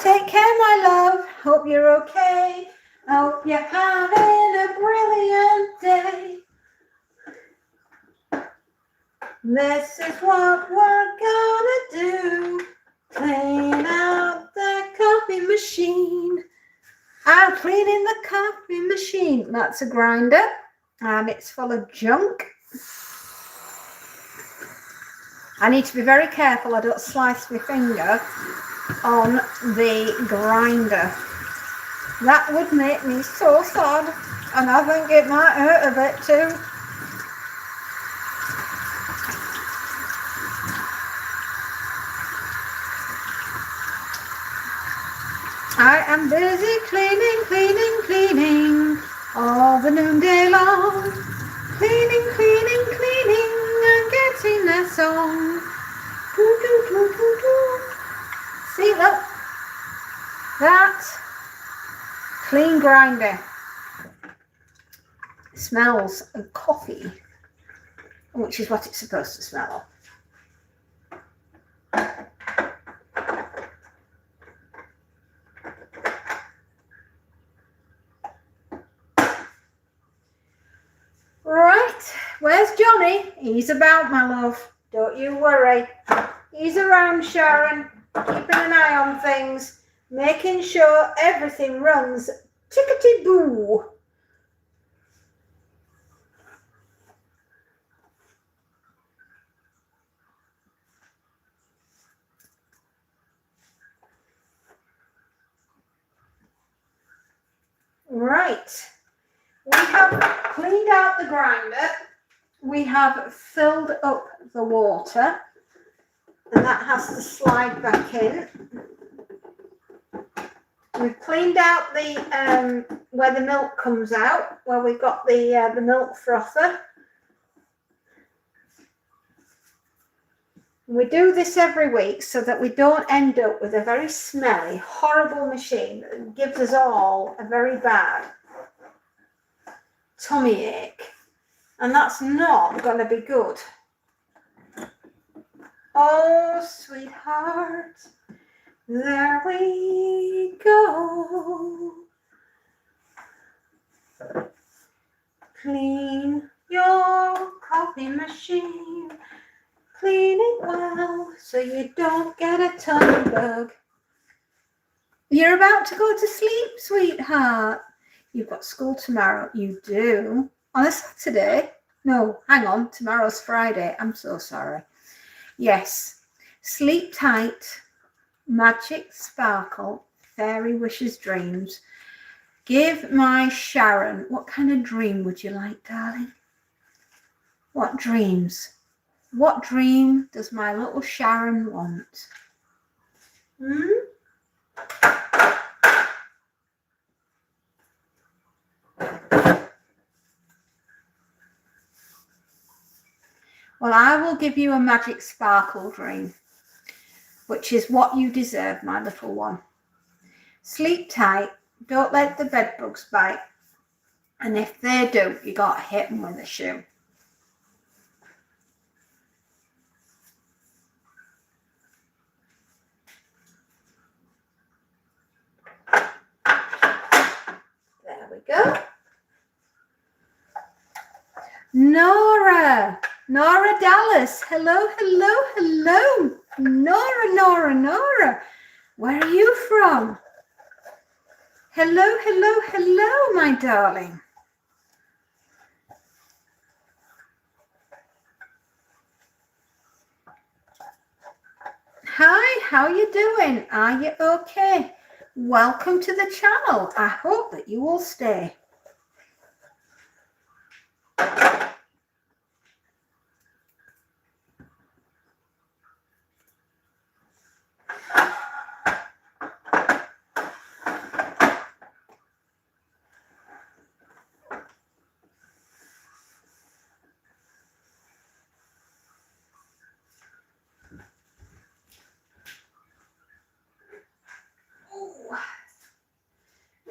Take care, my love. Hope you're okay. Hope you're having a brilliant day. This is what we're gonna do. Clean out the coffee machine. I'm cleaning the coffee machine. That's a grinder, and it's full of junk. I need to be very careful I don't slice my finger on the grinder. That would make me so sad, and I think it might hurt a bit too. I am busy cleaning, cleaning, cleaning all the noonday long. Cleaning, cleaning, cleaning and getting that song. Do, do, do, do, do. See, look. That clean grinder smells of coffee, which is what it's supposed to smell of. Right, where's Johnny? He's about, my love. Don't you worry. He's around, Sharon, keeping an eye on things, making sure everything runs tickety-boo. Right, we have cleaned out the grinder. We have filled up the water, and that has to slide back in. We've cleaned out the where the milk comes out, where we've got the milk frother. We do this every week so that we don't end up with a very smelly, horrible machine that gives us all a very bad tummy ache. And that's not going to be good. Oh, sweetheart, there we go. Clean your coffee machine. Clean it well so you don't get a tummy bug. You're about to go to sleep, sweetheart. You've got school tomorrow. You do. On a Saturday? No, hang on. Tomorrow's Friday. I'm so sorry. Yes. Sleep tight. Magic sparkle. Fairy wishes dreams. Give my Sharon. What kind of dream would you like, darling? What dreams? What dream does my little Sharon want? Well, I will give you a magic sparkle dream, which is what you deserve, my little one. Sleep tight. Don't let the bed bugs bite. And if they do, you got to hit them with a shoe. There we go. Nora Dallas. Hello, hello, hello. Nora. Where are you from? Hello, hello, hello, my darling. Hi, how you doing? Are you okay? Welcome to the channel. I hope that you will stay.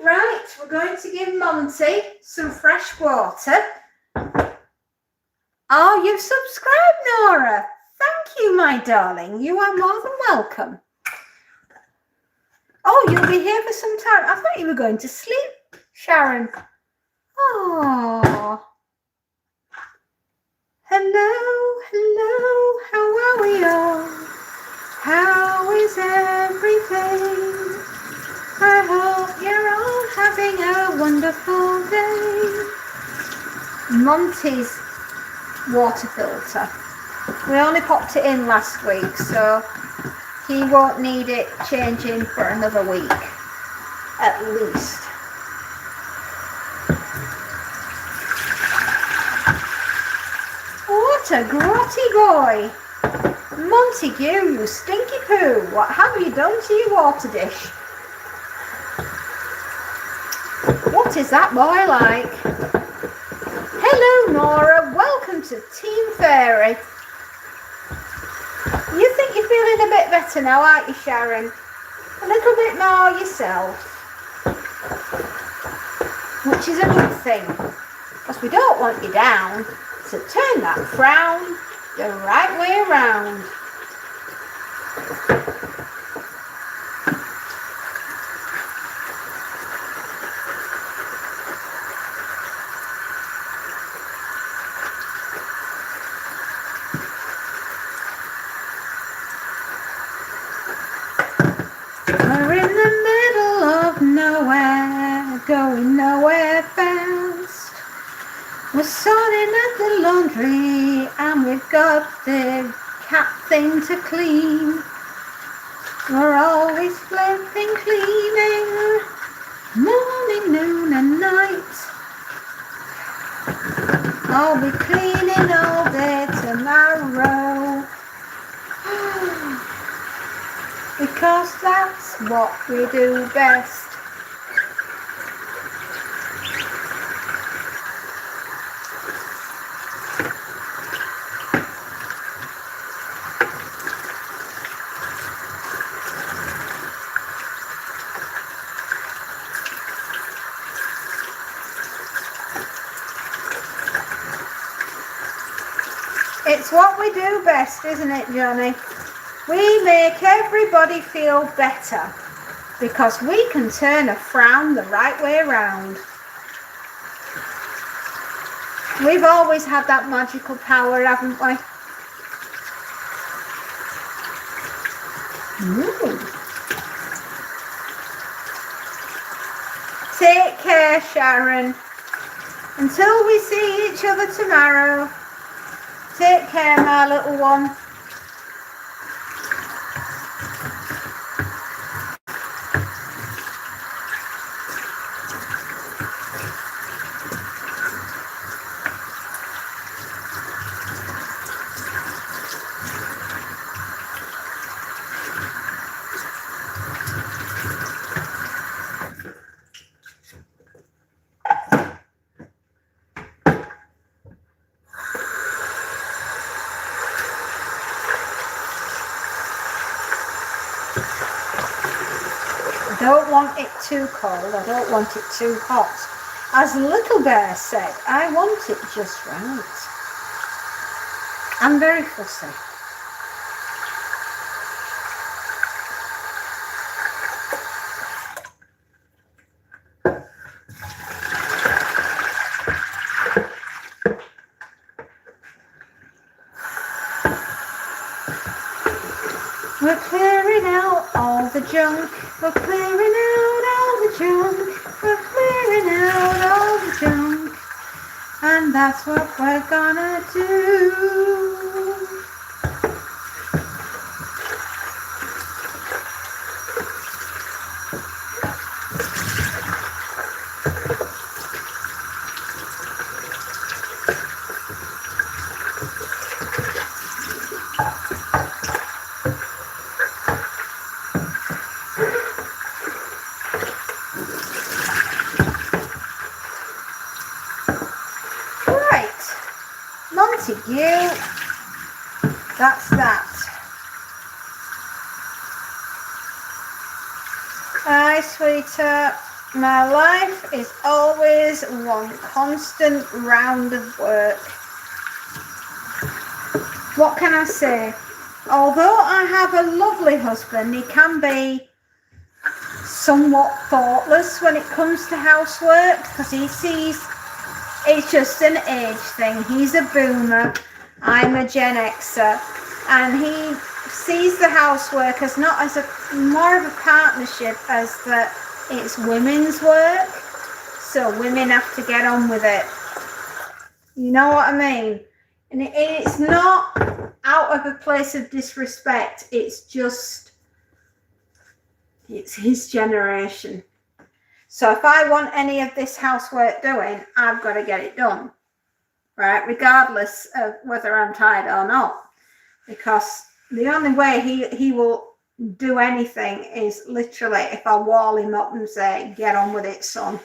Right, we're going to give Monty some fresh water. Oh, you've subscribed, Nora. Thank you, my darling. You are more than welcome. Oh, you'll be here for some time. I thought you were going to sleep, Sharon. Oh. Hello. How are we all? How is everything? I hope you're all having a wonderful day. Monty's water filter. We only popped it in last week, so he won't need it changing for another week, at least. What a grotty boy. Montague, you stinky poo. What have you done to your water dish? What is that boy like? Hello, Nora. Welcome to Team Fairy. You think you're feeling a bit better now, aren't you, Sharon? A little bit more yourself. Which is a good thing, because we don't want you down. So turn that frown the right way around. We're in the middle of nowhere, going nowhere fast. We're sorting out the laundry and we've got the cat thing to clean. We're always flipping cleaning, morning, noon and night. I'll be cleaning all day tomorrow. Because that's what we do best. It's what we do best, isn't it, Johnny? We make everybody feel better because we can turn a frown the right way around. We've always had that magical power, haven't we? Take care, Sharon. Until we see each other tomorrow. Take care, my little one. I don't want it too cold, I don't want it too hot. As Little Bear said, I want it just right. I'm very fussy. We're clearing out all the junk. We're clearing out all the junk. We're clearing out all the junk. And that's what we're gonna do. Montague, that's that. Hi, sweetheart. My life is always one constant round of work. What can I say? Although I have a lovely husband, he can be somewhat thoughtless when it comes to housework because he sees it's just an age thing. He's a boomer, I'm a Gen Xer, and he sees the housework as not as a more of a partnership as that it's women's work, so women have to get on with it. You know what I mean? And it's not out of a place of disrespect, it's just, it's his generation. So if I want any of this housework doing, I've got to get it done, right? Regardless of whether I'm tired or not. Because the only way he will do anything is literally if I wall him up and say, get on with it, son.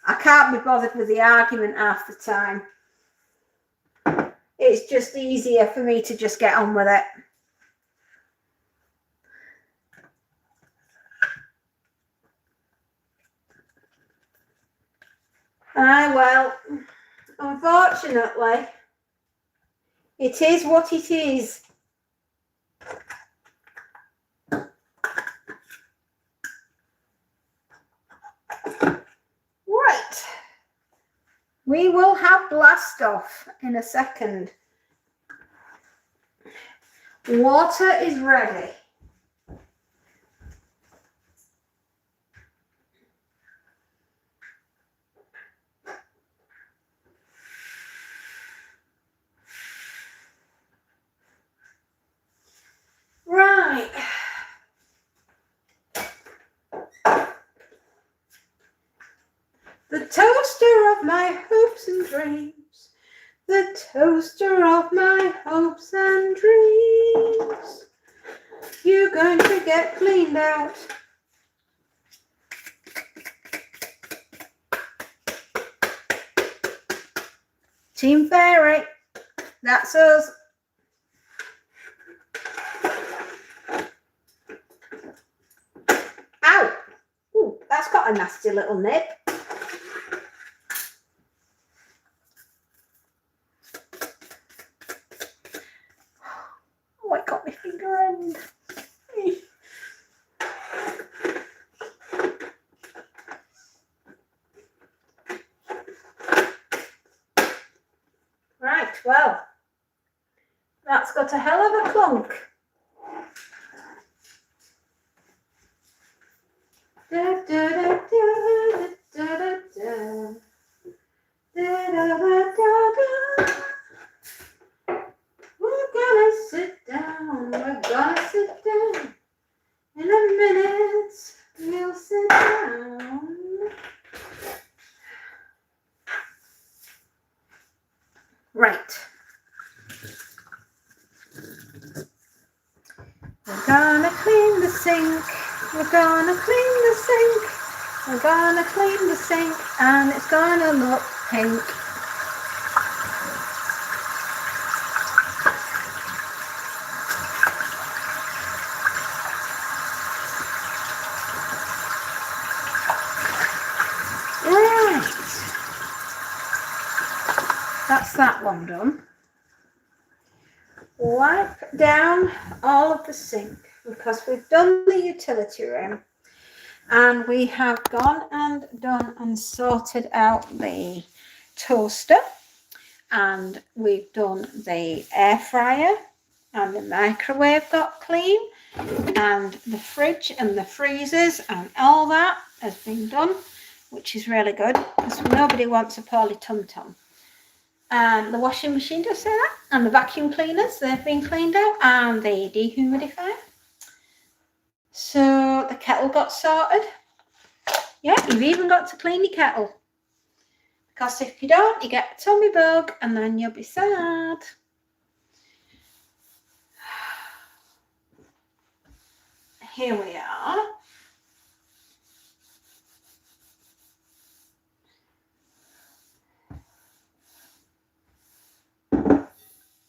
I can't be bothered with the argument half the time. It's just easier for me to just get on with it. Well, unfortunately, it is what it is. Right. We will have blast off in a second. Water is ready. Right. The toaster of my hopes and dreams. The toaster of my hopes and dreams. You're going to get cleaned out. Team Fairy. That's us. Ow! Ooh, that's got a nasty little nip. Oh, I got my finger end. Right, well, that's got a hell of a clunk. Da, da, da, da, da, da, da. Da, da, da, da, da. We're gonna sit down, we're gonna sit down. In a minute, we'll sit down. Right. We're gonna clean the sink. We're gonna clean the sink. We're gonna clean the sink and it's gonna look pink. Right. That's that one done. Wipe down all of the sink because we've done the utility room and we have gone and done and sorted out the toaster and we've done the air fryer and the microwave got clean and the fridge and the freezers and all that has been done, which is really good because nobody wants a poorly tum-tum. And the washing machine does say that, and the vacuum cleaners, they've been cleaned out, and the dehumidifier. So the kettle got sorted. Yeah, you've even got to clean your kettle. Because if you don't, you get a tummy bug, and then you'll be sad. Here we are.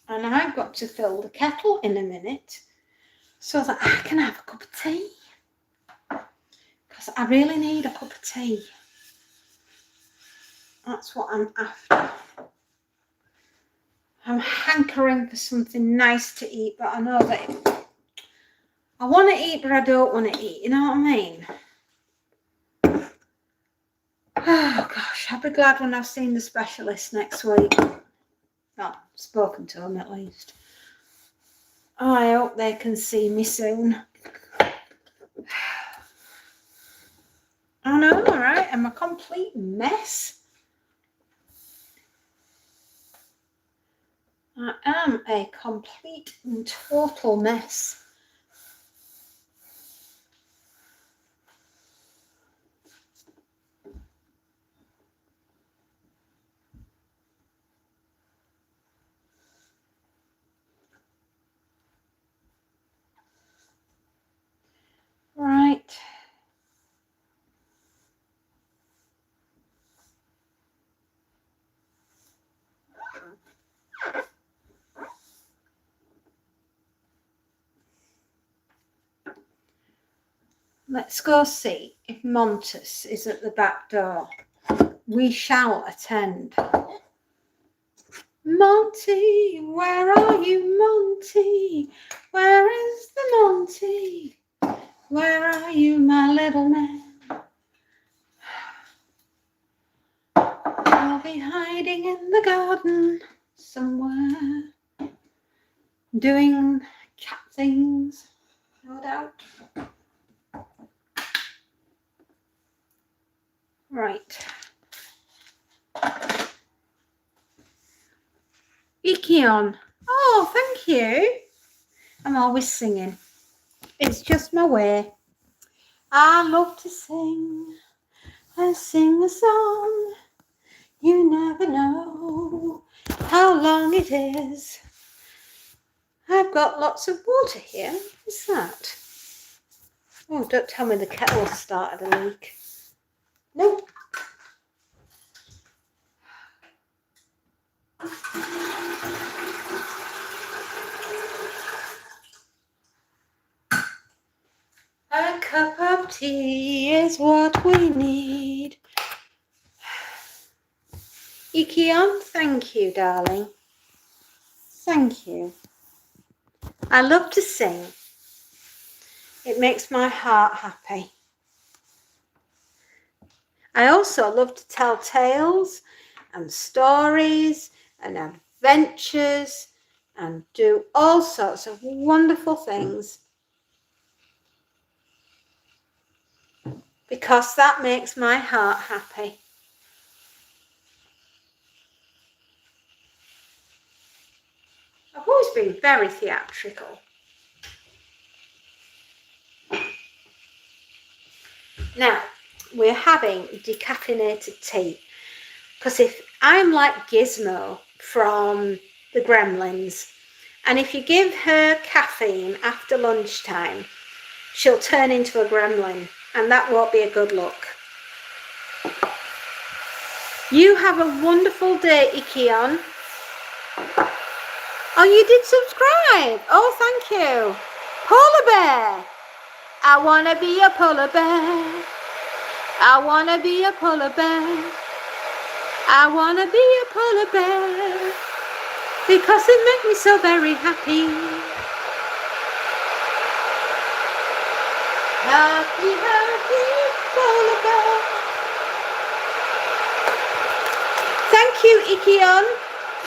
And I've got to fill the kettle in a minute so that I can have a cup of tea. Because I really need a cup of tea. That's what I'm after. I'm hankering for something nice to eat, but I know that I want to eat, but I don't want to eat. You know what I mean? Oh, gosh. I'll be glad when I've seen the specialist next week. Well, spoken to him at least. Oh, I hope they can see me soon. I know, right? I'm a complete mess. I am a complete and total mess. Right. Let's go see if Montus is at the back door. We shall attend. Monty, where are you, Monty? Where is the Monty? Where are you, my little man? I'll be hiding in the garden somewhere, doing cat things, no doubt. Right. Ikion. Oh, thank you. I'm always singing. It's just my way. I love to sing. I sing a song. You never know how long it is. I've got lots of water here. What's that? Oh, don't tell me the kettle started a leak. Nope. A cup of tea is what we need. Ikion, thank you, darling. Thank you. I love to sing. It makes my heart happy. I also love to tell tales and stories and adventures and do all sorts of wonderful things because that makes my heart happy. I've always been very theatrical. Now, we're having decaffeinated tea because if I'm like Gizmo from the Gremlins, and if you give her caffeine after lunchtime, she'll turn into a gremlin, and that won't be a good look. You have a wonderful day, Ikion. Oh, you did subscribe. Oh, thank you. Polar bear. I want to be a polar bear. I want to be a polar bear. I want to be a polar bear because it makes me so very happy. Happy, happy polar bear. Thank you, Ikion.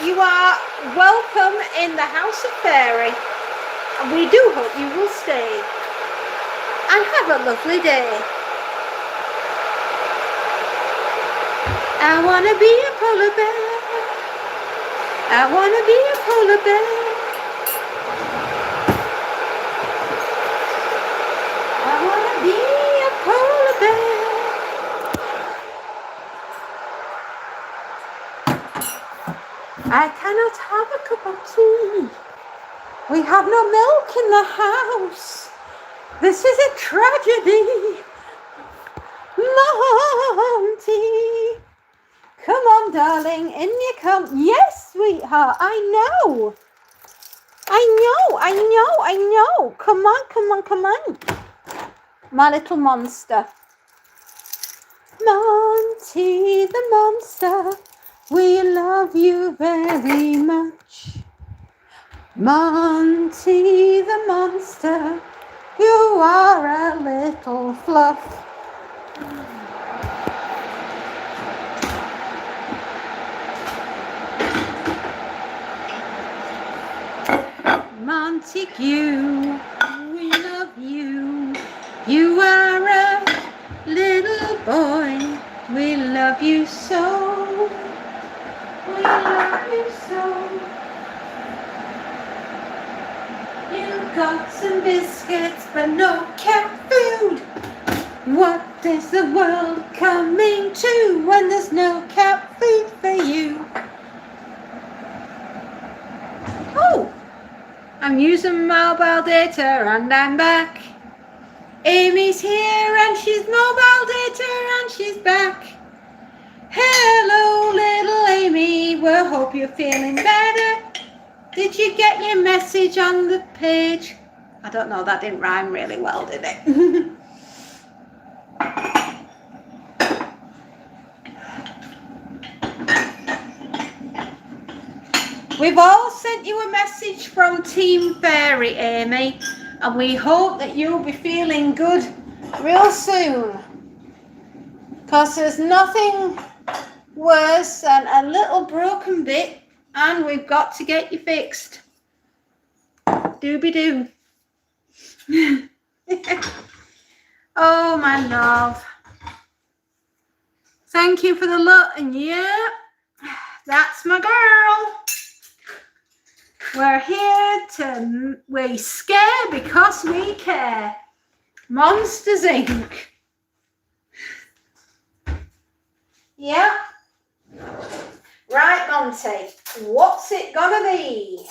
You are welcome in the House of Fairy, and we do hope you will stay. And have a lovely day. I want to be a polar bear. I want to be a polar bear. I want to be a polar bear. I cannot have a cup of tea. We have no milk in the house. This is a tragedy. Monty. Come on, darling. In you come. Yes, sweetheart. I know. I know. Come on. My little monster. Monty the monster. We love you very much. Monty the monster. You are a little fluff. Montague, we love you. You are a little boy. We love you so. We love you so. You got some biscuits, but no cat food. What is the world coming to when there's no cat food for you? Oh, I'm using mobile data and I'm back. Amy's here and she's mobile data and she's back. Hello, little Amy. We hope you're feeling better. Did you get your message on the page? I don't know, that didn't rhyme really well, did it? We've all sent you a message from Team Fairy, Amy, and we hope that you'll be feeling good real soon. Because there's nothing worse than a little broken bit, and we've got to get you fixed. Dooby-doo. Oh, my love. Thank you for the look, and yeah, that's my girl. We're here we scare because we care. Monsters Inc. Yeah. Right, Monty, what's it gonna be?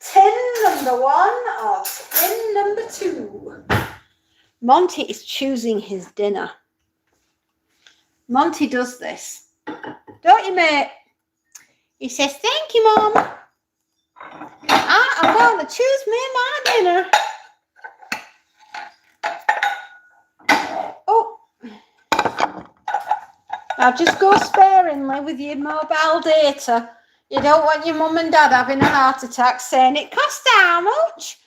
Tin number 1 or tin number 2? Monty is choosing his dinner. Monty does this. Don't you, mate? He says, thank you, Mom. I'm going to choose me my dinner. Oh. Now just go sparingly with your mobile data. You don't want your mum and dad having a heart attack saying it cost how much?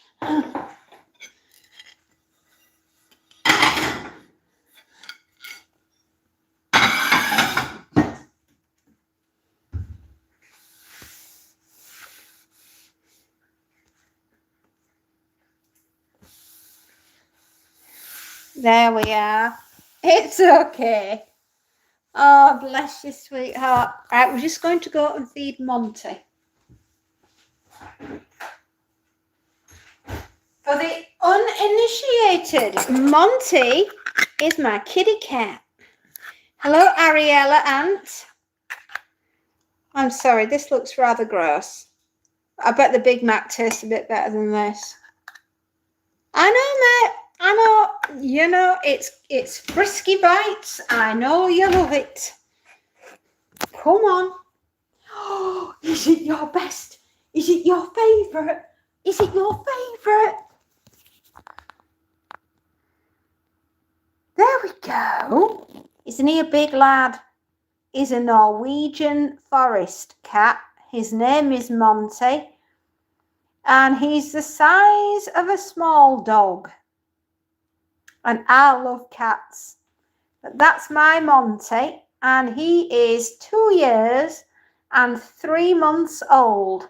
There we are. It's okay. Oh, bless you, sweetheart. Right, we're just going to go and feed Monty. For the uninitiated, Monty is my kitty cat. Hello, Ariella Ant. I'm sorry, this looks rather gross. I bet the Big Mac tastes a bit better than this. I know, mate. I know. You know, it's frisky bites. I know you love it. Come on. Oh, is it your best? Is it your favourite? Is it your favourite? There we go. Isn't he a big lad? He's a Norwegian forest cat. His name is Monty. And he's the size of a small dog. And I love cats. But that's my Monty. And he is 2 years and 3 months old.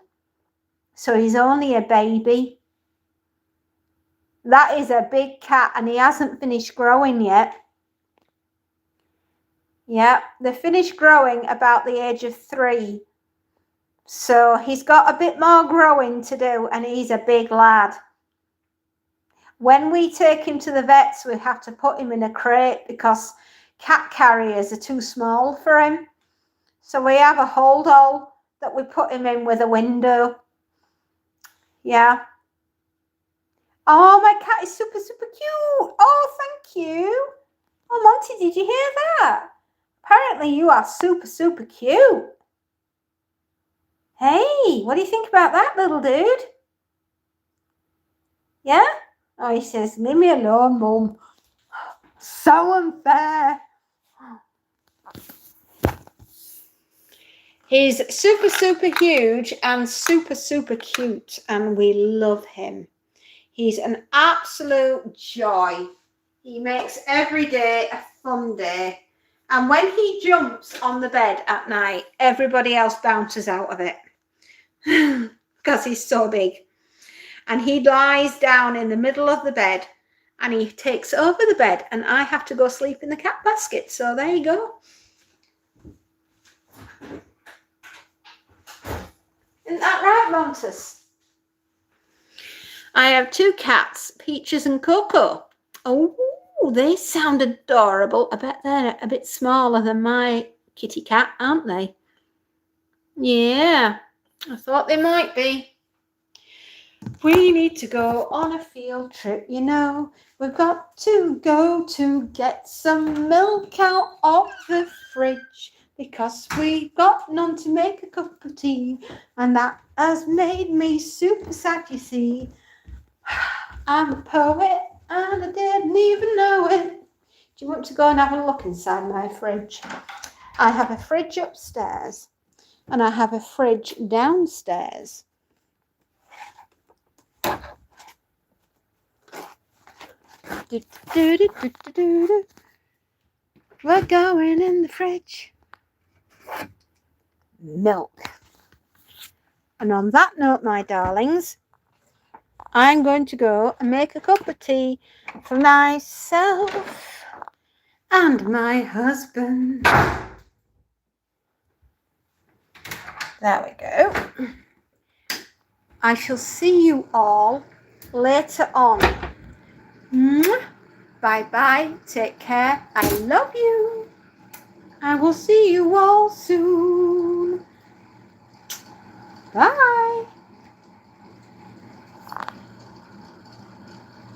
So he's only a baby. That is a big cat, and he hasn't finished growing yet. Yeah, they finish growing about the age of 3. So he's got a bit more growing to do, and he's a big lad. When we take him to the vets, we have to put him in a crate because cat carriers are too small for him. So we have a hold hole that we put him in with a window. Yeah. Oh, my cat is super, super cute. Oh, thank you. Oh, Monty, did you hear that? Apparently you are super, super cute. Hey, what do you think about that, little dude? Yeah? Oh, he says, leave me alone, Mum. So unfair. He's super, super huge and super, super cute, and we love him. He's an absolute joy. He makes every day a fun day. And when he jumps on the bed at night, everybody else bounces out of it because he's so big. And he lies down in the middle of the bed and he takes over the bed, and I have to go sleep in the cat basket. So there you go. Isn't that right, Montus? I have 2 cats, Peaches and Coco. Oh, they sound adorable. I bet they're a bit smaller than my kitty cat, aren't they? Yeah, I thought they might be. We need to go on a field trip, you know. We've got to go to get some milk out of the fridge because we've got none to make a cup of tea. And that has made me super sad, you see. I'm a poet and I didn't even know it. Do you want to go and have a look inside my fridge? I have a fridge upstairs and I have a fridge downstairs. We're going in the fridge. Milk. And on that note, my darlings, I'm going to go and make a cup of tea for myself and my husband. There we go. I shall see you all later on. Bye-bye. Take care. I love you. I will see you all soon. Bye.